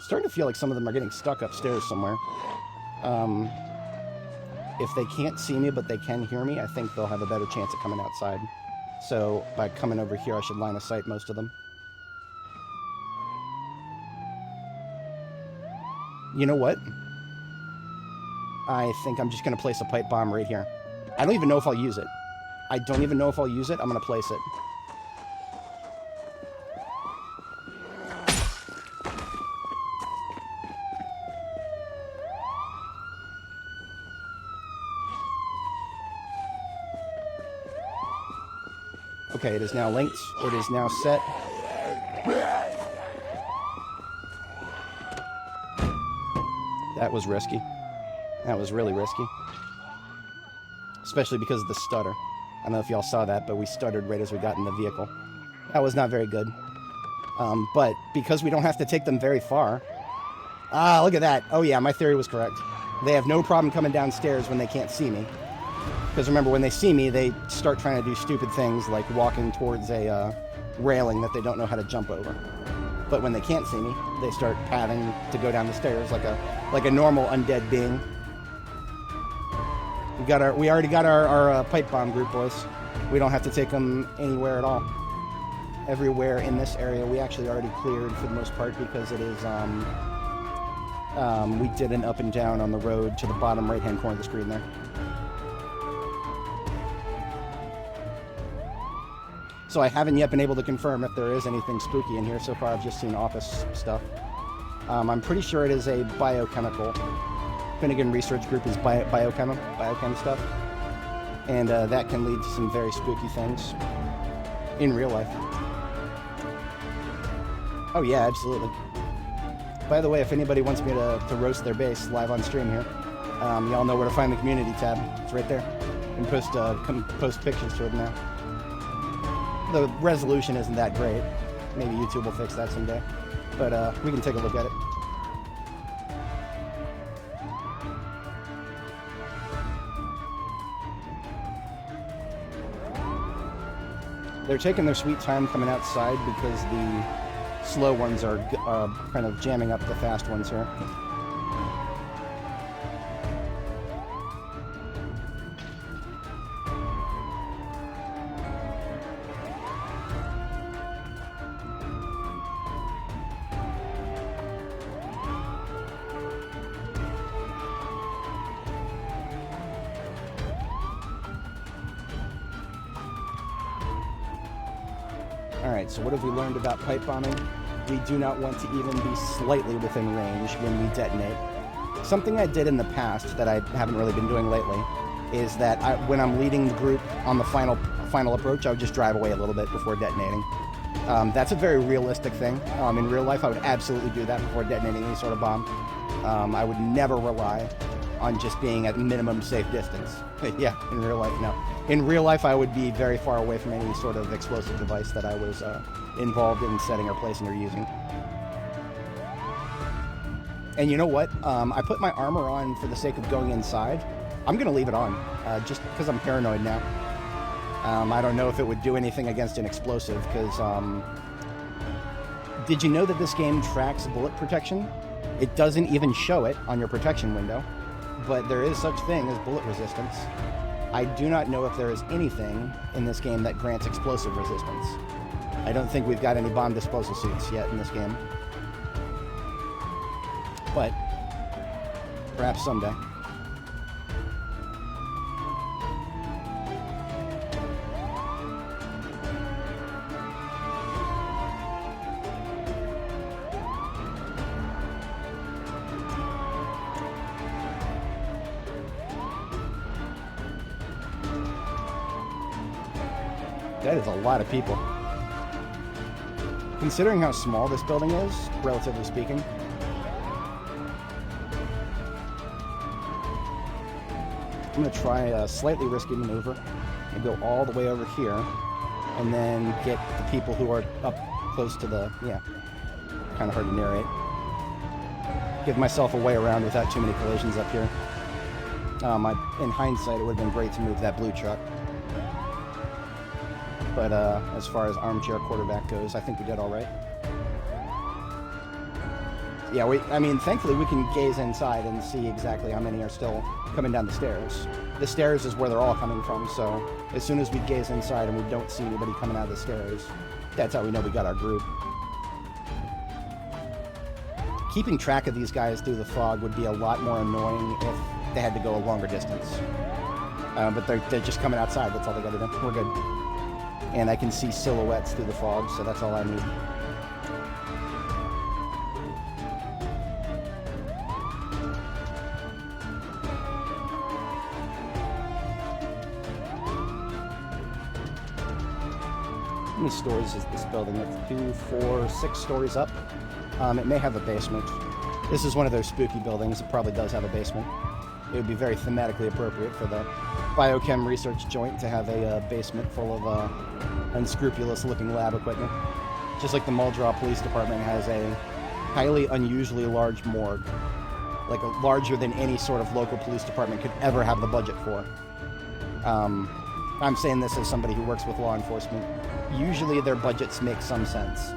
Starting to feel like some of them are getting stuck upstairs somewhere. If they can't see me, but they can hear me, I think they'll have a better chance of coming outside. So by coming over here, I should line of sight most of them. You know what? I think I'm just going to place a pipe bomb right here. I don't even know if I'll use it. I'm going to place it. Okay, it is now linked. It is now set. That was risky. That was really risky. Especially because of the stutter. I don't know if y'all saw that, but we stuttered right as we got in the vehicle. That was not very good. But because we don't have to take them very far... Ah, look at that. Oh yeah, my theory was correct. They have no problem coming downstairs when they can't see me. Because remember, when they see me, they start trying to do stupid things like walking towards a railing that they don't know how to jump over. But when they can't see me, they start padding to go down the stairs like a normal undead being. We already got our pipe bomb group, boys. We don't have to take them anywhere at all. Everywhere in this area we actually already cleared for the most part because it is we did an up and down on the road to the bottom right hand corner of the screen there. So I haven't yet been able to confirm if there is anything spooky in here. So far I've just seen office stuff. I'm pretty sure it is a biochemical Finnegan Research Group is biochem stuff. And that can lead to some very spooky things in real life. Oh yeah, absolutely. By the way, if anybody wants me to roast their base live on stream here, y'all know where to find the community tab. It's right there. And post pictures to it now. The resolution isn't that great. Maybe YouTube will fix that someday. But we can take a look at it. They're taking their sweet time coming outside because the slow ones are kind of jamming up the fast ones here. Alright, so what have we learned about pipe bombing? We do not want to even be slightly within range when we detonate. Something I did in the past that I haven't really been doing lately is that when I'm leading the group on the final approach, I would just drive away a little bit before detonating. That's a very realistic thing. In real life, I would absolutely do that before detonating any sort of bomb. I would never rely on just being at minimum safe distance. Yeah, in real life, no. In real life, I would be very far away from any sort of explosive device that I was involved in setting or placing or using. And you know what? I put my armor on for the sake of going inside. I'm going to leave it on, just because I'm paranoid now. I don't know if it would do anything against an explosive, because... did you know that this game tracks bullet protection? It doesn't even show it on your protection window, but there is such thing as bullet resistance. I do not know if there is anything in this game that grants explosive resistance. I don't think we've got any bomb disposal suits yet in this game. But perhaps someday. That is a lot of people. Considering how small this building is, relatively speaking. I'm going to try a slightly risky maneuver and go all the way over here and then get the people who are up close to the, yeah, kind of hard to narrate. Give myself a way around without too many collisions up here. In hindsight, it would have been great to move that blue truck. But as far as armchair quarterback goes, I think we did all right. Yeah, I mean, thankfully we can gaze inside and see exactly how many are still coming down the stairs. The stairs is where they're all coming from, so as soon as we gaze inside and we don't see anybody coming out of the stairs, that's how we know we got our group. Keeping track of these guys through the fog would be a lot more annoying if they had to go a longer distance. But they're just coming outside, that's all they gotta do. We're good. And I can see silhouettes through the fog, so that's all I need. How many stories is this building? It's 2, 4, 6 stories up. It may have a basement. This is one of those spooky buildings. It probably does have a basement. It would be very thematically appropriate for the biochem research joint to have a basement full of unscrupulous-looking lab equipment. Just like the Muldraugh Police Department has a highly unusually large morgue. Like larger than any sort of local police department could ever have the budget for. I'm saying this as somebody who works with law enforcement. Usually their budgets make some sense.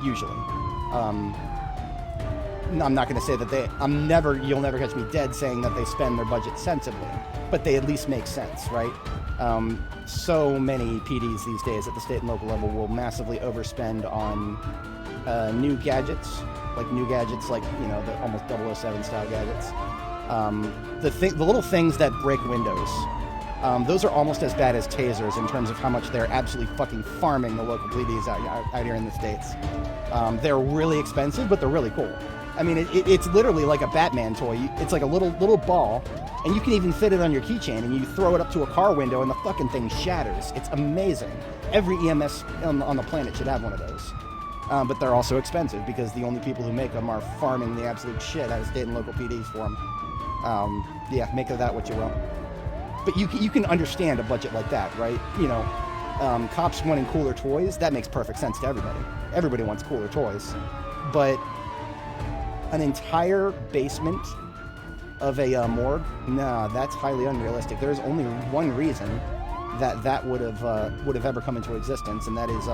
Usually. I'm not going to say that you'll never catch me dead saying that they spend their budget sensibly, but they at least make sense, right? So many PDs these days at the state and local level will massively overspend on new gadgets, like you know, the almost 007 style gadgets. The little things that break windows. Those are almost as bad as tasers in terms of how much they're absolutely fucking farming the local PDs out here in the States. They're really expensive, but they're really cool. I mean, it's literally like a Batman toy. It's like a little ball, and you can even fit it on your keychain, and you throw it up to a car window, and the fucking thing shatters. It's amazing. Every EMS on the planet should have one of those. But they're also expensive because the only people who make them are farming the absolute shit out of state and local PDs for them. Yeah, make of that what you will. But you can understand a budget like that, right? You know, cops wanting cooler toys, that makes perfect sense to everybody. Everybody wants cooler toys. But an entire basement of a morgue, nah, that's highly unrealistic. There's only one reason that would have ever come into existence, and that is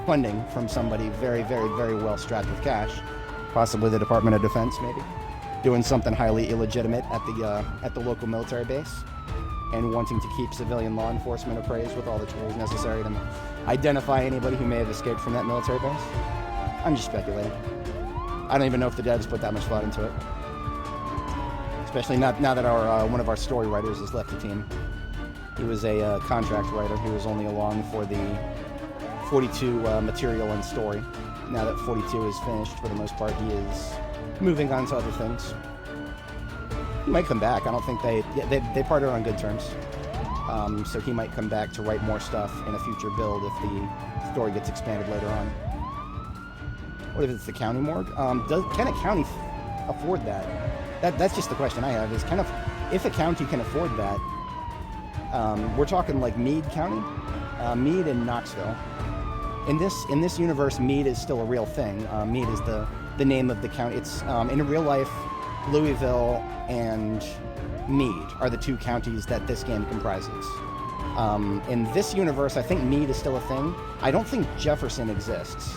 funding from somebody very, very, very well strapped with cash, possibly the Department of Defense, maybe, doing something highly illegitimate at the local military base, and wanting to keep civilian law enforcement appraised with all the tools necessary to identify anybody who may have escaped from that military base. I'm just speculating. I don't even know if the devs put that much thought into it. Especially now that our one of our story writers has left the team. He was a contract writer who was only along for the 42 material and story. Now that 42 is finished, for the most part, he is moving on to other things. He might come back. I don't think they parted on good terms. So he might come back to write more stuff in a future build if the story gets expanded later on. What if it's the county morgue? Can a county afford that? That's just the question I have, is if a county can afford that, we're talking like Meade County? Meade and Knoxville. In this universe, Meade is still a real thing. Meade is the name of the county. It's in real life, Louisville and Meade are the two counties that this game comprises. In this universe, I think Meade is still a thing. I don't think Jefferson exists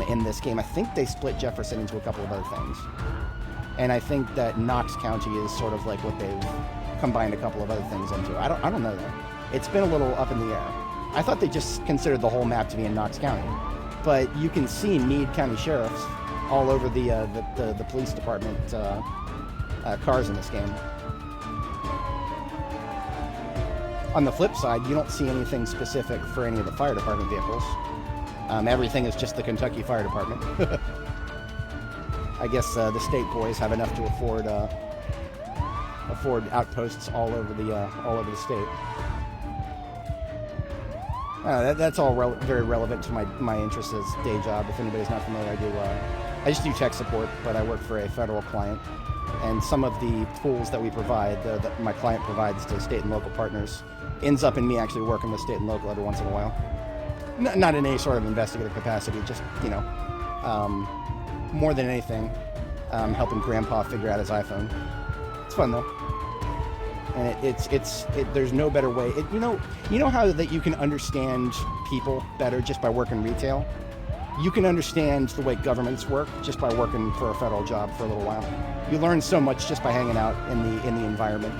in this game. I think they split Jefferson into a couple of other things. And I think that Knox County is sort of like what they've combined a couple of other things into. I don't know though. It's been a little up in the air. I thought they just considered the whole map to be in Knox County. But you can see Meade County sheriffs all over the police department cars in this game. On the flip side, you don't see anything specific for any of the fire department vehicles. Everything is just the Kentucky Fire Department. I guess the state boys have enough to afford outposts all over the state. That's all very relevant to my interests as day job. If anybody's not familiar, I just do tech support, but I work for a federal client, and some of the tools that we provide, that my client provides to state and local partners, ends up in me actually working with state and local every once in a while. Not in any sort of investigative capacity, just, more than anything, helping Grandpa figure out his iPhone. It's fun though. And there's no better way. You know how that you can understand people better just by working retail? You can understand the way governments work just by working for a federal job for a little while. You learn so much just by hanging out in the environment.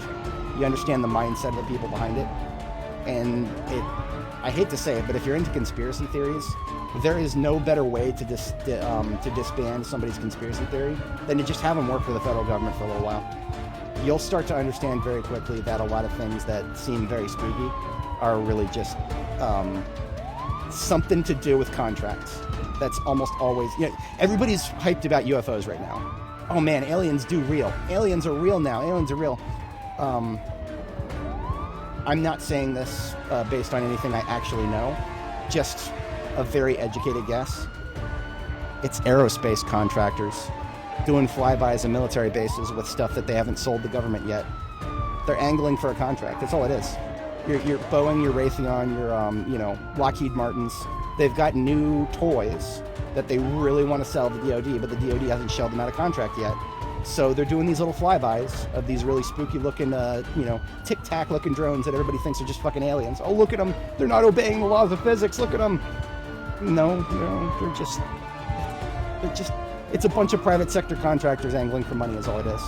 You understand the mindset of the people behind it. And I hate to say it, but if you're into conspiracy theories, there is no better way to disband somebody's conspiracy theory than to just have them work for the federal government for a little while. You'll start to understand very quickly that a lot of things that seem very spooky are really just something to do with contracts. That's almost always, everybody's hyped about UFOs right now. Oh man, aliens are real now. Aliens are real. I'm not saying this based on anything I actually know, just a very educated guess. It's aerospace contractors doing flybys of military bases with stuff that they haven't sold the government yet. They're angling for a contract. That's all it is. Your Boeing, your Raytheon, your Lockheed Martins. They've got new toys that they really want to sell to the DoD, but the DoD hasn't shelled them out a contract yet. So they're doing these little flybys of these really spooky looking, tic-tac looking drones that everybody thinks are just fucking aliens. Oh, look at them. They're not obeying the laws of physics. Look at them. No, they're just, it's a bunch of private sector contractors angling for money is all it is.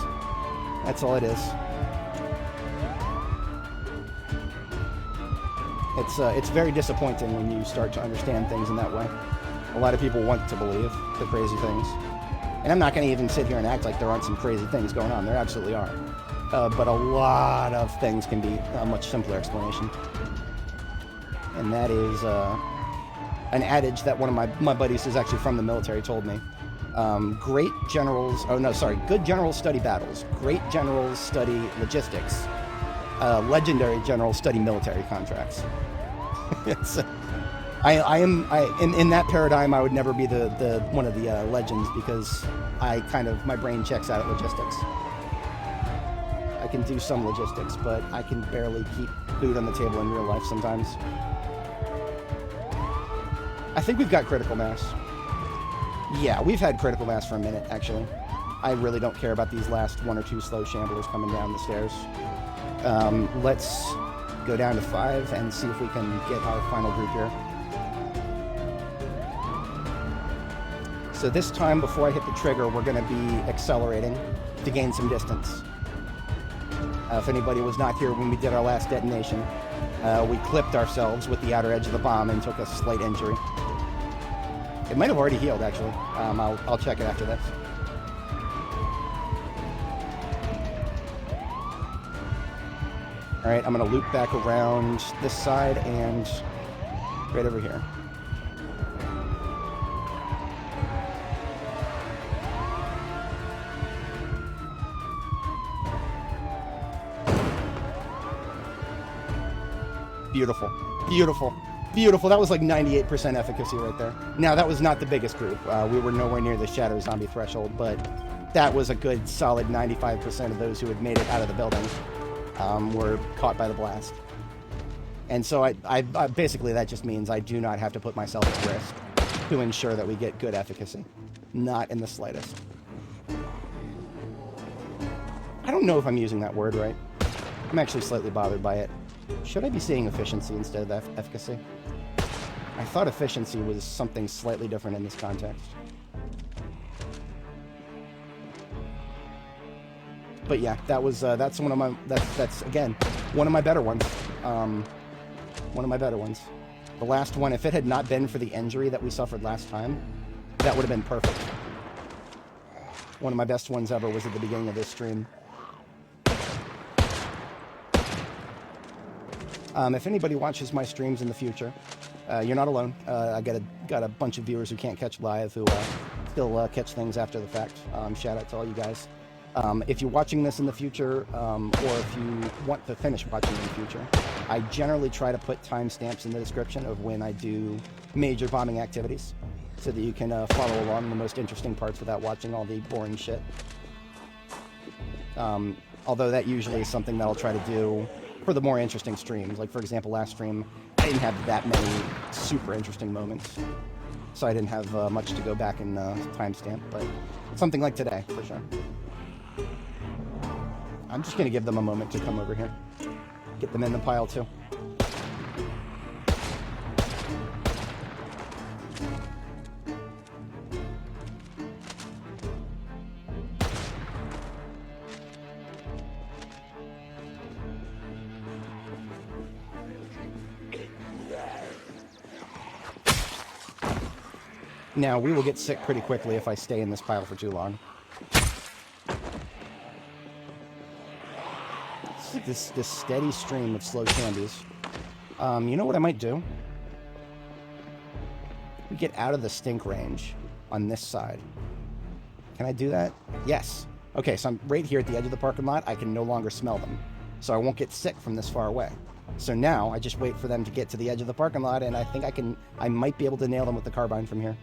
That's all it is. It's very disappointing when you start to understand things in that way. A lot of people want to believe the crazy things. And I'm not going to even sit here and act like there aren't some crazy things going on. There absolutely are. But a lot of things can be a much simpler explanation. And that is an adage that one of my buddies who's actually from the military told me. Great generals, oh no, sorry, good generals study battles. Great generals study logistics. Legendary generals study military contracts. It's, in that paradigm, I would never be the one of the legends because my brain checks out at logistics. I can do some logistics, but I can barely keep food on the table in real life sometimes. I think we've got critical mass. Yeah, we've had critical mass for a minute, actually. I really don't care about these last 1 or 2 slow shamblers coming down the stairs. Let's go down to 5 and see if we can get our final group here. So this time, before I hit the trigger, we're going to be accelerating to gain some distance. If anybody was not here when we did our last detonation, we clipped ourselves with the outer edge of the bomb and took a slight injury. It might have already healed, actually. I'll check it after this. All right, I'm going to loop back around this side and right over here. Beautiful, beautiful, beautiful. That was like 98% efficacy right there. Now, that was not the biggest group. We were nowhere near the Shadow Zombie threshold, but that was a good solid 95% of those who had made it out of the building were caught by the blast. And so I basically, that just means I do not have to put myself at risk to ensure that we get good efficacy. Not in the slightest. I don't know if I'm using that word right. I'm actually slightly bothered by it. Should I be saying efficiency instead of efficacy? I thought efficiency was something slightly different in this context. But yeah, that was that's one of my that's again one of my better ones. One of my better ones. The last one, if it had not been for the injury that we suffered last time, that would have been perfect. One of my best ones ever was at the beginning of this stream. If anybody watches my streams in the future, you're not alone. I got a bunch of viewers who can't catch live who still catch things after the fact. Shout out to all you guys. If you're watching this in the future, or if you want to finish watching in the future, I generally try to put timestamps in the description of when I do major bombing activities, so that you can follow along the most interesting parts without watching all the boring shit. Although that usually is something that I'll try to do for the more interesting streams. Like, for example, last stream, I didn't have that many super interesting moments, so I didn't have much to go back and timestamp, but something like today, for sure. I'm just going to give them a moment to come over here. Get them in the pile, too. Now, we will get sick pretty quickly if I stay in this pile for too long. It's like this steady stream of slow candies. You know what I might do? We get out of the stink range on this side. Can I do that? Yes. Okay, so I'm right here at the edge of the parking lot. I can no longer smell them, so I won't get sick from this far away. So now I just wait for them to get to the edge of the parking lot, and I think I might be able to nail them with the carbine from here.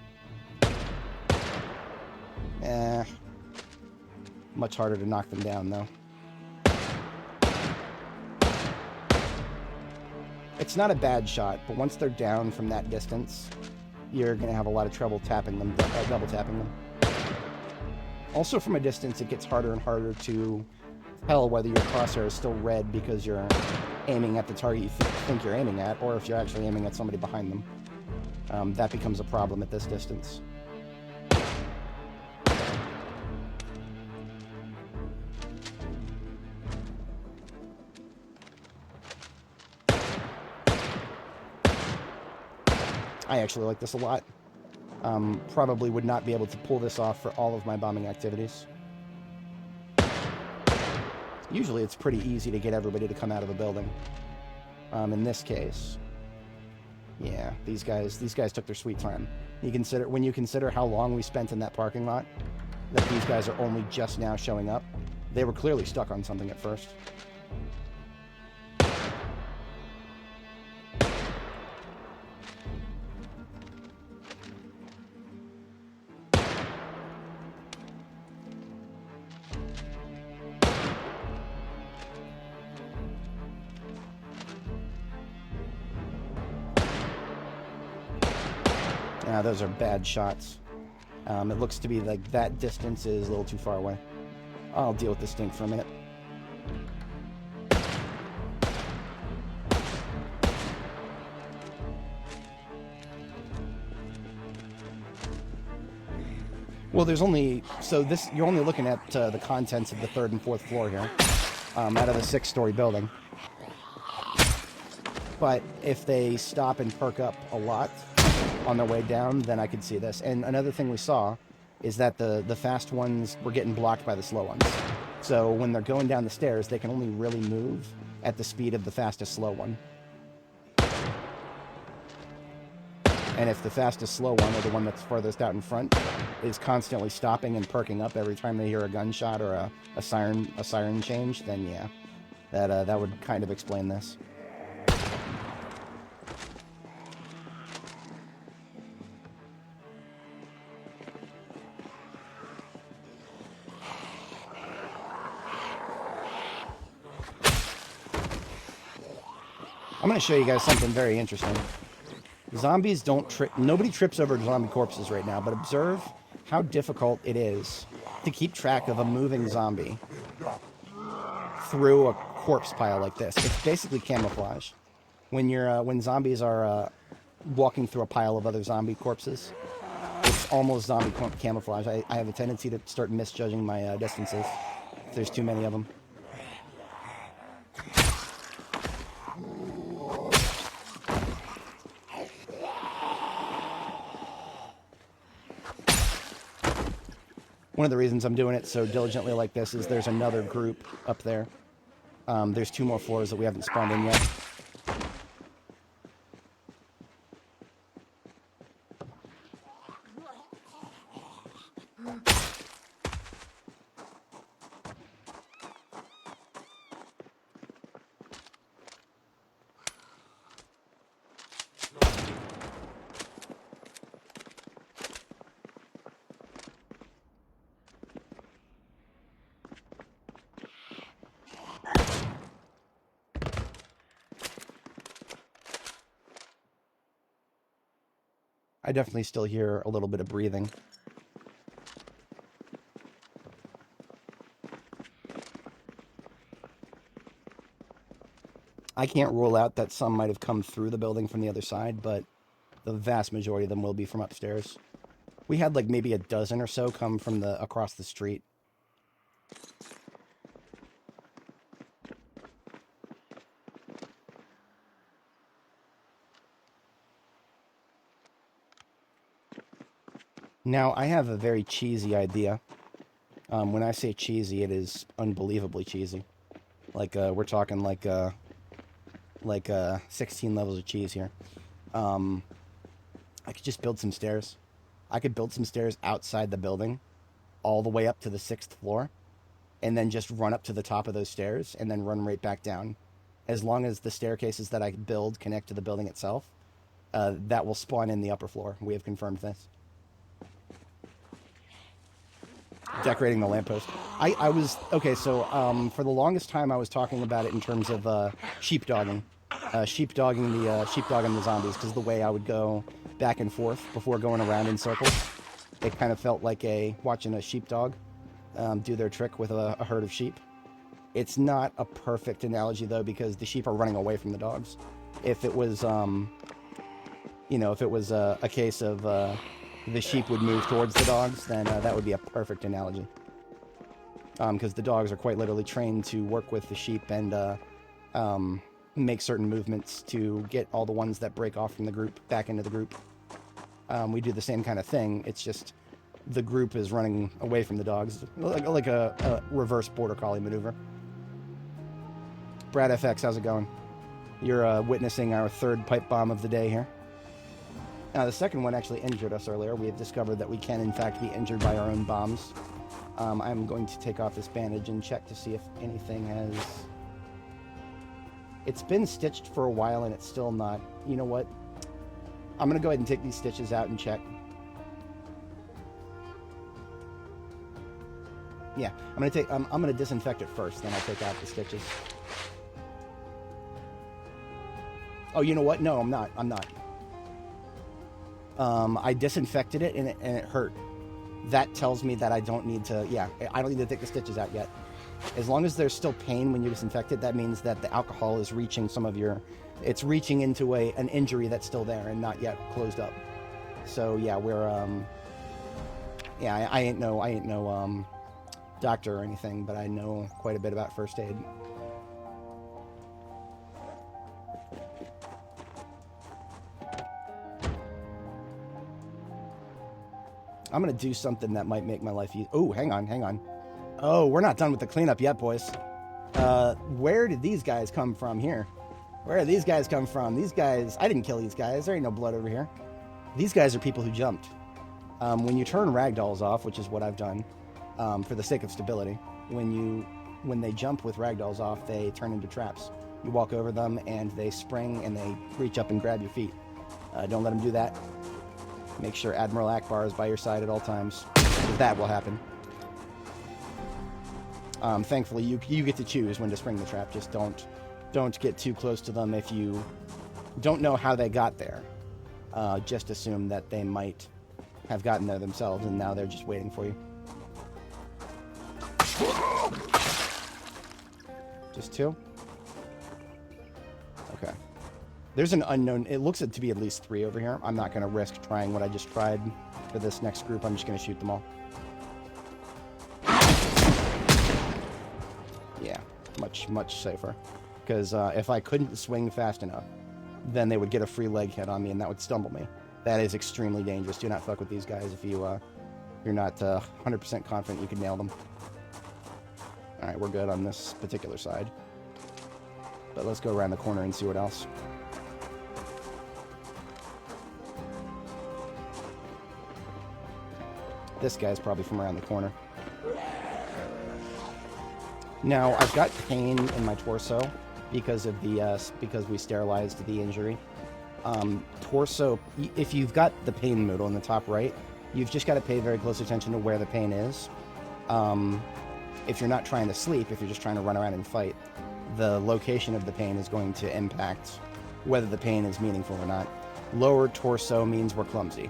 Much harder to knock them down, though. It's not a bad shot, but once they're down from that distance, you're going to have a lot of trouble tapping them, double tapping them. Also, from a distance, it gets harder and harder to tell whether your crosshair is still red because you're aiming at the target you think you're aiming at, or if you're actually aiming at somebody behind them. That becomes a problem at this distance. I actually like this a lot. Probably would not be able to pull this off for all of my bombing activities. Usually it's pretty easy to get everybody to come out of a building. In this case, Yeah, these guys took their sweet time. When you consider how long we spent in that parking lot, that these guys are only just now showing up, they were clearly stuck on something at first. Those are bad shots. It looks to be like that distance is a little too far away. I'll deal with this stink for a minute. Well, there's only... So this, you're only looking at the contents of the 3rd and 4th floor here, out of the 6-story building. But if they stop and perk up a lot on their way down, then I could see this. And another thing we saw is that the fast ones were getting blocked by the slow ones. So when they're going down the stairs, they can only really move at the speed of the fastest slow one. And if the fastest slow one, or the one that's furthest out in front, is constantly stopping and perking up every time they hear a gunshot or a siren change, then yeah, that would kind of explain this. I'm going to show you guys something very interesting. Zombies don't trip. Nobody trips over zombie corpses right now, but observe how difficult it is to keep track of a moving zombie through a corpse pile like this. It's basically camouflage. When zombies are walking through a pile of other zombie corpses, it's almost zombie camouflage. I have a tendency to start misjudging my distances if there's too many of them. One of the reasons I'm doing it so diligently like this is there's another group up there. There's 2 more floors that we haven't spawned in yet. I definitely still hear a little bit of breathing. I can't rule out that some might have come through the building from the other side, but the vast majority of them will be from upstairs. We had like maybe a dozen or so come from across the street. Now, I have a very cheesy idea. When I say cheesy, it is unbelievably cheesy. Like, we're talking like 16 levels of cheese here. I could just build some stairs. I could build some stairs outside the building, all the way up to the 6th floor, and then just run up to the top of those stairs, and then run right back down. As long as the staircases that I build connect to the building itself, that will spawn in the upper floor. We have confirmed this. Decorating the lamppost. I was... Okay, so for the longest time I was talking about it in terms of sheepdogging. Sheepdogging the zombies, because the way I would go back and forth before going around in circles, it kind of felt like watching a sheepdog do their trick with a herd of sheep. It's not a perfect analogy, though, because the sheep are running away from the dogs. If it was, if it was a case of the sheep would move towards the dogs, then that would be a perfect analogy. Because the dogs are quite literally trained to work with the sheep and make certain movements to get all the ones that break off from the group back into the group. We do the same kind of thing. It's just the group is running away from the dogs, like a reverse border collie maneuver. Brad FX, how's it going? You're witnessing our 3rd pipe bomb of the day here. Now, the second one actually injured us earlier. We have discovered that we can, in fact, be injured by our own bombs. I'm going to take off this bandage and check to see if anything has... It's been stitched for a while and it's still not... You know what? I'm going to go ahead and take these stitches out and check. Yeah, I'm going to disinfect it first, then I'll take out the stitches. Oh, you know what? No, I'm not. I disinfected it and it hurt. That tells me that I don't need to, I don't need to take the stitches out yet. As long as there's still pain when you disinfect it, that means that the alcohol is reaching it's reaching into an injury that's still there and not yet closed up. So yeah, I ain't no doctor or anything, but I know quite a bit about first aid. I'm going to do something that might make my life easy. Oh, hang on. Oh, we're not done with the cleanup yet, boys. Where did these guys come from here? Where did these guys come from? These guys... I didn't kill these guys. There ain't no blood over here. These guys are people who jumped. When you turn ragdolls off, which is what I've done, for the sake of stability, when they jump with ragdolls off, they turn into traps. You walk over them, and they spring, and they reach up and grab your feet. Don't let them do that. Make sure Admiral Akbar is by your side at all times. That will happen. Thankfully, you get to choose when to spring the trap. Just don't get too close to them if you don't know how they got there. Just assume that they might have gotten there themselves, and now they're just waiting for you. Just two? Okay. There's an unknown... It looks to be at least 3 over here. I'm not going to risk trying what I just tried for this next group. I'm just going to shoot them all. Yeah, much safer. Because if I couldn't swing fast enough, then they would get a free leg hit on me, and that would stumble me. That is extremely dangerous. Do not fuck with these guys if you're not 100% confident you can nail them. Alright, we're good on this particular side. But let's go around the corner and see what else. This guy's probably from around the corner. Now, I've got pain in my torso because of because we sterilized the injury. Torso, if you've got the pain modal in the top right, you've just got to pay very close attention to where the pain is. If you're not trying to sleep, if you're just trying to run around and fight, the location of the pain is going to impact whether the pain is meaningful or not. Lower torso means we're clumsy.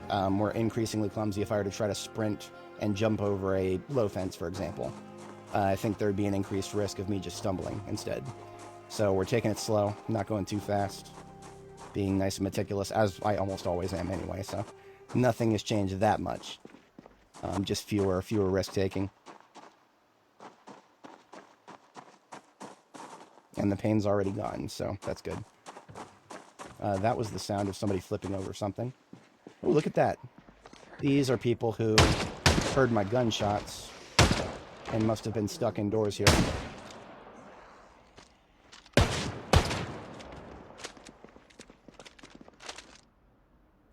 We're increasingly clumsy if I were to try to sprint and jump over a low fence, for example. I think there'd be an increased risk of me just stumbling instead. So we're taking it slow, not going too fast, being nice and meticulous, as I almost always am anyway, so nothing has changed that much. Just fewer risk-taking. And the pain's already gone, so that's good. That was the sound of somebody flipping over something. Oh, look at that. These are people who heard my gunshots and must have been stuck indoors here.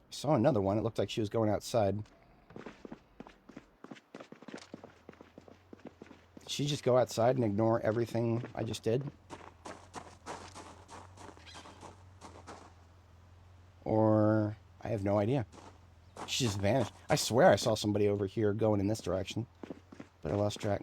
Saw another one. It looked like she was going outside. Did she just go outside and ignore everything I just did? Or... I have no idea. She just vanished. I swear I saw somebody over here going in this direction, but I lost track.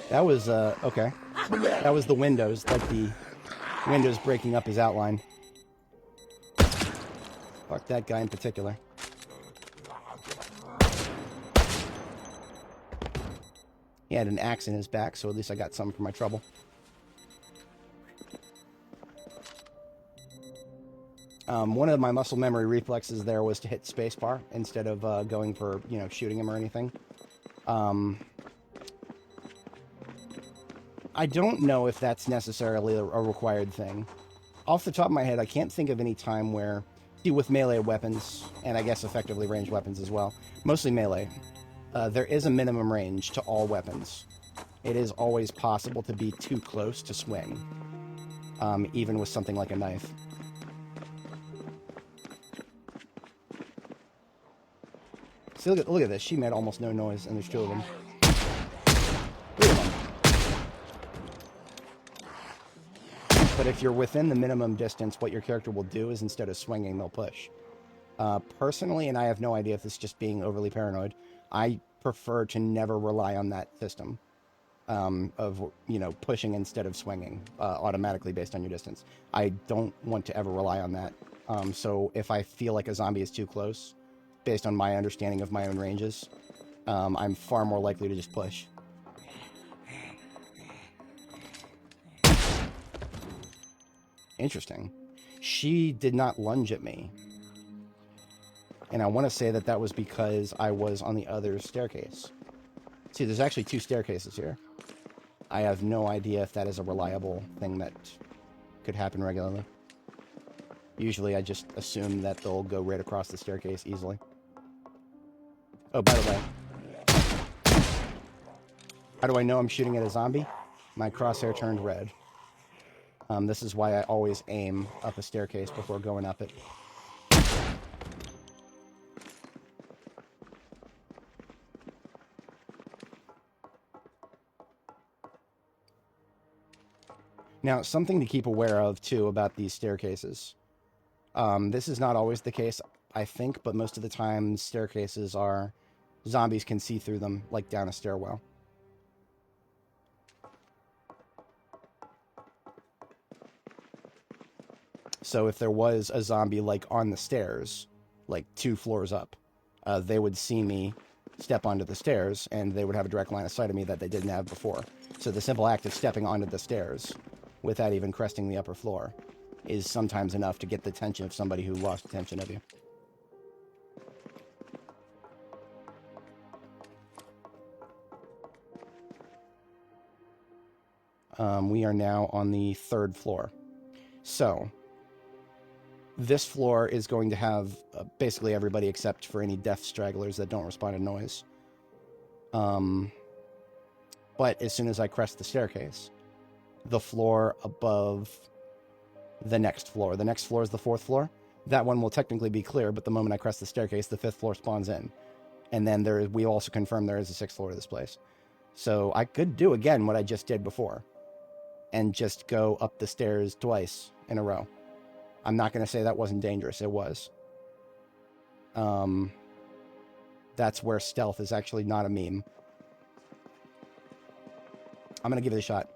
That was, okay. That was the windows, like the windows breaking up his outline. Fuck that guy in particular. He had an axe in his back, so at least I got something for my trouble. One of my muscle memory reflexes there was to hit spacebar instead of going for, I don't know if that's necessarily a required thing. Off the top of my head, I can't think of any time where, see, with melee weapons, and I guess effectively ranged weapons as well, mostly melee, there is a minimum range to all weapons. It is always possible to be too close to swing, even with something like a knife. See, look at this. She made almost no noise, and there's two of them. Look at them. But if you're within the minimum distance, what your character will do is instead of swinging, they'll push. Personally, and I have no idea if this is just being overly paranoid, I prefer to never rely on that system of, you know, pushing instead of swinging automatically based on your distance. I don't want to ever rely on that. So if I feel like a zombie is too close, based on my understanding of my own ranges, I'm far more likely to just push. Interesting. She did not lunge at me. And I want to say that that was because I was on the other staircase. See, there's actually two staircases here. I have no idea if that is a reliable thing that could happen regularly. Usually I just assume that they'll go right across the staircase easily. Oh, by the way. How do I know I'm shooting at a zombie? My crosshair turned red. This is why I always aim up a staircase before going up it. Now, something to keep aware of, too, about these staircases. This is not always the case, I think, but most of the time, staircases are... Zombies can see through them, like down a stairwell. So if there was a zombie, like, on the stairs, like 2 floors up, they would see me step onto the stairs, and they would have a direct line of sight of me that they didn't have before. So the simple act of stepping onto the stairs, without even cresting the upper floor, is sometimes enough to get the attention of somebody who lost attention of you. We are now on the 3rd floor. So, this floor is going to have basically everybody except for any deaf stragglers that don't respond to noise. But as soon as I crest the staircase, the floor above the next floor is the 4th floor. That one will technically be clear, but the moment I crest the staircase, the 5th floor spawns in. And then we also confirm there is a 6th floor to this place. So I could do again what I just did before, and just go up the stairs twice in a row. I'm not going to say that wasn't dangerous. It was. That's where stealth is actually not a meme. I'm going to give it a shot.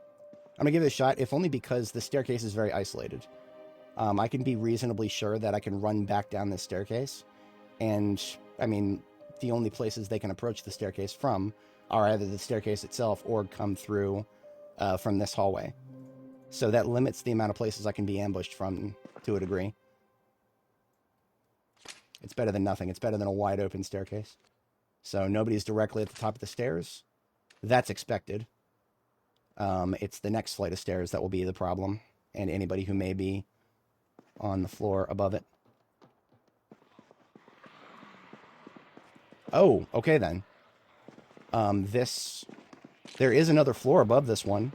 I'm going to give it a shot, if only because the staircase is very isolated. I can be reasonably sure that I can run back down this staircase. And, I mean, the only places they can approach the staircase from are either the staircase itself or come through from this hallway. So that limits the amount of places I can be ambushed from to a degree. It's better than nothing. It's better than a wide open staircase. So nobody's directly at the top of the stairs. That's expected. It's the next flight of stairs that will be the problem, and anybody who may be on the floor above it. Oh, okay then. There is another floor above this one.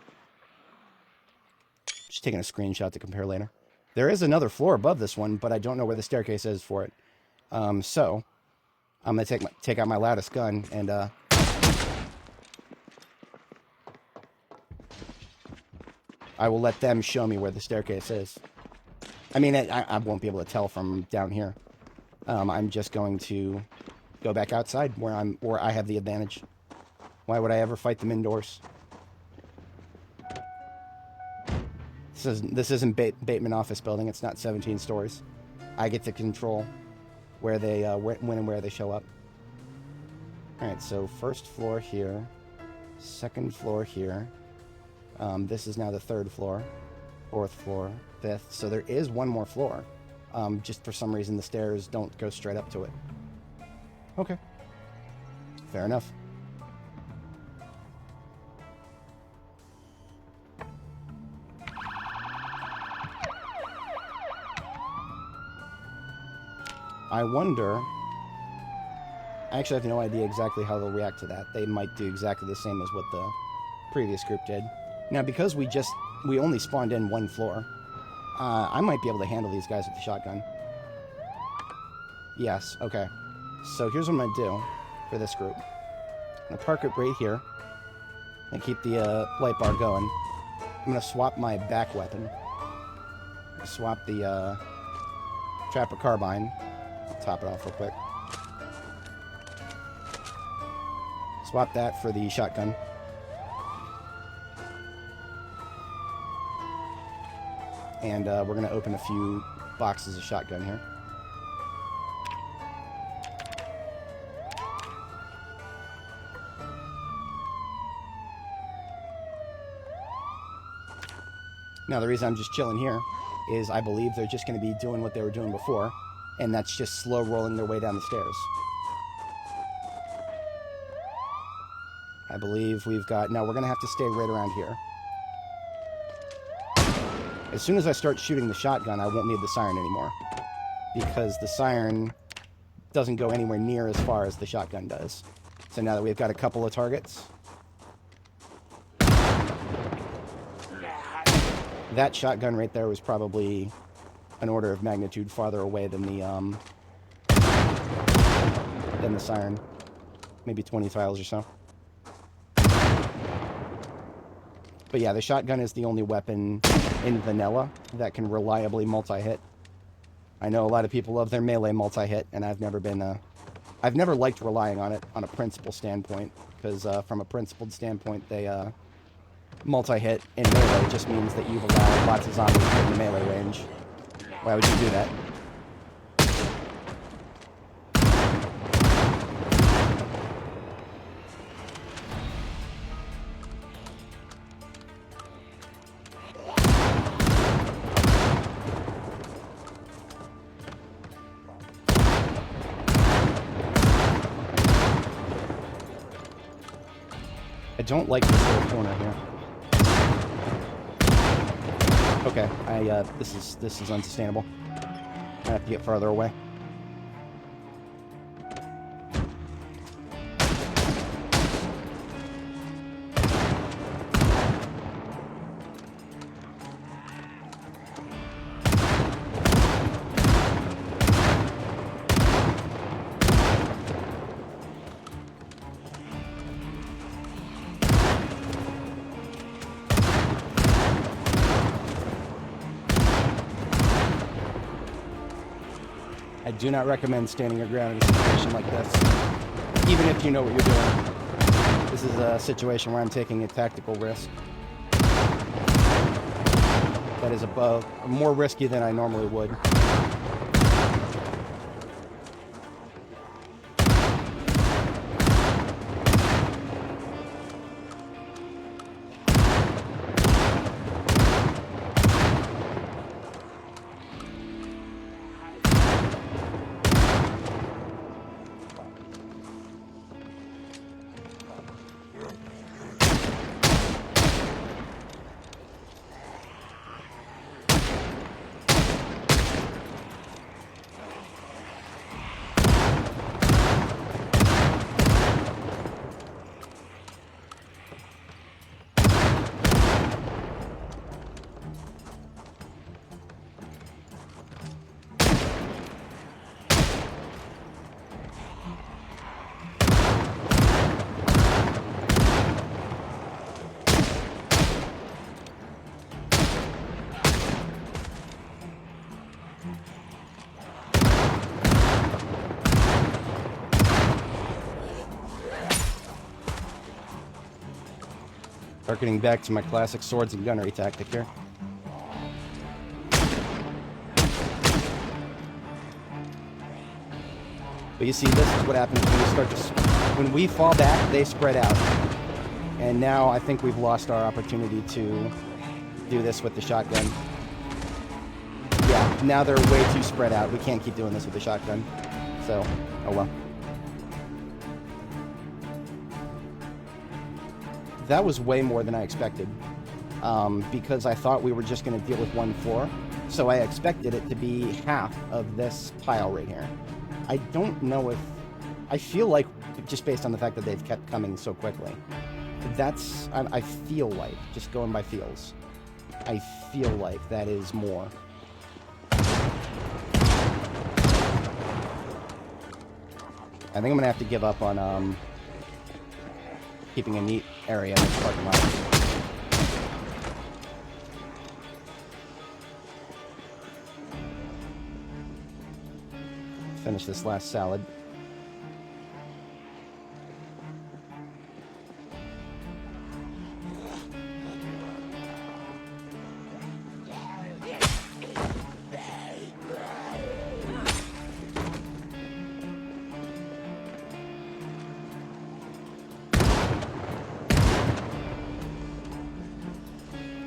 Just taking a screenshot to compare later. There is another floor above this one, but I don't know where the staircase is for it. So I'm gonna take out my loudest gun and I will let them show me where the staircase is. I mean, I won't be able to tell from down here. I'm just going to go back outside where I have the advantage. Why would I ever fight them indoors? This isn't Bateman office building. It's not 17 stories. I get to control where they when and where they show up. All right, so 1st floor here, 2nd floor here. This is now the 3rd floor, 4th floor, 5th. So there is one more floor. Just for some reason the stairs don't go straight up to it. Okay, fair enough. I wonder... I actually have no idea exactly how they'll react to that. They might do exactly the same as what the previous group did. Now, because we only spawned in one floor, I might be able to handle these guys with the shotgun. Yes, okay. So here's what I'm going to do for this group. I'm going to park it right here and keep the light bar going. I'm going to swap my back weapon. Swap the Trapper Carbine. I'll top it off real quick. Swap that for the shotgun. And we're going to open a few boxes of shotgun here. Now, the reason I'm just chilling here is I believe they're just going to be doing what they were doing before, and that's just slow rolling their way down the stairs. I believe we've got... Now, we're going to have to stay right around here. As soon as I start shooting the shotgun, I won't need the siren anymore, because the siren doesn't go anywhere near as far as the shotgun does. So now that we've got a couple of targets... That shotgun right there was probably an order of magnitude farther away than the siren. Maybe 20 tiles or so. But yeah, the shotgun is the only weapon in vanilla that can reliably multi-hit. I know a lot of people love their melee multi-hit, and I've never liked relying on it on a principle standpoint, because from a principled standpoint, they multi-hit in melee just means that you've allowed lots of zombies to get in the melee range. Why would you do that? I don't like this little corner here. Okay, this is unsustainable. I have to get farther away. I do not recommend standing your ground in a situation like this, even if you know what you're doing. This is a situation where I'm taking a tactical risk. That is more risky than I normally would. Harkening back to my classic swords and gunnery tactic here. But you see, this is what happens when we start to... When we fall back, they spread out. And now I think we've lost our opportunity to do this with the shotgun. Yeah, now they're way too spread out. We can't keep doing this with the shotgun. So, oh well. That was way more than I expected, because I thought we were just going to deal with one floor, so I expected it to be half of this pile right here. I don't know if... I feel like, just based on the fact that they've kept coming so quickly, that's... I feel like, just going by feels, I feel like that is more. I think I'm going to have to give up on keeping a neat area in this parking lot. Finish this last salad.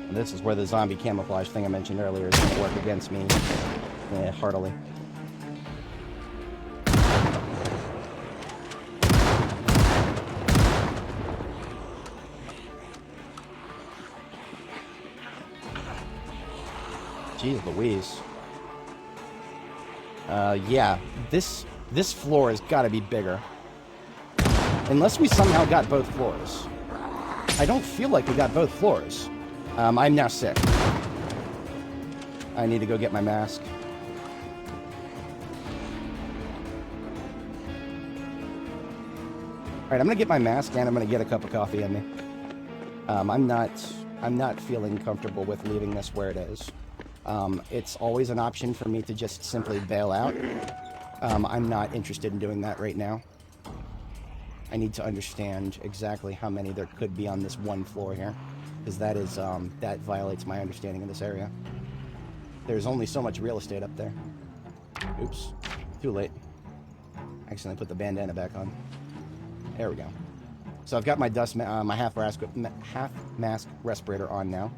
And this is where the zombie camouflage thing I mentioned earlier is going to work against me heartily. Jeez Louise. Yeah, this floor has got to be bigger. Unless we somehow got both floors. I don't feel like we got both floors. I'm now sick. I need to go get my mask. Alright, I'm gonna get my mask and I'm gonna get a cup of coffee in me. I'm not feeling comfortable with leaving this where it is. It's always an option for me to just simply bail out. I'm not interested in doing that right now. I need to understand exactly how many there could be on this one floor here, because that is, that violates my understanding of this area. There's only so much real estate up there. Oops. Too late. Accidentally put the bandana back on. There we go. So I've got my my half mask respirator on now.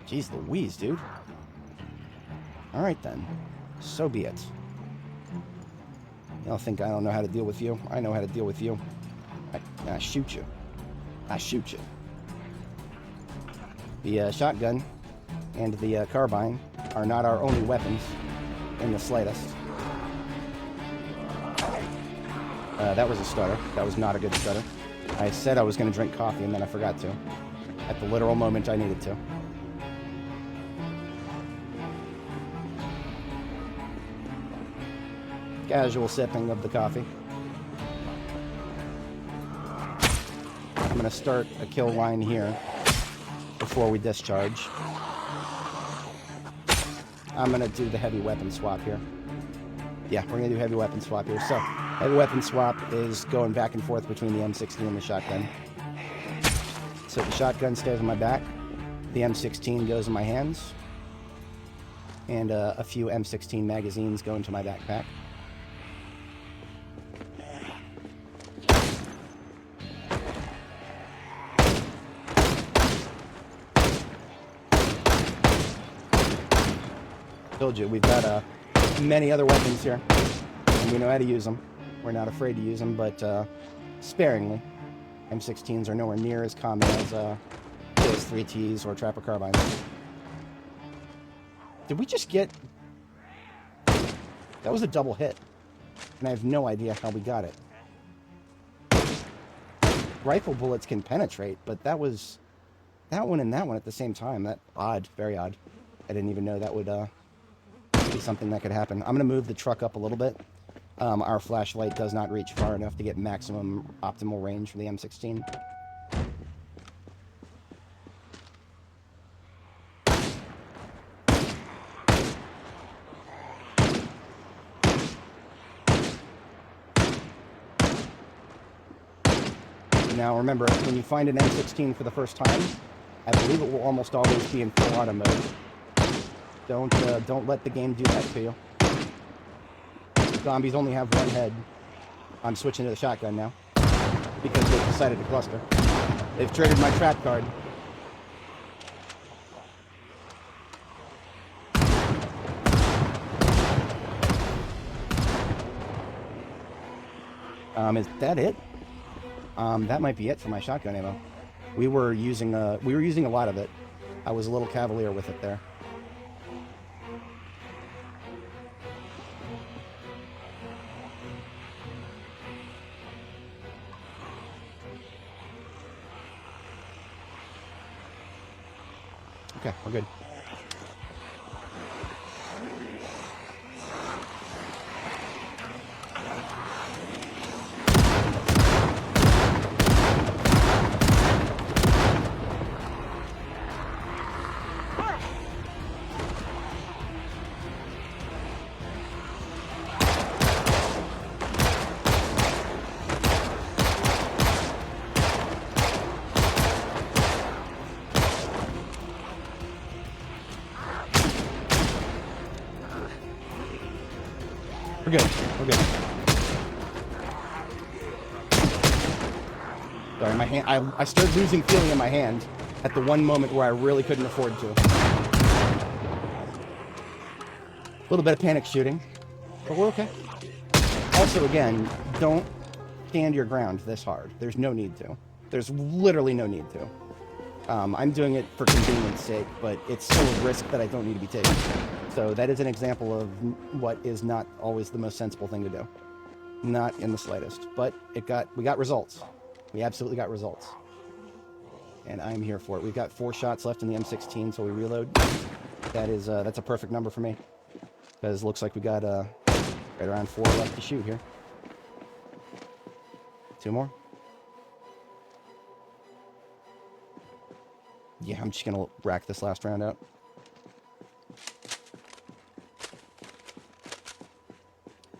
Jeez Louise, dude. Alright then. So be it. Y'all think I don't know how to deal with you? I know how to deal with you. I shoot you. I shoot you. The shotgun and the carbine are not our only weapons in the slightest. That was a stutter. That was not a good stutter. I said I was going to drink coffee and then I forgot to. At the literal moment I needed to. Casual sipping of the coffee. I'm going to start a kill line here before we discharge. I'm going to do the heavy weapon swap here. Yeah, we're going to do heavy weapon swap here. So, heavy weapon swap is going back and forth between the M16 and the shotgun. So the shotgun stays on my back. The M16 goes in my hands. And a few M16 magazines go into my backpack. Told you, we've got many other weapons here, and we know how to use them. We're not afraid to use them, but sparingly. M16s are nowhere near as common as PS3Ts or Trapper Carbines. Did we just get... That was a double hit, and I have no idea how we got it. Rifle bullets can penetrate, but that was... That one and that one at the same time. That odd, very odd. I didn't even know that would... be something that could happen. I'm going to move the truck up a little bit. Our flashlight does not reach far enough to get maximum optimal range for the M16. Now remember, when you find an M16 for the first time, I believe it will almost always be in full auto mode. Don't let the game do that to you. Zombies only have one head. I'm switching to the shotgun now because they've decided to cluster. They've triggered my trap card. Is that it? That might be it for my shotgun ammo. We were using a lot of it. I was a little cavalier with it there. Okay, we're good. We're good. We're good. Sorry, my hand. I started losing feeling in my hand at the one moment where I really couldn't afford to. A little bit of panic shooting, but we're okay. Also, again, don't stand your ground this hard. There's no need to. There's literally no need to. I'm doing it for convenience sake, but it's still a risk that I don't need to be taking. So that is an example of what is not always the most sensible thing to do. Not in the slightest. But we got results. We absolutely got results. And I'm here for it. We've got 4 shots left in the M16, so we reload. That's a perfect number for me. Because it looks like we got right around 4 left to shoot here. 2 more. Yeah, I'm just going to rack this last round out.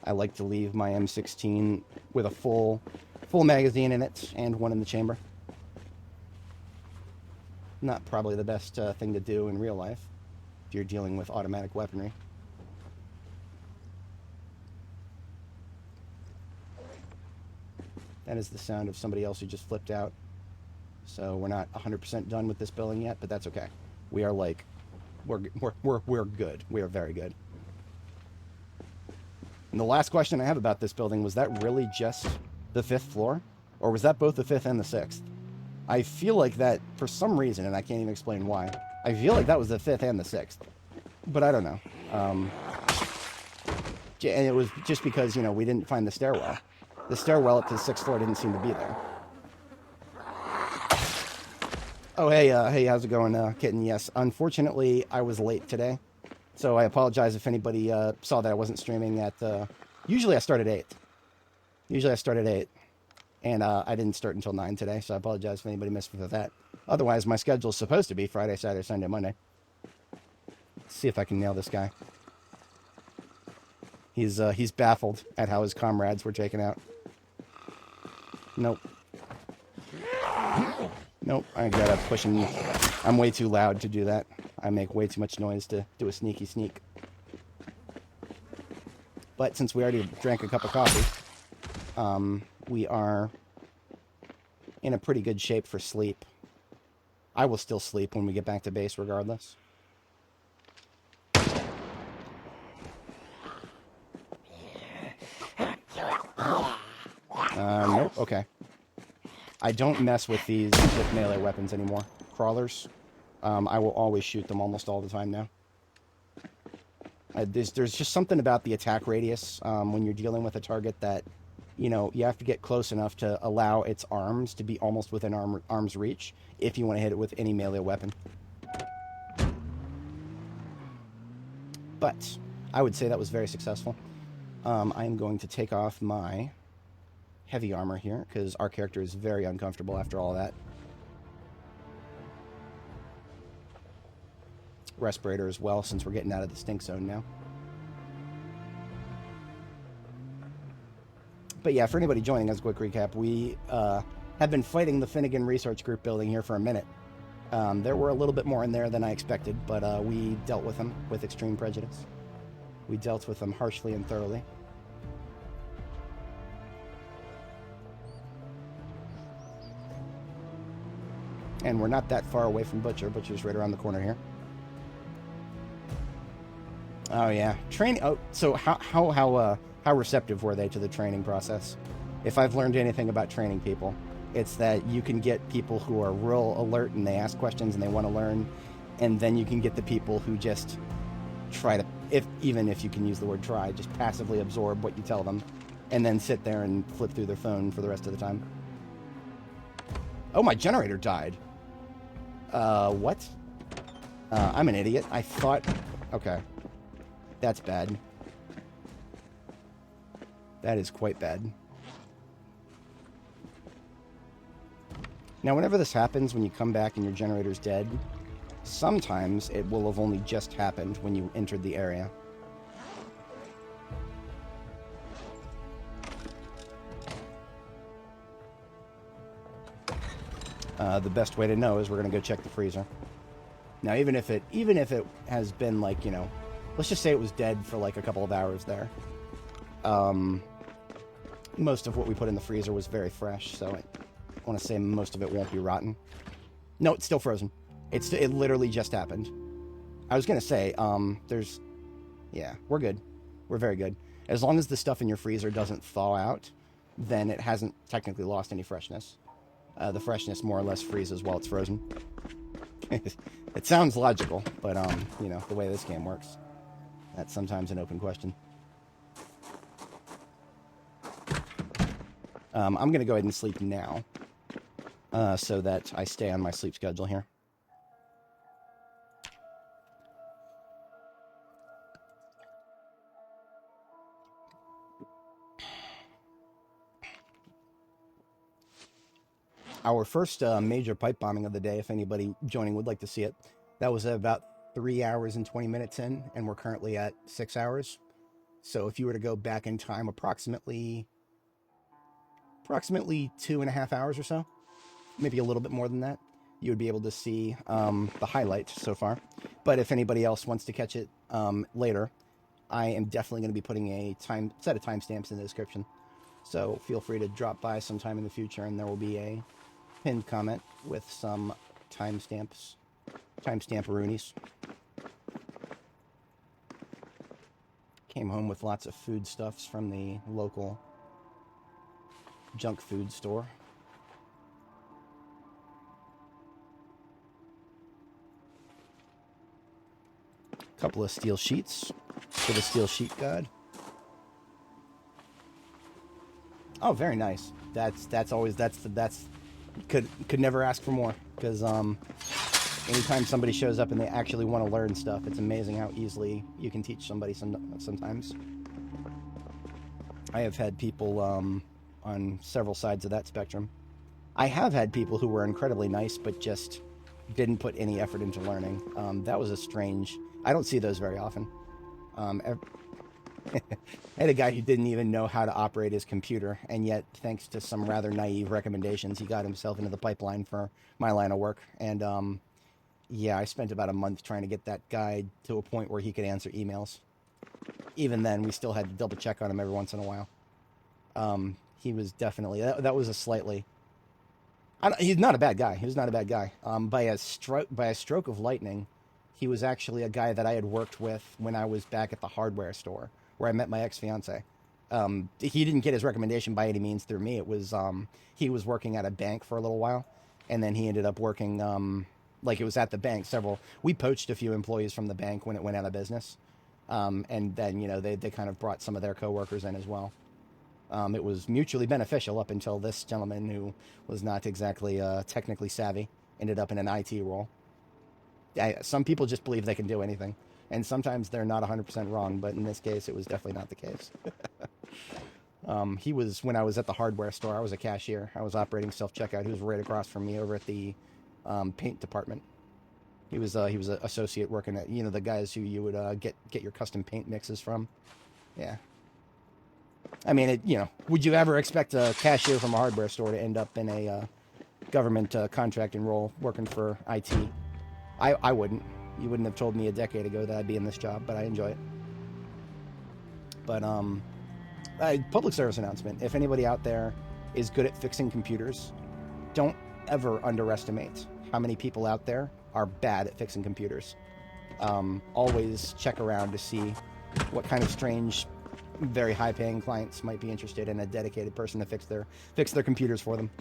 I like to leave my M16 with a full magazine in it and one in the chamber. Not probably the best thing to do in real life if you're dealing with automatic weaponry. That is the sound of somebody else who just flipped out. So we're not 100% done with this building yet, but that's okay. We are like, we're good. We are very good. And the last question I have about this building, was that really just the 5th floor? Or was that both the 5th and the 6th? I feel like that, for some reason, and I can't even explain why, I feel like that was the 5th and the 6th. But I don't know. And it was just because, you know, we didn't find the stairwell. The stairwell up to the 6th floor didn't seem to be there. Oh, hey, how's it going, Kitten? Yes, unfortunately, I was late today. So I apologize if anybody saw that I wasn't streaming at... usually I start at 8. And I didn't start until 9 today, so I apologize if anybody missed that. Otherwise, my schedule is supposed to be Friday, Saturday, Sunday, Monday. Let's see if I can nail this guy. He's baffled at how his comrades were taken out. Nope. Nope, I gotta push him. I'm way too loud to do that. I make way too much noise to do a sneaky sneak. But since we already drank a cup of coffee, we are in a pretty good shape for sleep. I will still sleep when we get back to base regardless. Nope, okay. I don't mess with these with melee weapons anymore. Crawlers, I will always shoot them almost all the time now. There's just something about the attack radius when you're dealing with a target that, you know, you have to get close enough to allow its arms to be almost within arm's reach if you want to hit it with any melee weapon. But I would say that was very successful. I am going to take off my heavy armor here because our character is very uncomfortable after all that. Respirator as well, since we're getting out of the stink zone now. But yeah, for anybody joining us, a quick recap, we have been fighting the Finnegan Research Group building here for a minute. There were a little bit more in there than I expected, but we dealt with them with extreme prejudice. We dealt with them harshly and thoroughly. And we're not that far away from Butcher. Butcher's right around the corner here. Oh yeah, training. Oh, so how receptive were they to the training process? If I've learned anything about training people, it's that you can get people who are real alert and they ask questions and they want to learn, and then you can get the people who just try to, even if you can use the word try, just passively absorb what you tell them, and then sit there and flip through their phone for the rest of the time. Oh, my generator died. What? I'm an idiot. I thought... Okay. That's bad. That is quite bad. Now, whenever this happens, when you come back and your generator's dead, sometimes it will have only just happened when you entered the area. The best way to know is we're going to go check the freezer. Now, even if it has been like, you know, let's just say it was dead for like a couple of hours there. Most of what we put in the freezer was very fresh, so I want to say most of it won't be rotten. No, it's still frozen. It literally just happened. I was going to say, yeah, we're good. We're very good. As long as the stuff in your freezer doesn't thaw out, then it hasn't technically lost any freshness. The freshness more or less freezes while it's frozen. It sounds logical, but, you know, the way this game works, that's sometimes an open question. I'm going to go ahead and sleep now, so that I stay on my sleep schedule here. Our first major pipe bombing of the day, if anybody joining would like to see it, that was about 3 hours and 20 minutes in, and we're currently at 6 hours. So if you were to go back in time approximately 2.5 hours or so, maybe a little bit more than that, you would be able to see the highlight so far. But if anybody else wants to catch it later, I am definitely going to be putting a set of timestamps in the description. So feel free to drop by sometime in the future, and there will be a pinned comment with some timestamps, timestamp-roonies. Came home with lots of foodstuffs from the local junk food store. A couple of steel sheets for the steel sheet god. Oh, very nice. That's could never ask for more, because anytime somebody shows up and they actually want to learn stuff, it's amazing how easily you can teach somebody sometimes. I have had people on several sides of that spectrum. I have had people who were incredibly nice but just didn't put any effort into learning. That was a strange... I don't see those very often. I had a guy who didn't even know how to operate his computer, and yet, thanks to some rather naive recommendations, he got himself into the pipeline for my line of work. And yeah, I spent about a month trying to get that guy to a point where he could answer emails. Even then, we still had to double check on him every once in a while. He was definitely... That was a slightly... he's not a bad guy. He was not a bad guy. By a stroke of lightning, he was actually a guy that I had worked with when I was back at the hardware store, where I met my ex-fiance. He didn't get his recommendation by any means through me. It was, he was working at a bank for a little while, and then he ended up working, like it was at the bank we poached a few employees from the bank when it went out of business. And then, you know, they kind of brought some of their coworkers in as well. It was mutually beneficial up until this gentleman, who was not exactly technically savvy, ended up in an IT role. Some people just believe they can do anything, and sometimes they're not 100% wrong, but in this case, it was definitely not the case. He was, when I was at the hardware store, I was a cashier. I was operating self-checkout. He was right across from me over at the paint department. He was an associate working at, you know, the guys who you would get your custom paint mixes from. Yeah. I mean, you know, would you ever expect a cashier from a hardware store to end up in a government contracting role working for IT? I wouldn't. You wouldn't have told me a decade ago that I'd be in this job, but I enjoy it. But public service announcement: if anybody out there is good at fixing computers, don't ever underestimate how many people out there are bad at fixing computers. Always check around to see what kind of strange, very high-paying clients might be interested in a dedicated person to fix their computers for them.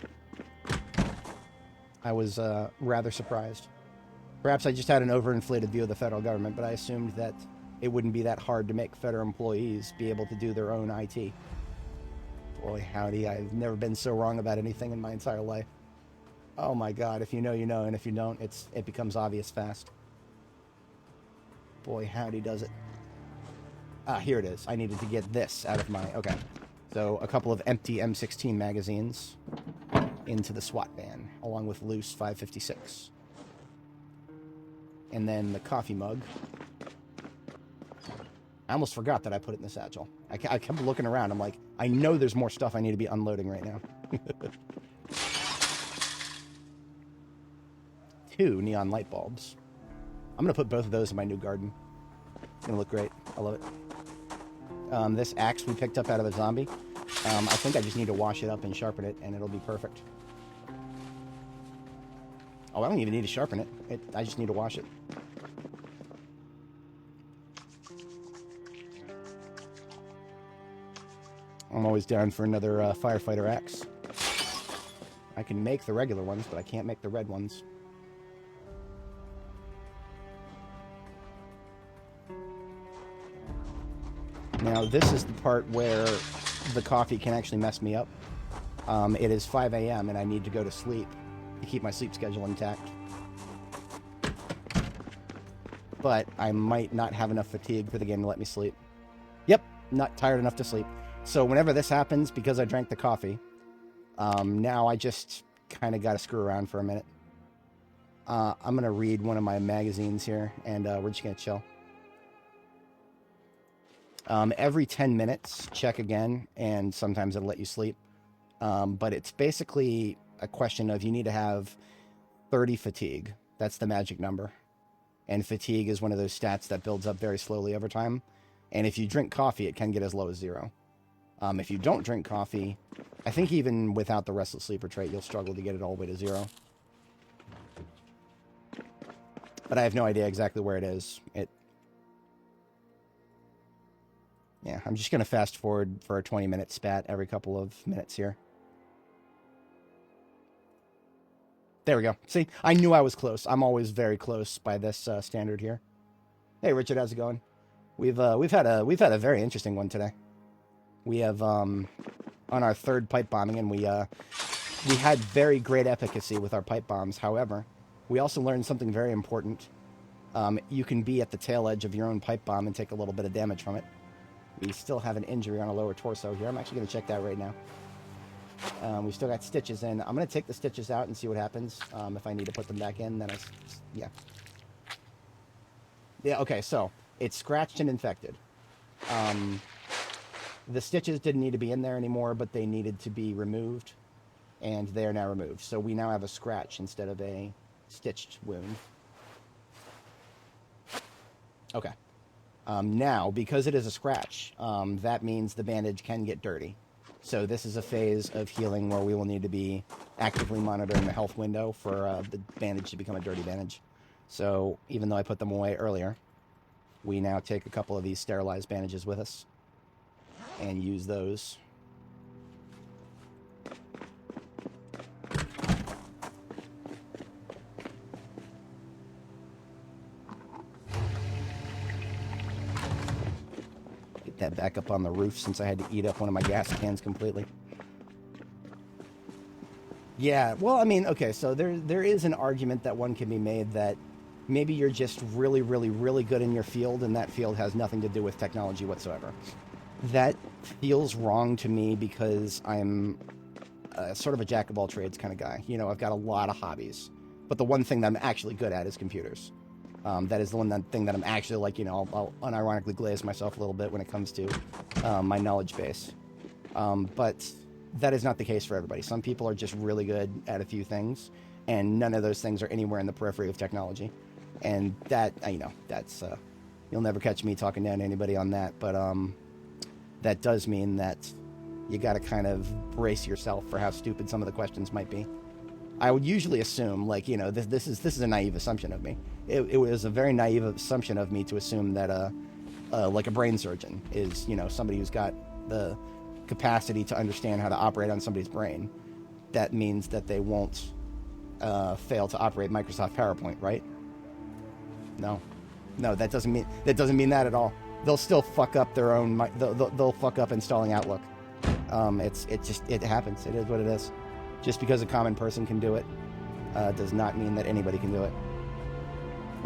I was rather surprised. Perhaps I just had an overinflated view of the federal government, but I assumed that it wouldn't be that hard to make federal employees be able to do their own IT. Boy, howdy, I've never been so wrong about anything in my entire life. Oh my God, if you know, you know, and if you don't, it becomes obvious fast. boy, howdy does it. Ah, here it is. I needed to get this out of my... Okay. So, a couple of empty M16 magazines into the SWAT van, along with loose 5.56. And then the coffee mug. I almost forgot that I put it in the satchel. I kept looking around. I'm like, I know there's more stuff I need to be unloading right now. 2 neon light bulbs. I'm going to put both of those in my new garden. It's going to look great. I love it. This axe we picked up out of a zombie. I think I just need to wash it up and sharpen it, and it'll be perfect. Oh, I don't even need to sharpen it. I just need to wash it. I'm always down for another firefighter axe. I can make the regular ones, but I can't make the red ones. Now, this is the part where the coffee can actually mess me up. It is 5 a.m. and I need to go to sleep to keep my sleep schedule intact. But I might not have enough fatigue for the game to let me sleep. Yep, not tired enough to sleep. So whenever this happens, because I drank the coffee, now I just kind of got to screw around for a minute. I'm going to read one of my magazines here, and we're just going to chill. Every 10 minutes, check again, and sometimes it'll let you sleep. But it's basically a question of you need to have 30 fatigue. That's the magic number. And fatigue is one of those stats that builds up very slowly over time. And if you drink coffee, it can get as low as 0. If you don't drink coffee, I think even without the restless sleeper trait, you'll struggle to get it all the way to 0. But I have no idea exactly where it is. Yeah, I'm just going to fast forward for a 20-minute spat every couple of minutes here. There we go. See, I knew I was close. I'm always very close by this standard here. Hey, Richard, how's it going? We've had a very interesting one today. We have on our 3rd pipe bombing, and we had very great efficacy with our pipe bombs. However, we also learned something very important. You can be at the tail edge of your own pipe bomb and take a little bit of damage from it. We still have an injury on a lower torso here. I'm actually going to check that right now. We still got stitches in. I'm going to take the stitches out and see what happens. If I need to put them back in, then yeah. Yeah, okay, so it's scratched and infected. The stitches didn't need to be in there anymore, but they needed to be removed, and they are now removed. So we now have a scratch instead of a stitched wound. Okay. Now, because it is a scratch, that means the bandage can get dirty. So this is a phase of healing where we will need to be actively monitoring the health window for the bandage to become a dirty bandage. So even though I put them away earlier, we now take a couple of these sterilized bandages with us and use those. That back up on the roof since I had to eat up one of my gas cans completely. Yeah, well, I mean, okay, so there is an argument that one can be made that maybe you're just really, really, really good in your field, and that field has nothing to do with technology whatsoever. That feels wrong to me because I'm sort of a jack-of-all-trades kind of guy. You know, I've got a lot of hobbies, but the one thing that I'm actually good at is computers. That is the one thing that I'm actually, like, you know, I'll unironically glaze myself a little bit when it comes to my knowledge base. But that is not the case for everybody. Some people are just really good at a few things, and none of those things are anywhere in the periphery of technology. And that, you know, that's, you'll never catch me talking down to anybody on that, but that does mean that you got to kind of brace yourself for how stupid some of the questions might be. I would usually assume, like, you know, this is a naive assumption of me. It was a very naive assumption of me to assume that like a brain surgeon is, you know, somebody who's got the capacity to understand how to operate on somebody's brain. That means that they won't fail to operate Microsoft PowerPoint, right? No, that doesn't mean that at all. They'll still fuck up their own. They'll fuck up installing Outlook. It happens. It is what it is. Just because a common person can do it does not mean that anybody can do it.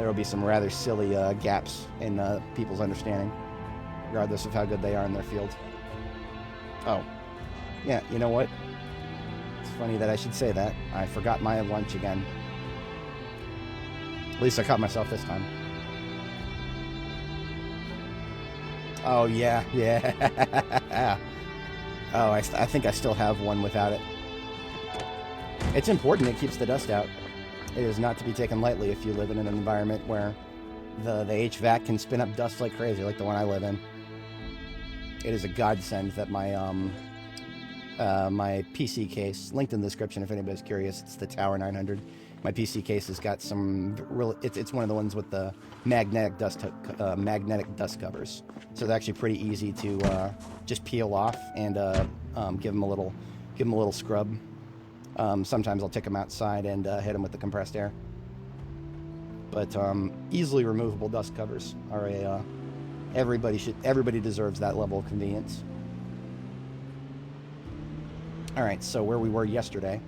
there will be some rather silly gaps in people's understanding, regardless of how good they are in their field. Oh, yeah, you know what? It's funny that I should say that. I forgot my lunch again. At least I caught myself this time. Oh, yeah. Oh, I think I still have one without it. It's important. It keeps the dust out. It is not to be taken lightly if you live in an environment where the HVAC can spin up dust like crazy, like the one I live in. It is a godsend that my my PC case, linked in the description if anybody's curious, it's the Tower 900. My PC case has got some real. It's one of the ones with the magnetic dust covers, so they're actually pretty easy to just peel off and give them a little scrub. Sometimes I'll take them outside and hit them with the compressed air. But easily removable dust covers are a everybody deserves that level of convenience. All right, so where we were yesterday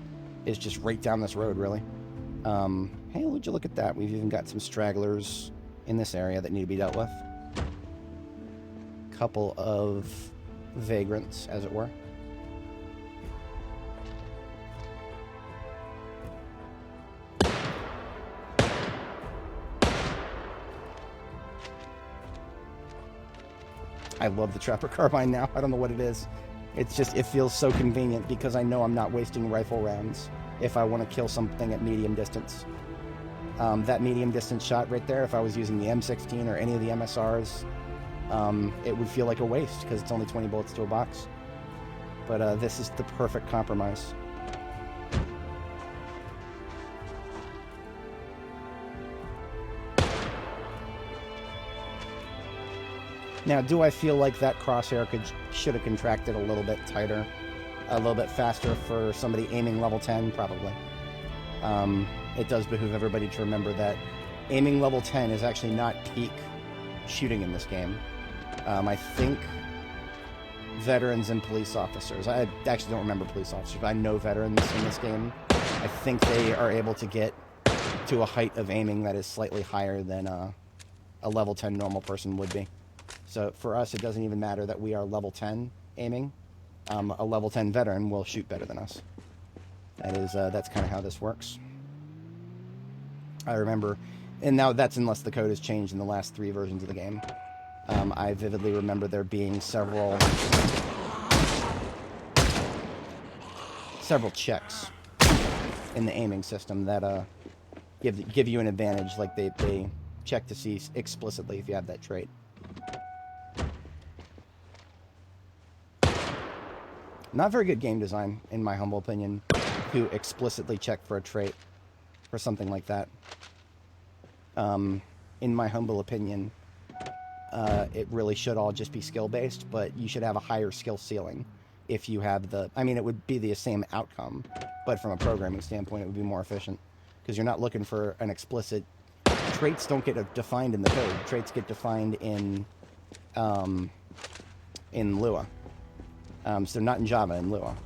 is just right down this road, really. Hey, would you look at that? We've even got some stragglers in this area that need to be dealt with. Couple of vagrants, as it were. I love the Trapper Carbine now. I don't know what it is. It's just, it feels so convenient because I know I'm not wasting rifle rounds if I want to kill something at medium distance. That medium distance shot right there, if I was using the M16 or any of the MSRs, it would feel like a waste because it's only 20 bullets to a box. But this is the perfect compromise. Now, do I feel like that crosshair should have contracted a little bit tighter, a little bit faster for somebody aiming level 10? Probably. It does behoove everybody to remember that aiming level 10 is actually not peak shooting in this game. I think veterans and police officers, I actually don't remember police officers, but I know veterans in this game, I think they are able to get to a height of aiming that is slightly higher than a level 10 normal person would be. So for us, it doesn't even matter that we are level 10 aiming. A level 10 veteran will shoot better than us. That's kind of how this works. I remember, and now that's unless the code has changed in the last 3 versions of the game. I vividly remember there being several checks in the aiming system that give you an advantage. Like they check to see explicitly if you have that trait. Not very good game design, in my humble opinion, to explicitly check for a trait or something like that. In my humble opinion, it really should all just be skill-based, but you should have a higher skill ceiling if you have the... I mean, it would be the same outcome, but from a programming standpoint, it would be more efficient, because you're not looking for an explicit... Traits don't get defined in the code. Traits get defined in Lua. So they're not in Java, in Lua.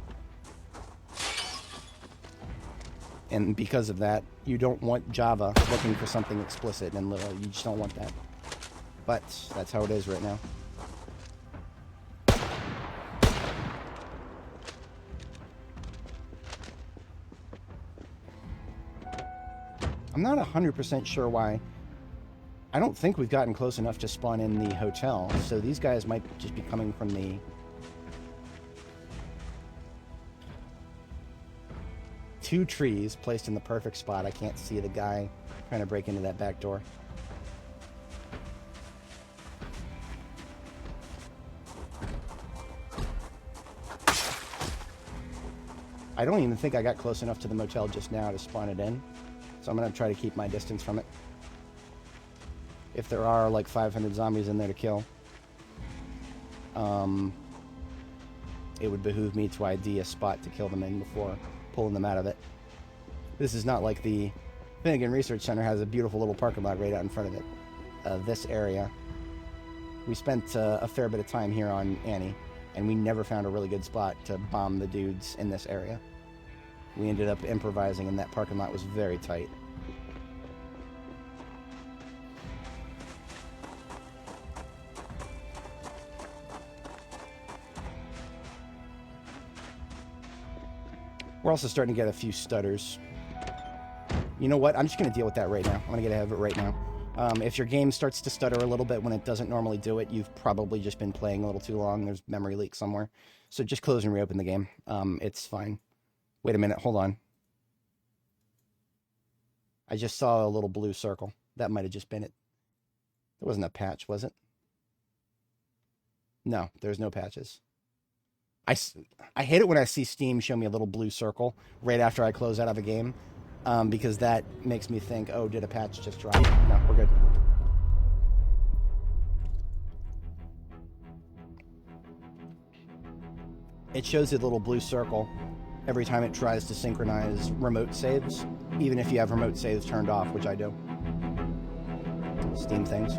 And because of that, you don't want Java looking for something explicit in Lua. You just don't want that. But that's how it is right now. I'm not 100% sure why. I don't think we've gotten close enough to spawn in the hotel, so these guys might just be coming from the... Two trees placed in the perfect spot. I can't see the guy trying to break into that back door. I don't even think I got close enough to the motel just now to spawn it in. So I'm going to try to keep my distance from it. If there are like 500 zombies in there to kill, it would behoove me to ID a spot to kill them in before pulling them out of it. This is not like the Finnegan Research Center has a beautiful little parking lot right out in front of it. This area, we spent a fair bit of time here on Annie, and we never found a really good spot to bomb the dudes in this area. We ended up improvising, and that parking lot was very tight. We're also starting to get a few stutters. You know what? I'm just going to deal with that right now. I'm going to get ahead of it right now. If your game starts to stutter a little bit when it doesn't normally do it, you've probably just been playing a little too long. There's memory leak somewhere. So just close and reopen the game. It's fine. Wait a minute. Hold on. I just saw a little blue circle. That might have just been it. There wasn't a patch, was it? No, there's no patches. I hate it when I see Steam show me a little blue circle right after I close out of a game, because that makes me think, oh, did a patch just drop? No, we're good. It shows a little blue circle every time it tries to synchronize remote saves, even if you have remote saves turned off, which I do. Steam things.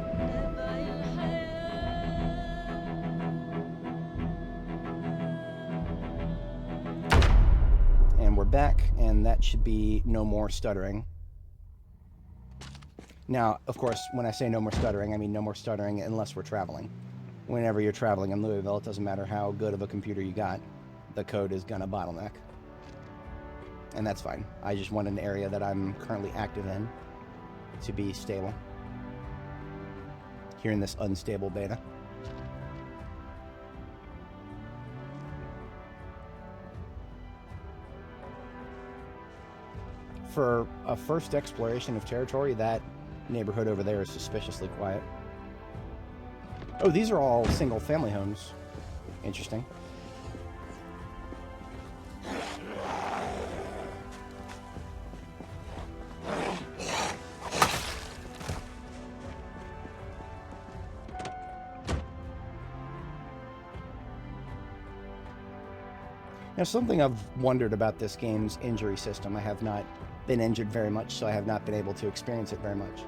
And we're back, and that should be no more stuttering. Now, of course, when I say no more stuttering, I mean no more stuttering unless we're traveling. Whenever you're traveling in Louisville, it doesn't matter how good of a computer you got, the code is gonna bottleneck. And that's fine. I just want an area that I'm currently active in to be stable. Here in this unstable beta. For a first exploration of territory, that neighborhood over there is suspiciously quiet. Oh, these are all single-family homes. Interesting. Now, something I've wondered about this game's injury system. I have not been injured very much, so I have not been able to experience it very much.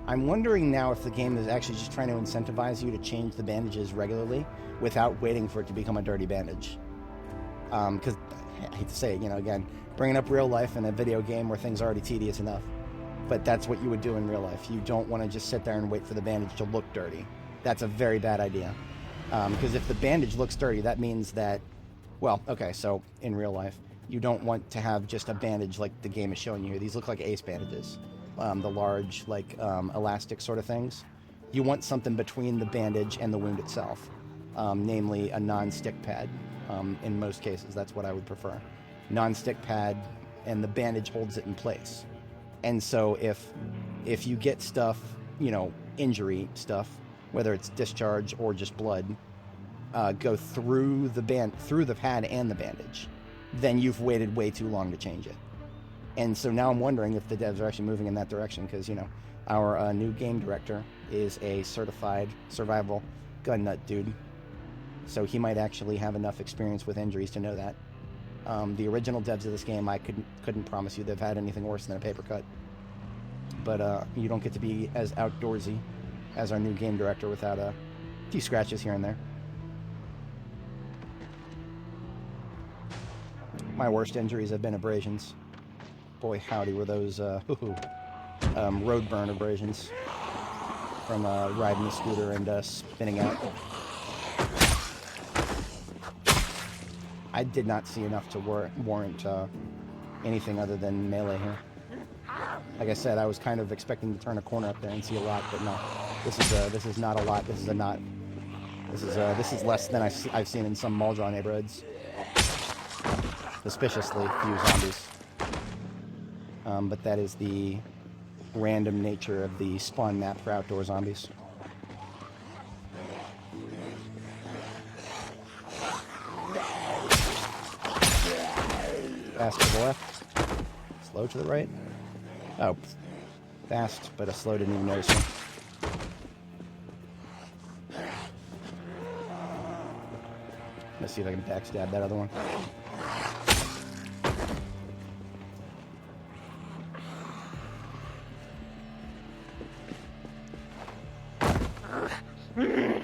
I'm wondering now if the game is actually just trying to incentivize you to change the bandages regularly without waiting for it to become a dirty bandage. Because, I hate to say it, again, bringing up real life in a video game where things are already tedious enough. But that's what you would do in real life. You don't want to just sit there and wait for the bandage to look dirty. That's a very bad idea. Because if the bandage looks dirty, that means that, well, okay, so in real life, you don't want to have just a bandage like the game is showing you here. These look like ace bandages. The large, elastic sort of things. You want something between the bandage and the wound itself, namely a non-stick pad. In most cases, that's what I would prefer. Non-stick pad, and the bandage holds it in place. And so if you get stuff, injury stuff, whether it's discharge or just blood, go through the pad and the bandage, then you've waited way too long to change it. And so now I'm wondering if the devs are actually moving in that direction, because, our new game director is a certified survival gun nut dude. So he might actually have enough experience with injuries to know that. The original devs of this game, I couldn't promise you they've had anything worse than a paper cut. But you don't get to be as outdoorsy as our new game director without a few scratches here and there. My worst injuries have been abrasions. Boy, howdy, were those road burn abrasions from riding the scooter and spinning out. I did not see enough to warrant anything other than melee here. Like I said, I was kind of expecting to turn a corner up there and see a lot, but no. This is not a lot. This is a not. This is less than I've seen in some Muldraw neighborhoods. Suspiciously few zombies. But that is the random nature of the spawn map for outdoor zombies. Fast to the left. Slow to the right. Oh, fast, but a slow didn't even notice me. Let's see if I can backstab that other one.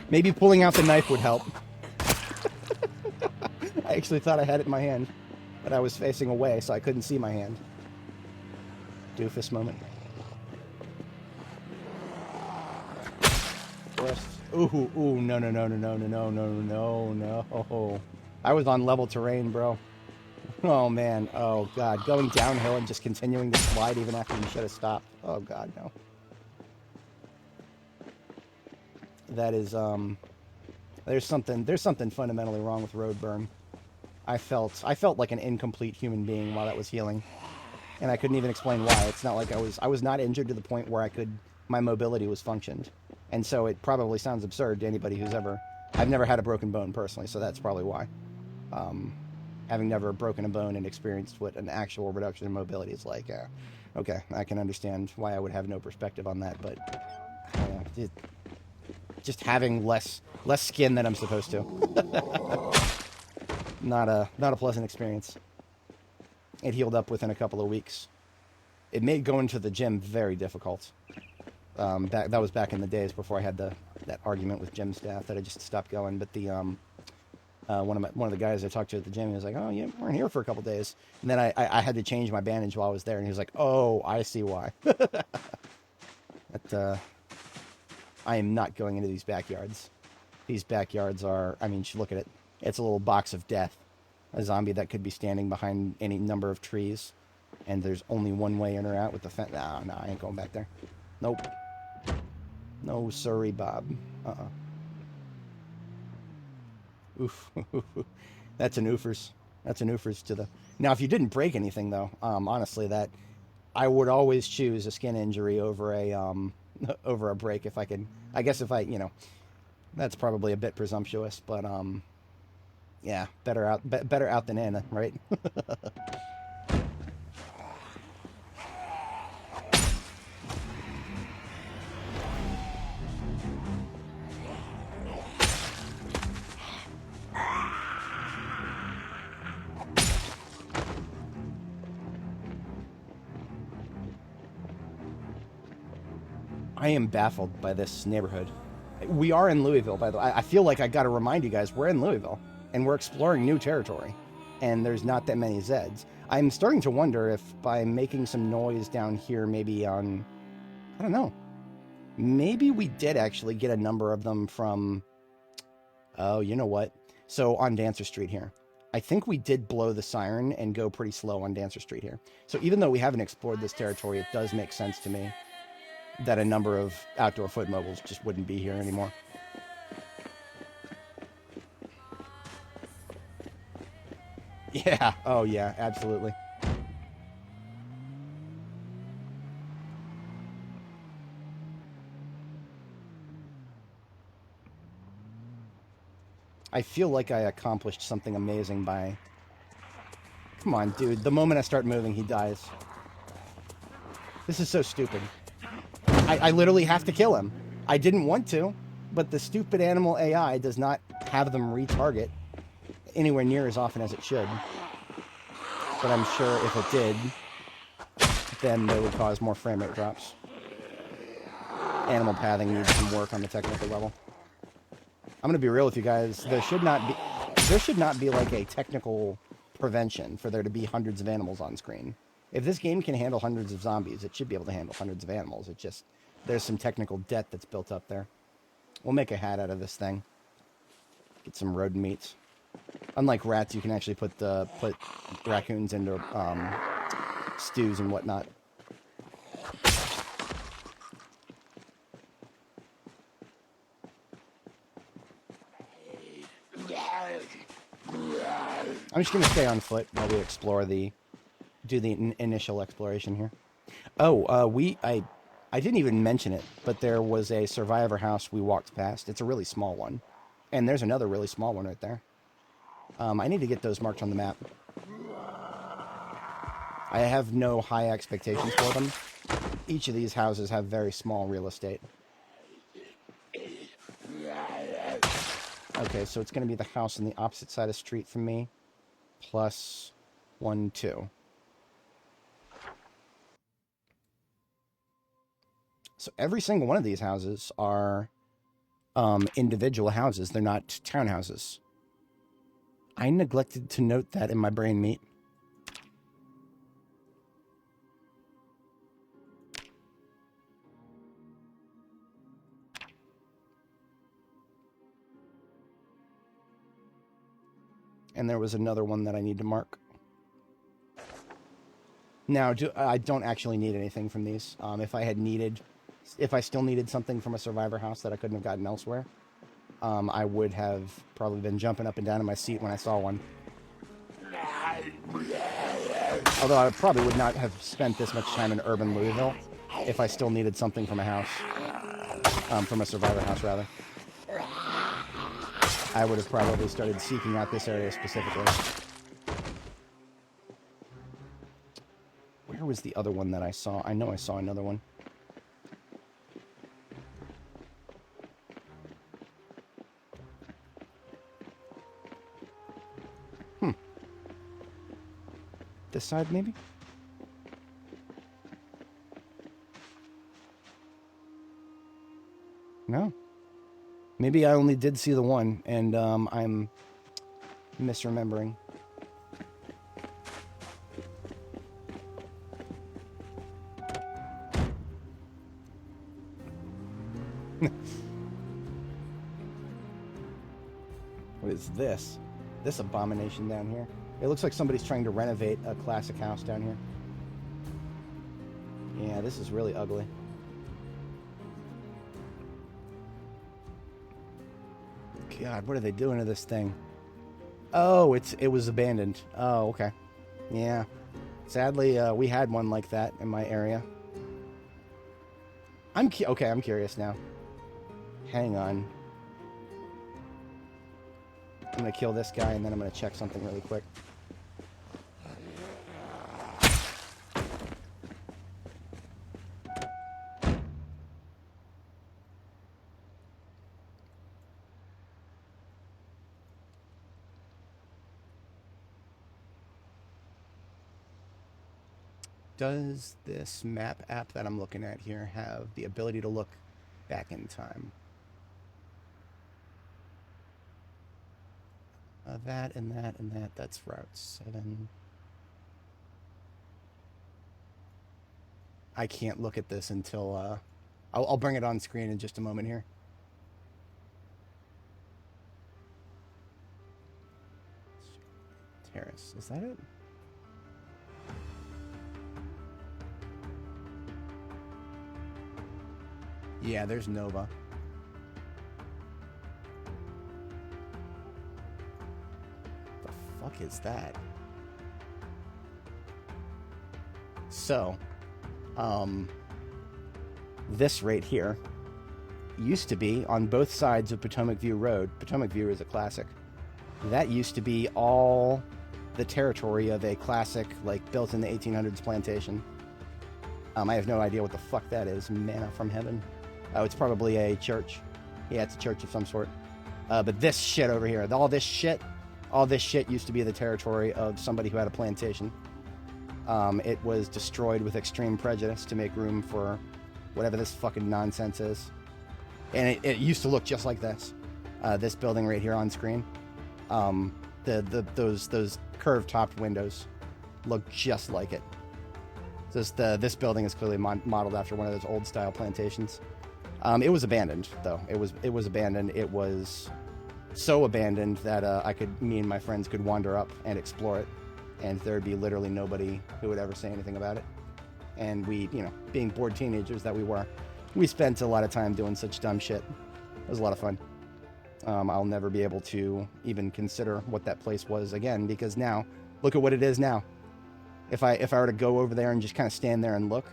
Maybe pulling out the knife would help. I actually thought I had it in my hand, but I was facing away, so I couldn't see my hand. Doofus moment. Ooh, no. I was on level terrain, bro. Oh, man. Oh, God. Going downhill and just continuing to slide even after you should have stopped. Oh, God, no. That is, there's something fundamentally wrong with road burn. I felt like an incomplete human being while that was healing. And I couldn't even explain why. It's not like I was not injured to the point where my mobility was functioned. And so it probably sounds absurd to anybody who's I've never had a broken bone personally, so that's probably why. Having never broken a bone and experienced what an actual reduction in mobility is like, okay, I can understand why I would have no perspective on that, but just having less skin than I'm supposed to. Not a pleasant experience. It healed up within a couple of weeks. It made going to the gym very difficult. That was back in the days before I had that argument with gym staff that I just stopped going. But the one of the guys I talked to at the gym, he was like, "Oh, yeah, we're in here for a couple days," and then I had to change my bandage while I was there, and he was like, "Oh, I see why." I am not going into these backyards. These backyards are, I mean, look at it. It's a little box of death. A zombie that could be standing behind any number of trees, and there's only one way in or out with the fence. Nah, I ain't going back there. Nope. No, sorry, Bob. Oof. That's an oofers. That's an oofers to the... Now, if you didn't break anything, though, honestly, that... I would always choose a skin injury over a, over a break if I can... I guess if I, that's probably a bit presumptuous, but, yeah, better out than in, right? I am baffled by this neighborhood. We are in Louisville, by the way. I feel like I got to remind you guys, we're in Louisville, and we're exploring new territory, and there's not that many Zeds. I'm starting to wonder if by making some noise down here, maybe on, I don't know, maybe we did actually get a number of them from, oh, you know what? So on Dancer Street here, I think we did blow the siren and go pretty slow on Dancer Street here. So even though we haven't explored this territory, it does make sense to me that a number of outdoor foot mobiles just wouldn't be here anymore. Yeah, oh yeah, absolutely. I feel like I accomplished something amazing by... Come on, dude, the moment I start moving, he dies. This is so stupid. I literally have to kill him. I didn't want to, but the stupid animal AI does not have them retarget anywhere near as often as it should. But I'm sure if it did, then they would cause more frame rate drops. Animal pathing needs some work on the technical level. I'm gonna be real with you guys. There should not be like a technical prevention for there to be hundreds of animals on screen. If this game can handle hundreds of zombies, it should be able to handle hundreds of animals. It just, there's some technical debt that's built up there. We'll make a hat out of this thing. Get some rodent meats. Unlike rats, you can actually put raccoons into stews and whatnot. I'm just gonna stay on foot while we explore do the initial exploration here. Oh, I didn't even mention it, but there was a survivor house we walked past. It's a really small one, and there's another really small one right there. I need to get those marked on the map. I have no high expectations for them. Each of these houses have very small real estate. Okay, so it's going to be the house on the opposite side of the street from me, plus 1, 2. So every single one of these houses are individual houses. They're not townhouses. I neglected to note that in my brain meat. And there was another one that I need to mark. Now, I don't actually need anything from these. If I still needed something from a survivor house that I couldn't have gotten elsewhere, I would have probably been jumping up and down in my seat when I saw one. Although I probably would not have spent this much time in urban Louisville if I still needed something from a house. From a survivor house, rather. I would have probably started seeking out this area specifically. Where was the other one that I saw? I know I saw another one. This side, maybe? No. Maybe I only did see the one, and I'm misremembering. What is this? This abomination down here? It looks like somebody's trying to renovate a classic house down here. Yeah, this is really ugly. God, what are they doing to this thing? Oh, it was abandoned. Oh, okay. Yeah. Sadly, we had one like that in my area. Okay, I'm curious now. Hang on. I'm gonna kill this guy, and then I'm gonna check something really quick. Does this map app that I'm looking at here have the ability to look back in time? That and that and that. That's Route 7. I can't look at this until... I'll bring it on screen in just a moment here. Terrace. Is that it? Yeah, there's Nova. The fuck is that? So, this right here used to be on both sides of Potomac View Road. Potomac View is a classic. That used to be all the territory of a classic, like, built in the 1800s plantation. I have no idea what the fuck that is. Manna from heaven. Oh, it's probably a church. Yeah, it's a church of some sort. But this shit over here, all this shit used to be the territory of somebody who had a plantation. It was destroyed with extreme prejudice to make room for whatever this fucking nonsense is. And it used to look just like this. This building right here on screen. Those curved-topped windows look just like it. This building is clearly modeled after one of those old-style plantations. It was abandoned, though. It was abandoned. It was so abandoned that me and my friends could wander up and explore it, and there'd be literally nobody who would ever say anything about it. And we, being bored teenagers that we were, we spent a lot of time doing such dumb shit. It was a lot of fun. I'll never be able to even consider what that place was again, because now, look at what it is now. If I were to go over there and just kind of stand there and look,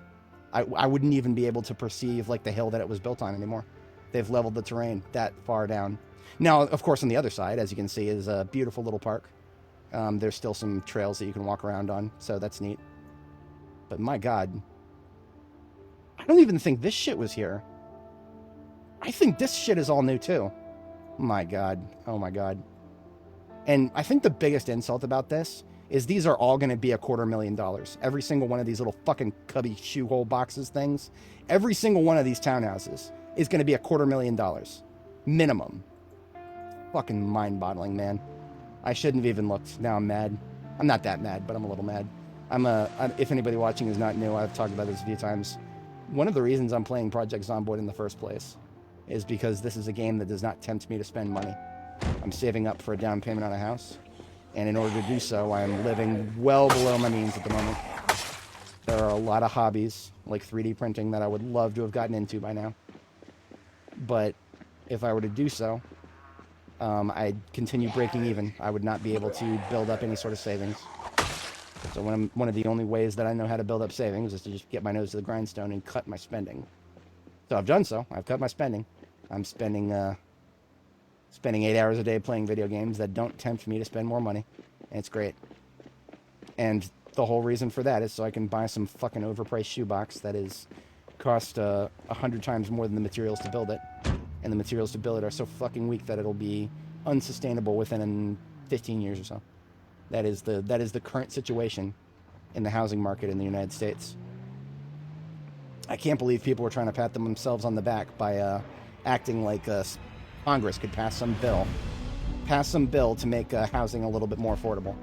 I wouldn't even be able to perceive, like, the hill that it was built on anymore. They've leveled the terrain that far down. Now, of course, on the other side, as you can see, is a beautiful little park. There's still some trails that you can walk around on, so that's neat. But my God, I don't even think this shit was here. I think this shit is all new, too. My God. Oh, my God. And I think the biggest insult about this is these are all going to be $250,000. Every single one of these little fucking cubby shoehole boxes things, every single one of these townhouses is going to be $250,000. Minimum. Fucking mind-boggling, man. I shouldn't have even looked. Now I'm mad. I'm not that mad, but I'm a little mad. If anybody watching is not new, I've talked about this a few times. One of the reasons I'm playing Project Zomboid in the first place is because this is a game that does not tempt me to spend money. I'm saving up for a down payment on a house, and in order to do so, I am living well below my means at the moment. There are a lot of hobbies, like 3D printing, that I would love to have gotten into by now. But if I were to do so, I'd continue breaking even. I would not be able to build up any sort of savings. So one of the only ways that I know how to build up savings is to just get my nose to the grindstone and cut my spending. So I've done so. I've cut my spending. I'm spending 8 hours a day playing video games that don't tempt me to spend more money. And it's great. And the whole reason for that is so I can buy some fucking overpriced shoebox that is cost 100 times more than the materials to build it. And the materials to build it are so fucking weak that it'll be unsustainable within 15 years or so. That is the current situation in the housing market in the United States. I can't believe people are trying to pat themselves on the back by acting like Congress could pass some bill to make housing a little bit more affordable,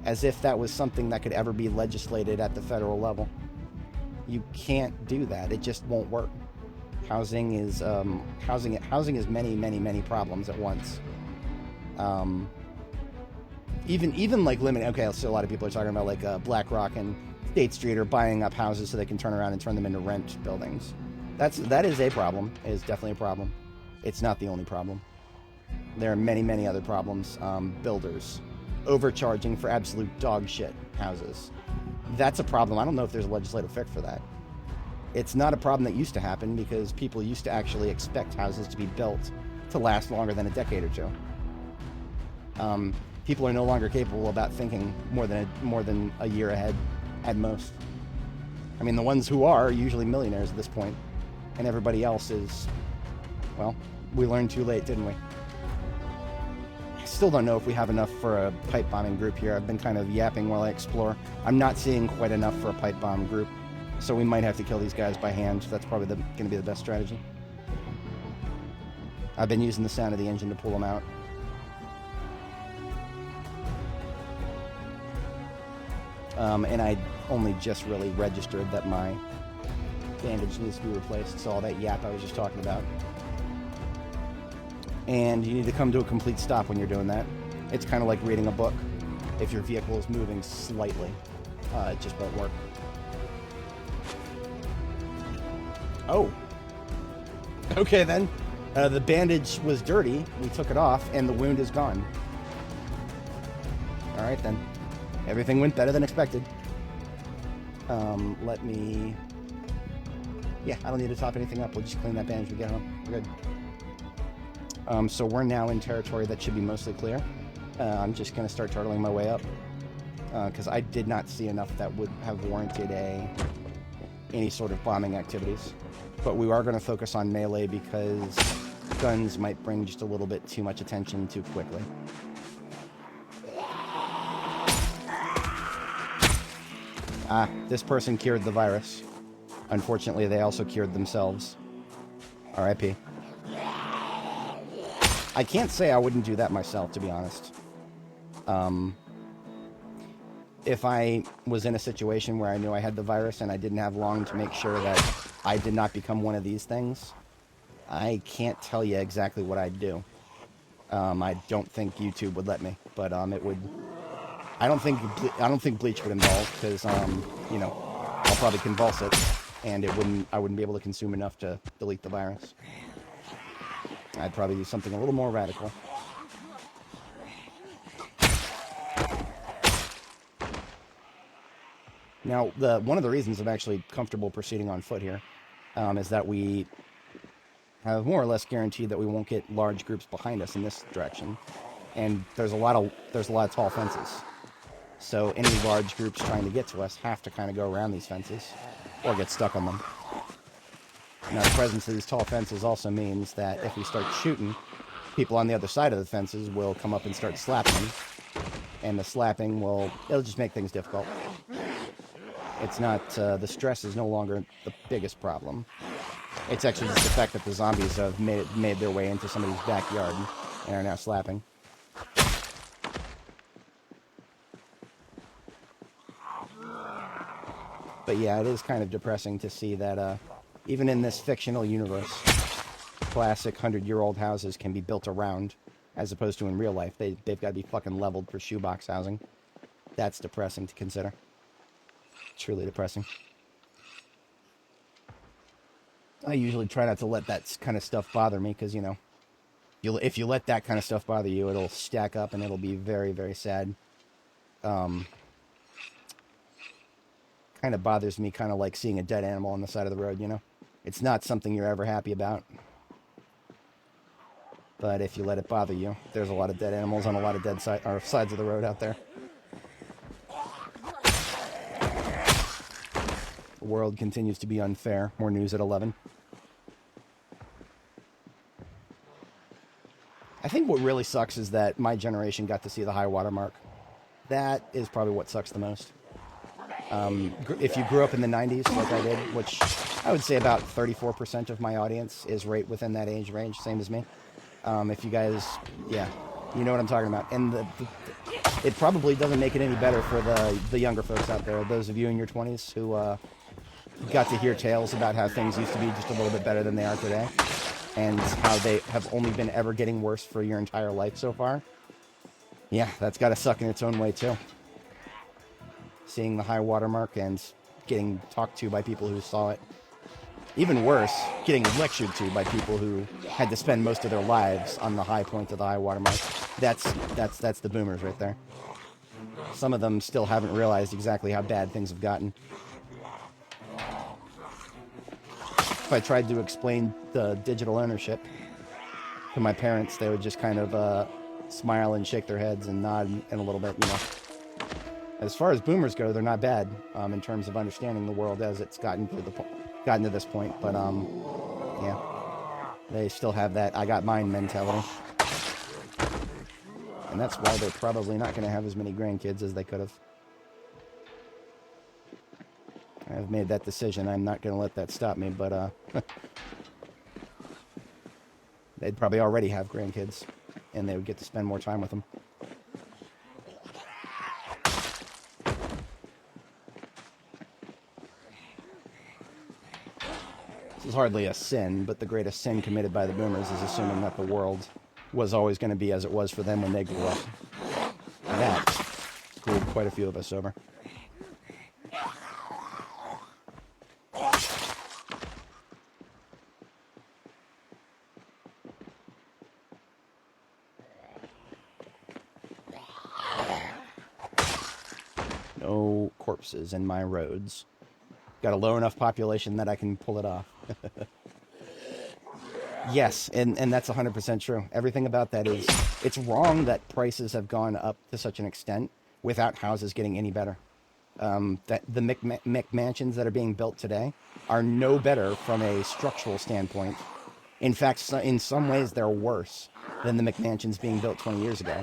as if that was something that could ever be legislated at the federal level. You can't do that. It just won't work. Housing is many problems at once. Even like limiting. Okay, so a lot of people are talking about like BlackRock and State Street are buying up houses so they can turn around and turn them into rent buildings. That is a problem. It is definitely a problem. It's not the only problem. There are many other problems. Builders overcharging for absolute dog shit houses. That's a problem. I don't know if there's a legislative fix for that. It's not a problem that used to happen because people used to actually expect houses to be built to last longer than a decade or two. People are no longer capable about thinking more than a year ahead at most. I mean, the ones who are usually millionaires at this point, and everybody else is, well, we learned too late, didn't we? I still don't know if we have enough for a pipe bombing group here. I've been kind of yapping while I explore. I'm not seeing quite enough for a pipe bomb group, so we might have to kill these guys by hand. That's probably going to be the best strategy. I've been using the sound of the engine to pull them out. And I only just really registered that my bandage needs to be replaced, so all that yap I was just talking about. And you need to come to a complete stop when you're doing that. It's kind of like reading a book. If your vehicle is moving slightly, it just won't work. Oh. Okay then. The bandage was dirty. We took it off, and the wound is gone. Alright then. Everything went better than expected. Let me... Yeah, I don't need to top anything up. We'll just clean that bandage when we get home. We're good. So we're now in territory that should be mostly clear. I'm just going to start turtling my way up. Because I did not see enough that would have warranted any sort of bombing activities. But we are going to focus on melee because guns might bring just a little bit too much attention too quickly. Ah, this person cured the virus. Unfortunately, they also cured themselves. R.I.P. I can't say I wouldn't do that myself, to be honest. If I was in a situation where I knew I had the virus and I didn't have long to make sure that I did not become one of these things, I can't tell you exactly what I'd do. I don't think YouTube would let me, but it would... I don't think bleach would involve, because you know, I'll probably convulse it, and I wouldn't be able to consume enough to delete the virus. I'd probably do something a little more radical. Now, one of the reasons I'm actually comfortable proceeding on foot here is that we have more or less guaranteed that we won't get large groups behind us in this direction, and there's a lot of tall fences. So any large groups trying to get to us have to kind of go around these fences or get stuck on them. Now, the presence of these tall fences also means that if we start shooting, people on the other side of the fences will come up and start slapping. And the slapping it'll just make things difficult. It's not, the stress is no longer the biggest problem. It's actually just the fact that the zombies have made their way into somebody's backyard and are now slapping. But yeah, it is kind of depressing to see that even in this fictional universe, classic 100-year-old houses can be built around, as opposed to in real life. They've got to be fucking leveled for shoebox housing. That's depressing to consider. Truly depressing. I usually try not to let that kind of stuff bother me because, you know, if you let that kind of stuff bother you, it'll stack up and it'll be very, very sad. Kind of bothers me, kind of like seeing a dead animal on the side of the road, you know? It's not something you're ever happy about. But if you let it bother you, there's a lot of dead animals on a lot of dead sides of the road out there. The world continues to be unfair. More news at 11. I think what really sucks is that my generation got to see the high water mark. That is probably what sucks the most. If you grew up in the 90s, like I did, which I would say about 34% of my audience is right within that age range, same as me. If you guys, yeah, you know what I'm talking about. And it probably doesn't make it any better for the younger folks out there, those of you in your 20s who got to hear tales about how things used to be just a little bit better than they are today, and how they have only been ever getting worse for your entire life so far. Yeah, that's got to suck in its own way, too. Seeing the high watermark and getting talked to by people who saw it. Even worse, getting lectured to by people who had to spend most of their lives on the high point of the high watermark. That's the boomers right there. Some of them still haven't realized exactly how bad things have gotten. If I tried to explain the digital ownership to my parents, they would just kind of smile and shake their heads and nod in a little bit, you know. As far as boomers go, they're not bad in terms of understanding the world as it's gotten to this point. But yeah, they still have that "I got mine" mentality, and that's why they're probably not going to have as many grandkids as they could have. I've made that decision. I'm not going to let that stop me. But they'd probably already have grandkids, and they would get to spend more time with them. This is hardly a sin, but the greatest sin committed by the boomers is assuming that the world was always going to be as it was for them when they grew up. And that screwed quite a few of us over. No corpses in my roads. Got a low enough population that I can pull it off. Yes, and that's 100% true. Everything about that is, it's wrong that prices have gone up to such an extent without houses getting any better. That the McMansions that are being built today are no better from a structural standpoint. In fact, in some ways, they're worse than the McMansions being built 20 years ago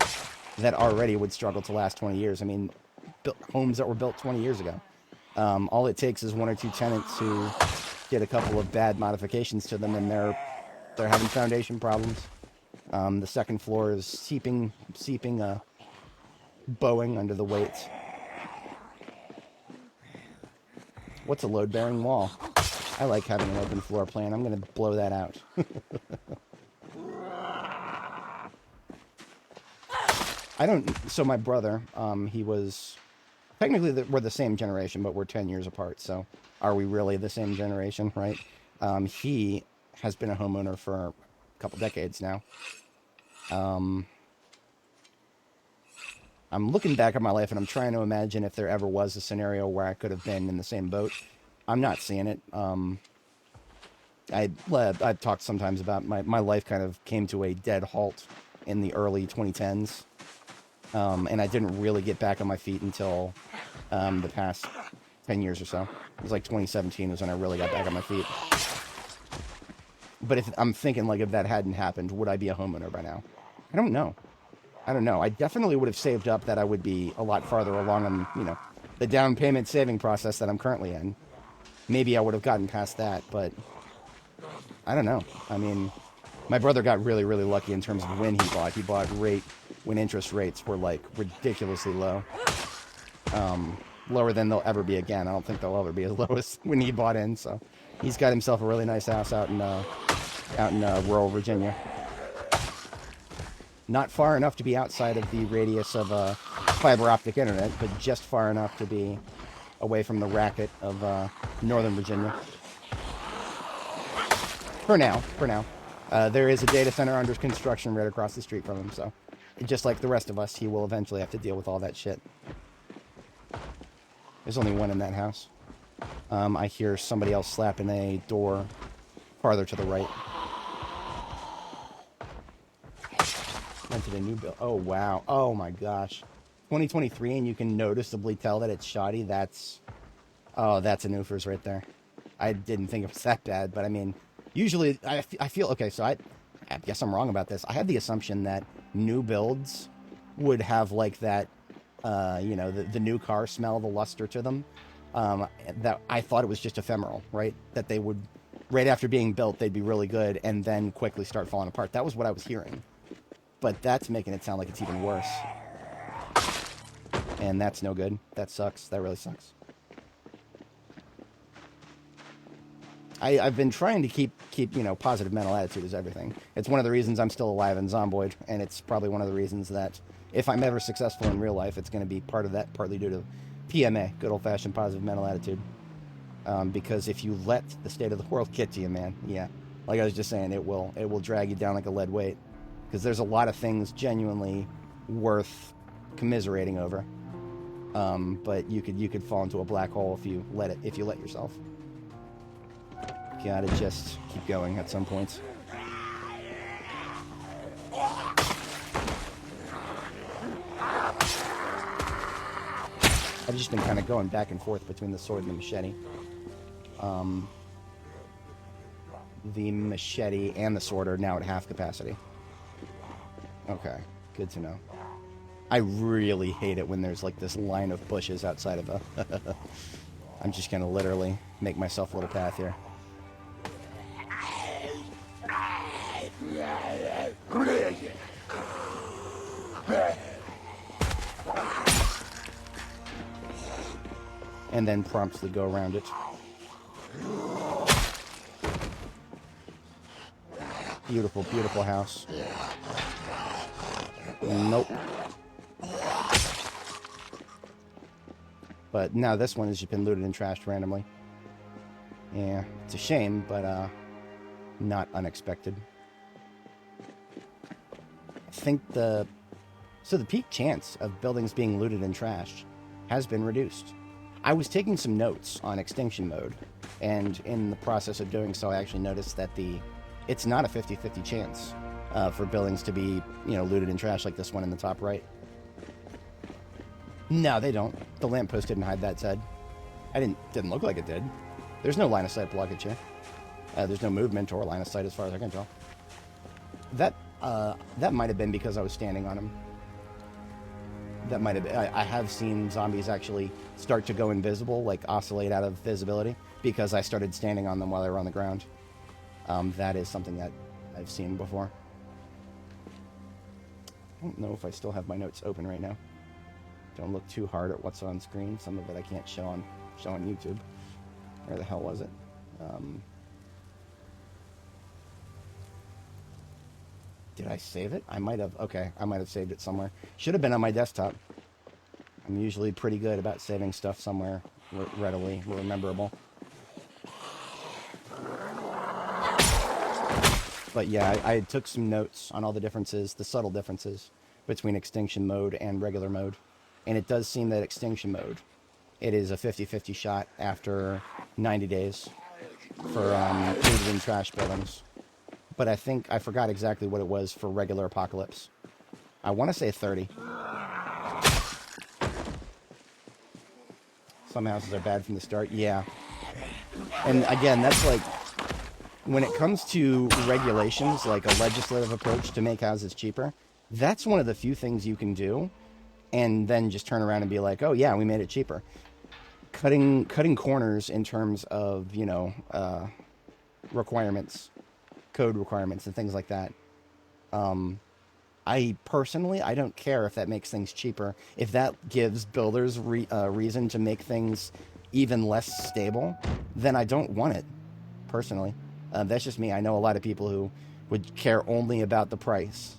that already would struggle to last 20 years. I mean, homes that were built 20 years ago. All it takes is one or two tenants who get a couple of bad modifications to them, and they're having foundation problems. The second floor is seeping, bowing under the weight. What's a load-bearing wall? I like having an open floor plan. I'm going to blow that out. So my brother, he was... Technically, we're the same generation, but we're 10 years apart, so are we really the same generation, right? He has been a homeowner for a couple decades now. I'm looking back at my life, and I'm trying to imagine if there ever was a scenario where I could have been in the same boat. I'm not seeing it. I've talked sometimes about my life kind of came to a dead halt in the early 2010s. And I didn't really get back on my feet until the past 10 years or so. It was like 2017 was when I really got back on my feet. But if I'm thinking, like, if that hadn't happened, would I be a homeowner by now? I don't know. I definitely would have saved up that I would be a lot farther along on, you know, the down payment saving process that I'm currently in. Maybe I would have gotten past that, but I don't know. I mean, my brother got really, really lucky in terms of when he bought. He bought when interest rates were, like, ridiculously low. Lower than they'll ever be again. I don't think they'll ever be as low as when he bought in, so he's got himself a really nice house out in rural Virginia. Not far enough to be outside of the radius of fiber optic internet, but just far enough to be away from the racket of Northern Virginia. For now. There is a data center under construction right across the street from him, so just like the rest of us, he will eventually have to deal with all that shit. There's only one in that house. I hear somebody else slapping a door farther to the right. Rented a new build. Oh, wow. Oh, my gosh. 2023, and you can noticeably tell that it's shoddy. That's a Noofers right there. I didn't think it was that bad, but I mean, usually I feel, okay, so I guess I'm wrong about this. I had the assumption that new builds would have like that, you know, the new car smell, the luster to them. That I thought it was just ephemeral, right? That they would, right after being built, they'd be really good and then quickly start falling apart. That was what I was hearing. But that's making it sound like it's even worse. And that's no good. That sucks. That really sucks. I've been trying to keep you know, positive mental attitude is everything. It's one of the reasons I'm still alive in Zomboid, and it's probably one of the reasons that if I'm ever successful in real life, it's going to be part of that, partly due to PMA, good old-fashioned positive mental attitude. Because if you let the state of the world get to you, man, yeah, like I was just saying, it will drag you down like a lead weight. Because there's a lot of things genuinely worth commiserating over. But you could fall into a black hole if you let yourself. Gotta just keep going at some points. I've just been kind of going back and forth between the sword and the machete. The machete and the sword are now at half capacity. Okay, good to know. I really hate it when there's like this line of bushes outside of a... I'm just gonna literally make myself a little path here. And then promptly go around it. Beautiful, beautiful house. Nope. But now this one has just been looted and trashed randomly. Yeah, it's a shame, but not unexpected. I think the peak chance of buildings being looted and trashed has been reduced. I was taking some notes on extinction mode, and in the process of doing so, I actually noticed that it's not a 50-50 chance for buildings to be, you know, looted and trashed like this one in the top right. No, they don't. The lamppost didn't hide that, Ted. Didn't look like it did. There's no line of sight blockage here. There's no movement or line of sight as far as I can tell. That might have been because I was standing on him. That might have been. I have seen zombies actually start to go invisible, like oscillate out of visibility, because I started standing on them while they were on the ground. That is something that I've seen before. I don't know if I still have my notes open right now. Don't look too hard at what's on screen. Some of it I can't show on YouTube. Where the hell was it? Did I save it? I might have. Okay, I might have saved it somewhere. Should have been on my desktop. I'm usually pretty good about saving stuff somewhere readily rememberable. But yeah, I took some notes on all the differences, the subtle differences between extinction mode and regular mode. And it does seem that extinction mode, it is a 50-50 shot after 90 days for looted and trash buildings. But I think I forgot exactly what it was for regular apocalypse. I want to say 30. Some houses are bad from the start. Yeah. And again, that's like, when it comes to regulations, like a legislative approach to make houses cheaper, that's one of the few things you can do, and then just turn around and be like, oh yeah, we made it cheaper. Cutting corners in terms of, you know, requirements, code requirements and things like that. I personally, I don't care if that makes things cheaper. If that gives builders reason to make things even less stable, then I don't want it, personally. That's just me. I know a lot of people who would care only about the price.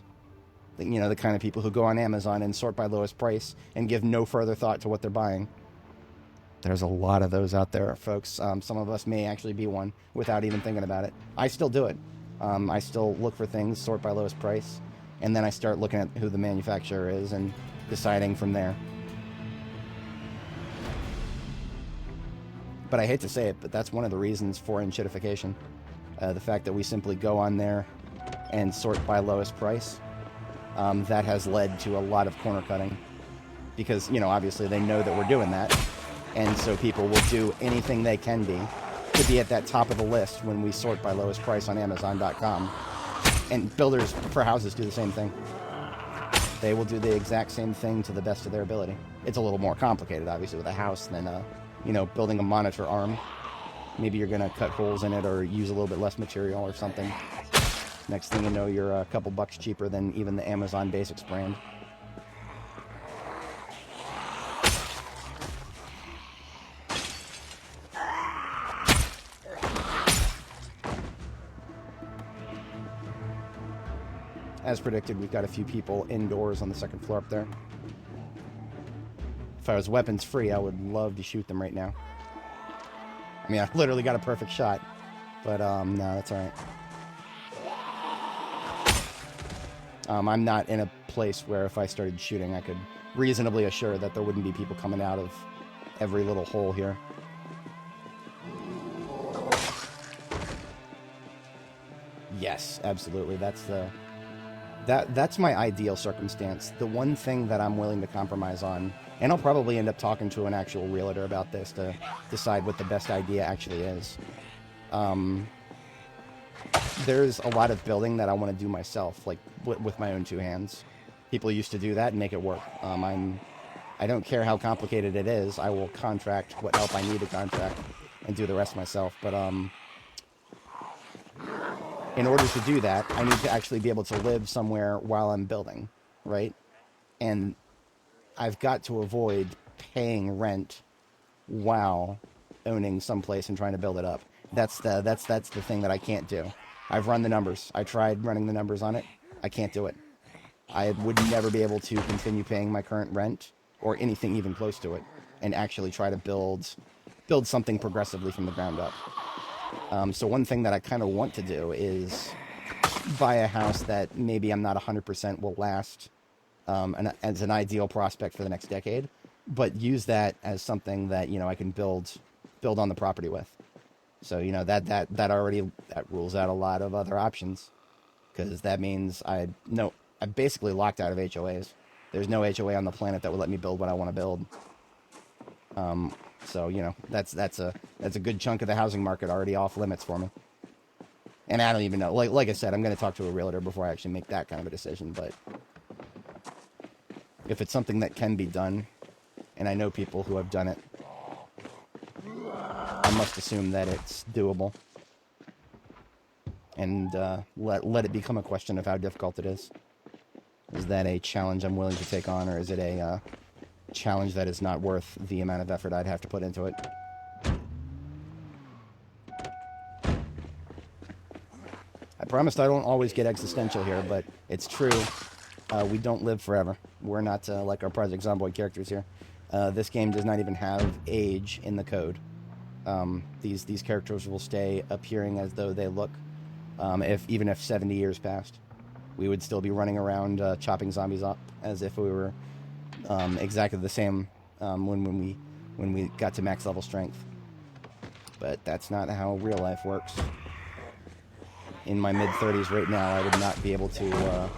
You know, the kind of people who go on Amazon and sort by lowest price and give no further thought to what they're buying. There's a lot of those out there, folks. Some of us may actually be one without even thinking about it. I still do it. I still look for things, sort by lowest price, and then I start looking at who the manufacturer is and deciding from there. But I hate to say it, but that's one of the reasons for enshittification. The fact that we simply go on there and sort by lowest price. That has led to a lot of corner cutting. Because, you know, obviously they know that we're doing that. And so people will do anything they can be to be at that top of the list when we sort by lowest price on Amazon.com. And builders for houses do the same thing. They will do the exact same thing to the best of their ability. It's a little more complicated, obviously, with a house than, you know, building a monitor arm. Maybe you're going to cut holes in it or use a little bit less material or something. Next thing you know, you're a couple bucks cheaper than even the Amazon Basics brand. As predicted, we've got a few people indoors on the second floor up there. If I was weapons free, I would love to shoot them right now. I mean, I literally got a perfect shot. But, no, that's alright. I'm not in a place where if I started shooting, I could reasonably assure that there wouldn't be people coming out of every little hole here. Yes, absolutely. That's my ideal circumstance. The one thing that I'm willing to compromise on, and I'll probably end up talking to an actual realtor about this to decide what the best idea actually is. There's a lot of building that I want to do myself, like with my own two hands. People used to do that and make it work. I don't care how complicated it is. I will contract what help I need to contract and do the rest myself. But in order to do that, I need to actually be able to live somewhere while I'm building, right? And I've got to avoid paying rent while owning someplace and trying to build it up. That's the thing that I can't do. I've run the numbers. I tried running the numbers on it. I can't do it. I would never be able to continue paying my current rent or anything even close to it and actually try to build something progressively from the ground up. So one thing that I kind of want to do is buy a house that maybe I'm not 100% will last as an ideal prospect for the next decade, but use that as something that, you know, I can build on the property with. So, you know, that rules out a lot of other options, because that means I'm basically locked out of HOAs. There's no HOA on the planet that would let me build what I want to build. So, you know, that's a good chunk of the housing market already off limits for me. And I don't even know. Like I said, I'm going to talk to a realtor before I actually make that kind of a decision. But if it's something that can be done, and I know people who have done it, I must assume that it's doable. And let it become a question of how difficult it is. Is that a challenge I'm willing to take on, or is it a challenge that is not worth the amount of effort I'd have to put into it? I promised I don't always get existential here, but it's true. We don't live forever. We're not like our Project Zomboid characters here. This game does not even have age in the code. These characters will stay appearing as though they look, even if 70 years passed. We would still be running around chopping zombies up as if we were exactly the same when we got to max level strength. But that's not how real life works. In my mid-30s right now, I would not be able to...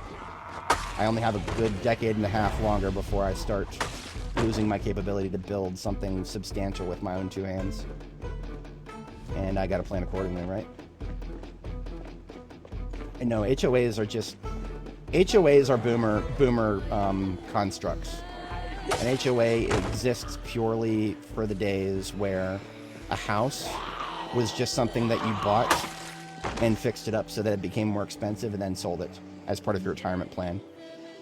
I only have a good decade and a half longer before I start losing my capability to build something substantial with my own two hands. And I gotta plan accordingly, right? And no, HOAs are boomer constructs. An HOA exists purely for the days where a house was just something that you bought and fixed it up so that it became more expensive and then sold it as part of your retirement plan.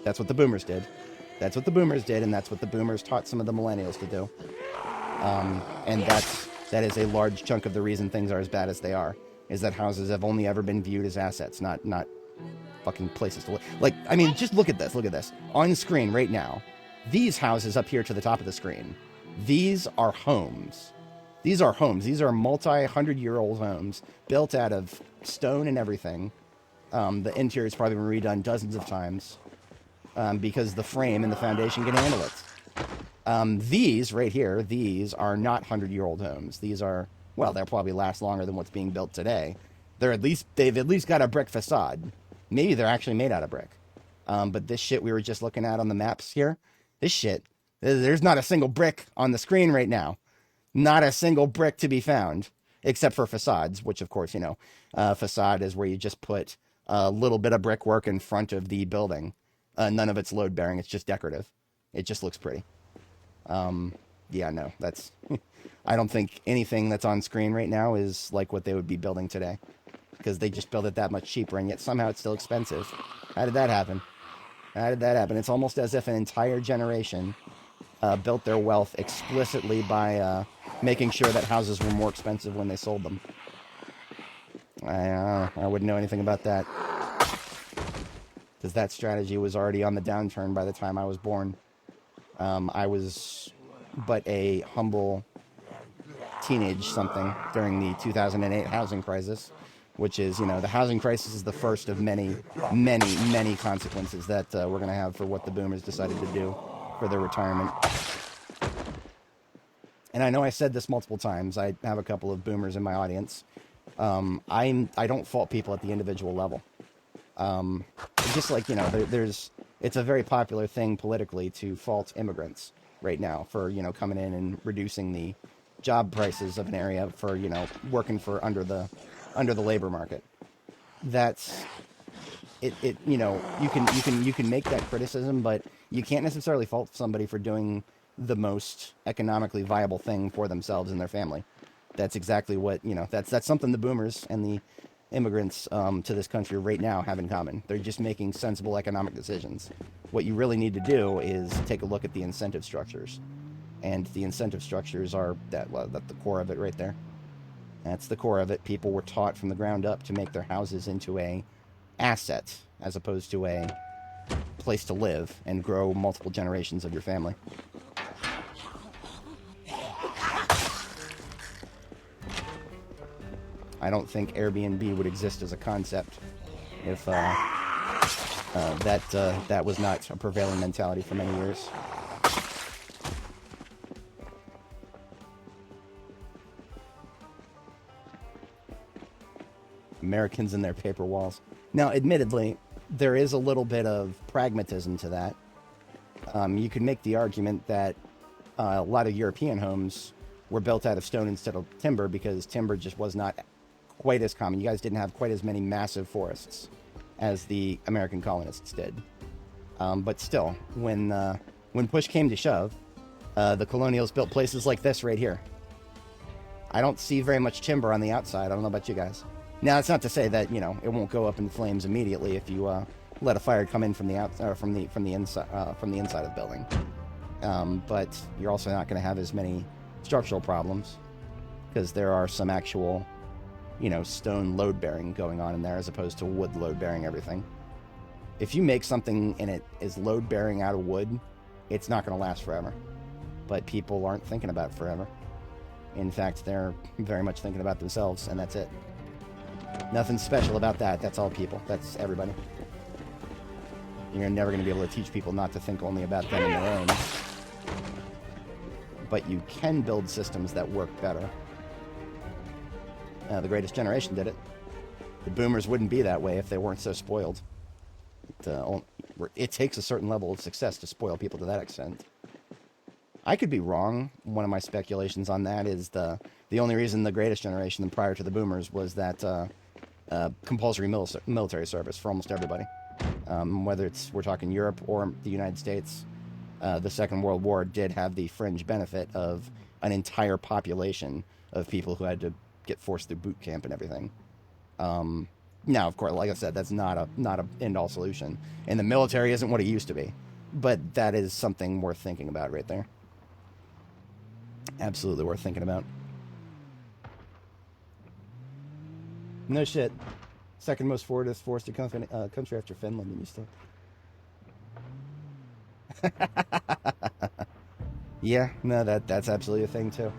That's what the boomers did. That's what the boomers did, and that's what the boomers taught some of the millennials to do. And that is a large chunk of the reason things are as bad as they are, is that houses have only ever been viewed as assets, not fucking places to live. Like, I mean, just look at this. On screen right now. These houses up here to the top of the screen These are homes. These are homes. These are multi-hundred-year-old homes built out of stone and everything. The interior's probably been redone dozens of times because the frame and the foundation can handle it. These right here, these are not 100-year-old homes. These are, well, they'll probably last longer than what's being built today. They've at least got a brick facade. Maybe they're actually made out of brick. But this shit we were just looking at on the maps here, this shit, there's not a single brick on the screen right now. Not a single brick to be found, except for facades, which, of course, you know, facade is where you just put a little bit of brickwork in front of the building. None of it's load-bearing. It's just decorative. It just looks pretty. Yeah, no, that's... I don't think anything that's on screen right now is like what they would be building today, because they just build it that much cheaper, and yet somehow it's still expensive. How did that happen? How did that happen? It's almost as if an entire generation built their wealth explicitly by making sure that houses were more expensive when they sold them. I wouldn't know anything about that, because that strategy was already on the downturn by the time I was born. I was but a humble teenage something during the 2008 housing crisis, which is, you know, the housing crisis is the first of many, many, many consequences that we're going to have for what the boomers decided to do for their retirement. And I know I said this multiple times. I have a couple of boomers in my audience. I don't fault people at the individual level. Just like, you know, it's a very popular thing politically to fault immigrants right now for, you know, coming in and reducing the job prices of an area for, you know, working for under the labor market. That's it. You know, you can make that criticism, but you can't necessarily fault somebody for doing the most economically viable thing for themselves and their family. That's exactly what, you know, that's something the boomers and the immigrants to this country right now have in common. They're just making sensible economic decisions. What you really need to do is take a look at the incentive structures. And the incentive structures are that's the core of it right there. That's the core of it. People were taught from the ground up to make their houses into a asset as opposed to a place to live and grow multiple generations of your family. I don't think Airbnb would exist as a concept if that was not a prevailing mentality for many years. Americans and their paper walls. Now, admittedly, there is a little bit of pragmatism to that. You could make the argument that a lot of European homes were built out of stone instead of timber because timber just was not quite as common. You guys didn't have quite as many massive forests as the American colonists did. But still, when push came to shove, the colonials built places like this right here. I don't see very much timber on the outside. I don't know about you guys. Now, that's not to say that, you know, it won't go up in flames immediately if you let a fire come in from the outside, from the inside of the building. But you're also not going to have as many structural problems because there are some actual, you know, stone load bearing going on in there as opposed to wood load bearing everything. If you make something and it is load bearing out of wood, it's not going to last forever. But people aren't thinking about forever. In fact, they're very much thinking about themselves, and that's it. Nothing special about that. That's all people. That's everybody. You're never going to be able to teach people not to think only about them and their own. But you can build systems that work better. The Greatest Generation did it. The boomers wouldn't be that way if they weren't so spoiled. It takes a certain level of success to spoil people to that extent. I could be wrong. One of my speculations on that is the only reason the Greatest Generation prior to the boomers was that compulsory military service for almost everybody. Whether we're talking Europe or the United States, the Second World War did have the fringe benefit of an entire population of people who had to get forced through boot camp and everything. Now, of course, like I said, that's not a end-all solution. And the military isn't what it used to be. But that is something worth thinking about right there. Absolutely worth thinking about. No shit. Second most forested country after Finland, and you still... Yeah, no, that's absolutely a thing too.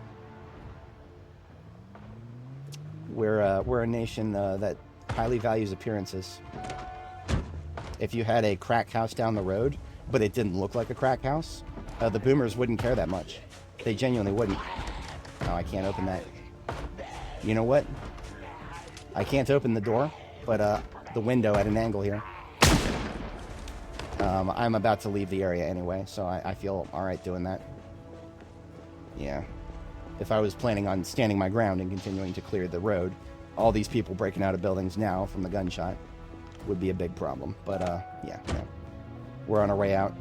We're a nation that highly values appearances. If you had a crack house down the road, but it didn't look like a crack house, the boomers wouldn't care that much. They genuinely wouldn't. Oh, I can't open that. You know what? I can't open the door, but the window at an angle here. I'm about to leave the area anyway, so I feel alright doing that. Yeah. If I was planning on standing my ground and continuing to clear the road, all these people breaking out of buildings now from the gunshot would be a big problem. But, yeah. We're on our way out.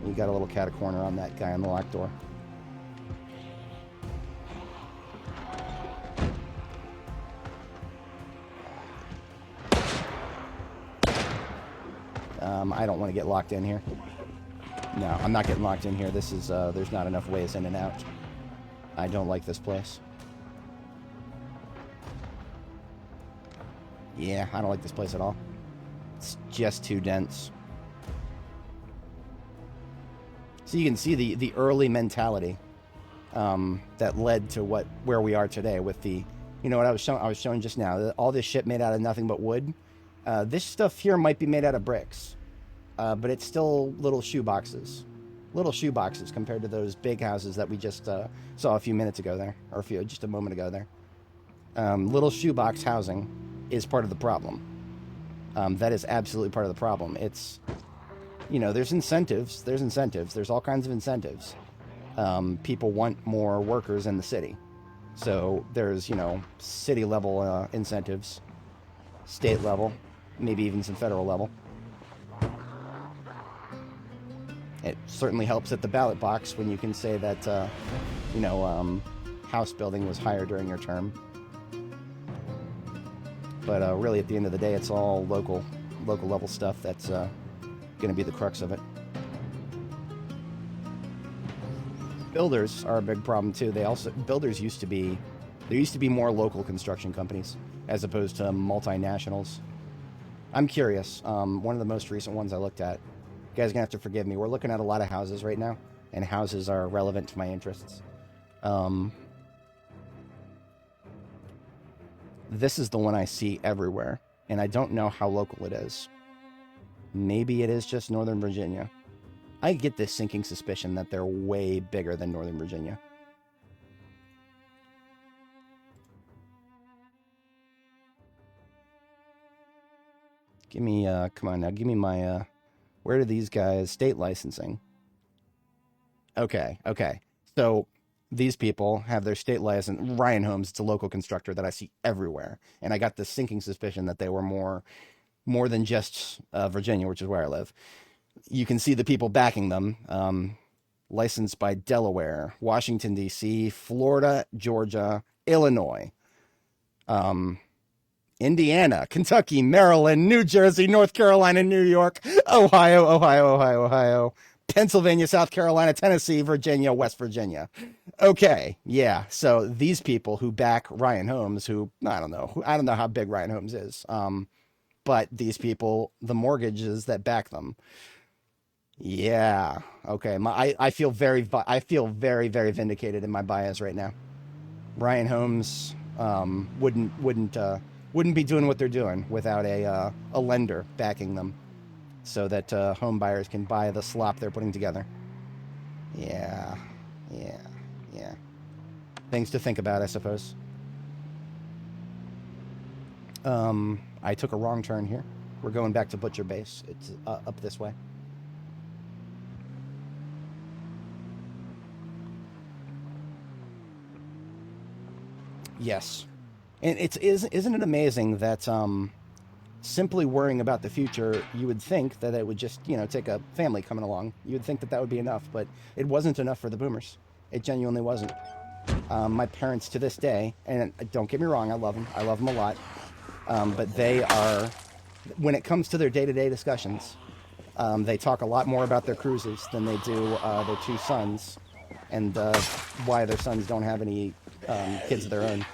You got a little cat corner on that guy on the locked door. I don't want to get locked in here. No, I'm not getting locked in here. This is, there's not enough ways in and out. I don't like this place. Yeah, I don't like this place at all. It's just too dense. So you can see the early mentality that led to where we are today with the, you know what I was showing just now, all this shit made out of nothing but wood. This stuff here might be made out of bricks, but it's still little shoe boxes. Little shoe boxes compared to those big houses that we just saw a few minutes ago there, or just a moment ago there. Little shoebox housing is part of the problem. That is absolutely part of the problem. It's, you know, there's incentives. There's all kinds of incentives. People want more workers in the city. So there's, you know, city level incentives, state level, maybe even some federal level. It certainly helps at the ballot box when you can say that, you know, house building was higher during your term. But really, at the end of the day, it's all local level stuff that's going to be the crux of it. Builders are a big problem too. Builders used to be more local construction companies as opposed to multinationals. I'm curious. One of the most recent ones I looked at. You guys are gonna have to forgive me. We're looking at a lot of houses right now, and houses are relevant to my interests. This is the one I see everywhere, and I don't know how local it is. Maybe it is just Northern Virginia. I get this sinking suspicion that they're way bigger than Northern Virginia. Give me, come on now, give me my, where do these guys, state licensing? Okay. So these people have their state license. Ryan Holmes, it's a local constructor that I see everywhere. And I got this sinking suspicion that they were more than just Virginia, which is where I live. You can see the people backing them. Licensed by Delaware, Washington, D.C., Florida, Georgia, Illinois, Indiana, Kentucky, Maryland, New Jersey, North Carolina, New York, Ohio, Pennsylvania, South Carolina, Tennessee, Virginia, West Virginia. Okay, yeah. So these people who back Ryan Holmes, who I don't know how big Ryan Holmes is, but these people, the mortgages that back them. Yeah. Okay. I feel very very vindicated in my bias right now. Ryan Holmes wouldn't be doing what they're doing without a lender backing them, so that home buyers can buy the slop they're putting together. Yeah. Things to think about, I suppose. I took a wrong turn here. We're going back to Butcher Base. It's up this way. Yes. And isn't it amazing that simply worrying about the future, you would think that it would just, you know, take a family coming along. You would think that would be enough, but it wasn't enough for the boomers. It genuinely wasn't. My parents to this day, and don't get me wrong, I love them a lot, but they are, when it comes to their day-to-day discussions, they talk a lot more about their cruises than they do their two sons, and why their sons don't have any kids of their own.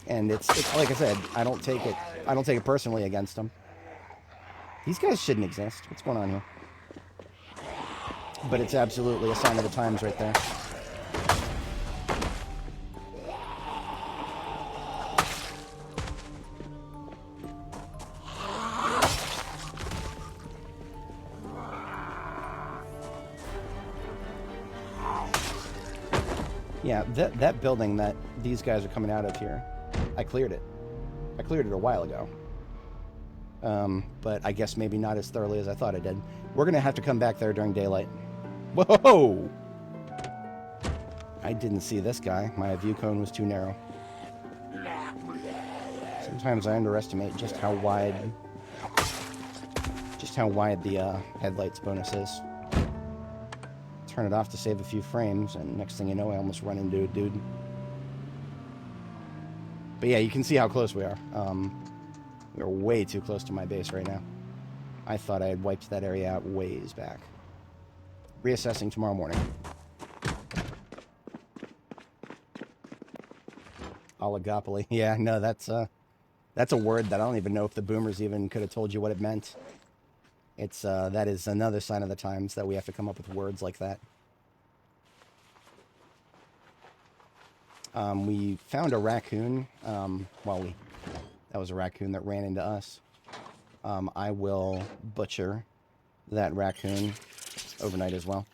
And it's like I said, I don't take it personally against them. These guys shouldn't exist. What's going on here? but it's absolutely a sign of the times right there. Yeah, that building that these guys are coming out of here, I cleared it. I cleared it a while ago. But I guess maybe not as thoroughly as I thought I did. We're going to have to come back there during daylight. Whoa! I didn't see this guy. My view cone was too narrow. Sometimes I underestimate just how wide the headlights bonus is. Turn it off to save a few frames, and next thing you know, I almost run into a dude. But yeah, you can see how close we are. We're way too close to my base right now. I thought I had wiped that area out ways back. Reassessing tomorrow morning. Oligopoly. Yeah, no, that's a word that I don't even know if the boomers even could have told you what it meant. It's that is another sign of the times that we have to come up with words like that. We found a raccoon. That was a raccoon that ran into us. I will butcher that raccoon overnight as well.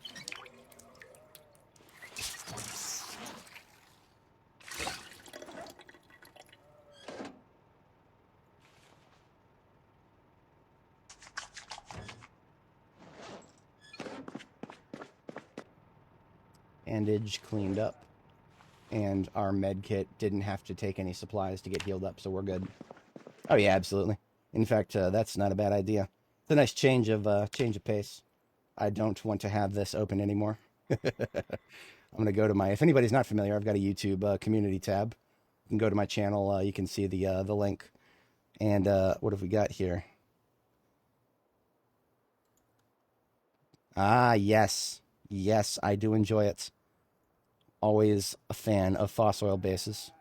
Bandage cleaned up, and our med kit didn't have to take any supplies to get healed up, so we're good. Oh yeah, absolutely. In fact, that's not a bad idea. It's a nice change of pace. I don't want to have this open anymore. I'm gonna go to my. If anybody's not familiar, I've got a YouTube community tab. You can go to my channel. You can see the link. And what have we got here? Ah, yes, yes, I do enjoy it. Always a fan of fossil bases.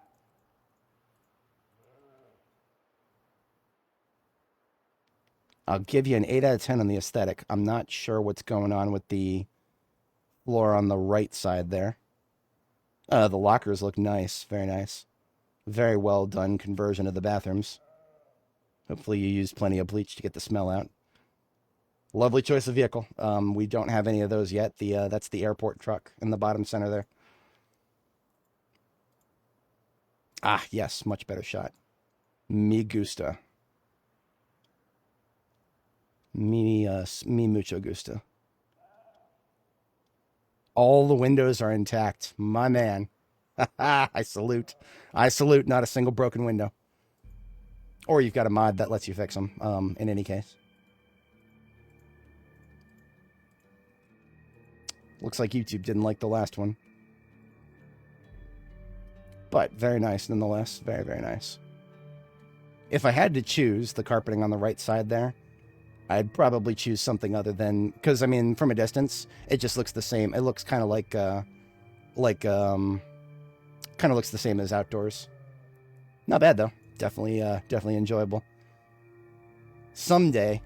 I'll give you an 8 out of 10 on the aesthetic. I'm not sure what's going on with the floor on the right side there. The lockers look nice. Very nice. Very well done conversion of the bathrooms. Hopefully you used plenty of bleach to get the smell out. Lovely choice of vehicle. We don't have any of those yet. That's the airport truck in the bottom center there. Ah, yes, much better shot. Me gusta. Me mucho gusta. All the windows are intact. My man. I salute. I salute, not a single broken window. Or you've got a mod that lets you fix them, in any case. Looks like YouTube didn't like the last one. But very nice nonetheless. Very, very nice. If I had to choose the carpeting on the right side there, I'd probably choose something other than... Because, I mean, from a distance, it just looks the same. It looks kind of kind of looks the same as outdoors. Not bad, though. Definitely enjoyable. Someday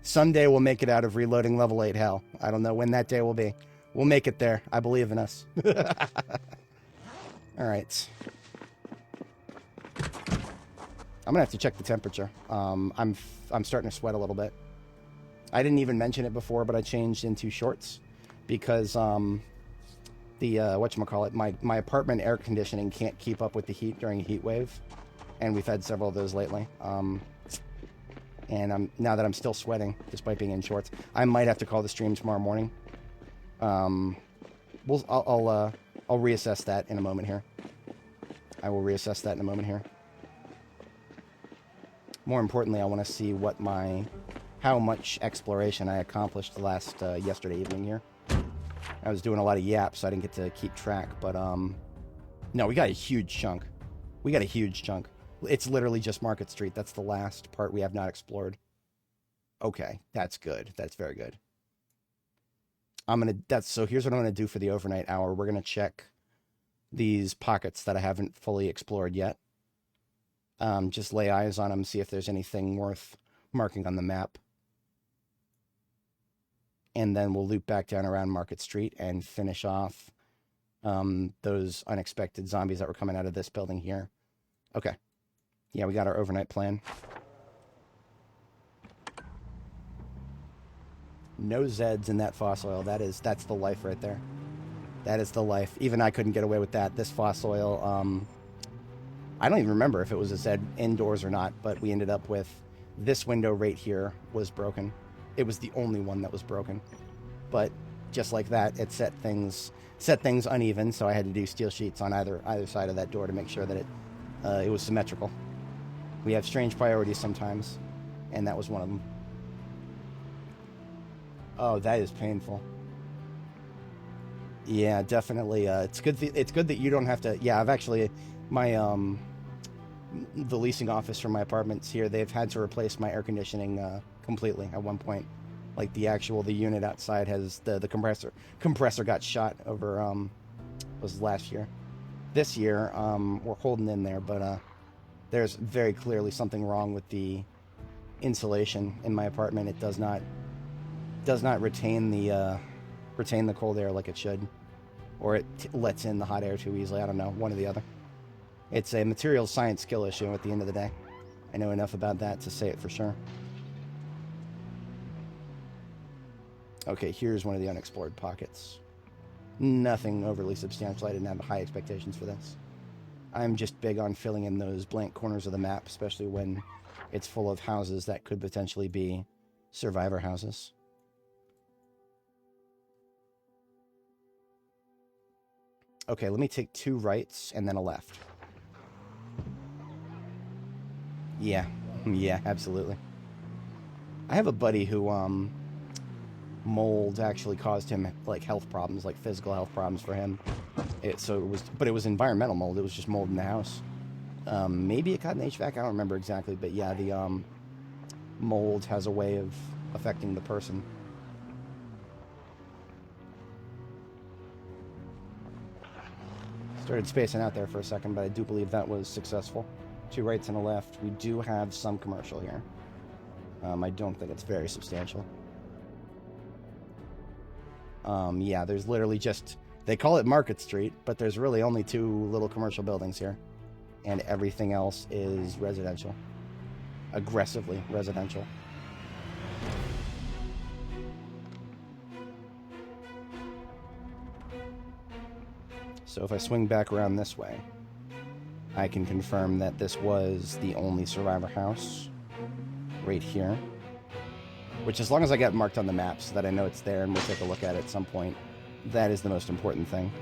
we'll make it out of reloading level 8 hell. I don't know when that day will be. We'll make it there. I believe in us. All right. I'm gonna have to check the temperature. I'm starting to sweat a little bit. I didn't even mention it before, but I changed into shorts because whatchamacallit, my apartment air conditioning can't keep up with the heat during a heat wave, and we've had several of those lately. And now that I'm still sweating despite being in shorts, I might have to call the stream tomorrow morning. I'll reassess that in a moment here. I will reassess that in a moment here. More importantly, I want to see how much exploration I accomplished yesterday evening here. I was doing a lot of yaps, so I didn't get to keep track, but no, we got a huge chunk. It's literally just Market Street. That's the last part we have not explored. Okay, that's good. That's very good. So here's what I'm gonna do for the overnight hour. We're gonna check these pockets that I haven't fully explored yet. Just lay eyes on them, see if there's anything worth marking on the map. and then we'll loop back down around Market Street and finish off those unexpected zombies that were coming out of this building here. Okay. Yeah, we got our overnight plan. No Zeds in that fossil oil. That's the life right there. That is the life. Even I couldn't get away with that. This fossil oil, I don't even remember if it was a Zed indoors or not, but we ended up with this window right here was broken. It was the only one that was broken. But just like that, it set things uneven, so I had to do steel sheets on either side of that door to make sure that it was symmetrical. We have strange priorities sometimes, and that was one of them. Oh, that is painful. Yeah, definitely. It's good that you don't have to. Yeah, I've actually the leasing office for my apartments here, they've had to replace my air conditioning completely at one point. Like the unit outside has the compressor got shot over was last year. This year we're holding in there, but there's very clearly something wrong with the insulation in my apartment. It does not retain the cold air like it should, or it lets in the hot air too easily. I don't know, one or the other. It's a materials science skill issue at the end of the day. I know enough about that to say it for sure. Okay, here's one of the unexplored pockets. Nothing overly substantial. I didn't have high expectations for this. I'm just big on filling in those blank corners of the map, especially when it's full of houses that could potentially be survivor houses. Okay, let me take 2 rights and then a left. Yeah, absolutely. I have a buddy who, mold actually caused him, like, health problems, like physical health problems for him. But it was environmental mold. It was just mold in the house. Maybe it caught an HVAC. I don't remember exactly, but yeah, the, mold has a way of affecting the person. Started spacing out there for a second, but I do believe that was successful. 2 rights and a left. We do have some commercial here. I don't think it's very substantial. Yeah, there's literally just... They call it Market Street, but there's really only 2 little commercial buildings here. And everything else is residential. Aggressively residential. So if I swing back around this way, I can confirm that this was the only survivor house right here. Which, as long as I get marked on the map so that I know it's there and we'll take a look at it at some point, that is the most important thing.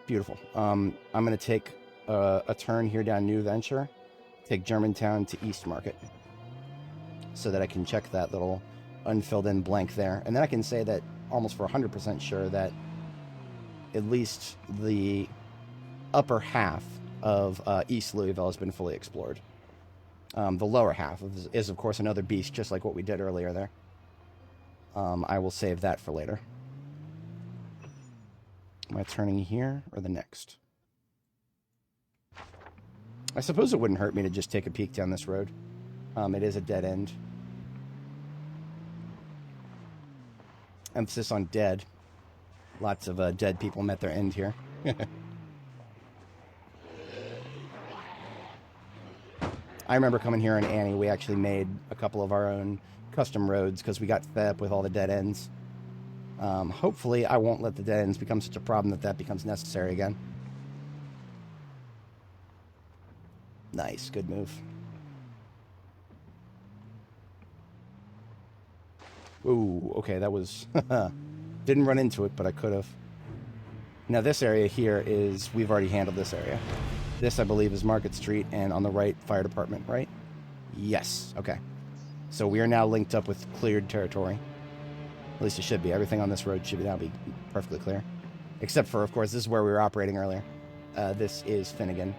Beautiful. I'm going to take a turn here down New Venture, take Germantown to East Market, so that I can check that little unfilled in blank there. And then I can say that almost for 100% sure that at least the upper half of East Louisville has been fully explored. The lower half is, of course, another beast, just like what we did earlier there. I will save that for later. Am I turning here or the next? I suppose it wouldn't hurt me to just take a peek down this road. It is a dead end. Emphasis on dead. Lots of dead people met their end here. I remember coming here in Annie, we actually made a couple of our own custom roads because we got fed up with all the dead ends. Hopefully I won't let the dead ends become such a problem that becomes necessary again. Nice, good move. Ooh, okay, that was... Didn't run into it, but I could have. Now this area here is... We've already handled this area. This, I believe, is Market Street, and on the right, Fire Department, right? Yes, okay. So we are now linked up with cleared territory. At least it should be. Everything on this road should now be perfectly clear. Except for, of course, this is where we were operating earlier. This is Finnegan.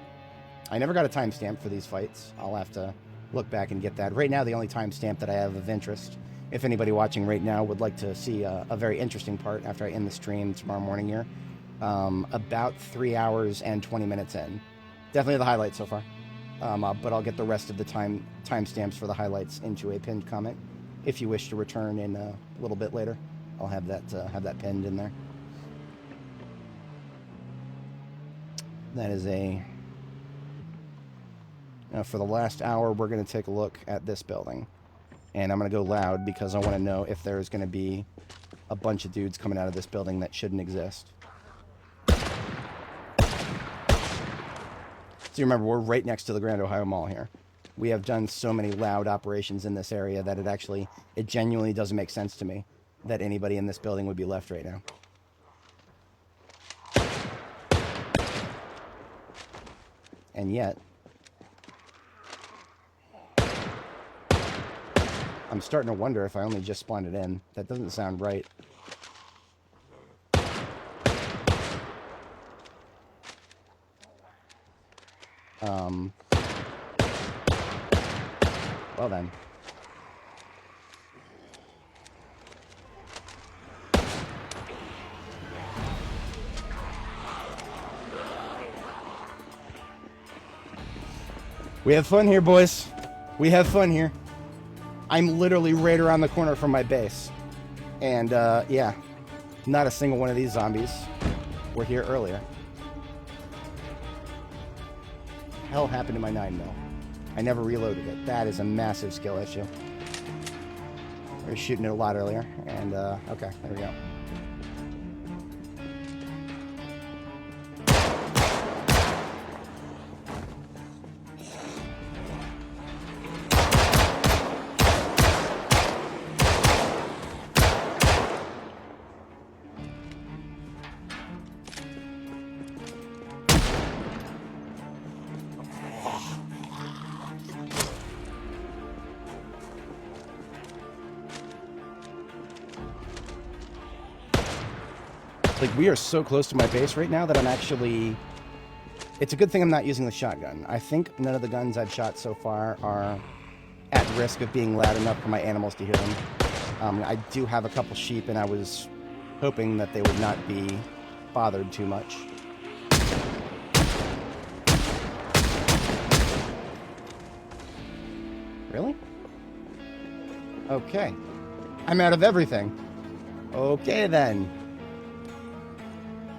I never got a timestamp for these fights. I'll have to look back and get that. Right now, the only timestamp that I have of interest, if anybody watching right now would like to see a very interesting part after I end the stream tomorrow morning here, about 3 hours and 20 minutes in. Definitely the highlight so far. But I'll get the rest of the timestamps for the highlights into a pinned comment. If you wish to return in a little bit later, I'll have that pinned in there. That is a... Now for the last hour, we're going to take a look at this building. And I'm going to go loud because I want to know if there's going to be a bunch of dudes coming out of this building that shouldn't exist. So you remember, we're right next to the Grand Ohio Mall here. We have done so many loud operations in this area that it genuinely doesn't make sense to me that anybody in this building would be left right now. And yet, I'm starting to wonder if I only just spawned it in. That doesn't sound right. Well then. We have fun here, boys. We have fun here. I'm literally right around the corner from my base. And, yeah. Not a single one of these zombies were here earlier. Hell happened to my 9mm. I never reloaded it. That is a massive skill issue. I was shooting it a lot earlier, and, okay, there we go. Like, we are so close to my base right now that I'm actually... It's a good thing I'm not using the shotgun. I think none of the guns I've shot so far are at risk of being loud enough for my animals to hear them. I do have a couple sheep, and I was hoping that they would not be bothered too much. Really? Okay. I'm out of everything. Okay, then.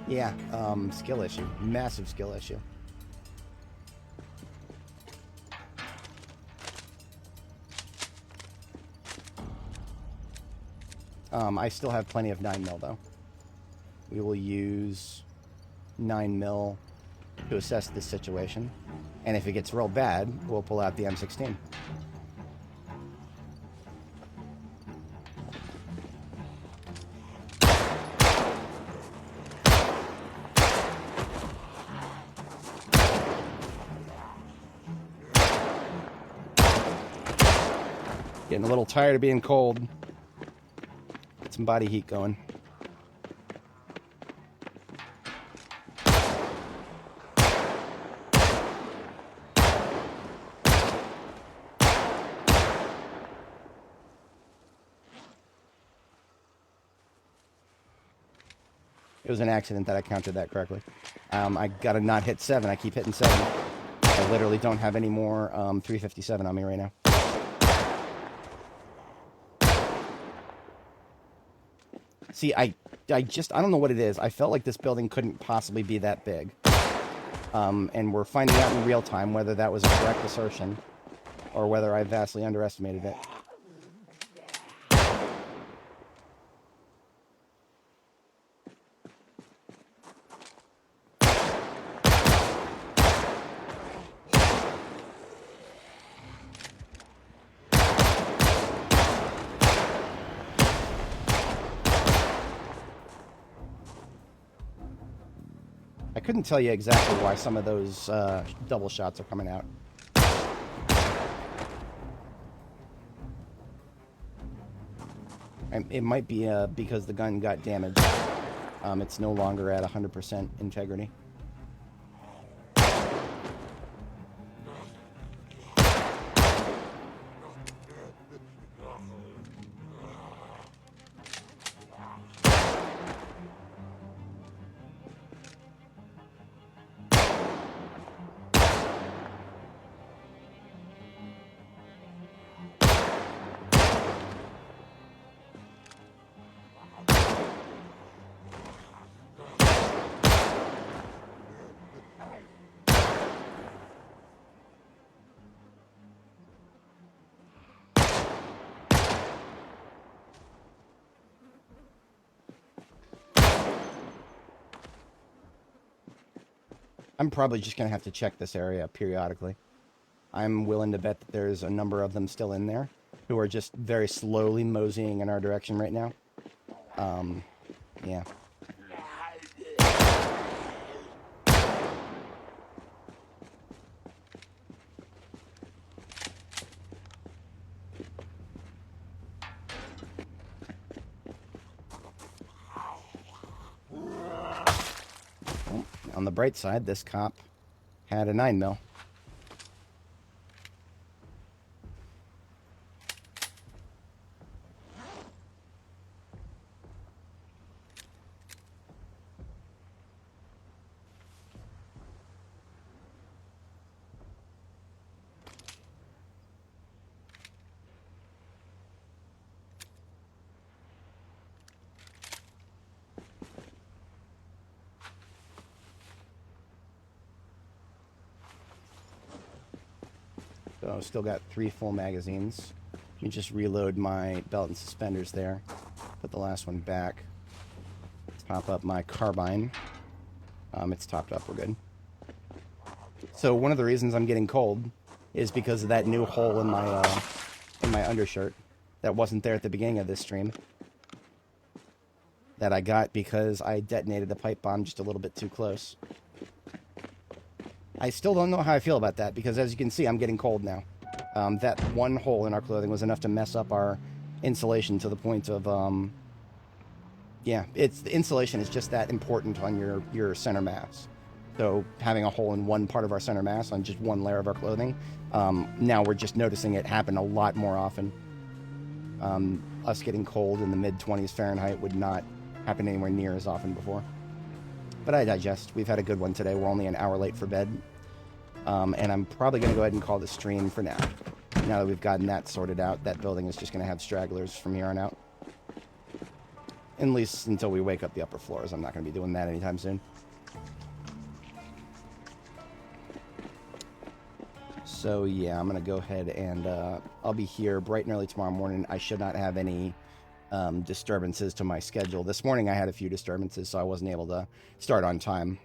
Yeah, skill issue. Massive skill issue. I still have plenty of 9mm, though. We will use 9mm to assess this situation. And if it gets real bad, we'll pull out the M16. Getting a little tired of being cold. Get some body heat going. It was an accident that I counted that correctly. I gotta not hit 7. I keep hitting 7. I literally don't have any more 357 on me right now. See, I don't know what it is. I felt like this building couldn't possibly be that big. And we're finding out in real time whether that was a correct assertion or whether I vastly underestimated it. I couldn't tell you exactly why some of those double shots are coming out. It might be because the gun got damaged. It's no longer at 100% integrity. I'm probably just going to have to check this area periodically. I'm willing to bet that there's a number of them still in there who are just very slowly moseying in our direction right now. Yeah. Well, on the bright side, this cop had a 9mm. So still got 3 full magazines. Let me just reload my belt and suspenders there. Put the last one back. Top up my carbine. It's topped up, we're good. So one of the reasons I'm getting cold is because of that new hole in my undershirt that wasn't there at the beginning of this stream. That I got because I detonated a pipe bomb just a little bit too close. I still don't know how I feel about that, because as you can see, I'm getting cold now. That one hole in our clothing was enough to mess up our insulation to the point of, yeah, the insulation is just that important on your center mass. So having a hole in one part of our center mass on just one layer of our clothing, now we're just noticing it happen a lot more often. Us getting cold in the mid-20s Fahrenheit would not happen anywhere near as often before. But I digest. We've had a good one today. We're only an hour late for bed. And I'm probably going to go ahead and call the stream for now. Now that we've gotten that sorted out, that building is just going to have stragglers from here on out. At least until we wake up the upper floors. I'm not going to be doing that anytime soon. So yeah, I'm going to go ahead and I'll be here bright and early tomorrow morning. I should not have any disturbances to my schedule. This morning I had a few disturbances, so I wasn't able to start on time.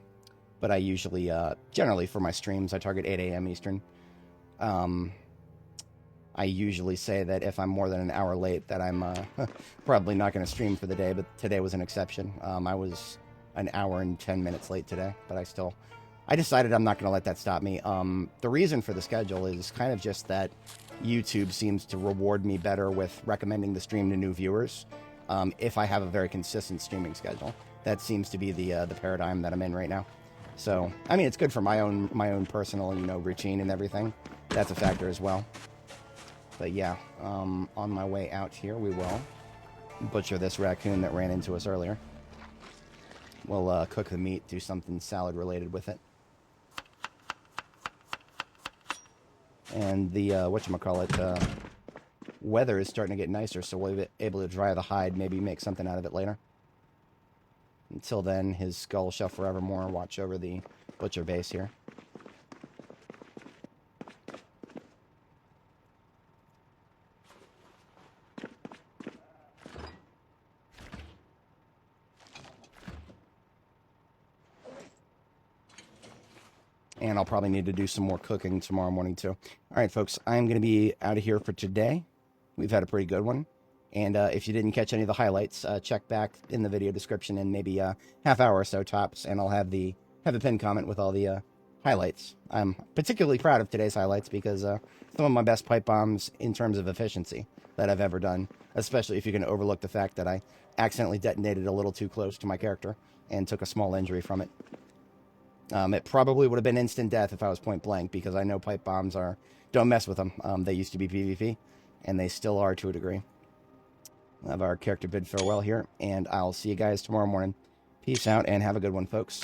But I usually, generally for my streams, I target 8 a.m. Eastern. I usually say that if I'm more than an hour late, that I'm probably not going to stream for the day, but today was an exception. I was an hour and 10 minutes late today, but I decided I'm not going to let that stop me. The reason for the schedule is kind of just that YouTube seems to reward me better with recommending the stream to new viewers if I have a very consistent streaming schedule. That seems to be the paradigm that I'm in right now. So, I mean, it's good for my own personal, routine and everything. That's a factor as well. But yeah, on my way out here, we will butcher this raccoon that ran into us earlier. We'll cook the meat, do something salad related with it. And the, whatchamacallit, weather is starting to get nicer, so we'll be able to dry the hide, maybe make something out of it later. Until then, his skull shall forevermore watch over the butcher base here. And I'll probably need to do some more cooking tomorrow morning, too. All right, folks, I'm going to be out of here for today. We've had a pretty good one. And if you didn't catch any of the highlights, check back in the video description in maybe a half hour or so tops, and I'll have a pinned comment with all the highlights. I'm particularly proud of today's highlights because some of my best pipe bombs in terms of efficiency that I've ever done, especially if you can overlook the fact that I accidentally detonated a little too close to my character and took a small injury from it. It probably would have been instant death if I was point blank, because I know pipe bombs don't mess with them. They used to be PvP, and they still are to a degree. We'll have our character bid farewell here, and I'll see you guys tomorrow morning. Peace out, and have a good one, folks.